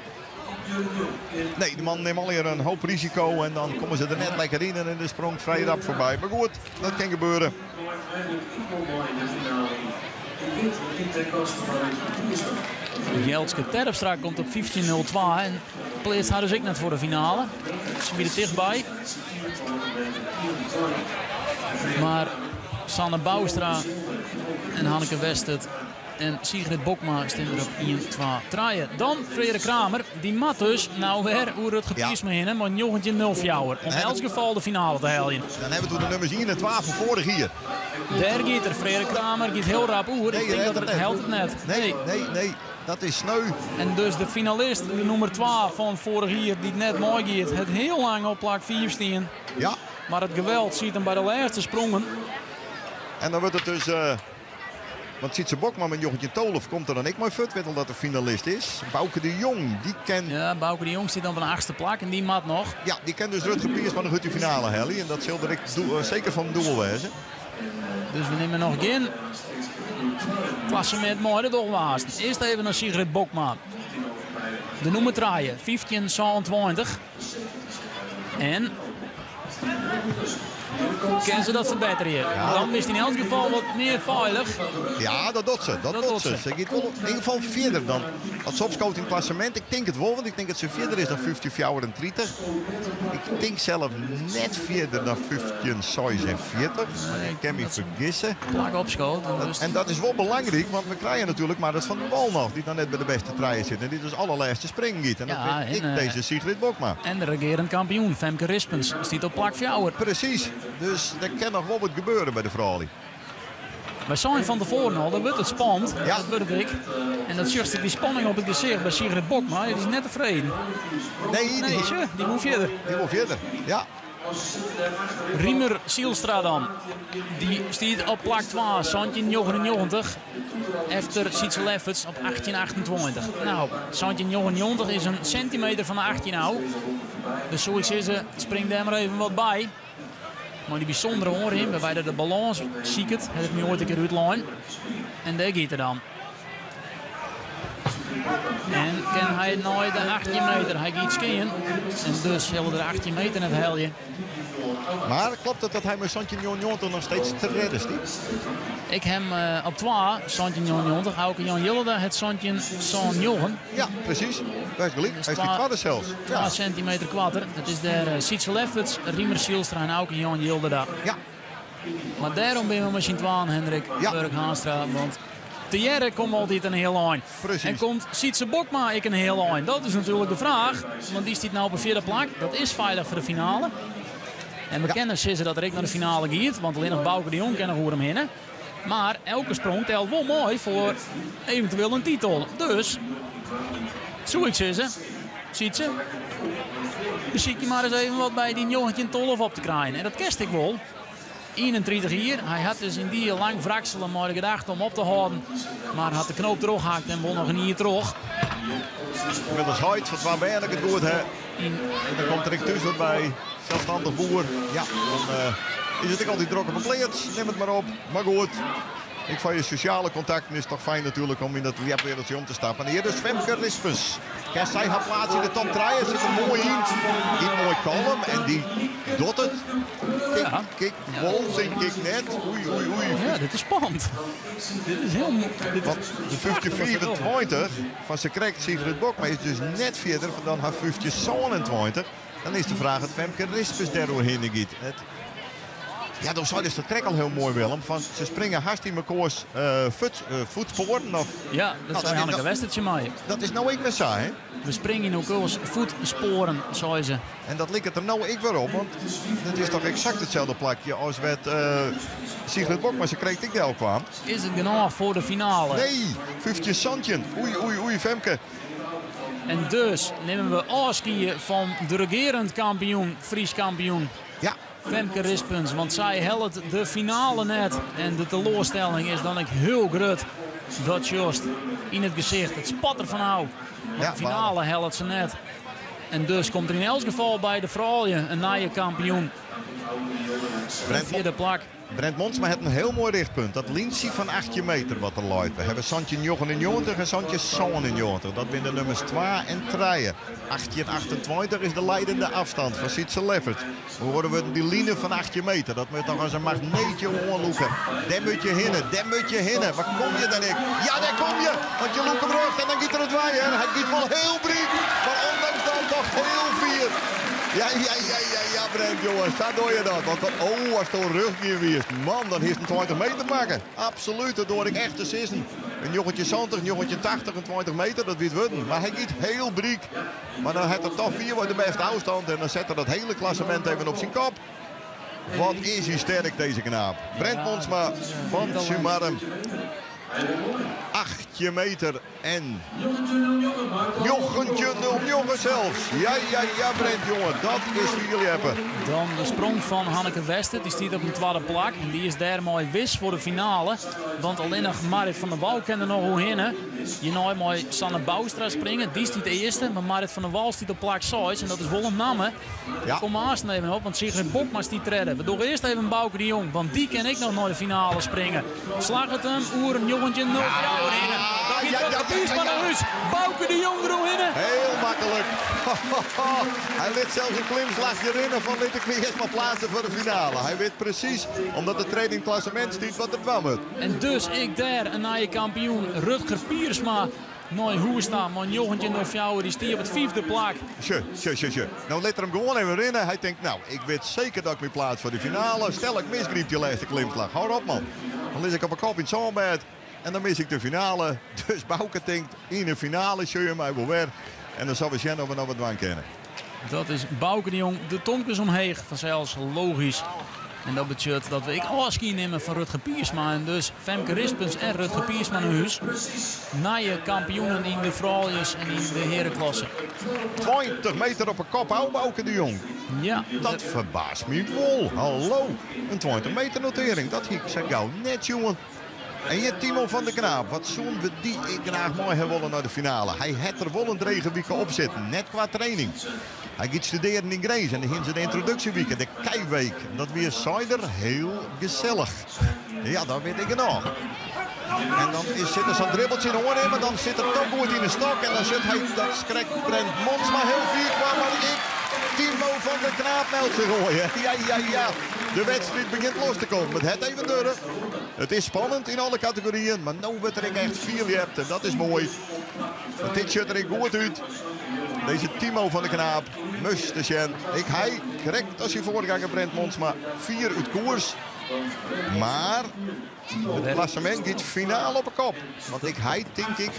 Nee, de man neemt alweer een hoop risico en dan komen ze er net lekker in en de sprong vrij rap voorbij. Maar goed, dat kan gebeuren. Jeltske Terpstra komt op 15,02 en pleegt haar dus ik net voor de finale. Ze bieden dichtbij. Maar Sanne Boustra en Hanneke Westert en Sigrid Bokma staan er op 1-2 Dan Frederik Kramer, die mat dus nou weer hoe het gepies me in, maar 19,04. Om in elk geval de finale te halen. Dan hebben we toen de nummers 1 en 12 van vorig hier. Daar gaat er Frederik Kramer, gaat heel rap oer. Nee, ik denk dat het helpt het net. Nee, dat is sneu. En dus de finalist, de nummer 12 van vorig jaar, die net mooi gaat, het heel lang op plak 4 staan. Ja. Maar het geweld ziet hem bij de laatste sprongen. En dan wordt het dus... Want Sietse Bokma met Jochetje Tolf komt er dan ik mooi fut, weet al dat de finalist is. Bouke de Jong, die kent... Ja, Bouke de Jong zit dan op een 8e plak en die mat nog. Ja, die kent dus Rutger Piers van de Gutte finale, Helly. En dat zal er zeker van doel wezen. Dus we nemen nog geen klassement mooi, dat was. Eerst even naar Sigrid Bokma. De nummer 3, 15,20. En... Kunnen ze dat verbeteren hier? Ja. Dan is hij in elk geval wat meer veilig. Ja, dat doet ze. Dat doet ze. Ze gaat wel in ieder geval verder dan het Sopscout in het klassement. Ik denk het wel, want ik denk dat ze verder is dan 15,34. Ik denk zelf net verder dan 15,46. Ik kan me vergissen. Plak opschoot. En dat is wel belangrijk, want we krijgen natuurlijk maar dat van de Wal nog. Die dan net bij de beste treien zit. En dit is allerlaatste springgiet. En dat vind ik deze Sigrid Bokma. En de regerend kampioen, Femke Rispens, stiet op plak 4. Precies. Dus er kan nog wel wat gebeuren bij de vrouwen. Wij zijn van tevoren al, dat wordt het spannend. Ja. Dat wordt ik. En dat zucht die spanning op het gezicht bij Sigrid Bokma. Die is net tevreden. Nee, die moet verder. Die moet verder, ja. Riemer Sielstra dan. Die stiet op plak 2, Santje 99. Efter Sietse Lefferts op 18,28. Nou, Santje 99 is een centimeter van de 18 nou. Dus zoals ze springt daar maar even wat bij. Maar die bijzondere hoor in, waarbij de balans ziek het nu ooit een keer uitlijn. En daar gaat er dan. En kan hij nooit de 18 meter, hij gaat skiën. En dus zullen de 18 meter net helden. Maar klopt het dat hij met Santje 99 nog steeds te redden is? Ik hem op 2, Santje 99, Auke Jan Jilleda, het Santje San Jochen. Ja, precies. Dat is gelijk. Hij is die kwadder zelfs. 2 centimeter kwatter. Het is de Sietse Lefferts, Riemer Sielstra en Auke Jan Jilleda. Ja. Maar daarom ben we misschien 2, Hendrik, Burg Haanstra, want Thierry komt altijd een heel lijn. Precies. En komt Sietse Bokma een heel lijn? Dat is natuurlijk de vraag, want die staat nou op een 4e plak. Dat is veilig voor de finale. En we kennen ze dat er ik naar de finale gaat, want alleen nog Bouke de Jong kan nog hoe hem hinnen. Maar elke sprong telt wel mooi voor eventueel een titel. Dus, zo ik ze, ziet ze. Misschien je maar eens even wat bij die jongetje Tolhof op te krijgen. En dat kerst ik wel. 31 hier. Hij had dus in die lang wrakselen maar de gedachte om op te houden. Maar had de knoop teruggehakt en won nog een hier terug. Met als huid van waar ben ik het goed hè. En dan komt er thuis wat bij. Zelfstandig boer. Ja, dan is het ook altijd druk op een kleed. Neem het maar op. Maar goed. Ik van je sociale contacten is toch fijn natuurlijk om in dat wereldje om te stappen. En hier dus Femke Rispens. Kijk, zij gaat plaats in de top 3. Er zit er mooi in. Die mooi kalm en die doet het. Kijk, Wolfs en kijk net. Oei. Ja, dit is spannend. Dit is heel moeilijk. De 50-24 van ze krijgt Sigrid Bokma is dus net verder dan haar 50-27. Dan is de vraag het Femke Rispens daardoorheen gaat. Ja, dan zou dus dat trek al heel mooi, Willem. Van, ze springen hard in mekaars voetsporen. Of... Ja, dat zou Hanneke Westertje mee. Dat is nou ik weer saai, hè? We springen in elkaars voetsporen, zei ze. En dat lijkt het er nou ik weer op, want het is toch exact hetzelfde plakje als met Sigrid Bokma. Ze kreeg ik al kwam. Is het genoeg voor de finale? Nee, 50 Santje. Oei, Femke. En dus nemen we afscheid van de regerend kampioen, Fries kampioen. Ja. Femke Rispens, want zij helpt de finale net. En de teleurstelling is dan ook heel groot. Dat juist in het gezicht. Het spat er van nou. Want de finale helpt ze net. En dus komt er in elk geval bij de vrouwen een nieuwe kampioen. Vierde plak. Brent Monsma heeft een heel mooi richtpunt. Dat lintje van 8 meter wat er loopt. We hebben Santje 99 en Santje 97. Dat zijn de nummers 2 en 3. 18 en 28 is de leidende afstand van Sietse Leffert. We horen we die lijnen van 8 meter. Dat moet toch als een magneetje onderloeken. Daar moet je hinnen. Waar kom je dan ik? Ja, daar kom je. Want je loekt hem rug en dan gaat er het waaien. Hij gaat wel heel breed. Maar ondanks dan toch heel vier. Ja, Brent, jongens, daar doe je dat. Want als het een ruggier weer man, dan heeft een 20 meter maken. Absoluut, dat doe ik echt te sissen. Een jongetje 70, een jongetje 80 en 20 meter, dat weet worden. Maar hij gaat heel briek. Maar dan heeft er toch 4 voor de beste afstand. En dan zet hij dat hele klassement even op zijn kop. Wat is hij sterk, deze knaap. Brent Monsma van Sumarem. 8 meter en jochentje 0 jongen zelfs. Ja, Brent, jongen, dat is voor jullie hebben. Dan de sprong van Hanneke Wester. Die staat op een tweede plak. En die is daar mooi wis voor de finale. Want alleen nog Marit van der Wal kan er nog hoe hinnen. Je nou mooi Sanne Boustra springen. Die staat de eerste. Maar Marit van der Wal staat op plak 6. En dat is wel een naam. Ja. Kom maar haast even op. Want Sigrid Bokma die redden. We doen eerst even Bouke de Jong. Want die kan ik nog naar de finale springen. Slag het hem. Oer een jongetje 0 jou in. Dan gaat het Piersma naar huis. Bouke de Jong erin. Heel makkelijk. Hij liet zelfs een klimslagje erin van liet ik niet eens maar plaatsen voor de finale. Hij weet precies, omdat het trainingklassement stiet, wat er kwam. En dus ik daar een nieuwe kampioen Rutger Piersma. Mooi Hoesta, mijn jongetje nog jou, die stier op het 5e plak. Tje. Nou let er hem gewoon even in. Hij denkt, nou, ik weet zeker dat ik me plaats voor de finale. Stel ik misgriep die laatste klimslag. Hou op, man. Dan lig ik op een kop in het zonnebed. En dan mis ik de finale. Dus Bouke denkt, in de finale zul je mij wel weer. En dan zal we zien of we nog wat aan kennen. Dat is Bouke de Jong. De tonkens omheen. Vanzelfs logisch. En dat betekent dat we afscheid nemen van Rutger Piersma. En dus Femke Rispens en Rutger Piersma naar huis. Nieuwe kampioenen in de vrouwen en in de herenklasse. 20 meter op een kop, hou Bouke de Jong. Ja. Dat verbaast me wel. Hallo. Een 20 meter notering. Dat ik zeg jou net, jongen. En je Timo van der Knaap, wat zo'n we die ik graag mooi hebben willen naar de finale. Hij had er wel een regenweek op zitten, net qua training. Hij gaat studeren in Grace en dan ging ze de introductieweek, de keiweek. Dat weer Cider heel gezellig. Ja, dat weet ik het nog. En dan zit er zo'n dribbeltje in de oren in, maar dan zit er toch goed in de stok. En dan zit hij, dat schrikt Brent Monsma heel vier kwam, maar ik, Timo van der Knaap meldt zich gooien. Ja. De wedstrijd begint los te komen met het even deuren. Het is spannend in alle categorieën, maar nu wordt er echt 4 hebt en dat is mooi. Want dit shirt er goed uit. Deze Timo van der Knaap, must de Sjen. Hij correct als je voorganger Brent Monsma 4 uit koers. Maar het klassement gaat finaal op een kop. Want hij denk ik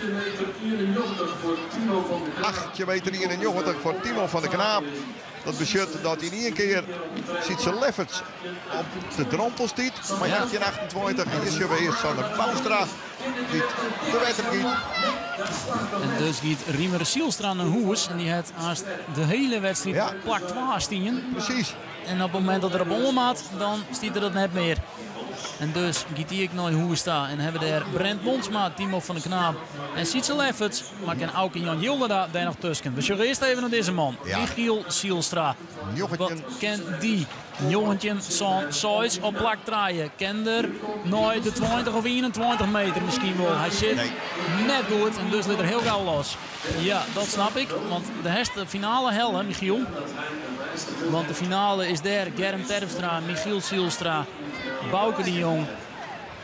8 meter in een jongen voor Timo van der Knaap. Dat beschut dat in één keer ziet ze Lefferts op de drempel stiet. Maar 1828 en is je weer eerst van de Boustra. Die de wetter giet. En dus giet Riemer Sielstra naar Hoes. En die had haast de hele wedstrijd plak 12 Precies. En op het moment dat er op ommaat, dan stiet er dat net meer. En dus giet hij ook naar Hoes staan. En hebben we daar Brent Monsma, Timo van de Knaap en Sietse Lefferts. Maar ken ook Jan Jilda daar nog tussen. Dus je gaat eerst even naar deze man. Ja. Michiel Sielstra. Wat ken die? Jongetje van Sois op plak draaien. Ken er nooit de 20 of 21 meter misschien wel. Hij zit net goed en dus ligt er heel gauw los. Ja, dat snap ik. Want de herste finale hel, Michiel. Want de finale is daar. Germ Terpstra, Michiel Sielstra, Bouke de Jong,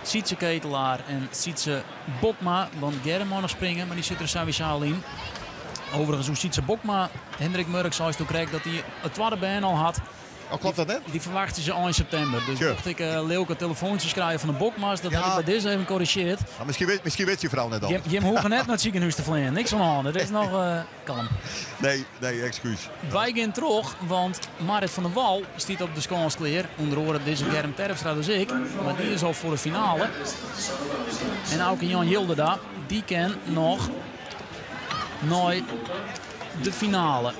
Sietse Ketelaar en Sietse Bokma. Want Germ mag nog springen, maar die zit er sowieso in. Overigens, hoe Sietse Bokma, Hendrik Murk zou toen kreeg dat hij het tweede been al had. Oh, klopt dat net? Die verwachten ze al in september. Dus mocht ik Leeuwke telefoontjes krijgen van de Bokma's, dat heb ik bij deze even gecorrigeerd. Nou, misschien weet je vrouw net al. Je hoeft net naar het ziekenhuis te vliegen. Niks aan de hand. Het is nog kalm. Nee, excuus. Wij gaan terug, want Marit van der Wal staat op de scanskleer. Onder andere deze Germ Terpstra dus ik. Maar die is al voor de finale. En ook Jan Jilda, die ken nog nooit de finale.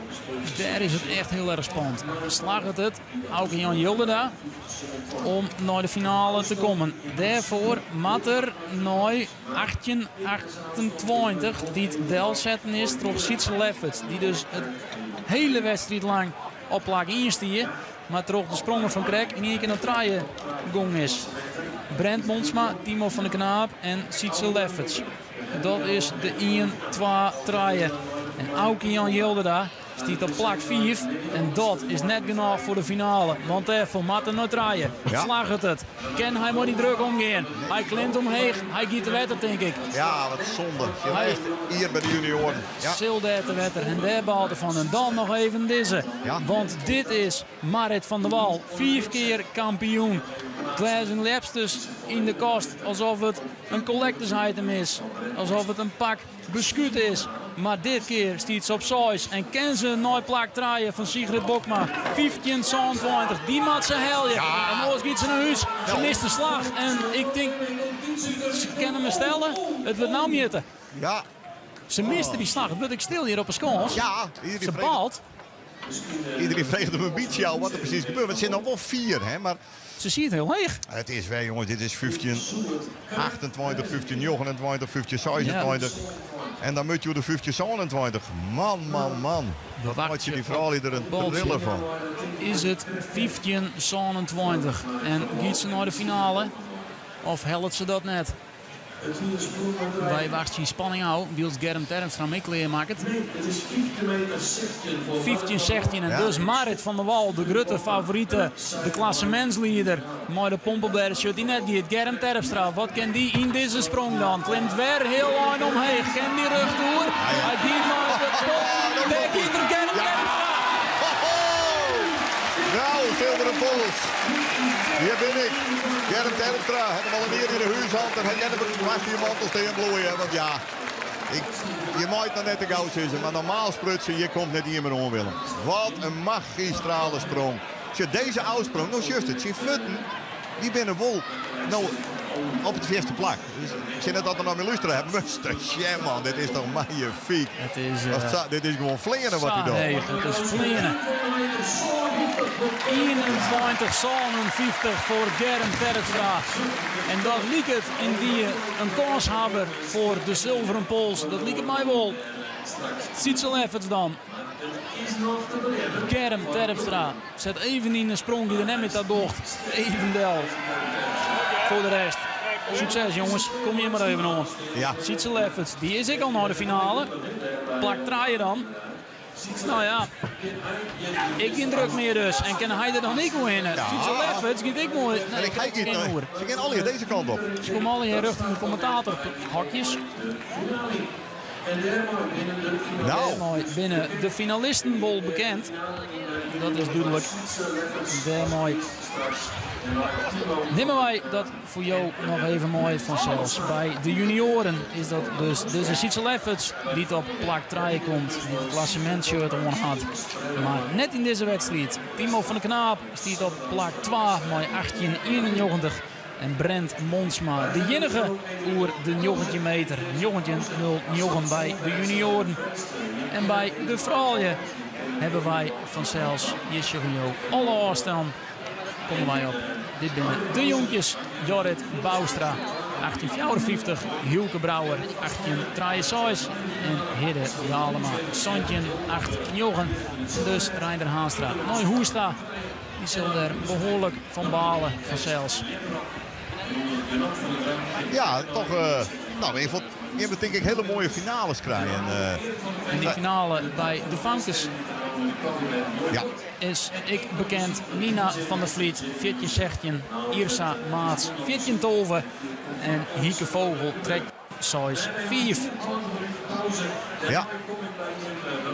Daar is het echt heel erg spannend. Slaagt het, ook Jan Jilda, om naar de finale te komen. Daarvoor moet er nooit 1828 die het del zetten is door Sietse Lefferts. Die dus het hele wedstrijd lang op plak instier. Maar toch de sprongen van Krek in één keer naar draaien gong is. Brent Monsma, Timo van de Knaap en Sietse Lefferts. Dat is de 1-2 draaien. En Auke Jan Jilda stiet op plak 5. En dat is net genoeg voor de finale. Want daarvoor moet er nog draaien. Slaagt het. Ken hij maar die druk omgaan. Hij klimt omheen. Hij giet de wetter, denk ik. Ja, wat zonde. Hij hier bij de junioren. Ja. Zilder de wetter. En daar behaalt van. En dan nog even deze. Ja. Want dit is Marit van der Wal. 4 keer kampioen. Glazen Lepstus in de kast. Alsof het een collectors item is. Alsof het een pak bescuut is. Maar dit keer stiet ze op Sois. En ken ze nooit plak draaien van Sigrid Bokma. 15-20. Die maakt ze helje. Ja. En anders giet ze naar huis. Ze mist de slag. En ik denk, ze kunnen me stellen. Het wordt nou meten. Ja. Ze miste die slag. Het wordt ik stil hier op een skans. Ja. Ze baalt. Iedereen vreegt op een beetje jou wat er precies gebeurt. Het zijn nog wel 4, hè. Maar ze ziet heel leeg. het is weer, jongens. Dit is 15, 28, 15, 29, 15, 26. Ja. En dan moet je de 15, 27. Man. Wat maakt je die vrouw er een trillen van? Is het 15, 27. En giet ze naar de finale? Of helpt ze dat net? Wij wachten spanning aan. Wils Germ Terpstra mee kleermaken. 15-16 en dus Marit van der Wal, de grote favoriete, de klassementsleider. Maar de Pompelberg die net die het Germ Terpstra. Wat kan die in deze sprong dan? Klimt weer heel lang omheen. Ken die rug door. Hij giet naar de top. Daar giet er Germ Terpstra. Nou, zilveren pols. Hier ben ik. Germ Terpstra. Heb hem al een keer in de huishand. En hij kan hem vast die mantel tegen bloeien. Want ja, je maakt nog net de gauw zitten. Maar normaal sprutsen, je komt net hier meer om, Willem. Wat een magistrale sprong. Als je deze uitsprong, nou juist het. Zijn voeten, die binnen wol. Nou, op het eerste plak. Dus ik zie net dat we nog meer luisteren hebben. Muster, man, dit is toch magnifiek. Dit is gewoon vlingen wat hij doet. Nee, het is vlingen. 21-57 voor Germ Terpstra. En dat liep het in die een kans hebben voor de zilveren pols. Dat liep het mij wel. Sietse Lefferts dan. Germ Terpstra zet even in een sprong die er net met dat docht. Evendel. Voor de rest. Succes jongens, kom hier maar even om. Ja. Sietse Lefferts, die is ik al naar de finale. Plak draaien dan. Nou ja, ik geen druk meer dus. En kan hij er dan niet winnen? Ja. Sietse Lefferts, giet ik mooi. Nee, ik ga niet. Ze gaan al hier deze kant op. Ze komen al hier richting de commentator. Hakjes. En daarmee binnen de finale. Daarmee binnen de finalisten wel bekend. Dat is duidelijk. Daarmee nemen wij dat voor jou nog even mooi vanzelfs. Bij de junioren is dat dus deze Sietse Lefferts die op plak 3 komt. Die het klassementshirt aan had. Maar net in deze wedstrijd. Timo van de Knaap staat op plak 2 met 1891. En Brent Monsma, de enige voor de 90 meter. 19.09 bij de junioren. En bij de vrouwen hebben wij vanzelfs Jesjerio alle afstand. Komen wij op. Dit binnen de jonkjes. Jorrit Boustra, 1854. Hielke Brouwer, 1863. En Hidde Galema, Santjen, 8-9. Dus Reinder Haanstra. Mooi Hoesta. Die zullen er behoorlijk van balen vanzelfs. Ja, toch. Je hebt denk ik hele mooie finales krijgen. En die finale bij de Vankers Ja. is ik bekend. Nina van der Vliet, 14-16. Irsa Maats, 14-12. En Hieke Vogel trekt Sois 5. Ja.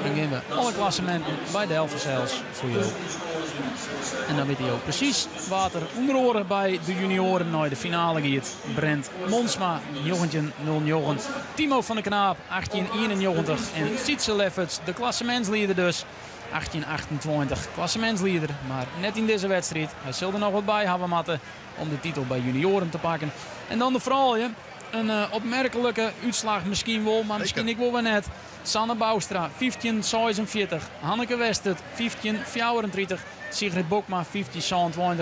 Dan geven we alle klassementen bij de helft zelfs voor jou. En dan weet je ook precies wat er onder oren bij de junioren naar de finale gaat. Brent Monsma, 19.09. Timo van de Knaap, 1891. En Sietse Lefferts, de klassementsleider dus. 1828, klassementsleider. Maar net in deze wedstrijd. Hij zal er nog wat bij hebben moeten om de titel bij junioren te pakken. En dan de vrouwen. Een opmerkelijke uitslag misschien wel, maar misschien ik wel weer net. Sanne Boustra, 15-46. Hanneke Westert, 15-34. Sigrid Bokma, 15-27.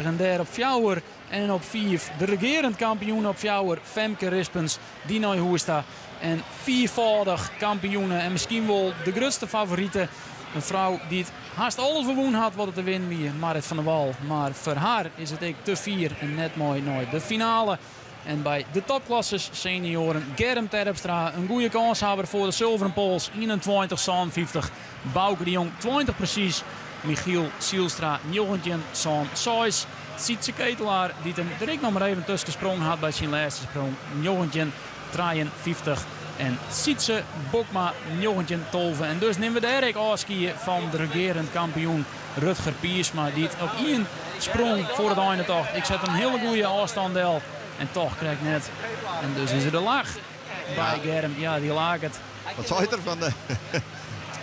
En daar op 4. En op 5 de regerend kampioen op 4. Femke Rispens, Dino Hoesta. En 4voudig kampioenen en misschien wel de grootste favoriete. Een vrouw die het haast alles verwoen had wat het te winnen wie, Marit van der Wal. Maar voor haar is het ik te 4 en net mooi nooit de finale. En bij de topklasses senioren Germ Terpstra, een goede kanshebber voor de zilveren pols, 21-50. Bouke de Jong, 20 precies. Michiel Sielstra, 19-6. Sietse Ketelaar, die hem direct nog maar even tussen gesprongen had bij zijn laatste sprong, 19-53. En Sietse Bokma, 19-12. En dus nemen we de Erik afscheid van de regerend kampioen Rutger Piersma, die het op 1 sprong voor het einde tocht. Ik zet een hele goede afstandel. En toch krijg ik net. En dus is er de lach bij Germ. Ja, die laag het. Wat zou je ervan?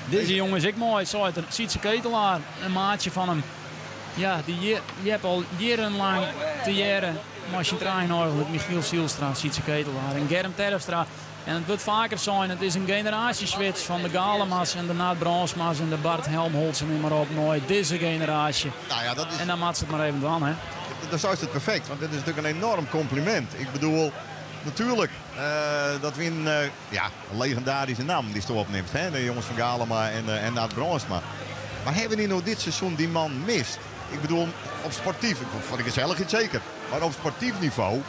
Deze jongen is ik mooi. Sietse Ketelaar, een maatje van hem. Ja, die hebt al jarenlang te jaren. Maar je trein eigenlijk Michiel Sielstra, Sietse Ketelaar en Germ Terpstra. En het wordt vaker zijn. Het is een generatieswitch van de Galema's en de Naat Bransma's en de Bart Helmholtz en maar op nooit. Deze generatie. Nou ja, dat is... En dan maakt ze het maar even aan, hè. Dat is het perfect, want dit is natuurlijk een enorm compliment. Ik bedoel, natuurlijk, dat we een legendarische naam die ze opneemt. Hè? De jongens van Galema en Naat Bransma. Maar hebben die nou dit seizoen die man mist? Ik bedoel, op sportief, voor de gezelligheid zeker. Maar op sportief niveau,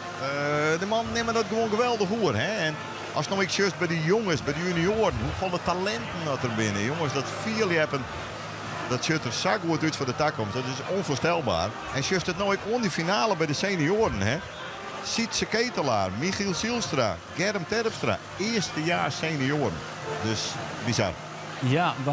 de man neemt dat gewoon geweldig voor. Hè? En als nou ik juist bij de jongens, bij de junioren, hoeveel talenten dat er binnen. Jongens, dat viel hebben. Dat shirt er zo goed uit voor de toekomst. Dat is onvoorstelbaar. En juist het nooit on die finale bij de senioren. Hè? Sietse Ketelaar, Michiel Sielstra, Germ Terpstra. Eerstejaars senioren. Dus bizar. Ja, we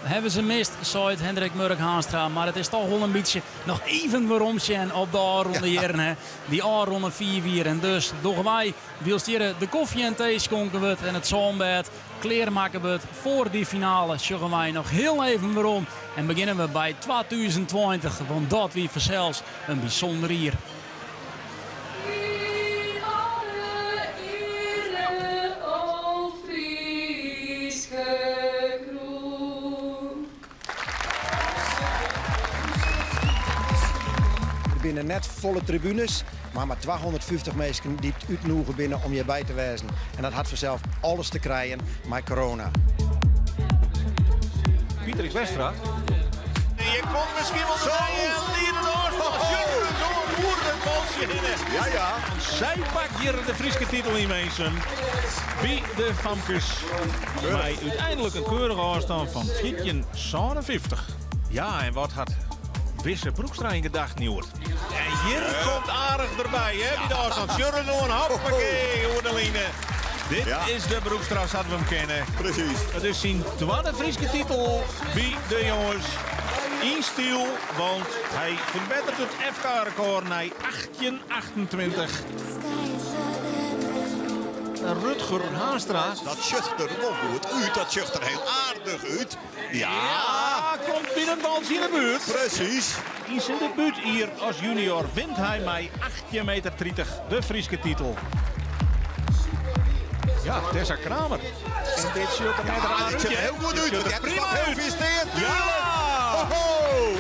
hebben ze mist, zei Hendrik Murk-Haanstra. Maar het is toch wel een beetje nog even waarom zijn op de A-ronde heren. Hè. Die A-ronde 4-4. En dus door wij wilst hier de koffie en thee schonken we en het zonnebed. Kleren maken we het voor die finale. Zeggen wij nog heel even waarom. En beginnen we bij 2020. Want dat wie vanzelfs een bijzonder hier. Er binnen net volle tribunes, maar 250 mensen die het uitnoegen binnen om je bij te wijzen. En dat had vanzelf alles te krijgen met corona. Pieter Westra. Je komt misschien wel bij Lieren Ja, ja. Zij pakt hier de Friese titel in mensen. Wie de Famkes. Bij uiteindelijk een keurige afstand van 14-57. Ja, en wat had Wisse Broekstra in gedacht, Nieuwert? En hier komt aardig erbij, hè? Die daar staan. Sjurren nog een hoppakee, hoor de line. Dit Ja. is de Broekstraat, zouden we hem kennen. Precies. Het is zijn tweede Frieske titel bij de jongens. In stil, want hij verbetert het FK-record naar 1828. Rutger Haastra. Dat zucht er wel goed uit. Dat zucht er heel aardig uit. Ja, Komt binnen bal in de buurt. precies. In zijn debuut hier als junior wint hij met 18,30 meter de Frieske titel. Ja, Tessa Kramer. En dit ziet er net Ja, dit ziet er heel goed uit. Dit ziet er Ja, prima heel uit. gefeliciteerd. Ja!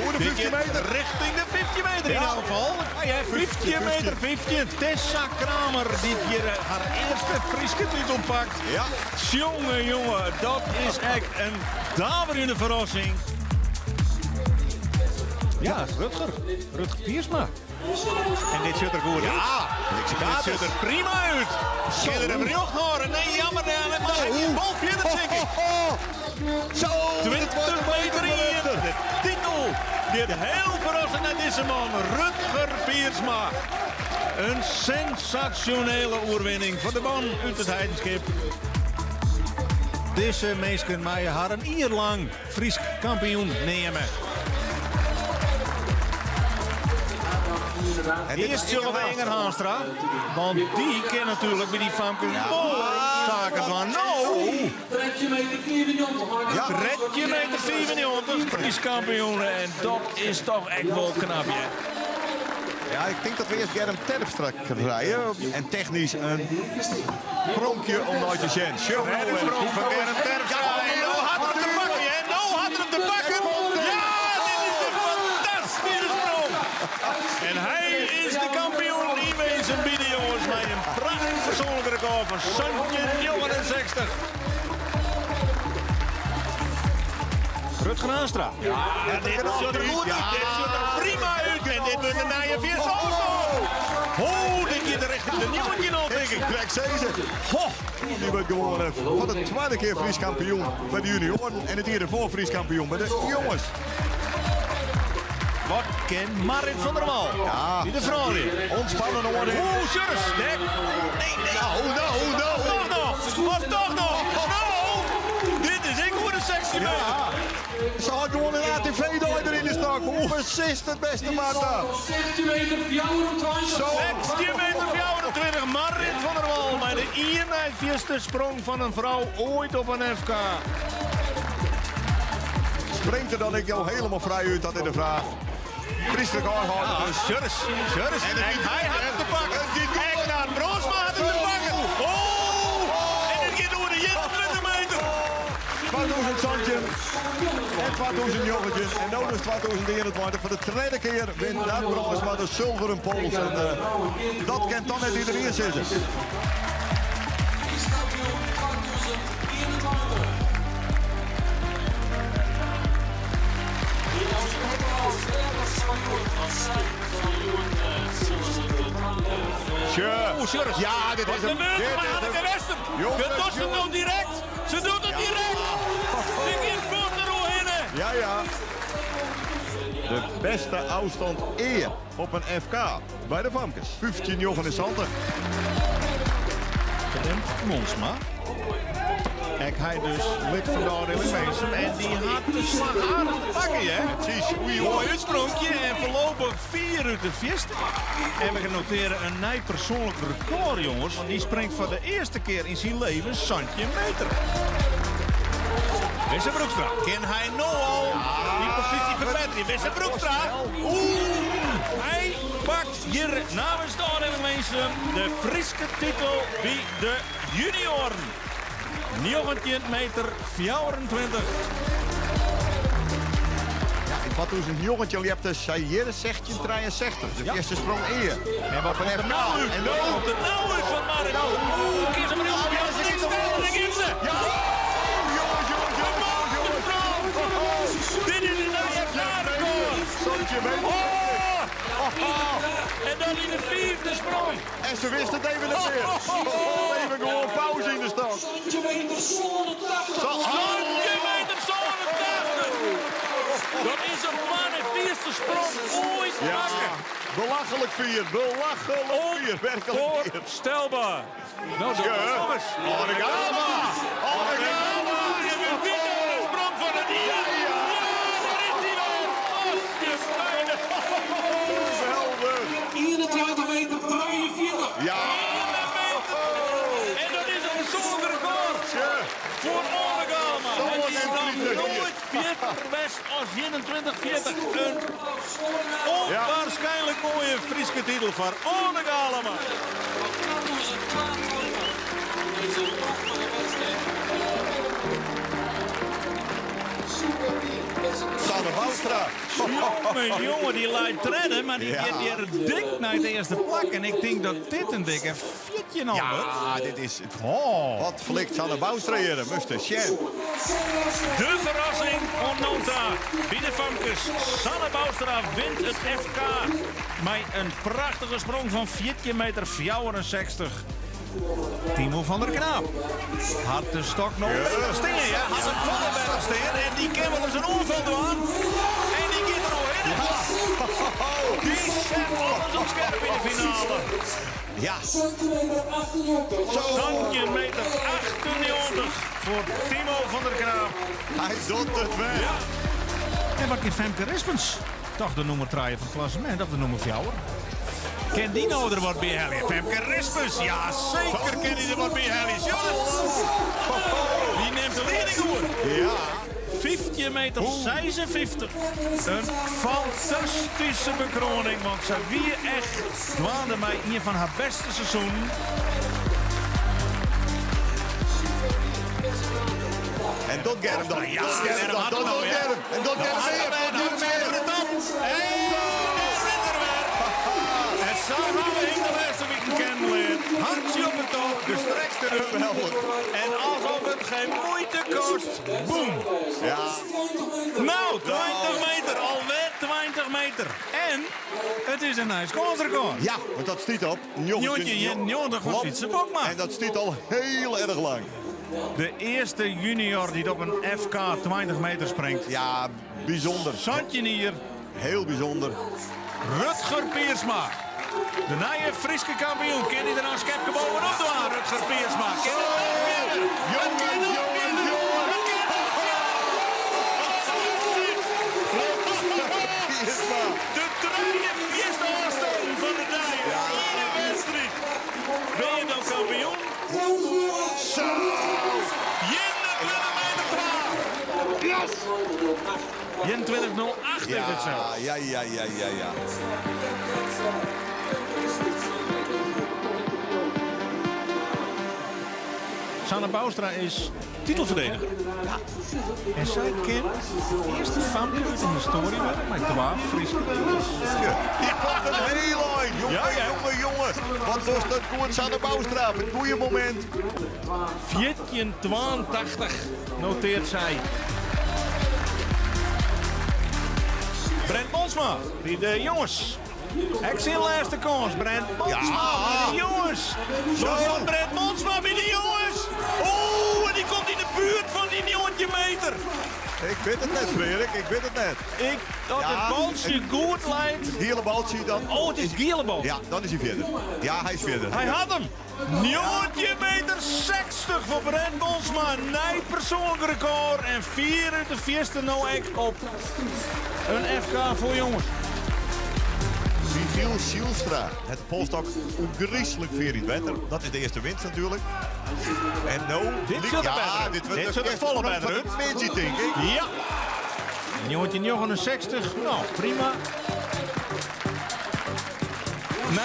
Hoe de Dit 50 keer meter. richting de 50 meter in Ja. elk geval. Ja, 50 meter 50. Tessa Kramer die hier haar eerste Frieske titel pakt. Ja. Jongen, dat is echt een daverende verrassing. Ja, Rutger Piersma. En dit ziet er goed uit. Dit ziet er prima uit. Schiller hem recht horen. Nee, jammer. Hij mag geen bal verder zeker. Zo, 20 meter in. De titel. Dit heel verrassend naar deze man. Rutger Piersma. Een sensationele oerwinning voor de man uit het Heidenschip. Deze meesken maaien haar een jaar lang Fries kampioen nemen. Eerst zullen we Inger Haastra, want die kent natuurlijk bij die famke taken van nou. Trekje meter 94. Ja. Trekje meter 94 Fries kampioen en dat is toch echt wel knap, hè? Ja, ik denk dat we eerst Germ Terpstra gaan rijden. En technisch een pronkje om nooit te zien. En de sprong van Germ Terpstra. En nou had hij hem te pakken, hè? Nou had hij hem te pakken. Ja, dit is een fantastische sprong. En hij is de kampioen in wezen bij de jongens. Met een prachtig persoonlijk record van Santje 69. Rutger Haastra. Ja, dit ziet er goed uit. Dit ziet er prima uit. En dit wordt een naaie 4 dit gaat er richting de nieuwe al, denk ik. Greg Sezen. Die wordt gewoon voor de tweede keer Fries kampioen bij de junioren. En het hier ervoor Fries kampioen bij de jongens. Wat kent Marit van der Wal? Ja. Die de vrouw weer. Ontspannen worden. Sjurs. Nee. Toch nog. Nou. Dit is ik voor de 16 meter. Ze had gewoon een ATV door in de stak. Hoe beslist het beste Marta? 16 meter 24. Zo. 16 meter 24. Marit van der Wal. Bij de 41ste sprong van een vrouw ooit op een FK. Springt er dan ik al helemaal vrij uit, dat in de vraag. Priester Gaarhouden. Ja, Sjurs. En hij had het te pakken. Kijk naar Bronsma had het te pakken. En het gaat door de 21 meter. 2000 Santje en 2000 jongetjes. En nu is 2021. Voor de tweede keer wint dat Bronsma de zilveren pols. En dat kent dan net iedereen zitten. Sjurs. Ja, dit is Wat hem. gebeurt er? Dit Maar is Hanneke hem. Wester. Jongens, Dat doet ze jongens. nou direct. Ze doet het direct. Ze gaat voor de roe in. Ja. De beste afstand eer op een FK bij de Famkes. 15,79. Gedempt Monsma. Kijk, hij dus lid van de afdeling Meesem. En die had de slag aardig te pakken, hè? Precies. Mooi uitsprongje en voorlopig 4 uit de vierste. En we gaan noteren een nieuw persoonlijk record, jongens. Want die springt voor de eerste keer in zijn leven Santje meter. Wisse Broekstra. Kan hij nou al die positie verbeteren? Wisse Broekstra. Hij pakt hier namens de afdeling Meesem de Frieske titel bij de junioren. 19 meter 24. In 2000 jongetje je hebt de Sayere 1663. De eerste sprong eer. En wat van FK. de nou uit? En De nou uit van Mark. Kies hem niet. Ja, ze niet spelen. Daar gaan ze. Ja! Jongens. Dit is een nieuwe FK-record. Santje mee. En dan in de 4e sprong. En ze wist het even niet meer. Even gewoon pauze in de stad. Trekje meter 87. 20 meter 87. Dat is een man in 4e grootste sprong ooit Ja, maken. belachelijk vier. Belachelijk vier. Werkelijk vier. Onvoorstelbaar. Nou, dat Ja. nog eens. Origama. Origama. En we winnen de sprong van het hier. Ja, daar is hij weer. Och, je fijne. Geweldig. 21 meter 43. Ja. En dat is een persoonlijk record. Ja. Voor Origama. Zo En was die is het dan niet, nooit 40 best als 21-40. Een onwaarschijnlijk mooie Friese titel voor Origama. Sanne Boustra. Mijn jongen, die leidt redden, maar die Ja. gaat hier dik naar de eerste plak. En ik denk dat dit een dikke fietje nog wordt. Ja, dit is... Oh. Wat flikt Sanne Boustra hier. Muster Sjen. De verrassing van Nota. Bij de Famkes. Sanne Boustra wint het FK. Met een prachtige sprong van 14 meter 64. Timo van der Knaap had de stok nog bij stingen. Ja, had een volle bij de stingen. En die kan wel eens een onval doen. En die gaat er nog in. Die zet alles op scherp in de finale. Ja. Centimeter 98 voor Timo van der Knaap. Hij doet het weg. Ja. En wat is Femke Rispens? Toch de nummer 3 van het klassement, of de nummer 4. Ken die nou er wat bij Helly? Femke Rispens, ja zeker ken die er wat bij Helly. Die neemt de leiding hoor. Ja. 15 meter 56. Een fantastische bekroning, want ze weer echt dwaande mij een van haar beste seizoenen. En dat Germ dan. Ja, Dat Germ dan. Dat nou, ja. Germ. En dat Germ weer. Dat Germ weer. En zo gaan we in de laatste week kennen. Handje op het top, gestrekte rug. En alsof het geen moeite kost, boem. Ja. Nou, 20 meter, alweer 20 meter. En het is een nice koolsrecord. Ja, want dat stiet op. Njotje, njotje van Fietsen Bokma. En dat stiet al heel erg lang. De eerste junior die op een FK 20 meter springt. Ja, bijzonder. Zandje hier, Heel bijzonder. Rutger Piersma. De nieuwe Friese kampioen. Ken je er een schepje bovenop doen, Rutger Piersma? Ken je dat weer? Jongen, jongen, jongen. Piersma. De tweede eerste afstand van de dag. In de wedstrijd. Ben je dan kampioen? Zo. 21-08 is het zo. Ja. Sanne Boustra is titelverdediger. Ja. En zij kent de eerste Famke uit de historie met 12 Friese titels. Ja, wat een heel eind. Jongen, Ja. jongen. Wat was dat goed Sanne Boustra. Een goede moment. 14-82 noteert zij. Brent Bonsma, die de jongens. Ik zie de laatste kans, Brent Bonsma Ja. bij de jongens. Zo, Brent Bonsma bij de jongens. Oh, en die komt in de buurt van die 9 meter. Ik weet het net, Frederik. Ik weet het net. Dat Ja, het baltje goed leidt. Gele baltje dan. Oh, het is Gielebal. Ja, dan is hij verder. Ja, hij is verder. Hij had hem. 9 meter 60 voor Brent Bonsma. Nij persoonlijk record. En 4 uit de vierste nou echt op een FK voor jongens. Michiel Schielstra. Het polstok griezelig weer in het wetter. Dat is de eerste winst natuurlijk. En nou... Dit zit er beter. Dit zit er volle beter uit. Beetje, denk ik. Ja. Jongetje 69. Nou, prima.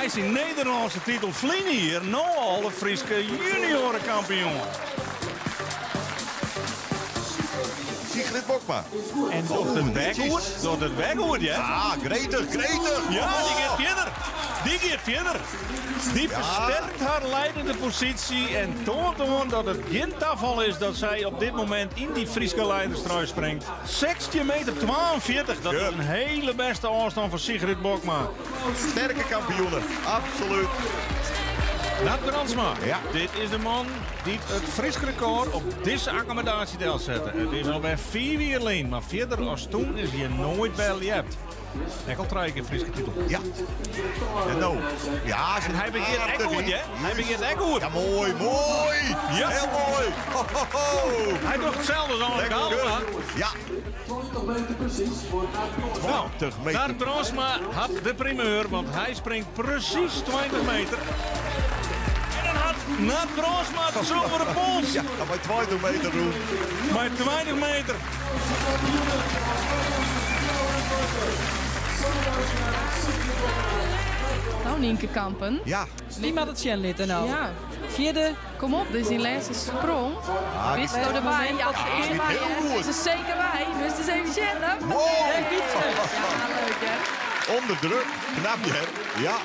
Nice in Nederlandse titel Vlien hier. Nou al de Friese juniorenkampioen. Sigrid Bokma. En door het weghoed. Door het weghoed, ja. Ah, gretig. Ja, die gaat verder. Die versterkt haar leidende positie en toont gewoon dat het geen tafel is dat zij op dit moment in die Friese leiderstrui springt. 16 meter 42, dat is een hele beste afstand van Sigrid Bokma. Sterke kampioenen. Absoluut. Nat Brandsma. Ja. Dit is de man die het Friese record op deze accommodatiedeel zette. Het is alweer 4 jaar alleen, maar verder als toen is je nooit bij hebt. Ik al 3 keer Friese titel. Ja. En nou. Ja, En hij begint echt goed, hè? Hij begint echt goed. Ja, mooi, mooi. Ja. Heel mooi. Ho, ho, ho. Hij doet hetzelfde als Lekker Anne Galma. Ja. 20 meter. Nat Brandsma had de primeur, want hij springt precies 20 meter. En dan had Nat Brandsma de zilveren pols. Ja, bij 20 meter doen. Maar 20 meter. Nou, Nienke Kampen. Ja. Niemand het Sjen litten nou. Ja, Vierde. kom op, dit is die laatste sprong. Wist er erbij? Ja, gaat erbij, heel hè? goed. Is er zeker bij. Dus het is even Sjen, Wow. Ja, leuk, hè? Onder druk. Knap je, hè? Ja.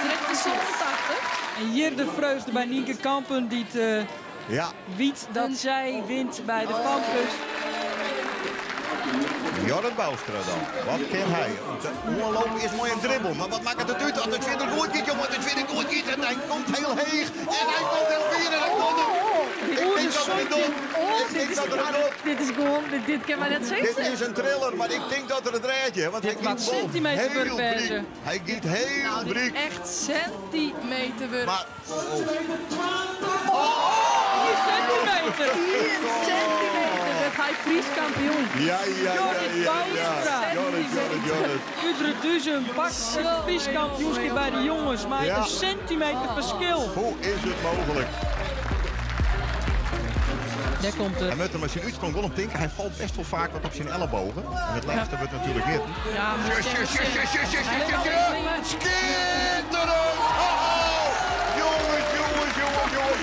Direct de 87. En hier de vreugde bij Nienke Kampen die het Ja. weet dat zij wint bij de Famkes. Jorrit Boustra dan. Wat kan hij? De oorloop is mooi een dribbel. Maar wat maakt het uit? Als het verder goed gaat, jongen. Het verder goed gaat. En hij komt heel heeg. En hij komt heel ver. En hij komt er. Ik denk dat er een doel. Ik denk dat er een doel. Dit is gewoon, dit kan maar net Dit zeggen. is een thriller, maar ik denk dat er een draadje. Want hij wat giet centimeter per heel verse. briek. Hij giet heel Nou, dit is briek. echt centimeter. Maar Centimeter. 1 centimeter. Dat hij Fries kampioen. ja. Jorrit. Udreduzen pakt het Fries kampioenschap bij de jongens. Maar Ja. een centimeter verschil. Hoe is het mogelijk? Daar komt Hij het. met de machine uitsprong wel op denken. Hij valt best wel vaak wat op zijn ellebogen. En het laatste wordt natuurlijk niet. Ja, maar Schitterend! Oh!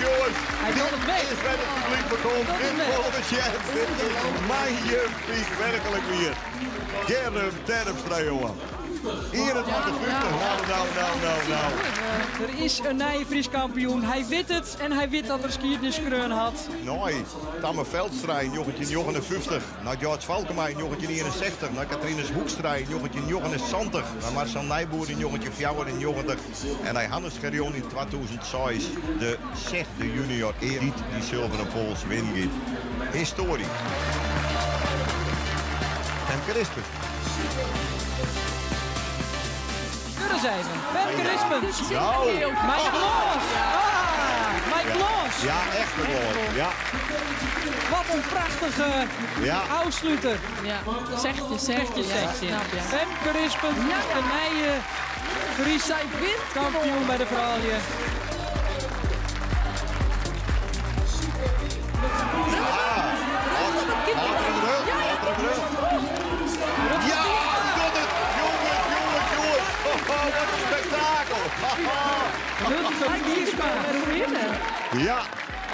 Jongens. Hij doet het weg. Dit is bij het publiek verkomt. Dit wordt de chef. Dit is magnifiek. Werkelijk weer. Germ Terpstra, jongen. Hier het wat de 50. Nou. Er is een nieuwe Fries kampioen. Hij weet het en hij weet dat er skierniskreun had. Nooi. Tamme Veldstrijd, jochentje 59. Naar George Valkema, jochentje 61. Naar Katrines Hoekstrijd, jochentje 69. Naar Marcel Nijboer, jochentje 94. En naar Hannes Gerjon in 2006. De 6e junior eer die zilveren pols wint. Historie. En Crispus. Keur eens even. Femke Rispens. Nou. Mike Loos. Mike Loos. Ja, echt een goal. Ja. Wat een prachtige Ja. uitsluiter. ja, zegtje. Snap je. Femke Rispens, Ja. de nieuwe Fries kampioen bij de vrouwen. Ja, doet het! Jongens! Oh, wat een spektakel! Rutger Giersma. Ja,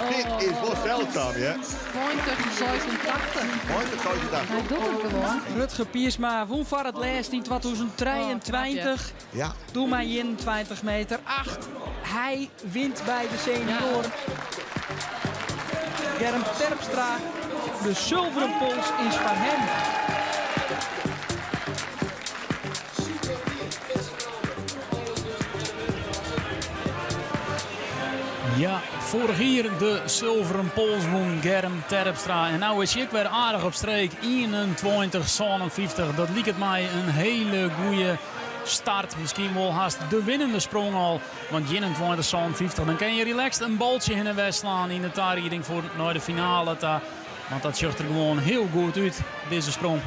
dit is wel zeldzaam, hè? 2086. Mooi, dat zou je daar. Hij doet het gewoon. Rutger Piersma won voor het laatst in 2023. Ja, Doe maar 21 meter 8. Hij wint bij de senioren. Germ Terpstra. De zilveren pols is van hem. Ja, vorig jaar de zilveren pols won Germ Terpstra. En nou is ik weer aardig op streek. 21-57. Dat liep het mij een hele goede start. Misschien wel haast de winnende sprong al. Want 21-57, dan kan je relaxed een baltje in de weg slaan in de targeting voor naar de finale. Want dat ziet er gewoon heel goed uit, deze sprong.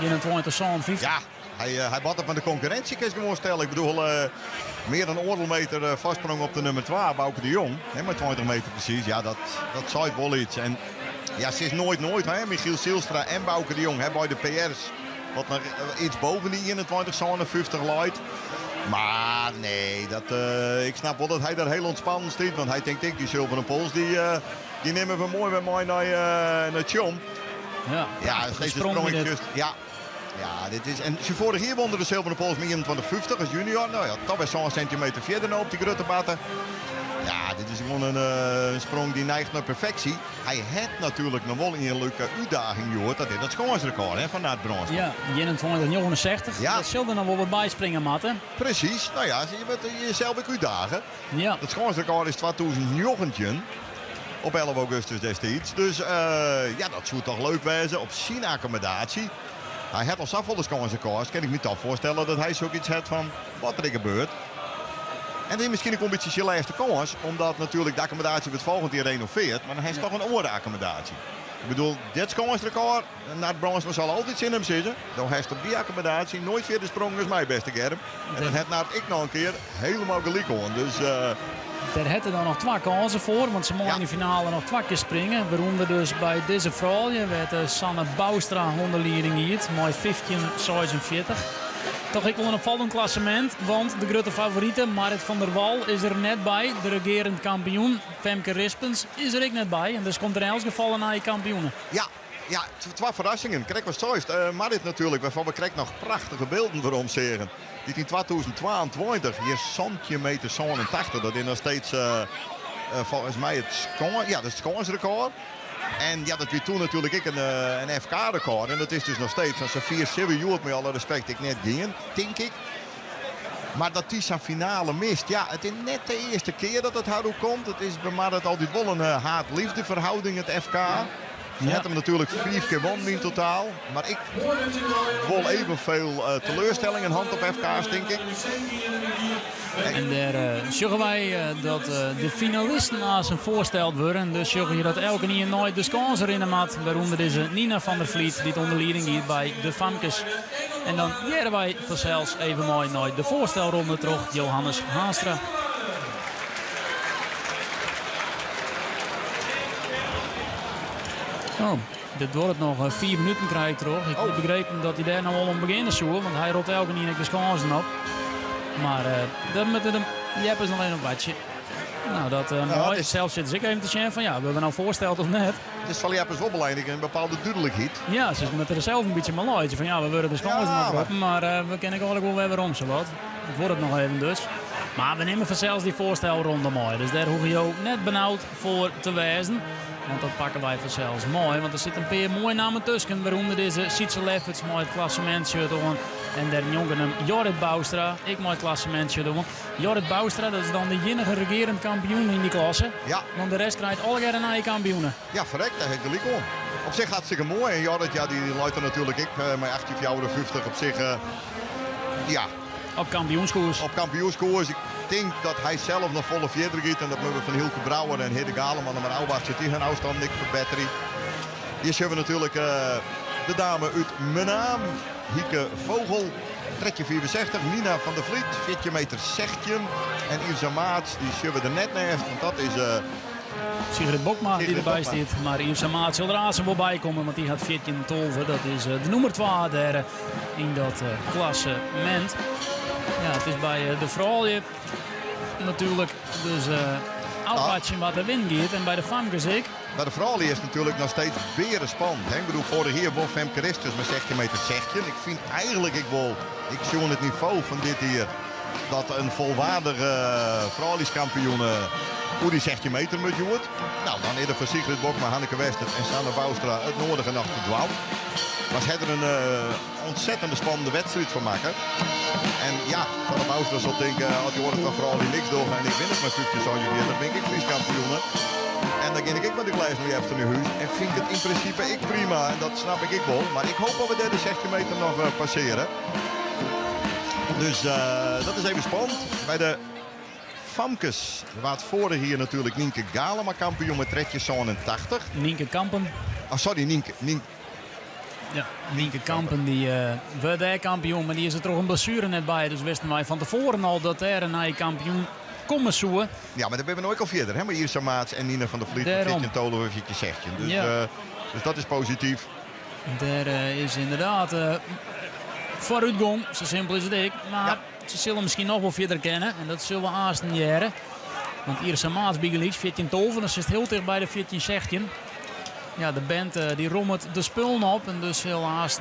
21-57. ja. Hij bad op aan de concurrentie, kan je gewoon stellen. Ik bedoel, meer dan een oordelmeter vastsprong op de nummer 2, Bouke de Jong. Hè, maar 20 meter precies, ja, dat zei wel iets. En ja, ze is nooit, hè. Michiel Zielstra en Bouke de Jong hè, bij de PR's. Wat nog iets boven die 21-57 leidt. Maar nee, ik snap wel dat hij daar heel ontspannen staat. Want hij denkt, die zilveren pols, die nemen we mooi bij mij naar Tjom. Ja, Ja, steeds een sprongetje. Ja. Ja, dit is... En ze vorig jaar won de zilveren pols met 21,50 als junior. Nou ja, toch bij zo'n centimeter verder nou op die grote batten. Ja, dit is gewoon een sprong die neigt naar perfectie. Hij heeft natuurlijk nog wel een leuke uitdaging, Joort. Dat is het schoonsrecord van Naart Bronsma. Ja, 21,69. Ja. Dat zullen er nog wel wat bijspringen, Matten. Precies. Nou ja, je bent jezelf ook uitdagen. Ja. Het schoonsrecord is 2019 op 11 augustus destijds. Dus ja, dat zou toch leuk wezen op zijn accommodatie. Hij heeft al zoveel de schoonsrecords. Kan ik me toch voorstellen dat hij zoiets heeft van wat er gebeurt. En dit is misschien een beetje zijn laatste kans, omdat natuurlijk de accommodatie wordt volgend jaar renoveert, maar dan heeft hij toch een orenaccommodatie. Ik bedoel, dit schoonsrecord, naar het Bronsma zal altijd in hem zitten. Dan heeft op die accommodatie nooit verder sprong als mijn beste Germ. En dan heeft naar ik nog een keer helemaal gelijk on. Dus daar hebben dan nog 2 kansen voor, want ze mogen in de finale nog 2 keer springen. Waaronder dus bij deze vrouw werd Sanne Boustra hondenleiding hier, mooi 15,46. Toch ik wel een opvallend klassement, want de grote favoriete Marit van der Wal is er net bij. De regerend kampioen Femke Rispens is er ook net bij. En dus komt er in elk geval een kampioenen. Ja, 2 verrassingen. Kijk wat zo is. Marit natuurlijk, waarvan we krijgen nog prachtige beelden voor ons zeggen. Dit in 2022, hier centimeter 87, dat is nog steeds volgens mij het schoonsrecord. En ja, dat werd toen natuurlijk ik een FK-record. En dat is dus nog steeds als ze 4-7 jaar met alle respect ik net gingen, denk ik. Maar dat die zijn finale mist, ja, het is net de eerste keer dat het hard komt. Het is bij Marit altijd wel een haat-liefde verhouding, het FK. Ze had hem natuurlijk 5 keer won in totaal. Maar ik wil evenveel teleurstellingen hand op FK's, denk ik. En daar zeggen wij dat de finalisten naast hem voorsteld worden. Dus zeggen je dat elke keer nooit de kans erin had. Waaronder is Nina van der Vliet, die onder leiding hier bij de Famkes. En dan jaren wij vanzelfs even mooi nooit de voorstelronde terug. Johannes Haastra. Oh, dit wordt nog 4 minuten krijg ik terug. Ik heb begrepen dat hij daar nou al om beginnen zou, want hij rolt elke keer de kansen op. Maar dat met de Jeppers nog een watje. Nou, dat mooi. Zelfs zit ik even te zien van ja, hebben we nou voorsteld of net? Het is van Jeppers wel belangrijk een bepaalde duidelijkheid. Ja, ze is met er zelf een beetje malooitje van ja, we willen de kansen nog op, maar we kennen eigenlijk wel weer waarom zo wat. Het wordt het nog even dus. Maar we nemen vanzelfs die voorstelronde mooi. Dus daar hoef je ook net benauwd voor te wijzen. Want dat pakken wij vanzelfs mooi. Want er zitten een paar mooie namen tussen. Waaronder deze Sietse Lefferts, mooi het klassementsje doen. En daar jongen Jorrit Boustra, ik mooi het klassementsje doen. Jorrit Boustra, dat is dan de enige regerend kampioen in die klasse. Ja. Want de rest krijgt alle keer een kampioenen. Ja, verrekt, daar heeft de lik om. Op zich hartstikke mooi. En Jorrit, ja, die luidt er natuurlijk ik met 18 jaar 50 op zich. Ja. Op kampioenskoers. Op kampioenskoers. Ik denk dat hij zelf nog volle verder giet. En dat we van Hilke Brouwer en Hidde Galeman. Maar Oudbach zit hier een afstand, niks voor battery. Hier zien we natuurlijk de dame uit Menaam. Hieke Vogel. Trekje 64. Nina van der Vliet. 14 meter 16. En Ilse Maats. Die zien we er net naast. Want dat is... Sigrid Bokma die erbij zit. Maar Ilse Maats zal er aan wel bij komen. Want die gaat 14 tolven. Dat is de nummer 2 daar in dat klassement. Ja, het is bij de vrouwen natuurlijk. Dus Oudbadje wat de win gaat. En bij de Famkes ik. Bij de vrouwen is natuurlijk nog steeds weer spannend. Hè? Ik bedoel, vorig jaar won Femke Rispens met 16 meter 16. Ik vind eigenlijk, ik zie het niveau van dit hier. Dat een volwaardige vrouwenkampioen hoe die 16 meter moet doen. Nou, dan eerder voor Sigrid Bokma, Hanneke Westert en Sanne Boustra het nodige nacht te dwalen. Was hij er een ontzettende spannende wedstrijd van maken. En ja, Sanne Boustra zal denken, als je hoort van vrouwen die niks doorgaan en ik win het met 50 zo'n jaar, dan ben ik Fries kampioen. En dan ging ik met de glijs nu even naar huis. En vind het in principe ik prima. En dat snap ik wel. Maar ik hoop dat we de 16 meter nog passeren. Dus dat is even spannend. Bij de Famkes was vorig hier natuurlijk Nienke Galema kampioen met tredje 87. Nienke Kampen. Oh, sorry, Nienke. Ja, Nienke Kampen die werd daar kampioen. Maar die is er toch een blessure net bij. Dus wisten wij van tevoren al dat er een kampioen komen zoeken. Ja, maar dat hebben we nooit al verder. Hè? Maar Ilse Maats en Nina van der Vliet. Een tolen of 16. Dus, ja. Dus dat is positief. Daar is inderdaad vooruitgang. Zo simpel is het ik. Maar ja, ze zullen misschien nog wel verder kennen. En dat zullen we aanstaan jaren. Want Ilse Maats biegelies 14 toven. Dat is heel dicht bij de 14-16. Ja, de band die rommelt de spullen op. En dus helaas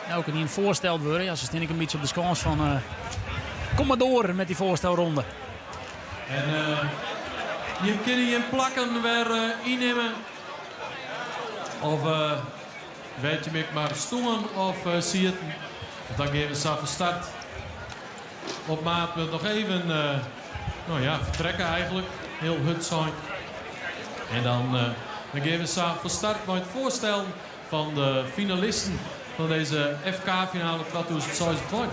elke niet voorsteld worden. Ja, ze staan een beetje op de kans van... kom maar door met die voorstelronde. En je kan je plakken weer innemen. Of weet je me maar stoelen of zie het. Dan geven we ze van start. Op maat wil nog even vertrekken eigenlijk. Heel hut zijn. En dan geven we ze van start bij het voorstel van de finalisten van deze FK-finale 2026.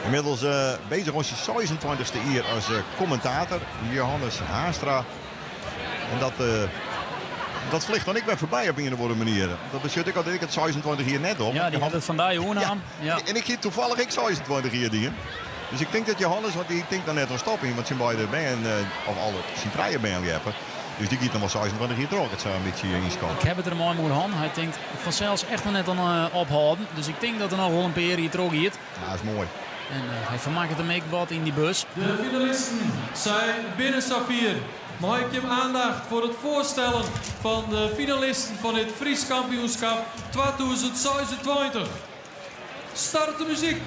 Inmiddels bezig onze 26e hier als commentator, Johannes Haastra. En dat vliegt dan ik weer voorbij op een of andere manier. Dat beschut ik altijd, ik het 26 hier net op. Ja, die had het vandaag hoor naam. Ja. En ik zie toevallig ik 26 hier dingen. Dus ik denk dat Johannes, want die denkt dan net aan stoppen, want zijn beide band, of alle zijn vrije band hebben. Dus die giet dan wel 26 hier terug. Het zou een beetje inschat. Ik heb het er mooi mee aan. Hij denkt vanzelfs echt nog net aan ophouden. Dus ik denk dat er nog wel een paar hier terug giet. Ja, dat is mooi. En hij vermaakt hem ook wat in die bus. De finalisten zijn binnen Safir. Mag ik je aandacht voor het voorstellen van de finalisten van het Fries kampioenschap 2026. Start de muziek.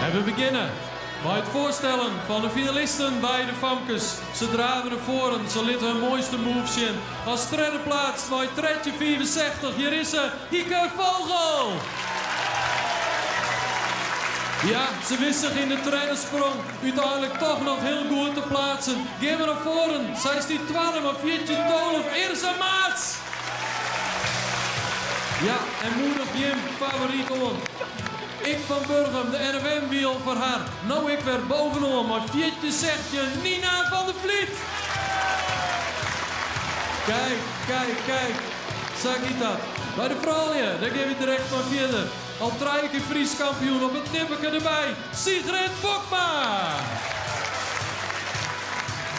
En we beginnen bij het voorstellen van de finalisten bij de Famkes. Ze draven naar voren, ze lieten hun mooiste moves in. Als derde plaats bij tredje 64, hier is ze, Hieke Vogel. Ja, ze wist zich in de trainersprong uiteindelijk toch nog heel goed te plaatsen. Geef me naar voren, zij is die 12, maar 14 12, eerste maats. Ja, en moedig Jim, favoriet om. Ik van Burgum, de RWM-wiel voor haar. Nou ik weer bovenop, maar Fietje zegt je Nina van der Vliet. Kijk, kijk, kijk. Zag ik dat? Bij de vrouwen, daar geef ik direct van verder. Al 3 keer Fries kampioen op het nipperke erbij. Sigrid Bokma.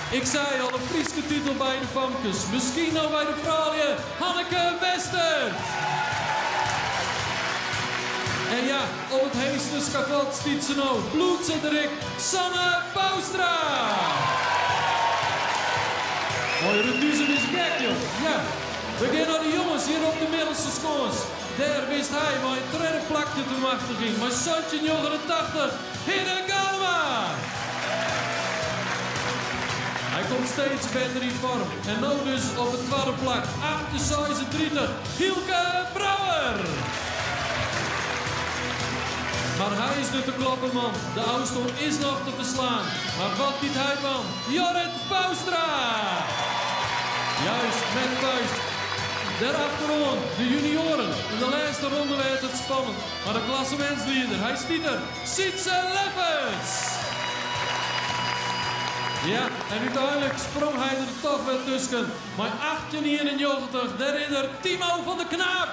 Ik zei al een Friese titel bij de Famkes. Misschien nou bij de vrouwen, Hanneke Wester. En ja, op het heeste schavot stiet ze nou bloedzedrik Sanne Boustra. Mooi, Reduzen is gek, joh. Ja, we gaan naar de jongens hier op de middelste schoons. Daar wist hij maar een derde plakje te wachten ging. Maar Santje 89, Hidde Galma. Hij komt steeds beter in vorm. En nu dus op het tweede plak, 38, Hielke Brouwer. Maar hij is de kloppen, man. De Oudstoel is nog te verslaan. Maar wat biedt hij van? Jorrit Boustra! Juist, met vuist. Daarachteraan de junioren. In de laatste ronde werd het spannend. Maar de klassementsleider, hij stiet er. Sietse Leffers! Ja, en uiteindelijk sprong hij er toch weer tussen. Maar 1891, de ridder Timo van de Knaap.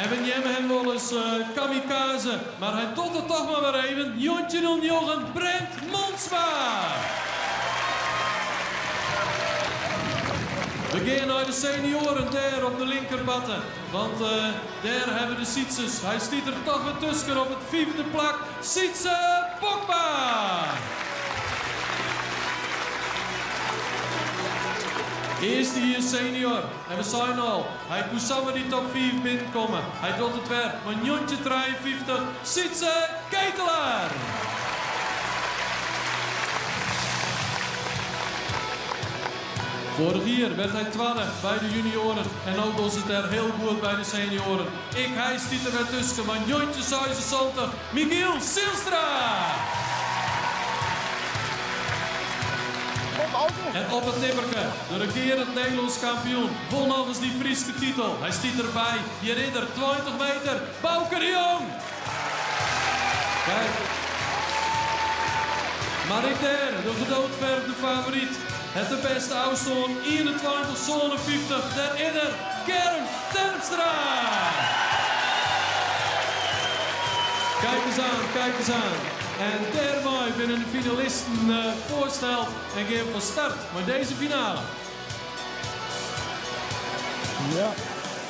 En we nemen hem wel eens kamikaze, maar hij doet het toch maar weer even. Jontje Jochen Brent Monsma. We gaan naar de senioren daar op de linkerbatten. Want daar hebben we de Sietsers. Hij stiet er toch weer tussen op het 5e plak. Sietse Bokma. Eerste hier senior. En we zijn al. Hij moet samen die top 5 binnenkomen. Hij doet het weer. Maar Jontje 53. Sietse Ketelaar. Vorig jaar werd hij 12 bij de junioren. En nu doet het er heel goed bij de senioren. Hij stiet er weer tussen. Maar Jontje 76. Michiel Silstra. En op het nipperke, de regerend Nederlands kampioen, won nog eens die Friese titel. Hij stiet erbij, je ridder 20 meter, Bouke de Jong. Kijk. Marik der, de gedoodverfde favoriet. Het de beste Oudstoon, 21 zone 50, der ridder, Kern Terpstra. Kijk eens aan, kijk eens aan. En daarmee binnen de finalisten voorstelt en geven van start met deze finale. Ja,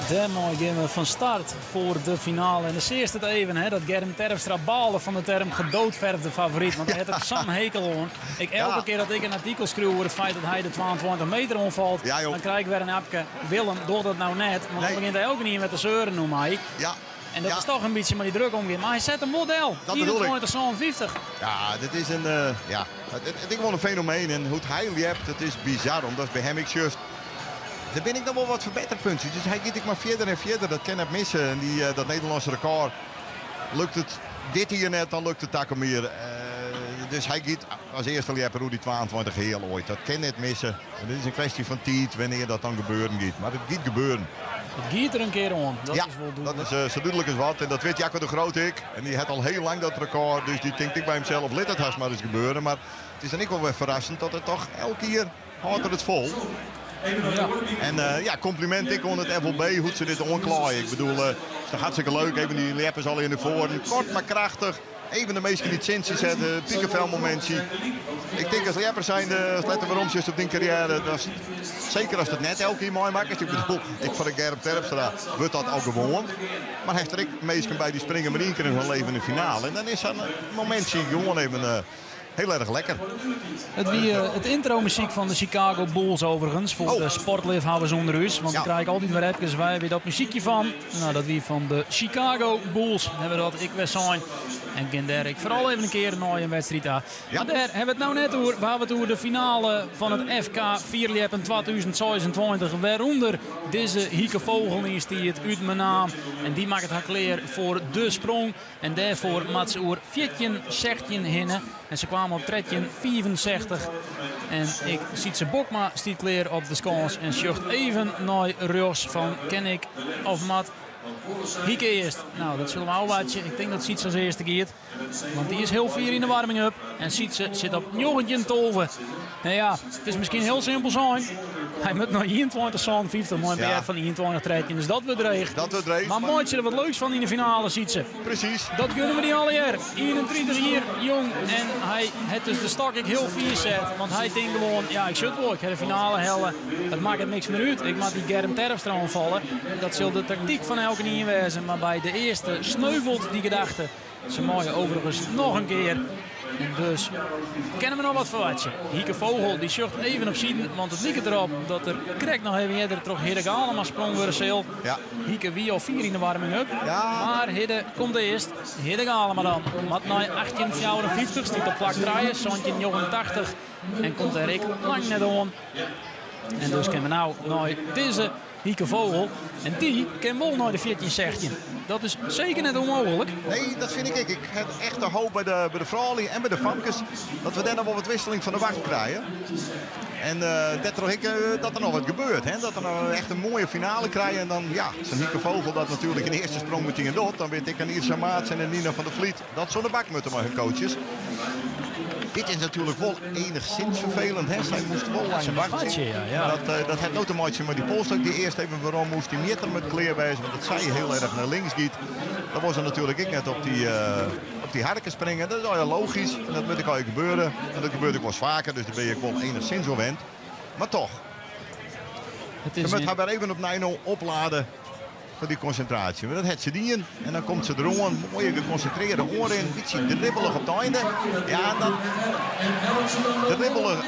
Daarmee gaan we van start voor de finale. En de eerste het even hè, dat Germ Terpstra baalde van de term gedoodverfde favoriet. Want hij had er zo'n hekel aan. Elke keer dat ik een artikel schreeuw over het feit dat hij de 22 meter omvalt, dan krijg ik weer een appje. Willem, doe dat nou net. Want dan begint hij ook niet met de zeuren, noem hij. Ja. En dat is toch een beetje maar die druk omgaan. Maar hij zet een model. 21-50. Ja, dit is een, het is gewoon een fenomeen. En hoe hij hebt, het is bizar. Omdat bij hem ik juist... Daar ben ik nog wel wat verbeterpuntjes. Dus hij gaat maar verder en verder. Dat kan het missen. En dat Nederlandse record lukt het dit hier net, dan lukt het ook meer. Dus hij gaat als eerste lieper hoe die 22 heel ooit. Dat kan net missen. En dit is een kwestie van tijd wanneer dat dan gebeuren gaat. Maar het gaat gebeuren. Het gaat er een keer om. Dat is wel dat is zo duidelijk als wat. En dat weet Jacco de Groot ik. En die had al heel lang dat record. Dus die denkt ik bij hemzelf, let het haast maar eens gebeuren. Maar het is dan ook wel weer verrassend dat het toch elke keer houdt er het vol. Ja. En compliment ik aan het FLB hoe ze dit onklaaien. Ik bedoel, het is toch hartstikke leuk. Even die leppers al in de voren. Kort maar krachtig. Even de meeste licentie zetten. Piekenvel momentje. Ik denk als leppers zijn, letten we om op die carrière. Zeker als het net elke keer mooi maakt. Ik bedoel, ik van de Germ Terpstra wordt dat ook gewoon. Maar hij heeft er meestal bij die springen maar één keer in zijn leven in de finale. En dan is een momentje gewoon even... heel erg lekker. Het intro-muziek van de Chicago Bulls overigens. Voor de sportliefhebbers onder u. Want dan krijg ik altijd weer even wij weer dat muziekje van. Nou, dat wie van de Chicago Bulls hebben dat ik weer zijn. En ken ik vooral even een keer naar een wedstrijd aan. Maar daar hebben we het nou net over. We hebben het over de finale van het FK Vierlepen 2026. Waaronder deze Hieke Vogel is die het uit mijn naam. En die maakt het hakleer voor de sprong. En daarvoor maakt ze oer 14-16 hinnen. En ze kwamen op 13-65. En ik zie ze Bokma stiet kleer op de skans. En sjocht even naar rechts van ken ik of mat. Hieke eerst. Nou, dat zullen we al watje. Ik denk dat Sietse als eerste keert. Want die is heel fier in de warming-up. En Sietse zit op 19 Nou ja, het is misschien heel simpel zijn. Hij moet nog 21-50 maar een PR van 21-13. Dus dat wordt dreig. Maar maakt je er wat leuks van in de finale, Sietse. Precies. Dat kunnen we niet alle jaar. 31 hier, jong. En hij het dus de stok ik heel fier zet. Want hij denkt gewoon, ja, ik zit wel. Ik ga de finale hellen. Dat maakt het niks meer uit. Ik mag die Germ Terpstra aanvallen. Dat zal de tactiek van elke niet wezen. Maar bij de eerste sneuvelt die gedachte. Ze mooien overigens nog een keer. En dus kennen we nog wat verwatje. Hieke Vogel die schucht even op zien, want het lijkt erop dat er krijgt nog even eerder toch Hidde allemaal sprong weer zeel. Ja. Hieke wie al 4 in de warming-up. Ja. Maar Hidde komt eerst. Hidde allemaal dan. Mat naar 18-54 stiet op plak draaien. Zoontje 89 en komt er ik lang net aan. En dus kunnen we nou naar deze Hieke Vogel. En die kan wel naar de 14-16. Dat is zeker net onmogelijk. Nee, dat vind ik. Ik heb echt de hoop bij de vrouwen en bij de famkes dat we daar nog wel wat wisseling van de wacht krijgen. En dat er nog wat gebeurt. Hè? Dat er nou echt een mooie finale krijgen. En dan, ja, zo'n Hieke Vogel dat natuurlijk in de eerste sprong met die dot. Dan weet ik aan Irsa Maats en Nina van der Vliet. Dat zo'n bak moeten maar hun coaches. Dit is natuurlijk wel enigszins vervelend. Hè? Zij moest wel lang wachten. Dat had nooit een maatje, maar die polstok die eerst even waarom moest die meter met kleer wijzen. Want dat zij heel erg naar links giet. Dan was er natuurlijk ik net op die harken springen. Dat is al logisch. En dat moet ik al gebeuren. En dat gebeurt ook wel eens vaker. Dus daar ben je wel enigszins gewend. Maar toch. Je moet haar weer even op 9-0 opladen. Voor die concentratie. Maar dat heeft ze niet in. En dan komt ze er een mooie geconcentreerde oren in. Een beetje dribbelig op het einde. Ja, dan dribbelig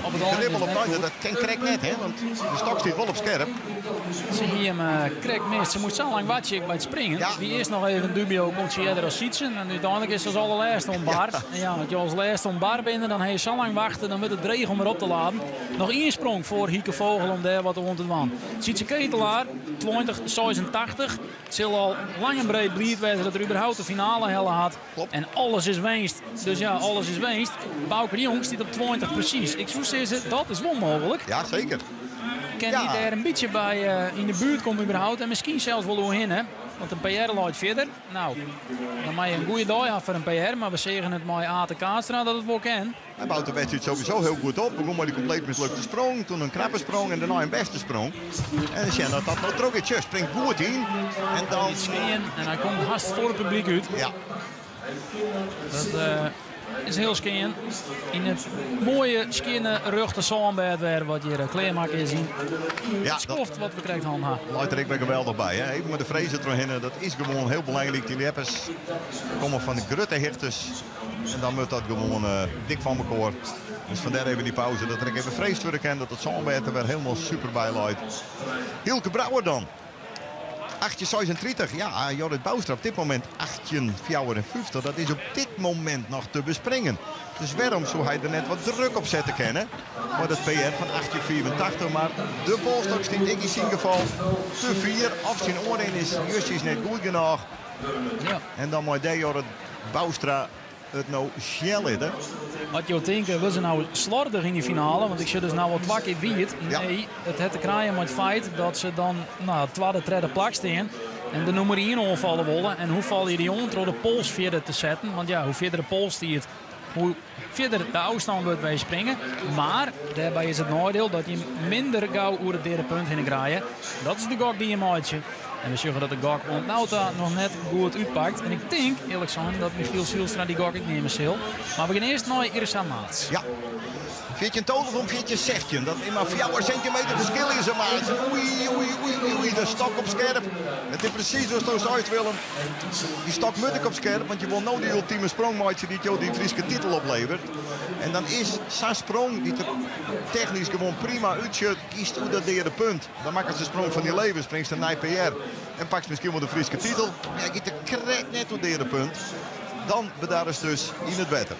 op het einde. Dat kan Krek net, hè. Want de stok staat wel op scherp. Zie je hem Krek mist. Ze moet zo lang watje bij het springen. Ja. Die eerst nog even dubio komt ze eerder als Sietsen. En uiteindelijk is ze als allerlaatste ombaar. Ja. En ja, als je als laatste ombaar bent, dan heb je zo lang wachten. Dan wordt het dreig om erop te laden. Nog één sprong voor Hieke Vogel om daar wat rond te doen. Sietse Ketelaar, 20-86. Het zal al lang en breed blijven wezen dat er überhaupt de finale helle had. Klopt. En alles is winst. Dus ja, alles is winst. Bouke de Jong staat op 20 precies. Ik zou zeggen, dat is wel mogelijk. Ja, zeker. Ken die daar een beetje bij in de buurt komt überhaupt. En misschien zelfs wel doorheen, hè. Want een PR loopt verder. Nou, dan mag je een goede dag af voor een PR. Maar we zeggen het met ATK dat het wel kan. Hij bouwt de wedstrijd sowieso heel goed op. Begon maar die compleet mislukte sprong. Toen een knappe sprong en daarna een beste sprong. En dan dat nou trok het springt goed in. En dan... En hij komt haast voor het publiek uit. Ja. Dat is heel skeen. In het mooie skinnen ruchte zandbed weer wat hier kleermak is zien. Ja, Het schoft wat we krijgen handen. Luid er ik ben geweldig bij. Hè? Even met de vrezen erin, dat is gewoon heel belangrijk. Die leppers komen van de grutte hichters. En dan moet dat gewoon dik van elkaar. Dus vandaar even die pauze. Dat ik even vrees voor ken dat het zandbed er weer helemaal super bij luidt. Hilke Brouwer dan. 8:36. Ja, Jorrit Boustra op dit moment 8:54. Dat is op dit moment nog te bespringen. Dus waarom zou hij er net wat druk op zetten kennen? Maar dat PR van 8:84. Maar de polstok stiet ik in zijn geval te 4. Of zijn oren is juist net goed genoeg. Ja. En dan moet Jorrit Boustra het nou snel hè? Wat je denken, we zijn nou slordig in die finale, want ik zit dus nou wat wakker wie het. Ja. Nee, het heeft te krijgen met het feit dat ze dan tweede, derde plak staan. En de nummer 1 onvallen willen. En hoe val je die om door de pols verder te zetten? Want ja, hoe verder de pols die het, hoe verder de afstand wordt wij springen. Maar daarbij is het nadeel dat je minder gauw over het derde punt heen krijgt. Dat is de gok die je maatje. En we zeggen dat de gok Nauta nog net goed uitpakt. En ik denk, eerlijk gezegd, dat Michiel Zielstra die gok ik nemen zal. Maar we gaan eerst naar Irsa Maats. Ja. 14 total van 14:16. Dat is maar 4 centimeter verschil is er maar. Oei, de stok op scherp. Het is precies zoals we uit willen. Die stok moet ik op scherp, want je wil nou die ultieme sprongmaatje die jou die Friese titel oplevert. En dan is zo'n sprong die er technisch gewoon prima uitzet, kiest hoe dat derde punt. Dan maakt ze de sprong van die leven, springt ze naar PR en pakt misschien wel de Friese titel. Ja, je krijgt net het derde punt. Dan bedaar is dus in het wetter.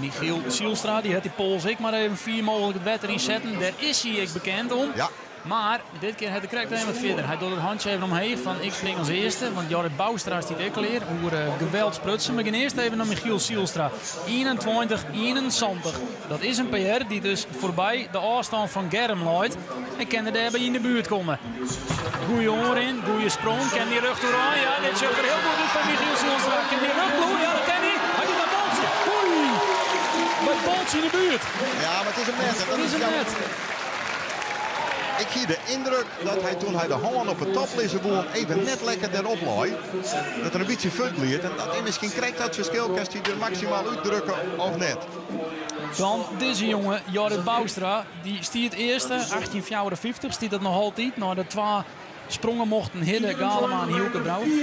Michiel Zielstra, die had die pols ik maar even 4 mogelijk het wetter inzetten. Daar is hij ik bekend om. Ja. Maar dit keer had de krijgt hij wat verder. Hij doet het handje even omheen van ik spring als eerste. Want Jorrit Boustra is die ook leer. Hoe geweld sprutsen. We gaan eerst even naar Michiel Zielstra. 21-21. Dat is een PR die dus voorbij de afstand van Germ leidt. En kan er daarbij in de buurt komen. Goeie oor in, goeie sprong. Kan die rug door aan? Ja, dit ziet er heel goed uit van Michiel Zielstra. Kan die rug doen? Ja, dat kan hij. Hij doet dat boltje. Oei. Met boltje in de buurt. Ja, maar het is een net. Het is een net. Ik zie de indruk dat hij toen hij de hand op het toplisten boom even net lekker erop laai. Dat er een beetje fut liet. En dat hij misschien krijgt dat verschil, kan hij er maximaal uitdrukken of net. Dan deze jongen, Jorrit Boustra, die stiert eerste, 18:54, stiert dat nog altijd. Nou, de 2 sprongen mochten Hidde, Galema en Hilke Brouwer. 21-34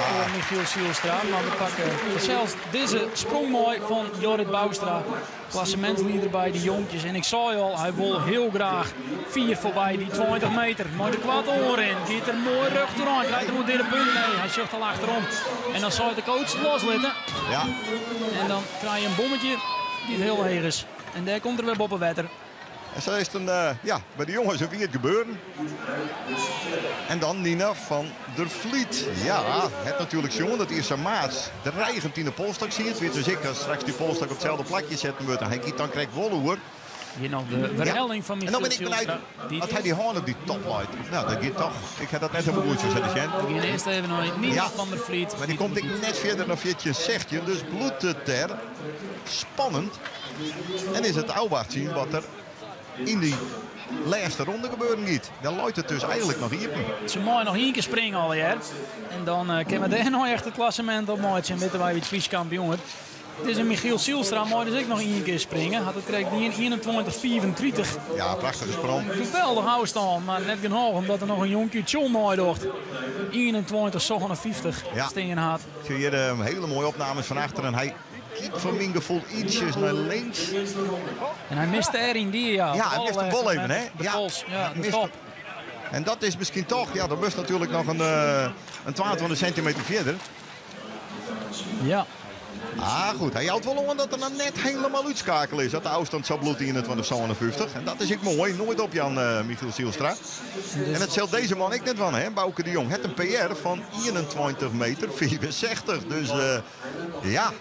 voor Michiel Zielstra. Maar we pakken zelfs deze sprong mooi van Jorrit Boustra. Klassementsleider bij de jongetjes. En ik zei al, hij wil heel graag 4 voorbij die 20 meter. Maar de kwart oor in. Gaat er mooi rug doorheen. Krijgt er een derde punt. Nee, hij zucht al achterom. En dan zou de coach loslitten. Ja. En dan krijg je een bommetje die het heel hoog is. En daar komt er weer Bob Wetter. En zo is het bij de jongens weer het gebeuren. En dan Nina van der Vliet. Ja, het natuurlijk jongen, dat is een maat. De dreigend in de polstok zie je het. Weet dus ik, als straks die polstok op hetzelfde plakje zetten wordt, dan krijgt hij Wolloer. Hier nog de verhelling van Michiel Zielstra. En dan ben ik benieuwd dat hij die hand op die top leidt. Nou, dat gaat toch. Ik heb dat net helemaal goed gezegd. We gaan eerst even naar Nina van der Vliet. Maar die komt ik net verder naar 14:16. Dus bloedt het er. Spannend. En is het Auwacht zien wat er in die laatste ronde gebeuren niet. Dan luidt het dus eigenlijk nog hier. Ze mogen nog 1 keer springen al, hè. En dan kunnen we daar nog echt het klassement op maken. En weten wij wie het Fries kampioen wordt. Het is een Michiel Zielstra, maar dus ik nog 1 keer springen. Had het krijgt niet 21-34. Ja, prachtige sprong. Geweldig afstand, maar net genoeg omdat er nog een jonkje John mooi docht. 21-57 steen had. Zie je hier hele mooie opnames van achter en hij kiet van mijn gevoel ietsjes naar links. En hij mist er in die, ja. Ja, hij mist de bal even, hè? De pols, ja, de top. En dat is misschien toch, ja, er moest natuurlijk nog een 22 centimeter verder. Ja. Ah, goed. Hij houdt wel aan dat er dan net helemaal uitschakelen is. Dat de afstand zo bloed in het van de 57. En dat is ik mooi. Nooit op Jan Michiel Zielstra. En het zelt deze man ik net van, hè, Bouke de Jong. Het een PR van 21 meter 64. Dus ja.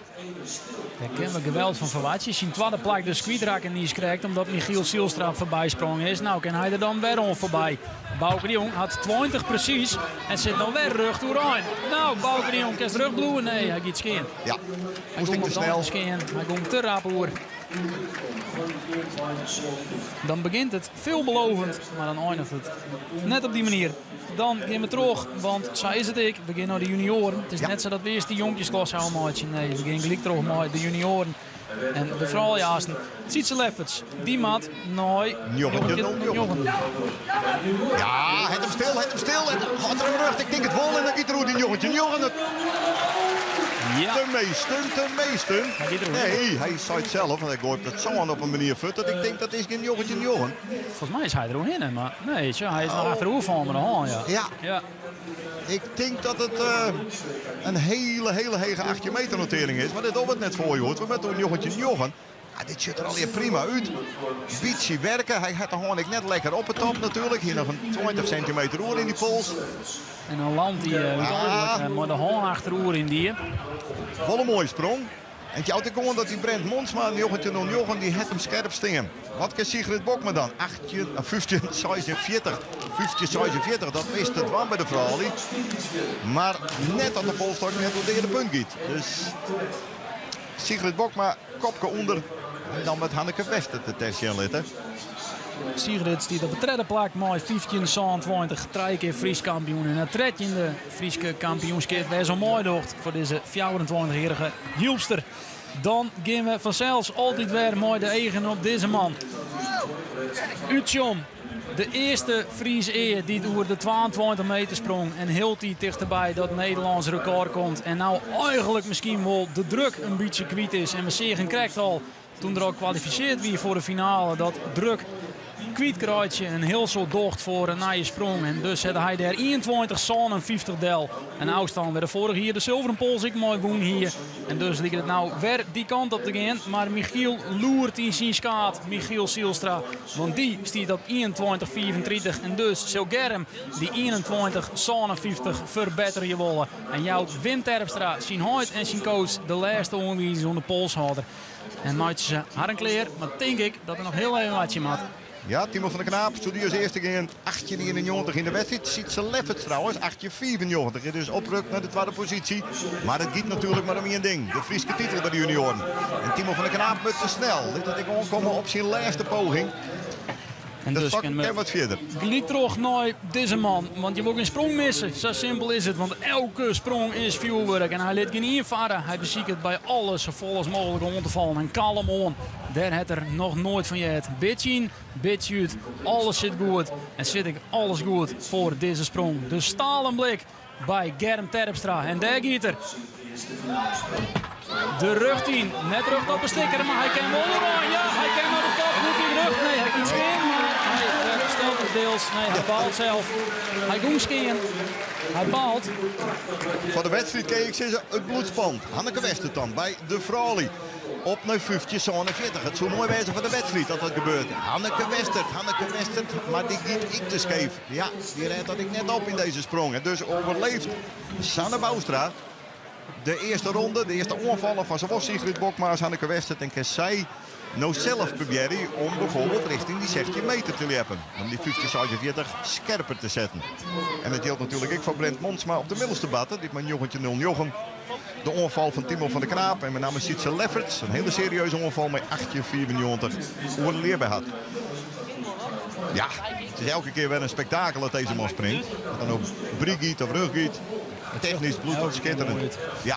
Ik ken wel geweld van Verwatjes. Zijn tweede plak de squeedraak niet krijgt omdat Michiel Zielstra voorbij sprong is. Nou kan hij er dan weer on voorbij. Bouke de Jong had 20 precies en zit dan weer rug doorheen. Nou, Bouke de Jong kan terugbloeien. Nee, hij gaat scheen. Ja, moest ik te snel. Hij komt te rap hoor. Dan begint het veelbelovend, maar dan eindigt het net op die manier. Dan gaan we terug, want zo is het ik. We gaan naar de junioren. Het is net zo dat we eerst die jongetjesklas houden maatje. Nee, we gaan gelijk terug naar de junioren. En de vrouwenjaasten. Sietse Lefferts, die maat, nooit. Jochen. Ja, het hem stil. En gaat er een rug. Ik denk het wel. En dan gaat er die Jochen. Ja. Te meesten. Nee, hij zei het zelf. En hij gooit het zo aan op een manier fut. Dat ik denk dat is geen Jochen. Volgens mij is hij er ook in, maar nee, tja, hij is nog achterover van me dan, ja. Ik denk dat het een hele hege 8 meter notering is. Maar dit op het net voor je hoort. We met een Jochen. Ja, dit ziet er alweer prima uit. Beetje werken. Hij had er gewoon net lekker op het top natuurlijk. Hier nog een 20 centimeter oor in die pols. En dan landt hij maar de hand achterover in die. Volle mooie sprong. En het altijd gewoon dat die Brent Monsma, Jochen, die het hem scherp stingen. Wat kan Sigrid Bokma dan? 15:46. Dat wist het wel bij de vrouw. Maar net aan de polstok net door tegen de punt giet. Dus Sigrid Bokma, kopje onder. En dan met Hanneke Wester te testen litten. Sigrid die op de derde plak mooi 15:20, 3 keer Fries kampioen. En het tredje in de Friese kampioenschap weer zo mooi docht voor deze 24-jarige Hielpster. Dan gaan we vanzelfs altijd weer mooi de eigen op deze man. Utjom, de eerste Fries die door de 22 meter sprong. En heel die dichterbij dat Nederlands record komt. En nou eigenlijk misschien wel de druk een beetje kwijt is. En we zeggen krijgt al toen er ook kwalificeerd wie voor de finale dat druk kwijtkruidje een heel zo docht voor een naaie sprong. En dus had hij daar 21:50 del. En afstand weer de vorige hier de zilveren pols ik mooi woon hier. En dus ligt het nou weer die kant op te gaan. Maar Michiel loert in zijn skaat. Michiel Sielstra. Want die stiet op 21:34. En dus zo Germ die 21:50 verbeteren je willen. En jouw Wim Terpstra, zijn huid en zijn coach de laatste ongeveer zo'n de polshouder. En maatje ze Harrenkleer. Maar denk ik dat er nog heel even watje maat. Ja, Timo van der Knaap, studieus eerste ging 18:91 in de wedstrijd. Sietse Lefferts trouwens, 18:94. Dus oprukt naar de tweede positie. Maar het gaat natuurlijk maar om één ding. De Friese titel bij de junioren. En Timo van der Knaap moet te snel. Dit had ik gewoon komen op zijn laatste poging. En dus kan wat verder. Gelijk terug naar deze man. Want je wil geen sprong missen. Zo simpel is het. Want elke sprong is vuurwerk. En hij liet geen invaren. Hij beziekt bij alles zo vol als mogelijk om te vallen. En kalm on. Daar had er nog nooit van je. Beetje in, beetje uit. Alles zit goed. En zit ik alles goed voor deze sprong. Dus stalen blik bij Germ Terpstra. En daar gaat er. De rug 10. Net rug op de sticker. Maar hij kan wel erbij. Ja, hij kan naar de top. Moet hij rug? Nee, hij kan skiën. Maar hij stelt het deels. Nee, hij baalt zelf. Hij gaat skiën. Hij baalt. Voor de wedstrijd kreeg ik ze het bloedspand. Hanneke Wester dan bij de Fraulie. Op naar 50:47. Het zou mooi wezen voor de wedstrijd dat dat gebeurt. Hanneke Wester. Maar die giet ik te scheef. Ja, die redt dat ik net op in deze sprong. En dus overleeft Sanne Boustra de eerste ronde. De eerste onvallen van zowel Sigrid Bokma als Hanneke Wester. En kan zij nou zelf proberen om bijvoorbeeld richting die 16 meter te leppen. Om die 50:47 scherper te zetten. En dat geldt natuurlijk ook voor Brent Monsma op de middelste batten. Dit met Jochentje 0-Jochen. De onval van Timo van der Knaap en met name Sietse Lefferts. Een hele serieuze onval met 18:94 hoe de leer bij had. Ja, het is elke keer weer een spektakel dat deze man springt. Dan ook briegiet of ruggiet. Technisch bloed schitterend. Ja.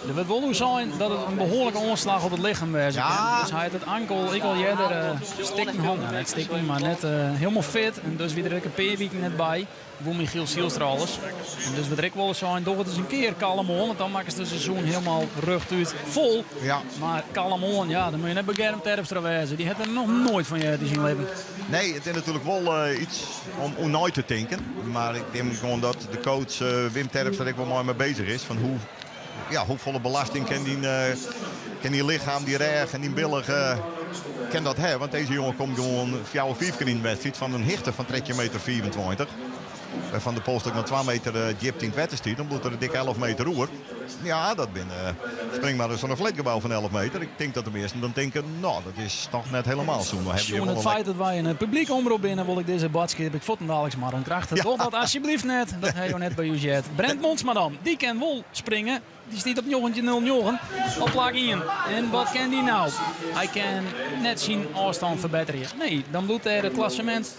Er wordt wel zijn dat het een behoorlijke omslag op het lichaam was. Ja. Dus hij had het ankel, ik al eerder stikken hand. Nou, net stikken, maar net helemaal fit. En dus weer een paar weken net bij. Voor Michiel Sielstra alles. En dus wat ik wil zijn, toch het eens een keer kalm on. Want dan maken ze het seizoen helemaal rucht vol. Ja. Maar kalm on, ja, dan moet je net bij Germ Terpstra wezen. Die had er nog nooit van je te zien leven. Nee, het is natuurlijk wel iets om nooit te denken. Maar ik denk gewoon dat de coach Wim Terpstra er wel mooi mee bezig is. Van hoe volle belasting kan die lichaam, die reg en die billig kan dat hebben. Want deze jongen komt gewoon 4 of 5 keer in de wedstrijd van een hichte van 3,24 meter. Van de Polstok nog 2 meter gypt in het wetter stiet. Dan moet er een dik 11 meter roer. Ja, dat ben spring maar eens van een flatgebouw van 11 meter. Ik denk dat de meesten dan denken, nou, dat is toch net helemaal zo. Zo'n het feit dat wij een publiek omroep binnen, wil ik deze badskip ik voeten dadelijk maar een kracht. Ja. Dat alsjeblieft net. Dat heb je net bij u zet. Brent Monsma dan, die kan wel springen. Die staat op 9.09 op laag 1. En wat kan die nou? Hij kan net zijn afstand verbeteren. Nee, dan doet hij het klassement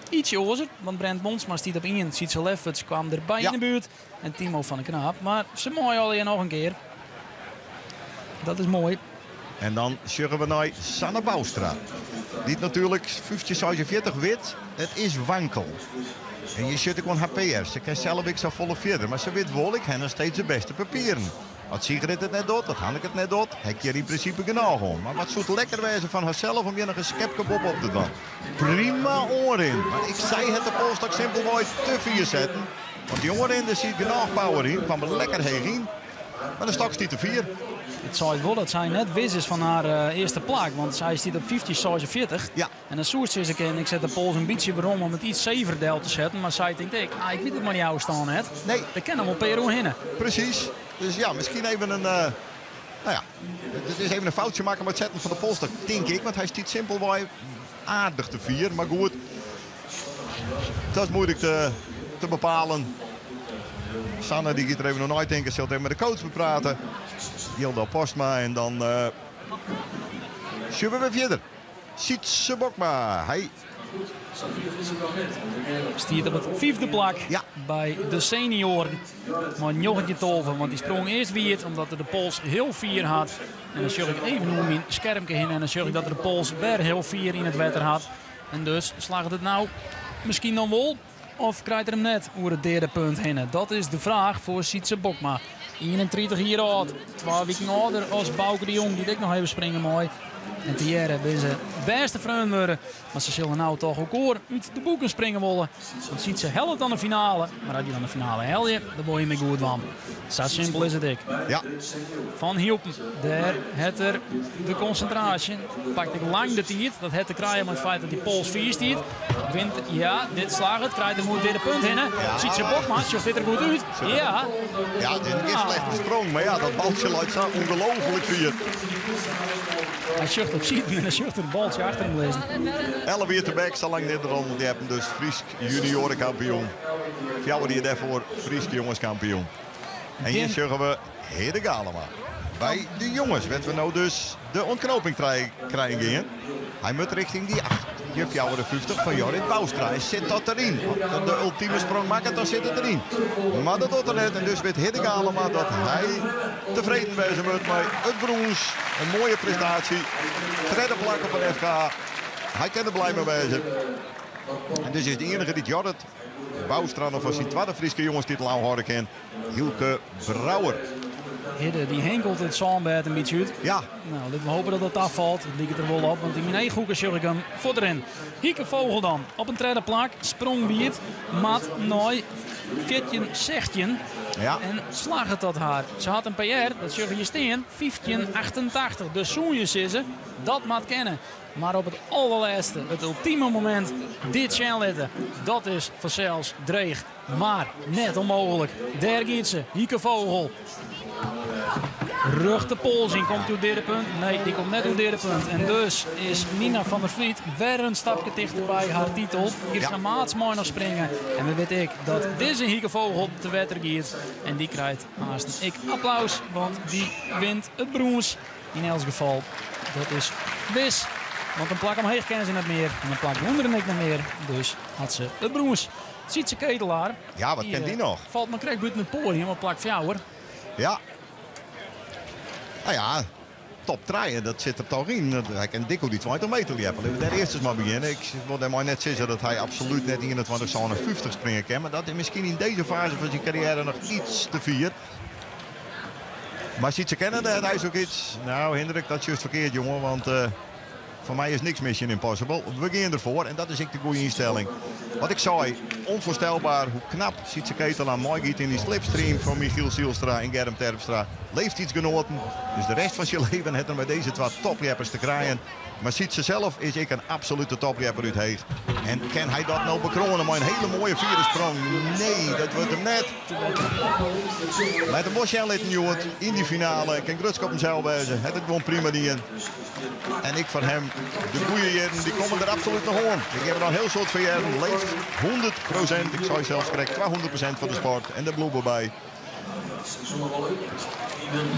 ietsje ozer. Want Brent Monsma staat op 1. Sietse Lefferts kwam erbij in de buurt. En Timo van de Knaap. Maar ze mooi al hier nog een keer. Dat is mooi. En dan zeggen we naar Sanne Boustra. Die natuurlijk 50-46 wit. Het is wankel. En je zit gewoon HPR. Ze kan zelf ik zo volle verder. Maar ze weet wel, ik heb nog steeds de beste papieren. Wat Sigrid het net doet, dat had ik het net doet. Heb je in principe genoeg om. Maar wat zou het lekker wezen van haarzelf om je nog een skepkebop op te doen. Prima oren. Maar ik zei het de polstok simpel mooi te 4 zetten. Want die oren, er zit genoeg power in. Kwam er lekker heen. Maar de stok stiet te 4. Het zou wel dat zij net wist is van haar eerste plaak. Want zij staat op 50-46. Ja. En dan zoekt ze eens een keer. En ik zet de pols een beetje waarom om het iets zeverdeel te zetten. Maar zij denkt, ik weet het maar niet hoe staan net. Nee. Dat kan hem wel Peru hinnen. Precies. Dus ja, misschien even een... nou ja, het is even een foutje maken met het zetten van de polstok, denk ik. Want hij stiet simpel wel aardig te 4. Maar goed, dat is moeilijk te bepalen. Sanne die gaat er even nog nooit denken, zult even met de coach bepraten. Hilda Postma en dan zullen we verder. Sietse Bokma. Hij stiert op het 5e plak bij de senioren. Maar Jochentje Tolven, want die sprong eerst weer omdat hij de pols heel 4 had. En dan zag ik even hoe mijn schermpje in en dan zag ik dat de pols weer heel 4 in het wetter had. En dus slaagt het nou misschien dan wel. Of krijgt er hem net over het derde punt heen? Dat is de vraag voor Sietse Bokma. 31 jaar oud, 2 weken ouder als Bouke de Jong, die ik nog even springen mooi. En Thierry ben ze beste vrienden worden. Maar ze zullen nou toch ook hoor uit de boeken springen willen. Want ziet ze helft aan de finale. Maar als je dan de finale hel je, dan word je mee goed van. Zo simpel is het ik. Ja. Van Hielpen, daar het er de concentratie. Pakt ik lang de tijd. Dat het te krijgen met het feit dat die pols 4 stiert. Wint, ja, dit slaagt het. Krijgt er moet weer de punt in. Ja. Ziet ze Bokma, ziet dit er goed uit. Ja. Ja, dit is slecht gesprong. Maar ja, dat baltje lijkt zo ongelooflijk 4. Hij schucht op ziet en hij schucht er een baltje achter hem lezen. 11 weer te back, zo lang Nederland. Die hebben dus Friesk juniorenkampioen. Fjouwer die daarvoor Friesk jongenskampioen. En hier zeggen we Hede Galema. Bij de jongens werden we nou dus de ontknoping krijgen. Hij moet richting die 8. Je fjouwer de 50 van Jorrit Boustra. Zit dat erin? De ultieme sprong maken, dan zit het erin. Maar dat doet er net. En dus weet Hede Galema dat hij tevreden wezen moet met het brons. Een mooie prestatie. Derde plak op een FK. Hij kan er blij mee wezen. En dus is de enige die Jorrit Boustra nog van zijn tweede Friese jongenstitel aanhouden kan. Hielke Brouwer. Hidde die henkelt het zandbed een beetje uit. Ja. Nou, we hopen dat het afvalt. Het ligt er wel op, want in mijn eigen hoeken zag ik hem voor erin. Hieke Vogel dan op een derde plak. Sprongbiet. Mat Nooi. Vetjen Sechtjen. Ja. En slaagt het tot haar. Ze had een PR, dat zag je steen, 1588. Dus zoenjes is ze, dat maat kennen. Maar op het allerlaatste, het ultieme moment, dit channel dat is vanzelfs dreig. Maar net onmogelijk. Daar gaat ze, Hieke Vogel. Rug de pols in, komt u het derde punt? Nee, die komt net op het derde punt. En dus is Nina van der Vliet weer een stapje dichter bij haar titel. Hier gaan Maats mooi nog springen. En dan weet ik dat deze Hieke Vogel te wetter gaat. En die krijgt haast een applaus, want die wint het brons. In elk geval, dat is wis. Want een plak omheen kennen ze net meer. En een plak onder en ik niet meer. Dus had ze het brons. Ziet ze Ketelaar. Ja, wat kent die nog? Valt me krijg buiten het podium, maar plak fjouwer. Ja. Nou ja, top 3, dat zit er toch in. Hij kan dik op die 20 meter liepen. Laten we daar eerst eens maar beginnen. Ik wilde maar net zeggen dat hij absoluut net 21,50 springen kan. Maar dat is misschien in deze fase van zijn carrière nog iets te vier. Maar ziet ze kennen, hij is ook iets. Nou, Hendrik, dat is juist verkeerd, jongen. Want voor mij is niks Mission Impossible. We gaan ervoor en dat is echt de goede instelling. Wat ik zei, onvoorstelbaar hoe knap Sietse Ketelaar mooi gaat in die slipstream van Michiel Zielstra en Germ Terpstra. leeftijdsgenoten. Dus de rest van je leven heeft er met deze twee toprappers te krijgen. Maar ziet ze zelf is ik een absolute toprapper uit Heeg. En kan hij dat nou bekronen met een hele mooie vierde sprong? Nee, dat wordt hem net. Met een bosje aanletten Newt in die finale. Ik kan Grutsk op hemzelf wijzen. Het is gewoon prima die. En ik van hem, de goede jaren, die komen er absoluut nog aan. Ik heb er al heel soort van jaren. Leeft 100%, ik zou zelfs correct 200% van de sport. En de bloemen bij.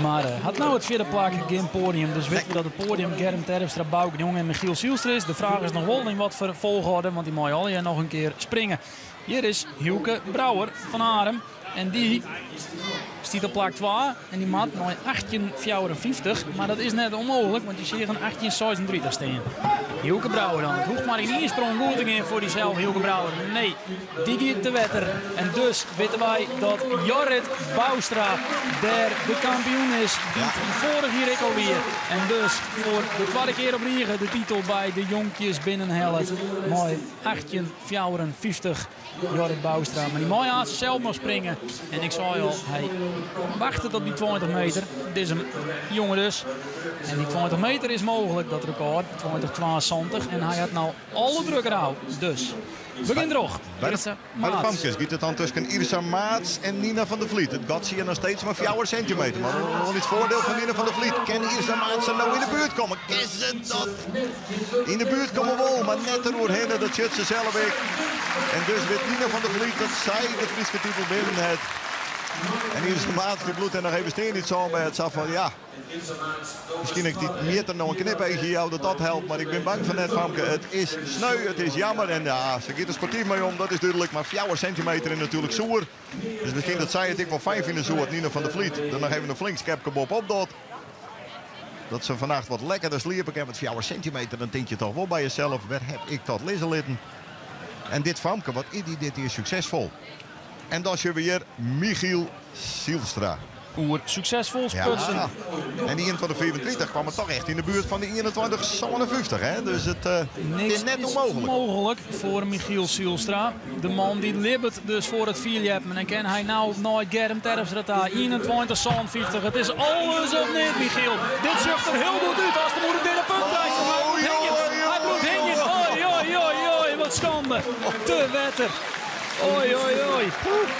Maar had nou het vierde plak geen podium. Dus weten we dat het podium Germ Terpstra, Bouke de Jong en Michiel Zielstra is. De vraag is nog wel in wat voor volgorde, want die moet al hier nog een keer springen. Hier is Hielke Brouwer van Arem. En die staat op plak 2 en die maakt nog 18,54. Maar dat is net onmogelijk, want je ziet een 18,36 staan. Hielke Brouwer dan. Het hoeft maar in één sprong goed te gaan voor diezelfde Hielke Brouwer. Nee, die gaat te wetter. En dus weten wij dat Jorrit Boustra daar de kampioen is. Die vorig jaar ik alweer. En dus voor de tweede keer op regen de titel bij de jonkjes binnen Hellet. Mooi 18,54. Jorrit Boustra. Maar die mooie haast zelf nog springen. En ik zei al, hij wacht op die 20 meter. Dit is een jongen dus. En die 20 meter is mogelijk, dat record. 20,72. En hij had nou alle druk eraan. Dus, begin erop. Bij de Famkes gaat het dan tussen Irsa Maats en Nina van der Vliet. Het gaat zie je nog steeds maar 4 centimeter. Maar nog niet het voordeel van Nina van der Vliet. Kan Irsa Maats er nou in de buurt komen? Kan ze dat? In de buurt komen wel, maar net erdoorheen. Dat zit ze zelf ik. En dus weet Nina van der Vliet dat zij de Friese titel binnen heeft. En Irsa Maats die bloedt en nog even steen niet zo bij het zag van ja. Misschien ik die meter nog een knipeegje jou dat helpt, maar ik ben bang van net Famke. Het is sneu, het is jammer en ja, ze gaat er sportief mee om, dat is duidelijk. Maar 4 centimeter is natuurlijk zoer. Dus misschien dat zij het ik wel 5 in de zoer, Nina van der Vliet. Dan nog even een flink skepkebop op dat. Dat ze vannacht wat lekkerder sliepen. Ik heb het 4 centimeter, dan denk je toch wel bij jezelf, waar heb ik dat lisselitten? En dit Famke, wat is dit hier succesvol? En dan is je weer Michiel Zielstra. Oer succesvol sputsen. Ja. En die 21-24 kwam er toch echt in de buurt van die 21-57. Hè? Dus het is net onmogelijk. Mogelijk voor Michiel Zielstra. De man die libbert dus voor het vierjappen. En kan hij nou nooit Germ Terpstra 21-50. Het is alles of niet, Michiel. Dit zucht er heel goed uit als de moeder dit punt krijgt. Hij bloedt hingen. Oei, wat schande. Te wetter. Oei.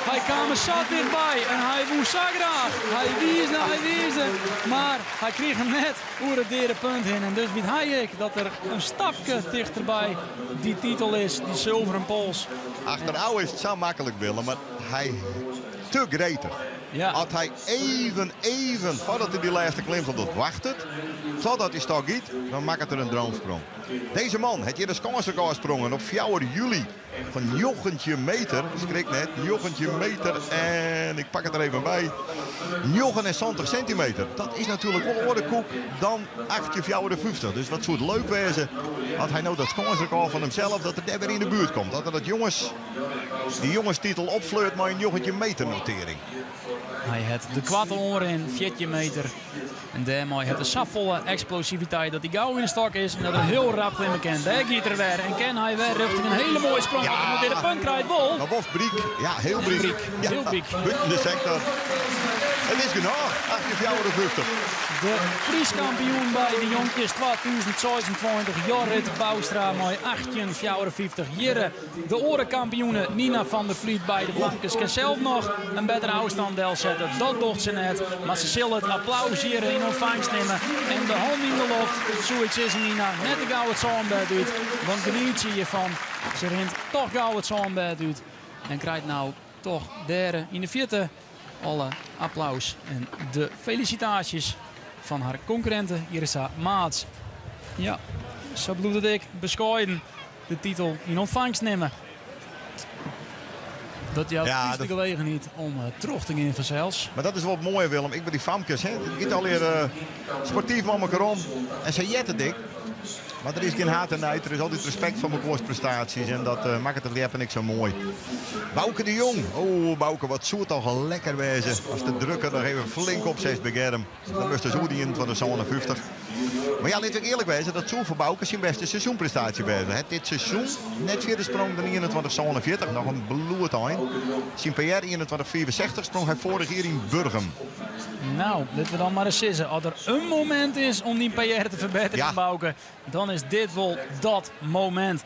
Hij kwam er zat dichtbij en hij woest zo graag. Hij wiesde. Maar hij kreeg hem net voor het derde punt in. En dus weet hij dat er een stapje dichterbij die titel is, die zilveren pols. Achteraf is het zo makkelijk willen, maar hij te gretig. Ja. Als hij even, voordat hij die laatste klim tot wacht, totdat hij stok giet, dan maakt het er een droomsprong. Deze man heeft hier de schansrecord sprongen op 4 juli van 9 meter. Schrik net, 9 meter en ik pak het er even bij. 79 centimeter. Dat is natuurlijk wel een koek dan 8,54. Dus wat zou het leuk wezen had hij nou dat schansrecord van hemzelf, dat het er weer in de buurt komt. Dat er die jongenstitel opfleurt met een 9 meter notering. Hij heeft de kwarte oren in 4 meter. En daarmee heeft de sapvolle explosiviteit dat hij gauw in de stok is. En dat hij heel rap klimmen kan. Daar gaat er weer. En kan hij weer richting een hele mooie sprong. Ja. De punt krijgt wel. Maar Wolf Briek. Ja, heel Briek. Heel Briek. Buiten de sector. Het is genoeg. 8,54. De Fries kampioen bij de jonkjes 2026. Jorrit Boustra met 18,54. Hier de orenkampioene Nina van der Vliet bij de Vlakkes. Kan zelf nog een betere afstand zetten. Dat doet ze net. Maar ze zullen het applaus hier in ontvangst nemen. En de hand in de lucht. Zoiets is Nina. Net de gauw het zoonbed doet. Want geniet je hiervan. Ze rent toch gauw het zoonbed uit. En krijgt nou toch derde in de vierde. Alle applaus en de felicitaties van haar concurrente Irsa Maats. Ja, zo bloedde ik bescheiden de titel in ontvangst nemen. Dat jou de gelegen niet om terug te gaan vanzelfs. Maar dat is wat mooi, Willem. Ik ben die Famkes. Het gaat alweer sportief met elkaar om. En ze jetten dik. Maar er is geen haat en nijd. Er is altijd respect voor mijn prestaties. En dat maakt het leppen niet zo mooi. Bouke de Jong. Oh, Bouke, wat zou het al lekker wezen. Als de drukker nog even flink opzet bij Germ. Dan was de zoedien van de 50. Maar ja, laten we eerlijk wezen, dat Zoel voor Bouke zijn beste seizoenprestatie bezig. Het dit seizoen net weer de sprong de 21:47, nog een bloed aan. Zijn PR 21:64 sprong hij vorig jaar in Burgum. Nou, laten we dan maar eens zeggen. Als er een moment is om die PR te verbeteren in Bouke, dan is dit wel dat moment.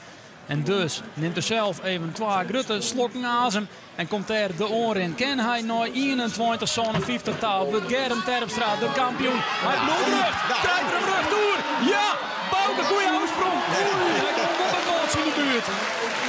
En dus neemt er zelf even 2 grote slokken azem en komt er de oor in. Kan hij naar 21:50 taal? Wordt Germ Terpstra de kampioen? Hij bloedrucht, krijgt er hem rug door. Ja, Bouke, goeie uitsprong. Hij komt op het baltje in de buurt.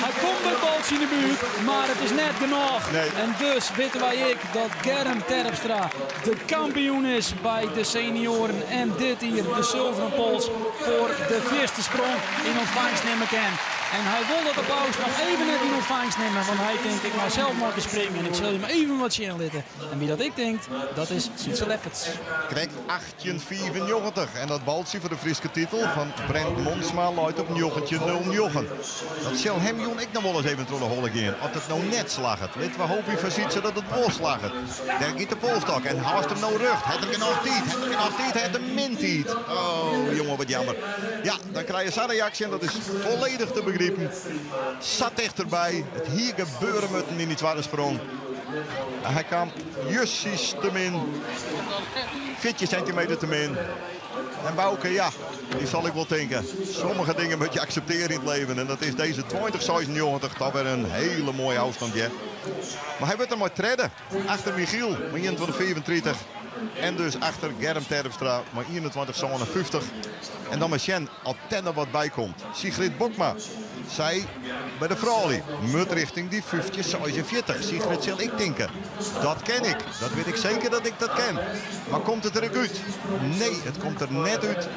Hij komt op het baltje in de buurt, maar het is net genoeg. Nee. En dus weten wij dat Germ Terpstra de kampioen is bij de senioren. En dit hier de zilveren pols voor de eerste sprong in ontvangst nemen kan. En hij wil dat applaus nog even net in ontvangst nemen. Want hij denkt, ik mag zelf maar springen en ik zal hem even wat zien litten. En wie dat ik denkt, dat is Sietse Lefferts. Krijgt 18:94 en dat baltje voor de Friese titel van Brent Monsma luidt op 9:09. Dat zal hem Jon ik nog wel eens even door de holle gaan. Als het nou net slaget. Weet we hopen van Sietse dat het bol slaget. Daar gaat de polstok en haast hem nou rug. Het er nog tijd, het er min tijd. Oh jongen, wat jammer. Ja, dan krijg je zo'n reactie en dat is volledig te begrijpen. Zat dichterbij. Het hier gebeuren met hem in die tweede sprong. Hij kwam justisch te min. 40 centimeter te min. En Bouke, ja, die zal ik wel denken. Sommige dingen moet je accepteren in het leven. En dat is deze 20:96 toch weer een hele mooie afstandje. Maar hij wordt er maar treden. Achter Michiel, met 21:34. En dus achter Germ Terpstra, maar 21:57. En dan met Sjen, al tenner wat bijkomt. Sigrid Bokma, zij bij de vrouwen, moet richting die 50:46. Sigrid zal ik denken, dat ken ik. Dat weet ik zeker dat ik dat ken. Maar komt het er ook uit? Nee, het komt er net uit.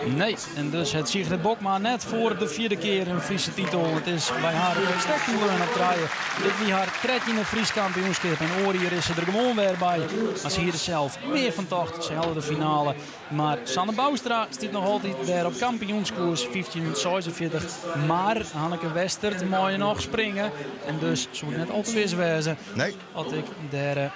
Nee, en dus het Sigrid Bokma net voor de 4e keer een Friese titel. Het is bij haar sterktoelen op draaien. Dit wie haar 13e Fries kampioenschap. En hier is ze er gewoon weer bij. Maar ze hier is zelf meer van tocht. Ze hadden de finale. Maar Sanne Boustra staat nog altijd daar op kampioenskoers. 15:46. Maar Hanneke Westert mag nog springen. En dus zou het net altijd weer wezen. Nee. Had ik daar...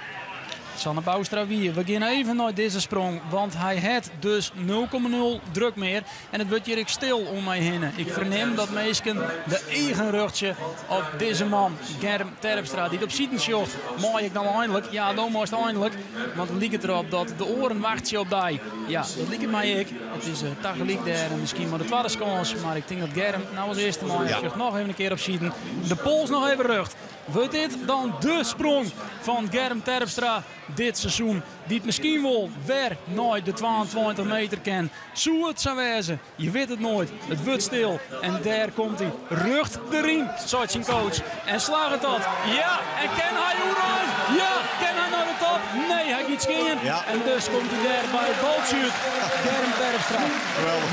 Sanne Boustra weer. We gaan even naar deze sprong, want hij heeft dus 0,0 druk meer. En het wordt hier stil om mij heen. Ik verneem dat meesken de eigen rugtje op deze man, Germ Terpstra, die het op zitten zocht. Mooi ik dan eindelijk. Ja, dan moest eindelijk. Want het lijkt erop dat de oren wachten op die. Ja, dat lijkt het mij ik. Het is tegelijk daar en misschien maar de tweede kans. Maar ik denk dat Germ nou als eerste man nog even een keer op zitten. De pols nog even rucht. Wordt dit dan de sprong van Germ Terpstra dit seizoen? Die het misschien wel weer nooit de 22 meter kent. Zo het zou wezen. Je weet het nooit. Het wordt stil. En daar komt hij. Rucht de riem, zegt zijn coach. En slaagt het dat. Ja, en kan hij hoeraan? Ja, kan hij naar de top? Nee, hij gaat skiën. Ja. En dus komt hij daar bij het balshoot. Germ Terpstra.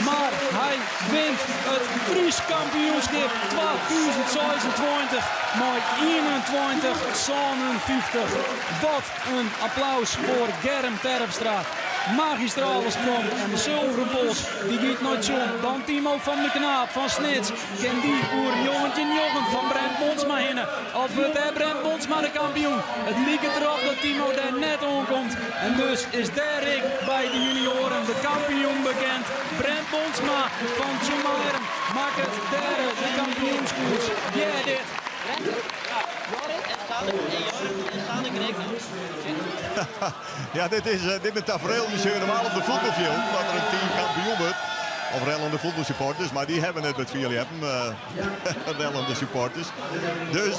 Maar hij wint het Fries kampioenschap 2026. Maar 21:57. Wat een applaus voor Germ Terpstra. Magistrale sprong en de zilveren pols die gaat nooit zo. Dan Timo van de Knaap van Snits. Ken die oer jongetje van Brent Monsma heen. Of wordt hij Brent Monsma de kampioen? Het lijkt erop dat Timo daar net aankomt. En dus is Derek bij de junioren de kampioen bekend. Brent Monsma van Tjumaren maakt het derde de kampioenskoers. Ja, dit. Ja, dit is een tafereel misschien normaal op de voetbalveld. Dat er een team kampioen wordt. Of rellende voetbalsupporters, maar die hebben het met jullie hebben. Rellende supporters. Dus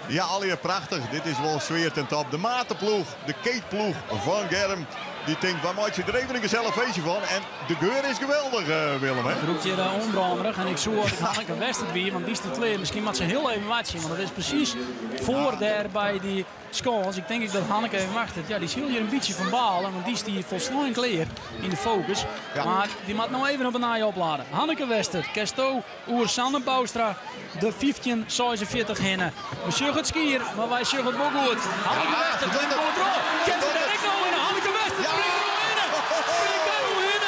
ja, alweer prachtig. Dit is wel sfeer ten top. De matenploeg, de keetploeg van Germ. Die denkt, waar maak je er even een gezellig feestje van? En de geur is geweldig, Willem. Hè? Het roept je onbranderig. En ik zoek Hanneke Westert weer, want die is te klein. Misschien moet ze heel even watchen, want het is precies voor daar bij die scores. Ik denk dat Hanneke even wacht. Ja, die is hier een beetje van balen, want die is die volstrekt kleer in de focus. Ja. Maar die moet nou even op een naai opladen. Hanneke Westert, Kesto, Oer Sanne Boustra, de 15:46 hinnen. We zullen het skiën, maar wij zullen het wel goed. Hanneke Westert, kent er direct nou in. Hanneke Westert, springt er nog in. Springt er nog in.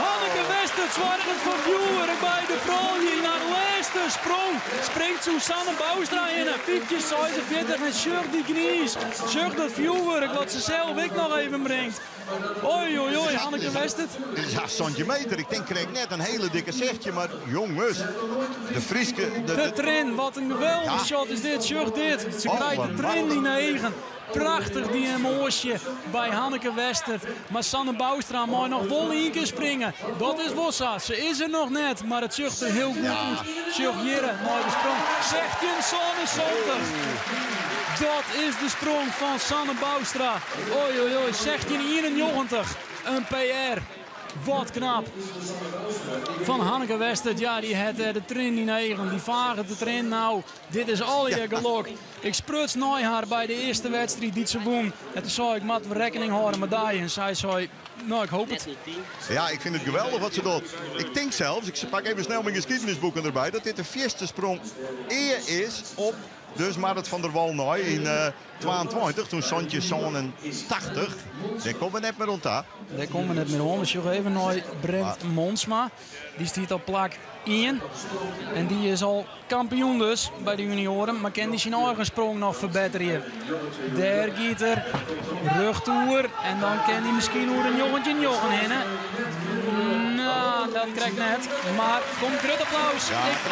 Hanneke Westert het zorgend voor viewer bij de vrouwen naar de laatste sprong. Springt Susanne Boustra in. 5:46 en Sjurk die knies. Sjurk dat viewer wat ze zelf ook nog even brengt. Oei, oei, oei, Hanneke Westert. Dit is 8 centimeter. Ik denk, kreeg net een hele dikke zegtje. Maar jongens, de Frieske... De tren, wat een geweldige shot is dit. Sjurk dit. Ze krijgt de tren die 9. Prachtig die emotie bij Hanneke Westert. Maar Sanne Boustra mag nog wel 1 keer springen. Dat is Wossa. Ze is er nog net, maar het zucht er heel goed uit. Sjurk Jirre, mooi de sprong. 16:70. Dat is de sprong van Sanne Boustra. Oei, oei, oei. 16:91. Een PR. Wat knap. Van Hanneke Westert. Ja, die had de trin die 9. Die varen de trin. Nou, dit is al je geluk. Ik spruts naar haar bij de eerste wedstrijd die ze won. En toen zei ik, moet we rekening houden met medaille. En zij zei, nou, ik hoop het. Ja, ik vind het geweldig wat ze doet. Ik denk zelfs, ik pak even snel mijn geschiedenisboeken erbij, dat dit de 4e sprong eer is op dus Marit van der Wal in 22, toen Sontje 80. Daar komen we net meer rond daar. Daar komen we net meer rond. Dus je even naar Brent Monsma. Die staat op plak 1. En die is al kampioen dus bij de junioren. Maar kan die zijn eigen sprong nog verbeteren. Daar gaat er rugtoer. En dan kan hij misschien hoe een jongetje heen. Nou, dat krijgt net. Maar komt groot applaus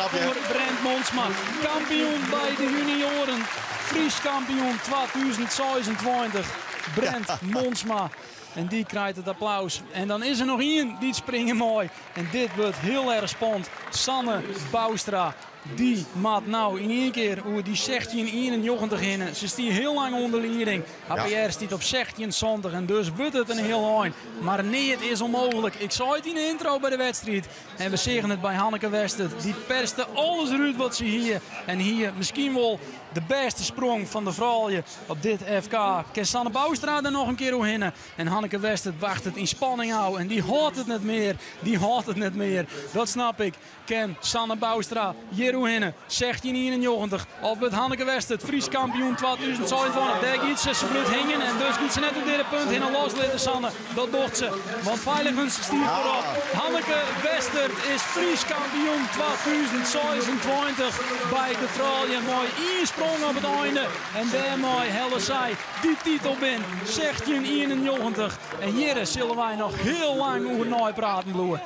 voor Brent Monsma. Kampioen bij de junioren. Fries kampioen 2026. Brent Monsma. En die krijgt het applaus. En dan is er nog 1 die springen mooi. En dit wordt heel erg spannend. Sanne Boustra. Die maakt nou in 1 keer hoe die 16:91 in. Ze stiert heel lang onder leiding. APR stiet op 16:20 en dus wordt het een heel eind. Maar nee, het is onmogelijk. Ik zei het in de intro bij de wedstrijd. En we zeggen het bij Hanneke Westert. Die perste alles eruit wat ze hier. En hier misschien wel de beste sprong van de vrouwen op dit FK. Kan Sanne Boustra er nog een keer hoe hinnen. En Hanneke Westert wacht het in spanning houden. En die houdt het net meer. Die houdt het net meer. Dat snap ik. Ken Sanne Boustra hier hoe hinnen. 16:91. Of wordt Hanneke Westert Fries kampioen 2022. Daar gaat ze bloed hingen. En dus moet ze net op dit punt hinnen loslaten Sanne. Dat doet ze. Want Veiligens stiert voorop. Hanneke Westert is Fries kampioen 2022 bij de vrouwen. Mooi insprong op het einde. En daarmee hellen zij die titel binnen. 16:91. En hier zullen wij nog heel lang over nooit praten, Bloemen.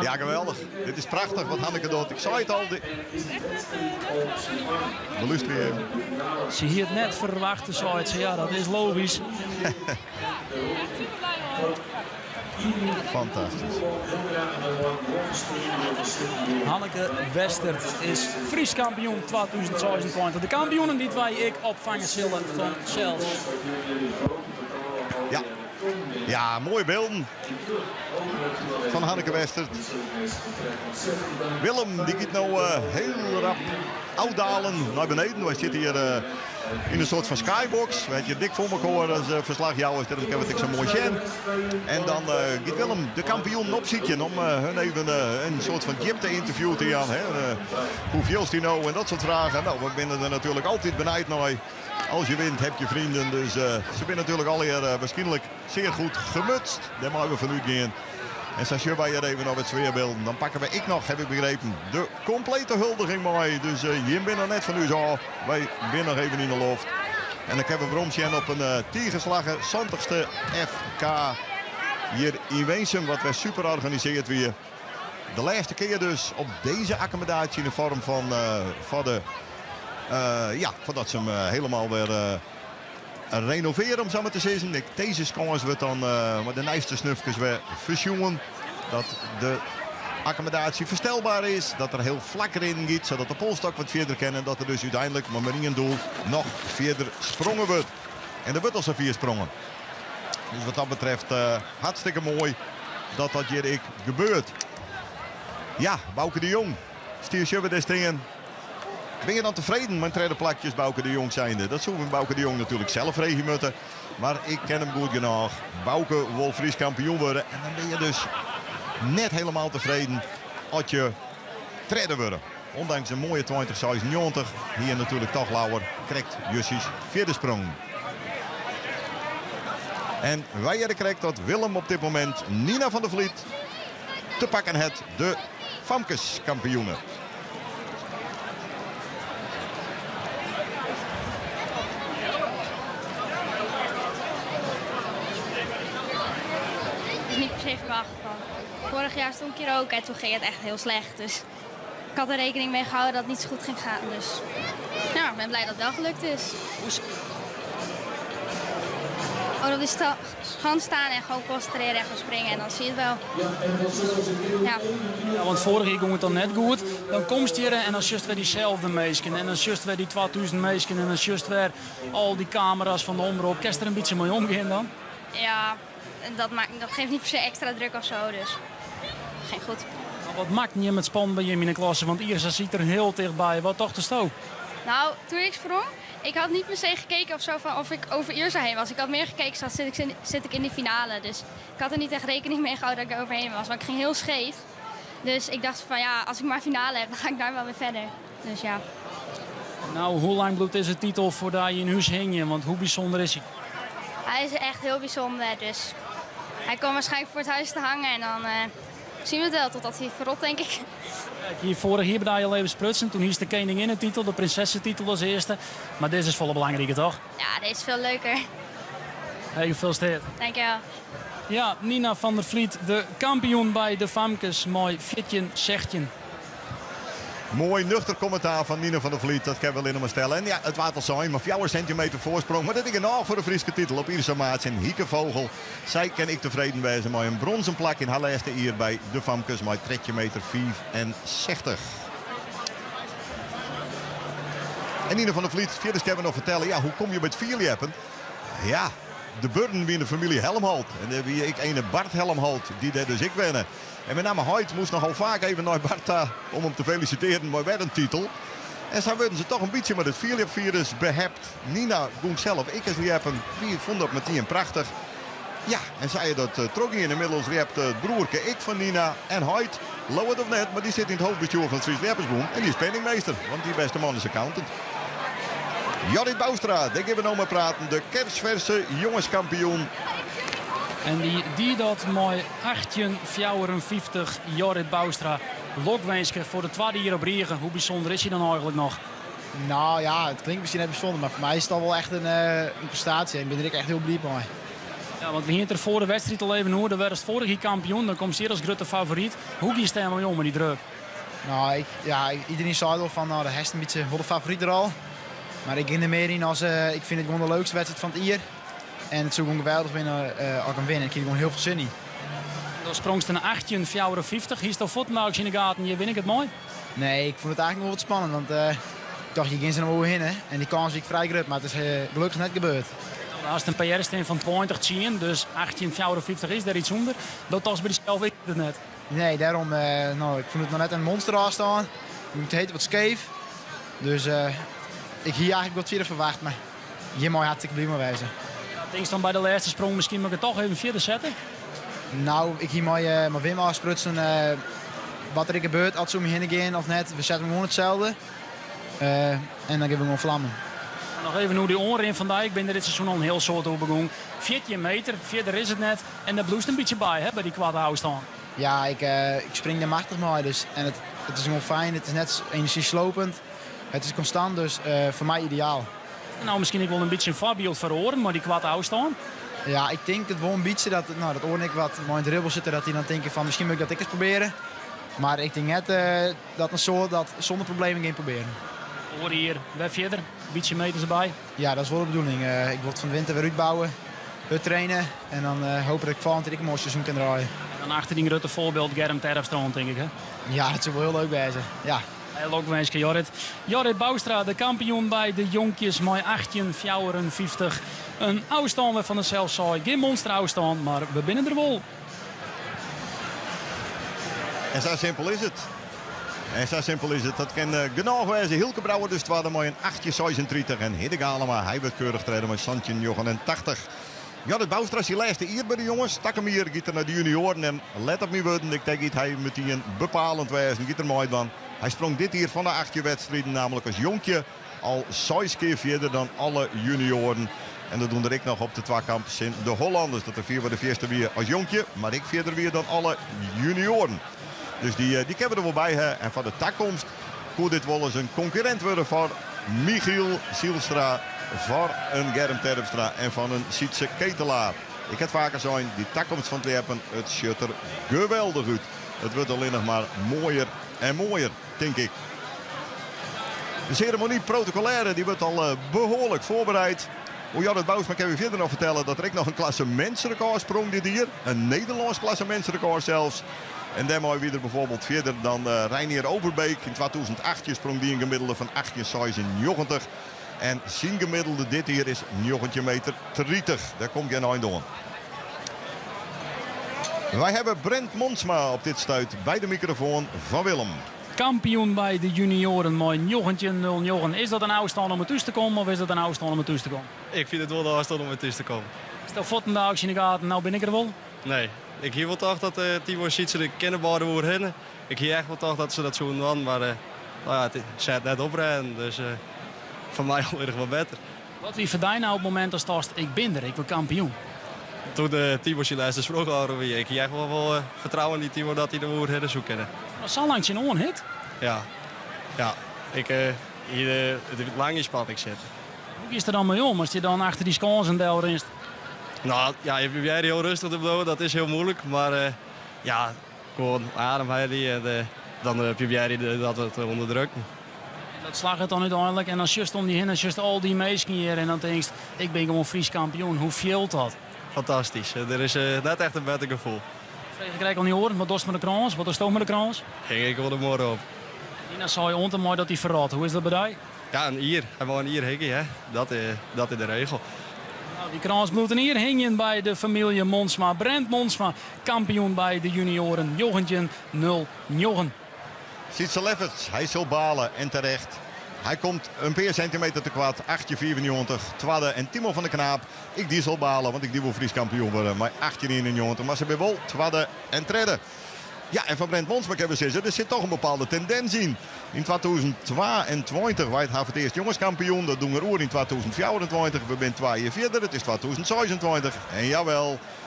Ja, geweldig. Dit is prachtig wat Hanneke doet. Ik zei het al. Beluister je even. Ze hier het net verwachten, zei ze. Ja, dat is logisch. Fantastisch. Hanneke Westert is Fries kampioen 2022. De kampioenen die wij ik opvangen zullen van Chels. Ja. Ja, mooie beelden van Hanneke Westert. Willem, die gaat nou heel rap uitdalen naar beneden. Wij zitten hier in een soort van skybox. Weet je, dik voor me horen als verslagjouwers. Daarom heb ik zo mooi zien. En dan gaat Willem de kampioen opzien om hun even een soort van Jim te interviewen. Hoe viel die nou en dat soort vragen. Nou, we zijn er natuurlijk altijd benijd naar. Als je wint, heb je vrienden. Dus ze zijn natuurlijk alweer waarschijnlijk zeer goed gemutst. Daar mogen we vanuit gaan. En als je wij er even op het sfeerbeeld, dan pakken we heb ik begrepen, de complete huldiging mooi. Dus je bent er net van u zo. Wij zijn nog even in de loft. En dan hebben we Bromsjen op een tiergeslagen 70ste FK hier in Weensum. Wat wij super organiseerd weer. De laatste keer dus op deze accommodatie in de vorm van voordat ze hem helemaal weer renoveren, om zo maar te zeggen. Deze scores wordt dan met de nijste snufjes weer verjongen. Dat de accommodatie verstelbaar is. Dat er heel vlak erin gaat, zodat de polstok wat verder kennen. Dat er dus uiteindelijk, maar in doel, nog verder sprongen wordt. En er wordt al zo 4 sprongen. Dus wat dat betreft hartstikke mooi dat hier gebeurt. Ja, Bouke de Jong. Stier je des dingen. Ben je dan tevreden met tweede plakjes Bouke de Jong zijnde? Dat zoeken Bouke de Jong natuurlijk zelf regimutten. Maar ik ken hem goed genoeg. Bouke wil Fries kampioen worden. En dan ben je dus net helemaal tevreden als je tweede wordt. Ondanks een mooie 2096. Hier natuurlijk toch lauwer. Krijgt Jussies 4e sprong. En wij krijgt dat Willem op dit moment, Nina van der Vliet te pakken het de Famkes kampioenen. Het is niet per se verwacht. Want vorig jaar stond ik hier ook en toen ging het echt heel slecht. Dus ik had er rekening mee gehouden dat het niet zo goed ging gaan. Dus ja, ik ben blij dat het wel gelukt is. Oh, op die schans staan en gewoon concentreren en gewoon springen en dan zie je het wel. Ja. Ja, want vorig jaar ging het dan net goed. Dan kom je hier en dan just weer diezelfde meisken. En dan just weer die 2000 meisken. En dan just weer al die camera's van de omroep. Kan je er een beetje mee omgaan dan? Ja, dat geeft niet per se extra druk of zo, dus geen goed. Maar wat maakt niet met span bij je in de klasse? Want Irsa zit er heel dichtbij. Wat dacht je zo? Nou, toen ik sprong, ik had niet per se gekeken of ik over Irsa heen was. Ik had meer gekeken, zit ik in de finale. Dus ik had er niet echt rekening mee gehouden dat ik er overheen was. Want ik ging heel scheef. Dus ik dacht van ja, als ik maar finale heb, dan ga ik daar wel weer verder. Dus ja. Nou, hoe lang bloedt deze titel voordat je in huis hing? Want hoe bijzonder is hij? Hij is echt heel bijzonder. Dus hij komt waarschijnlijk voor het huis te hangen. En dan zien we het wel totdat hij verrot, denk ik. Kijk, vorig jaar bedaan je al even sprutsen. Toen is de koninginnentitel, de prinsessentitel als eerste. Maar deze is volle belangrijke, toch? Ja, deze is veel leuker. Hey, gefeliciteerd. Dankjewel. Ja, Nina van der Vliet, de kampioen bij de Famkes. Mooi fitje, zegtje. Mooi nuchter commentaar van Nina van der Vliet. Dat kan wel in hem stellen. En ja, het water zijn, maar 4 centimeter voorsprong. Maar dat is genoeg voor de Friese titel op Irsa Maats en Hieke Vogel. Zij kan ik tevreden wezen met een bronzen plak in haar laatste hier bij de Famkes. Maar 3 meter 65. En Nina van der Vliet, verder kan we nog vertellen. Ja, hoe kom je met 4 jeppen? Ja, de burden wie de familie Helmholt. En wie ik ene Bart Helmholt, die deed dus ik wennen. En met name Hoyt moest nogal vaak even naar Bart om hem te feliciteren met weer een titel. En zo werden ze toch een beetje met het viervirus behept. Nina ging zelf, ik als liepen, wie vond dat meteen prachtig. Ja, en zei je dat Troggy inmiddels liept het broerke ik van Nina. En Hoyt, low het of net, maar die zit in het hoofdbestuur van het Fries Leppersboom. En die is penningmeester, want die beste man is accountant. Jorrit Boustra, daar gaan we nou maar praten. De kerstverse jongenskampioen. En die dat mooi 1854 Jorrit Boustra. Lokwenske voor de tweede hier op Riegen. Hoe bijzonder is hij dan eigenlijk nog? Nou ja, het klinkt misschien net bijzonder, maar voor mij is het al wel echt een prestatie. Ik ben er echt heel blij mee. Ja, want we gingen er voor de wedstrijd al even hoe. Dan werd het vorige kampioen. Dan komt ze hier als grote favoriet. Hoe ging het er om met die druk? Nou, iedereen zei wel van, nou, de Hest een beetje wel de favoriet er al. Maar ik ging er meer in als, ik vind het gewoon de leukste wedstrijd van het jaar. En het zou gewoon geweldig winnen als ik kan winnen. Ik heb gewoon heel veel zin in. Dan sprong ze naar 1854. Hier is de voetmaaks in de gaten. Hier win ik het mooi. Nee, ik vond het eigenlijk nog wat spannend. Want ik dacht, je ging ze nog wel heen. En die kans ik vrij groot. Maar het is gelukkig net gebeurd. Nou, als het een PR-steen van 20 zien, dus 1854 is daar iets onder. Dat was bij zelf ik het net. Nee, daarom. Nou, ik vond het nog net een monster aanstaan. Het heet wat scheef. Dus ik hier eigenlijk wat verder verwacht. Maar hier mooi hartstikke blij mee wezen. Denk je dan bij de laatste sprong misschien mag ik het toch even verder zetten? Nou, ik hier maar Wim afsprutsen wat er gebeurt, als ze om me heen gaan of net. We zetten gewoon hetzelfde. En dan geven we gewoon vlammen. Nog even hoe die oren van Dijk. Ik ben er dit seizoen al een heel soort op begonnen. 14 meter, verder is het net. En daar bloest een beetje bij, hè, bij die kwade afstand. Ja, ik spring er machtig mee. Dus. En het is gewoon fijn. Het is net energieslopend. Het is constant, dus voor mij ideaal. Nou, misschien ik wel een beetje een voorbeeld voor oren, maar die kwade afstand. Ja, ik denk het wel een beetje dat oor ik wat mooi in de ribbel zitten, dat die dan denken van misschien moet ik dat ik eens proberen. Maar ik denk net dat een soort dat zonder problemen geen proberen. Oor hier, weer verder, een beetje meters erbij. Ja, dat is wel de bedoeling. Ik wil het van de winter weer uitbouwen, weer trainen en dan hoop dat ik volgend jaar een mooi seizoen kan draaien. En dan achter die grote voorbeeld Germ Terpstroom, denk ik, hè? Ja, dat zou wel heel leuk wezen. Ja. Heel ook wensen, Jorrit. Jorrit Boustra, de kampioen bij de jonkjes, mooi 1854. Een afstand van de zelfsaai. Geen monster afstand, maar we binnen er wel. En zo simpel is het. Dat kan genoeg wezen. Hilke Brouwer dus het mooi een 8:36 en Hiddeke Alema. Hij werd keurig treden met Santje 89. Jorrit Boustra is die laatste hier bij de jongens. Stak hem hier, gaat er naar de junioren. En let op me worden, ik denk dat hij meteen bepalend wezen. Gaat er mooi van. Hij sprong dit hier van de 8 wedstrijden, namelijk als jonkje al 6 keer verder dan alle junioren. En dat doen er ik nog op de tweekamp zijn de Hollanders. Dat er 4 voor de eerste weer als jonkje. Maar ik verder weer dan alle junioren. Dus die kunnen we er wel bij. Hè. En van de toekomst kon dit wel eens een concurrent worden voor Michiel Zielstra. Voor een Germ Terpstra en van een Sietse Ketelaar. Ik heb vaker gezien, die toekomst van het Leppen, het ziet er geweldig uit. Het wordt alleen nog maar mooier en mooier, denk ik. De ceremonie protocolaire die wordt al behoorlijk voorbereid. Jorrit Bousma kan u verder nog vertellen dat er ook nog een klassementsrecord sprong dit hier. Een Nederlands klassementsrecord zelfs. En daarmee weer bijvoorbeeld verder dan Reinier Overbeek. In 2008 sprong die een gemiddelde van 18,96. En zijn gemiddelde dit hier is 19,30 meter. Daar komt geen eind door. Wij hebben Brent Monsma op dit stuit bij de microfoon van Willem. Kampioen bij de junioren met 19-0-9. Is dat een afstand om er tussen te komen of is dat een afstand om er tussen te komen? Ik vind het wel de afstand om er tussen te komen. Stel voeten de actie in de gaten, nou ben ik er wel. Nee, ik hier wel toch dat Timo Sietse de kinderbaarden wordt heen. Ik hier echt wel toch dat ze dat zo doen, maar nou ja, het zet net oprijden. Dus voor mij al erg wat beter. Wat wie verdient nou op het moment als tast, ik ben er, ik ben kampioen. Toen Timo Sietse vroeg hadden we ik hier echt wel vertrouwen in die Timo dat hij de woord heen zoeken. Maar zo lang zijn oren hit. Ja, ik hier het lang is pad ik zit. Hoe is er dan mee om als je dan achter die scores en deel erin? Nou ja, je hebt heel rustig te blowen, dat is heel moeilijk. Maar ja, gewoon ademhaling en dan heb je dat het onder druk. Dat slag het dan uiteindelijk en dan just om die heen en just al die meisjes hier en dan denk je, ik ben gewoon Fries kampioen. Hoe viel dat? Fantastisch, er is net echt een beter gevoel. Ik krijg al niet horen, wat doet met de krans? Wat is het met de krans? Ging ik wel de morgen op. Nina zei je ontemooi dat hij verraadt. Hoe is dat bij jou? Ja, een ier. Hij wou een ier hikkie, hè. Dat is de regel. Nou, die krans moet een ier hingen bij de familie Monsma. Brent Monsma, kampioen bij de junioren. Jochentje 0-9. Sietse Lefferts, hij zal balen en terecht. Hij komt een paar centimeter te kwaad. 8,94. Twadde en Timo van der Knaap. Ik die zal balen, want ik die wil Fries kampioen worden. Maar 18,91. Maar ze hebben wel twadde en tredde. Ja, en van Brent Monsma hebben we er zit toch een bepaalde tendens in. In 2022 werd hij voor het eerst jongenskampioen. Dat doen we ook in 2024. We zijn 42, het is 2026. En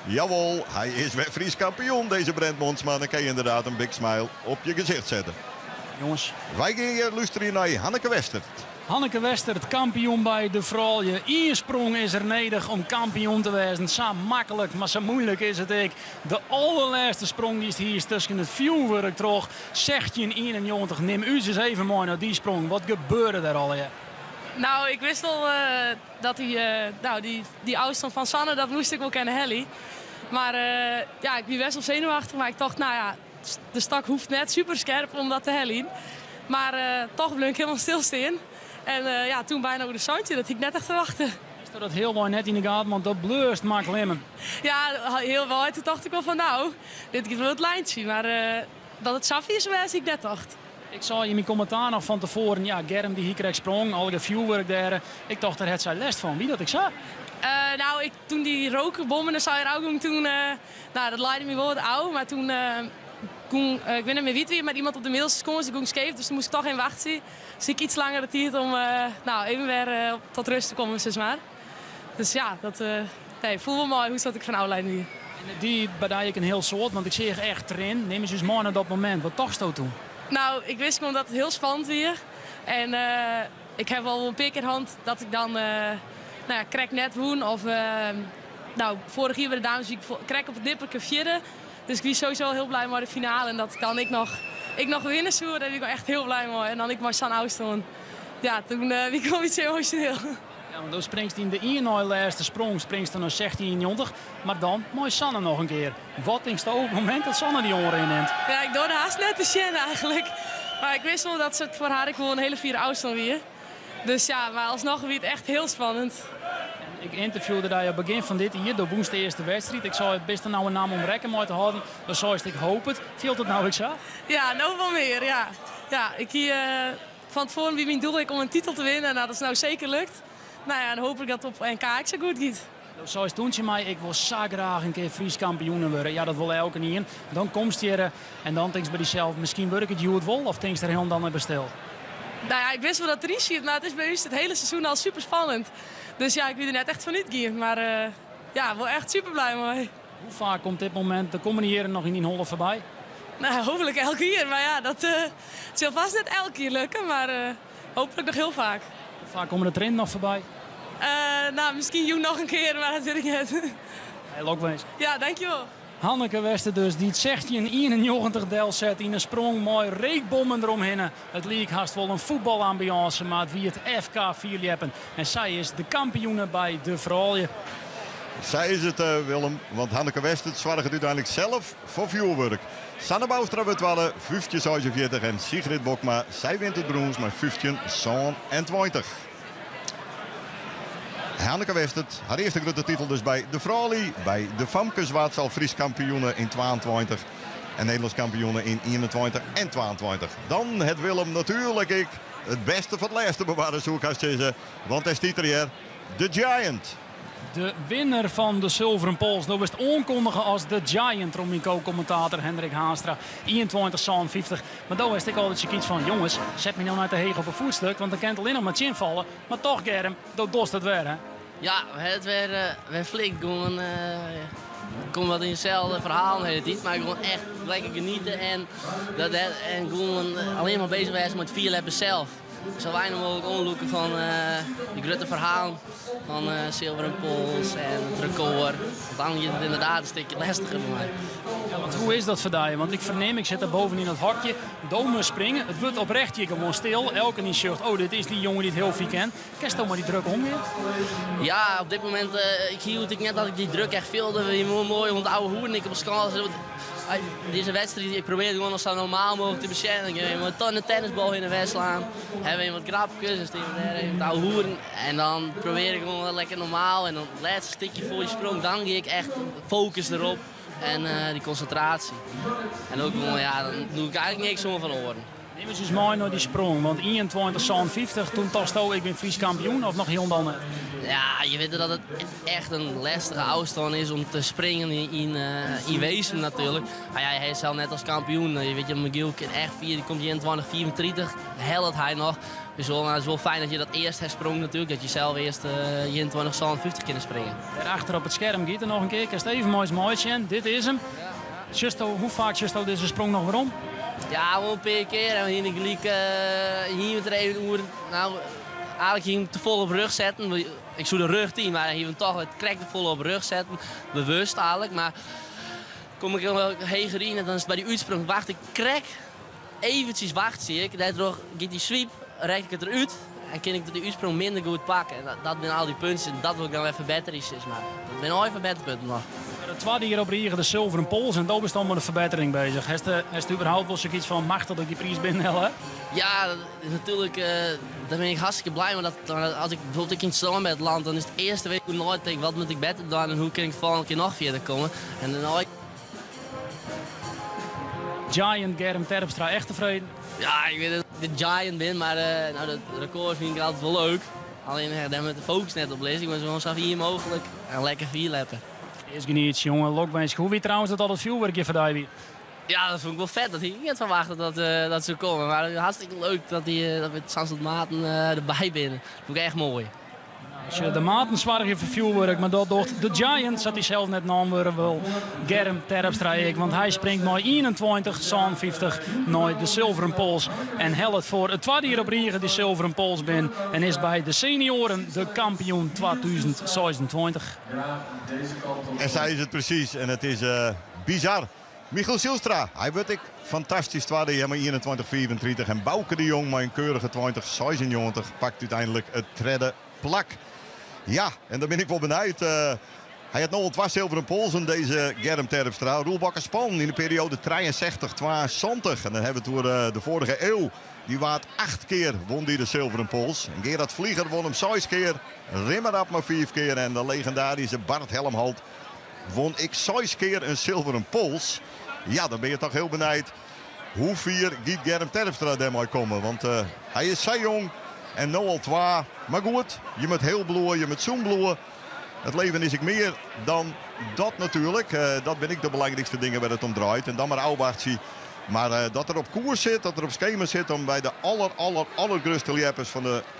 jawel, hij is weer Fries kampioen, deze Brent Monsma. Dan kan je inderdaad een big smile op je gezicht zetten. Jongens. Wij gaan luisteren naar Hanneke Westert. Hanneke Westert, kampioen bij de vrouwen. Eén sprong is er nodig om kampioen te wezen. Zo makkelijk, maar zo moeilijk is het ook. De allerlaatste sprong die is hier tussen het vuurwerk terug. 16,91. Neem u eens even mooi naar die sprong. Wat gebeurde daar al? Ja? Nou, ik wist al dat die afstand van Sanne, dat moest ik wel kennen, Helly. Maar ja, ik ben best wel zenuwachtig. Maar ik dacht, nou ja, de stak hoeft net super scherp om dat te hellen. Maar toch bleef ik helemaal stilstaan. En ja, toen bijna over de zandje, dat ik net echt te wachten. Is dat heel mooi net in de gaten, want dat bleust Mark Lemmen. Ja, heel mooi. Toen dacht ik wel van nou, dit is wel het lijntje. Maar dat het Safi is geweest, ik net dacht. Ik zag in mijn commentaar nog van tevoren, ja, Germ die hier kreeg sprong, al het vuurwerk daar. Ik dacht, daar had zij les van. Wie dat ik zag? Nou, toen die rokenbommen zou er ook toen, nou, dat leidde me wel wat oud. Maar toen, ik ben er met Wiet weer met iemand op de middelste seconde, dus ik ging scheef, dus toen moest ik toch geen wacht zien. Dus ik iets langer de tijd om nou, even weer tot rust te komen, zeg maar. Dus ja, dat voel wel mooi hoe zat ik van oude hier. Die badai ik een heel soort, want ik zie je echt erin. Neem eens mooi naar dat moment. Wat dacht je toen? Nou, ik wist gewoon dat het heel spannend weer. En ik heb al een paar keer hand dat ik dan nou ja, krek net woen. Of nou, vorig jaar bij de dames krek op het nipperke vierde. Dus ik was sowieso heel blij met de finale. En dat kan ik nog winnen, zo, daar ben ik wel echt heel blij mee. En dan ik maar San Auston. Ja, toen ben ik wel iets emotioneel. Ja, want dan springst in de eerste sprong springst er naar 16,90. Maar dan mooi Sanne nog een keer. Wat denk je op het moment dat Sanne die oren inneemt? Ja, ik doe de haast net te zien eigenlijk. Maar ik wist wel dat ze het voor haar gewoon een hele vierde Auston weer. Dus ja, maar alsnog weer het echt heel spannend. Ik interviewde daar op het begin van dit hier, de woensdag eerste wedstrijd. Ik zou het beste nou een naam om rekken mooi te houden. Dan zou ik hoop het. Viel het nou ik zo? Ja, nou wel meer, ja. Ja, ik hier van tevoren wie mijn doel is om een titel te winnen. Nou, dat is nou zeker lukt. Nou ja, dan hoop ik dat het op NK zo goed gaat. Zo is toen je mij, ik wil zo graag een keer Fries kampioen worden. Ja, dat wil elke niet in. Dan komst je er en dan denk je bij jezelf, misschien word ik het goed wel of denk je er helemaal dan naar bestel? Nou ja, ik wist wel dat het erin zit, maar het is bij ons het hele seizoen al super spannend. Dus ja, ik weet er net echt van niet gaan. Maar ja, wel echt super blij mee. Hoe vaak komt dit moment de komende jaren nog in die holle voorbij? Nou, hopelijk elke keer. Maar ja, dat het zal vast net elke keer lukken. Maar hopelijk nog heel vaak. Hoe vaak komen de trainen nog voorbij? Nou, misschien Joen nog een keer, maar dat weet ik niet. Heel ook wees. Ja, dankjewel. Hanneke Wester dus, die het 1691 deel zet in een sprong. Mooi reekbommen eromheen. Het leek haast wel een voetbalambiance, maar wie het FK Vierliepen. En zij is de kampioene bij de vrouwen. Zij is het, Willem, want Hanneke Wester zorgt uiteindelijk zelf voor vuurwerk. Sanne Boustra wordt wel 15-46 en Sigrid Bokma, zij wint het brons met 15-20. Hanneke Wester, haar eerste grote titel dus bij de vrouwen. Bij de Famkes was ze al Fries kampioene in 22 en Nederlands kampioene in 21 en 22. Dan het Willem natuurlijk het beste van het laatste bewaren zoekast, want hij staat er hier, de Giant. De winnaar van de Zilveren Pols. Dat was het onkondigen als de Giant. Romico-commentator Hendrik Haastra. 21-50. Maar daar was ik altijd zoiets van. Jongens, zet me nou naar te heeg op een voetstuk. Want dan kan het alleen nog maar invallen. Maar toch, Germ, dat dost het weer, hè? Ja, het weer flink. Gewoon, ik kom wat in hetzelfde verhaal de hele tijd. Maar gewoon echt lekker genieten. En gewoon alleen maar bezig zijn met Vierliepen zelf. Zo weinig mogelijk onloeken van die grote verhaal van Zilveren Pols en het record. Dan is het inderdaad een stukje lastiger voor mij. Ja, want hoe is dat voor jou? Want ik verneem, ik zit daar boven in het hokje, domen springen. Het wordt oprecht hier gewoon stil. Elke die zegt, oh dit is die jongen die het heel veel kent. Kan je toch maar die druk omgaan? Ja, op dit moment, ik hield net dat ik die druk echt veelde. Mooi ontoude hoeren ik op de schaal. Deze wedstrijd, ik probeer het gewoon nog zo normaal mogelijk te beschijnen. We een tennisbal in de weg slaan. Hebben we wat grapjes, dus wat oude hoeren. En dan probeer ik gewoon lekker normaal. En dan het laatste stukje voor die sprong, dan ga ik echt focus erop. En die concentratie. En ook gewoon, ja, dan doe ik eigenlijk niks om van oren. Neem eens mooi naar die sprong, want 21-50, toen toch ik ben Fries kampioen of nog heel dan net? Ja, je weet dat het echt een lastige afstand is om te springen in wezen natuurlijk. Maar ja, hij is zelf net als kampioen. Je weet je, McGill echt 4, die komt 21-34, helpt hij nog. Dus het is wel fijn dat je dat eerst hersprong natuurlijk, dat je zelf eerst 21-50 kunnen springen. Daarachter op het scherm gaat er nog een keer, kijk even mooi zien. Dit is hem. Hoe vaak just deze sprong nog weer om? Ja, wel een paar keer. En hier met er even oer. Nou, eigenlijk ging hem te vol op rug zetten. Ik zou de rug in, maar hier toch het krek te vol op rug zetten. Bewust eigenlijk. Maar kom ik wel heger in en dan is het bij die uitsprong. Wacht ik krek. Eventjes wacht zie ik. Daardoor gaat die sweep, rek ik het eruit. En kan ik de uitsprong minder goed pakken. En dat zijn al die punten. Dat wil ik dan even beter is. Maar dat zijn al even beter punten nog. De tweede hier op de Zilveren Pols en daar is dan met een verbetering bezig. Heeft u überhaupt wel zoiets van machtig dat ik die prijs binnenhel? Ja, natuurlijk, daar ben ik hartstikke blij mee. Als ik bijvoorbeeld in het staan bij het land, dan is het eerste week nooit denk wat moet ik beter doen en hoe kan ik de volgende keer nog verder komen. En dan nooit. Giant Germ Terpstra, echt tevreden? Ja, ik weet dat ik de Giant ben, maar het record vind ik altijd wel leuk. Alleen daar met de focus net op lezen. Ik ben gewoon zo hier mogelijk en lekker Vierliepen. Is geniet, jongen. Lokwijs. Hoe weet trouwens dat al het vuurwerkje voor jou? Ja, dat vond ik wel vet. Dat ik niet verwacht dat ze komen. Maar hartstikke leuk dat we met Sanselt Maarten erbij binnen. Dat vond ik echt mooi. Als je de Maarten zwaar voor vuurwerk, maar dat door de Giant zat hij zelf net naamwoorden wel. Germ Terpstra, want hij springt maar 21-50 naar de Zilveren Pols. En helpt voor het tweede hier op Riegen die Zilveren Pols ben. En is bij de senioren de kampioen 2026. En zij is het precies. En het is bizar. Michiel Zielstra, hij wordt fantastisch tweede jaar met 21-34. En Bouke de Jong met een keurige 20-96 pakt uiteindelijk het derde plak. Ja, en daar ben ik wel benieuwd. Hij had nog al 2 Zilveren Polsen, deze Germ Terpstra. Roel Bakker-Span in de periode 63-72. En dan hebben we het door de vorige eeuw. Die waard 8 keer won die de Zilveren Pols. En Gerard Vlieger won hem 6 keer. Rimmerap maar 4 keer. En de legendarische Bart Helmholt won ik 6 keer een Zilveren Pols. Ja, dan ben je toch heel benieuwd. Hoe vier gaat Germ Terpstra daarmee komen? Want hij is zo jong. En nu al 2. Maar goed, je moet heel bloeien, je moet zo'n bloeien. Het leven is ik meer dan dat natuurlijk. Dat ben ik de belangrijkste dingen waar het om draait. En dan maar Auwachtie. Maar dat er op koers zit, dat er op schema zit om bij de allergrootste liepers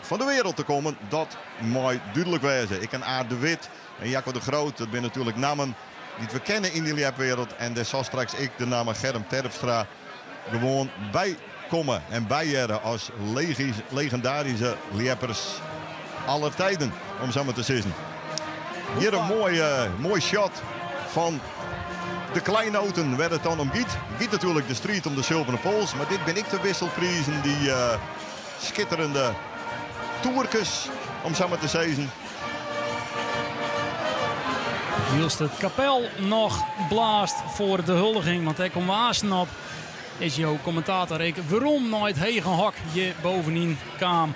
van de wereld te komen, dat moet duidelijk wezen. Ik ken Aard de Wit en Jacco de Groot, dat zijn natuurlijk namen die we kennen in die liepwereld. En daar zal straks ik de naam Germ Terpstra gewoon bijkomen en bijjaren als legendarische liepers aller tijden, om zo maar te zeggen. Hier een mooi shot van de kleinoten waar het dan om gaat. Gaat natuurlijk de strijd om de zilveren pols. Maar dit ben ik de wisselprijzen. Die schitterende toerkes, om zo maar te zeggen. Hielst het kapel nog blaast voor de huldiging. Want hij komt waarschuwen op. Is jouw commentator ik waarom nooit hegen hok je bovenin kwam.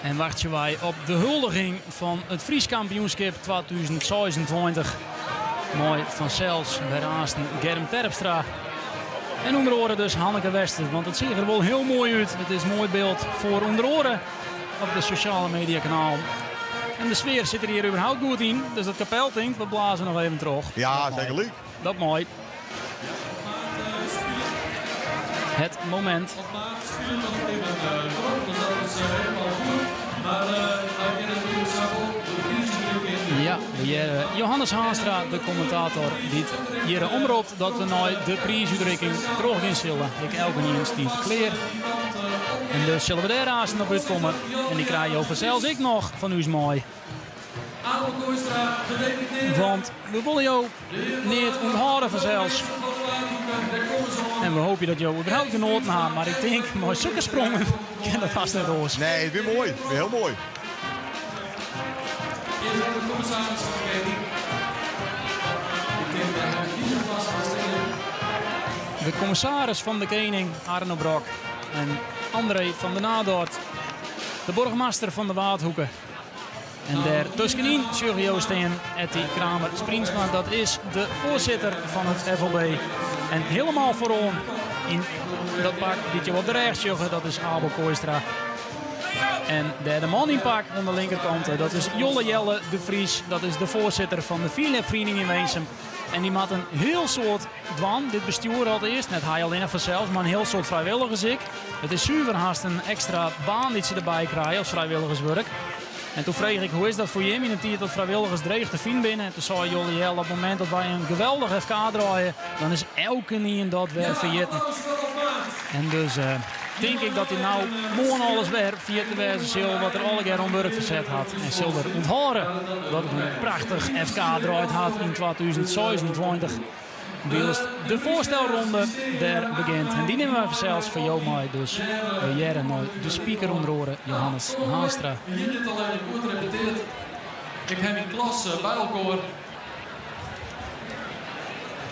En wachten wij op de huldiging van het Fries kampioenschap 2026. Mooi van Cels bij de Aasten Germ Terpstra. En onder oren dus Hanneke Wester. Want het ziet er wel heel mooi uit. Het is een mooi beeld voor onder oren op de sociale media kanaal. En de sfeer zit er hier überhaupt goed in. Dus dat kapel denkt, we blazen nog even terug. Ja, zeker leuk. Dat mooi. Het moment. Ja, Johannes Haanstra, de commentator, die hier omroept dat we nooit de prijsuitreiking terug in zullen. Ik elke niet in Steve Kleer. En dus zullen we daar haast op uitkomen. En die krijg je over zelfs ik nog van u is mooi. Want we willen jou niet onthouden vanzelfs. En we hopen dat je überhaupt genoten hebt. Maar ik denk, mooi zulke sprongen, ken dat vast net roos. Nee, het is weer mooi. Weer heel mooi. De commissaris van de Kening, Arno Brok. En André van der Nadoort. De burgemeester van de Waardhoeken. En daar tussenin Sergio Steen, Etty Kramer Springsma. Dat is de voorzitter van het FLB. En helemaal vooraan in dat pak die je op de rechts juggen, dat is Abel Kooistra. En de man in pak aan de linkerkant, dat is Jolle Jelle de Vries. Dat is de voorzitter van de Vierlepvereniging in Weensum. En die maakt een heel soort dwan. Dit bestuur had eerst, net hij alleen vanzelf, maar een heel soort vrijwilligers ik. Het is zuiver haast een extra baan die ze erbij krijgen als vrijwilligerswerk. En toen vroeg ik, hoe is dat voor je in een tijd dat vrijwilligers dreig te vinden binnen? En toen zei Jolle Jelle, op het moment dat wij een geweldig FK draaien, dan is elke niet in dat weer vergeten. En dus denk ik dat hij nou morgen alles weer via te wijzen zal wat er alle keer om werk verzet had. En zal er onthouden dat het een prachtig FK draait had in 2026. Wilst de voorstelronde daar begint. En die nemen we zelfs voor jou mee. Dus we jaren nooit de speaker onder oren, Johannes Haanstra. Hier dit alleen goed repeteerd. Ik heb in klas bij elkaar.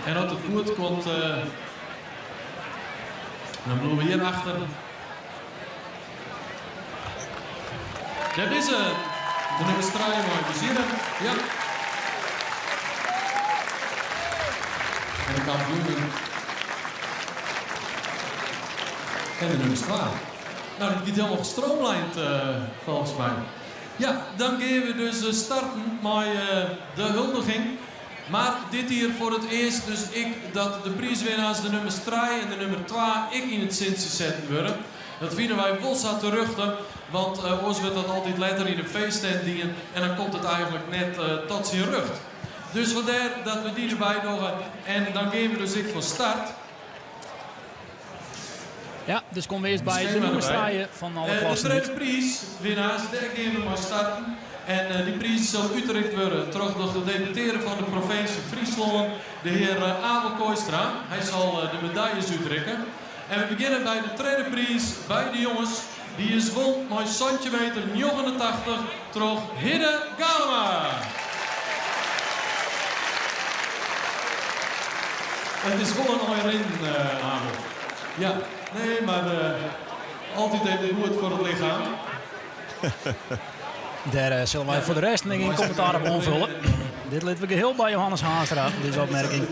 En dat het goed komt. Dan bloeien we hier achter. Dat is het. De nummer straaien mooi plezier. Ja. En de kampioenen. En de nummers 12. Nou, dit gaat helemaal gestroomlijnd volgens mij. Ja, dan gaan we dus starten met de huldiging. Maar dit hier voor het eerst dus ik dat de prijswinnaars de nummers 3 en de nummer 2 ik in het centje zetten worden. Dat vinden wij wel zo terug, want ons wordt dat altijd later in de feesttent dienen en dan komt het eigenlijk net tot zijn rug. Dus vandaar dat we die erbij doen en dan gaan we dus ik van start. Ja, dus komen we eerst bij de nummers 3 van alle klassen. De tweede prijswinnaars, daar gaan we maar starten. En die prijs zal uitgereikt worden terug door de deputeren van de provincie Friesland, de heer Abel Kooistra. Hij zal de medailles uitreiken. En we beginnen bij de tweede prijs bij de jongens. Die is won met centimeter 89 terug Hidde Galema. Het is gewoon een mooie ring, Abel. Ja, nee, maar altijd even goed voor het lichaam. Daar zullen wij voor de rest geen commentaar op onvullen. Dit liet we geheel bij Johannes Haanstra, deze opmerking.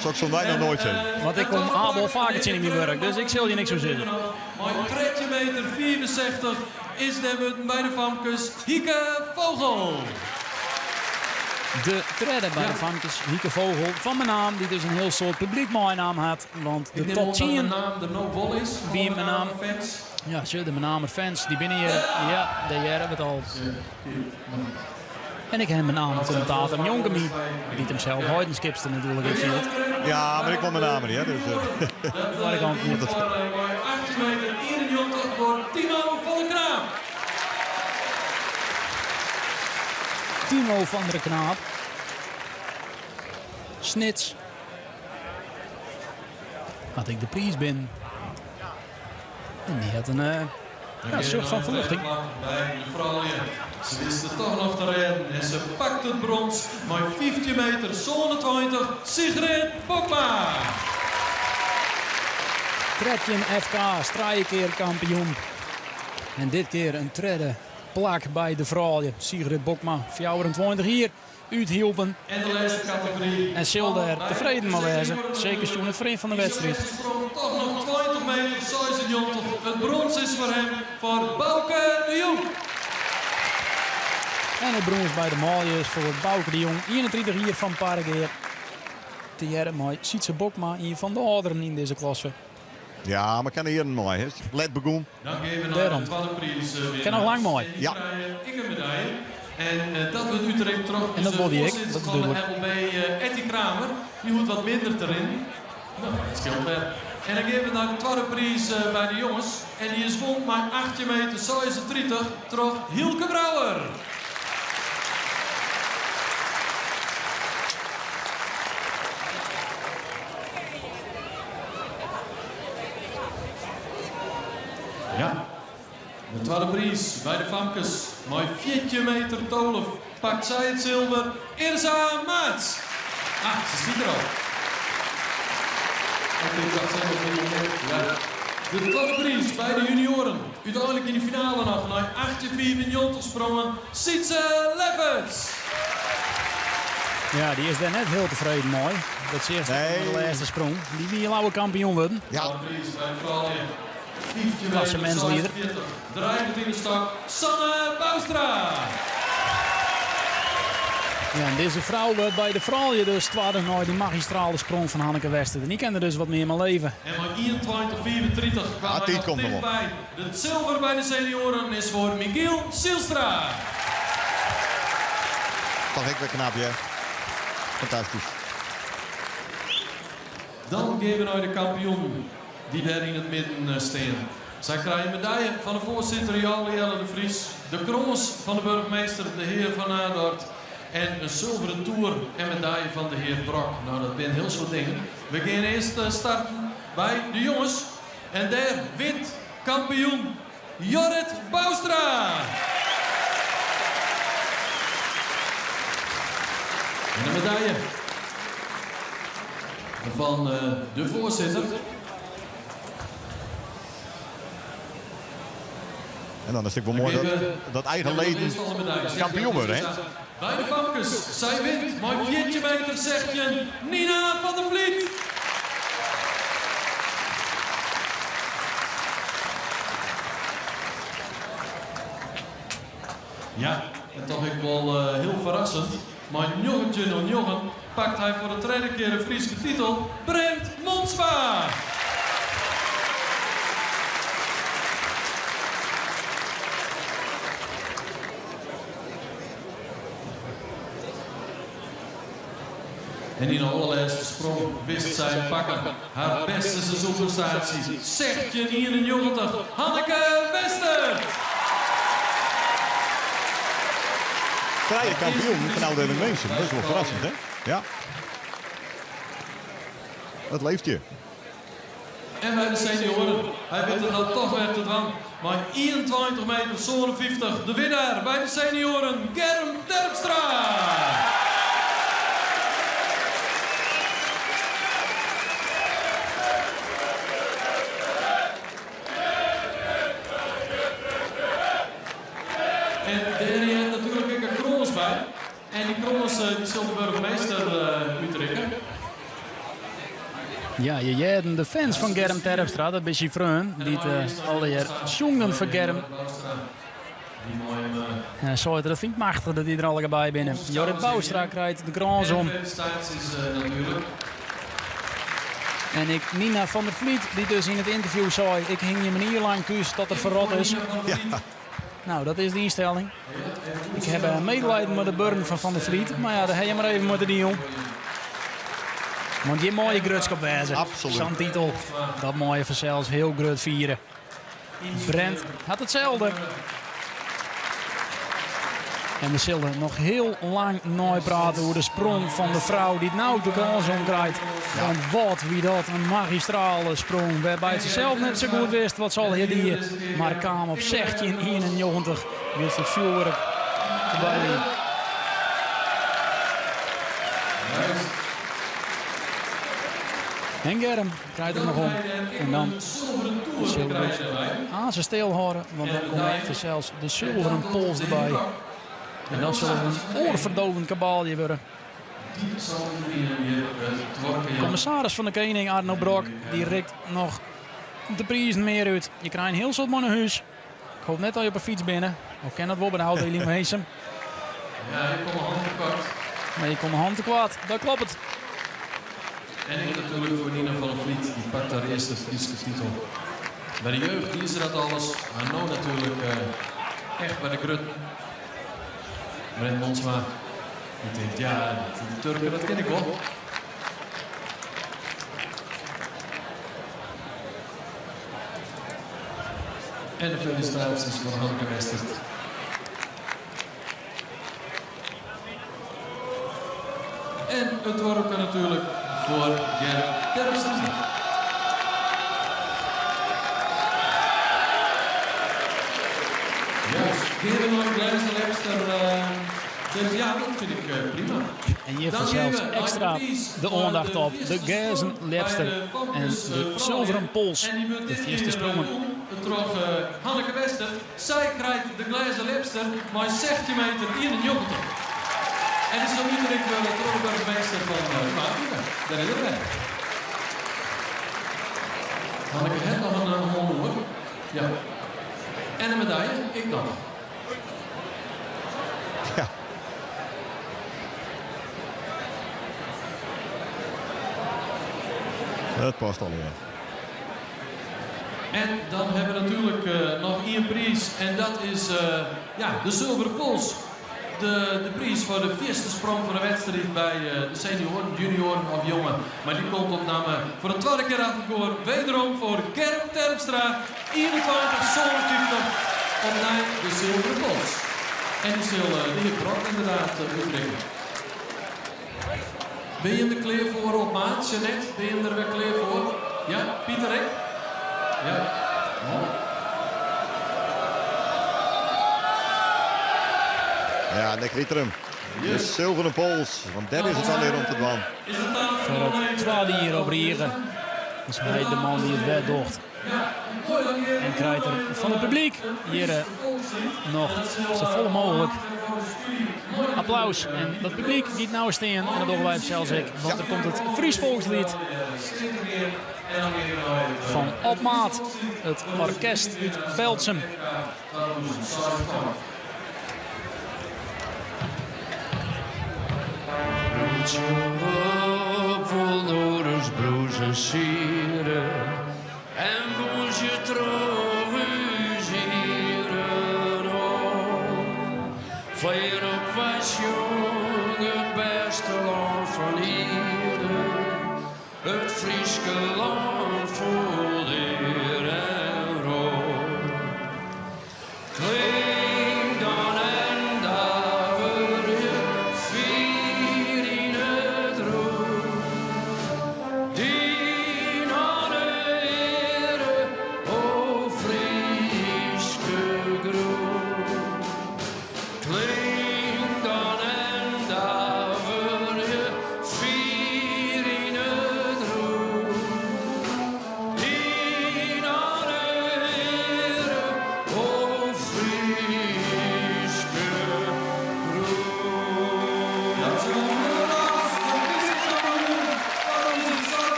Zou ik zo bijna nooit zijn. Want ik kom Abel vaker in die werk, dus ik zal je niks zo zeggen. Maar 3 meter 64 is de bij de Famkes Hieke Vogel. De derde bij de Famkes, Hieke Vogel van mijn naam, die dus een heel soort publiek mooi naam had. Want de top 10 wie mijn naam. Ja, zo de mijn naam fans, die binnen hier. Ja, daar hebben we het al. En ik heb mijn naam commentator Jonkemi, die hem zelf Heidenskipster natuurlijk heeft gezet. Ja, maar ik kon mijn naam niet, hè. Dus, waar ik aan het moet. 18 meter 91 voor Timo van der Knaap. Timo van der Knaap. Snits. Had ik de prijs binnen. En die had een soort van verluchting. Bij de vrouwen. Ze wisten toch nog te redden en ze pakt het brons met 15 meter, zone 20, Sigrid Bokma. Tretjen FK, strijdkeer kampioen. En dit keer een derde plak bij de vrouwen. Sigrid Bokma, 24 hier, uithielpen. En de laatste categorie. En Silder tevreden maar wezen. Zeker Sjoen het vriend van de wedstrijd. Toch nog 20 meter, 96. Het brons is voor hem, voor Bouke de Jong. En het brons bij de Maaiers voor Bouke de Jong. 31 hier van Parageer. Te jaren mooi. Sietse Bokma, een van de ouderen in deze klasse. ja, maar kan hier een mooi, hè. Let begon. Dan geven we naar de tweede prijs. Ken nog lang mooi. Ja. Ik een medaille. En dat wordt Utrecht terug. En dat wilde ik. Dat is van de duidelijk. FLB Etty Kramer. Die moet wat minder erin. Nou, dat scheelt wel. En dan geven we naar de tweede prijs bij de jongens. En die is won maar 18 meter, 36 terug Hielke Brouwer. Ja. De tweede prijs bij de Famkes. Met 14 meter 12 pakt zij het zilver. Irza Maats. Ah, ze zit er al. De tweede prijs bij de junioren. Uiteindelijk in de finale nog naar 8-4 sprongen. Sietse Leffers. Ja, die is daar net heel tevreden mooi. Dat is eerst de laatste sprong. Die wie een oude kampioen worden. Ja. De prijs bij vrouwen. 15 Klassementsleider. 43 in de stak. Sanne Boustra. Ja, en deze vrouw bij de vrouwen dus tweede nooit die magistrale sprong van Hanneke Wester. En die kende dus wat meer mijn leven. En maar 21-34 kwamen wij nog dichtbij. De zilver bij de senioren is voor Michiel Silstra. Toch ik weer knap, hè. Fantastisch. Dan geven we naar de kampioen die daar in het midden staan. Zij krijgen een medaille van de voorzitter Jarle Jelle de Vries. De kroons van de burgemeester, de heer Van Aardort. En een zilveren toer en medaille van de heer Brok. Nou, dat zijn heel soort dingen. We gaan eerst starten bij de jongens. En daar wint kampioen Jorrit Boustra. En een medaille van de voorzitter. En dan is het wel mooi dat eigen leden kampioen worden, hè. Bij de Famkes, zij wint maar 14 meter, zegt je Nina van der Vliet. Ja, en toch ik wel heel verrassend. Maar Jongetje pakt hij voor de tweede keer de Friese titel, Brent Monsma. En in de allerlaatste sprong wist zij pakken. Haar beste seizoensprestatie. Zegt je 91, Hanneke Wester. Vrije kampioen van Oude Mensen. Dat is wel verrassend, hè? Ja. Dat leeft je. En bij de senioren, hij wint er dan toch weer te dwang. Maar 21 meter, zone 50. De winnaar bij de senioren, Germ Terpstra. En daar heeft natuurlijk ook een kroos bij. En die kroos die zal de burgemeester uitrekken. Ja, je hebt de fans van Germ Terpstra, dat is je vriend. Die alweer zongen voor Germ. En zo het vind ik machtig dat die er alle bij binnen. Jorrit Boustra krijgt de grans om. Natuurlijk. En Nina van der Vliet, die dus in het interview zei, ik hing je manier lang thuis dat er verrot is. Ja. Nou, dat is de instelling. Ik heb medelijden met de burn van der Vliet, maar ja, daar heb je maar even moeten doen. Want die mooie grutskop wijzen. Absoluut. Zo'n titel, dat mooie vanzelfs heel grut vieren. Brent had hetzelfde. En we zullen nog heel lang nooit praten over de sprong van de vrouw die het nou de kans omkrijgt. Want wat wie dat een magistrale sprong. Waarbij ze zelf net zo goed wist wat zal hij die. Maar kwam op 1691. Wist het vuurwerk erbij. En Germ krijgt hem nog om. En dan zullen we aan ze stil horen. Want dan komt zelfs de zilveren pols erbij. En dan zullen we een oorverdovend kabaalje worden. De commissaris van de Koning, Arno Brok, die rikt nog de prijzen meer uit. Je krijgt een heel soort man naar huis. Ik hoop net dat je op een fiets binnen. Ook ken dat wel bij de oude Elie Meesem. Ja, je komt een hand tekort. Maar je komt een hand te kwaad. Dat klopt het. En ik natuurlijk voor Nina van der Vliet, die pakt haar eerste Friese titel. Bij de jeugd die is dat alles. Maar nu natuurlijk echt bij de grut. Brent Monsma, die denkt, ja, die Turken, dat ken ik wel. En de felicitaties van Hanneke Westert. En het wordt natuurlijk voor Gerrit Terpstra. Juist, Gerrit nog Glenn Lepster. Dus ja, dat vind ik prima. En hier vanzelfs extra de aandacht op de Gijzen Lepster en de zilveren pols. De eerste sprongen. Terug Hanneke Wester. Zij krijgt de glazen Lepster maar 16 meter in een joggel. En is dan niet direct de Trollenbergmeester van Maarten. Daar is het weg. Hanneke heeft nog een honor. Ja. En een medaille, ik nog. Ja. Dat past al, ja. En dan hebben we natuurlijk nog één prijs. En dat is ja, de zilveren pols. De prijs voor de eerste sprong van de wedstrijd bij de senioren, junioren of jongen. Maar die komt op naam voor de tweede keer achterkoor. Wederom voor Gerrit Terpstra. 21,57 op naar de zilveren pols. En die zal de heer Brok inderdaad uitbrengen. Ben je er klaar voor op maat, Jeannette? Ben je er weer klaar voor? Ja, Pieter Ek? Ja. Mooi. Ja, nek riet er hem. De zilveren pols, want daar is het dan weer om te doen. Voor het tweede hier op Riegen. Dus hij de man die het weddocht. En krijgt er van het publiek hier nog zo vol mogelijk applaus. En dat publiek niet nou staan en dat doen wij zelfs ik. Want er komt het Fries volkslied van Op Maat, het orkest uit Beltsum. Verloren broers en sieren en boos je trouwens hier om. Vleer op was jong, het beste land van hier, het Frieske land vol eer en roem. Klinkt dan en daar je vier in het roem. Die naar de ere, o Frieske groen. Klinkt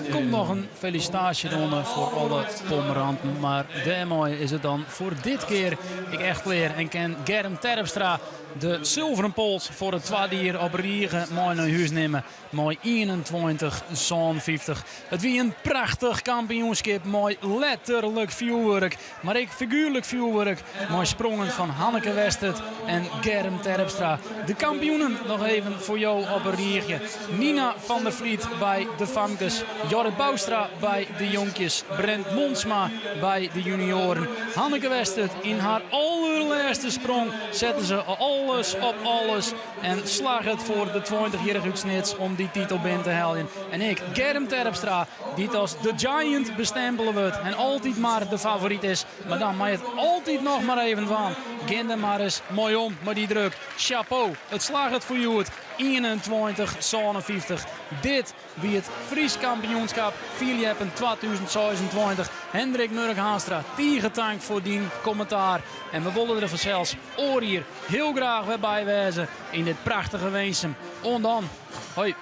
Er komt nog een felicitatie voor alle Pommeranten. Maar daarmee is het dan voor dit keer ik echt weer en ken Germ Terpstra de zilveren pols voor het tweede op Riegen mooi naar huis nemen. Mooi 21-50. Het wie een prachtig kampioenschap. Mooi letterlijk vuurwerk. Maar ik figuurlijk vuurwerk. Mooi sprongen van Hanneke Westert en Germ Terpstra. De kampioenen nog even voor jou op een Riegen. Nina van der Vliet bij de Famkes. Jorrit Boustra bij de Jonkjes. Brent Monsma bij de junioren. Hanneke Westert in haar allerlaatste sprong zetten ze alles op alles. En slag het voor de 20-jarige Uitsnits om die titel binnen te halen. En ik, Germ Terpstra, die als de Giant bestempelen wordt. En altijd maar de favoriet is. Maar dan mag je het altijd nog maar even van. Ging er maar eens mooi om met die druk. Chapeau, het slag het voor jou. 21-50. Dit wie het Fries kampioenschap Philiepen 2026. Hendrik Murk-Haanstra, tegentank voor die commentaar. En we willen er vanzelfs oor hier heel graag weer bij wezen in dit prachtige Weensum. En dan, hoi.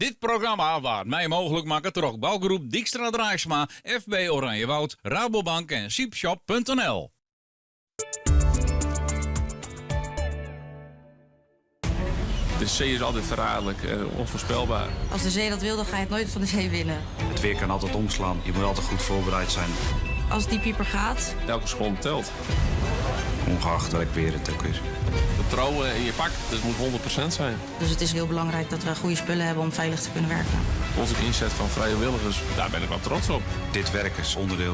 Dit programma waard mij mogelijk maken door bouwgroep Dijkstra Draagsma, FB Oranjewoud, Rabobank en Sheepshop.nl. De zee is altijd verraderlijk, onvoorspelbaar. Als de zee dat wil, dan ga je het nooit van de zee winnen. Het weer kan altijd omslaan. Je moet altijd goed voorbereid zijn. Als die pieper gaat... Elke seconde telt. Ongeacht welk weer het ook is. Vertrouwen in je pak, dat moet 100% zijn. Dus het is heel belangrijk dat we goede spullen hebben om veilig te kunnen werken. Onze inzet van vrijwilligers, daar ben ik wel trots op. Dit werk is onderdeel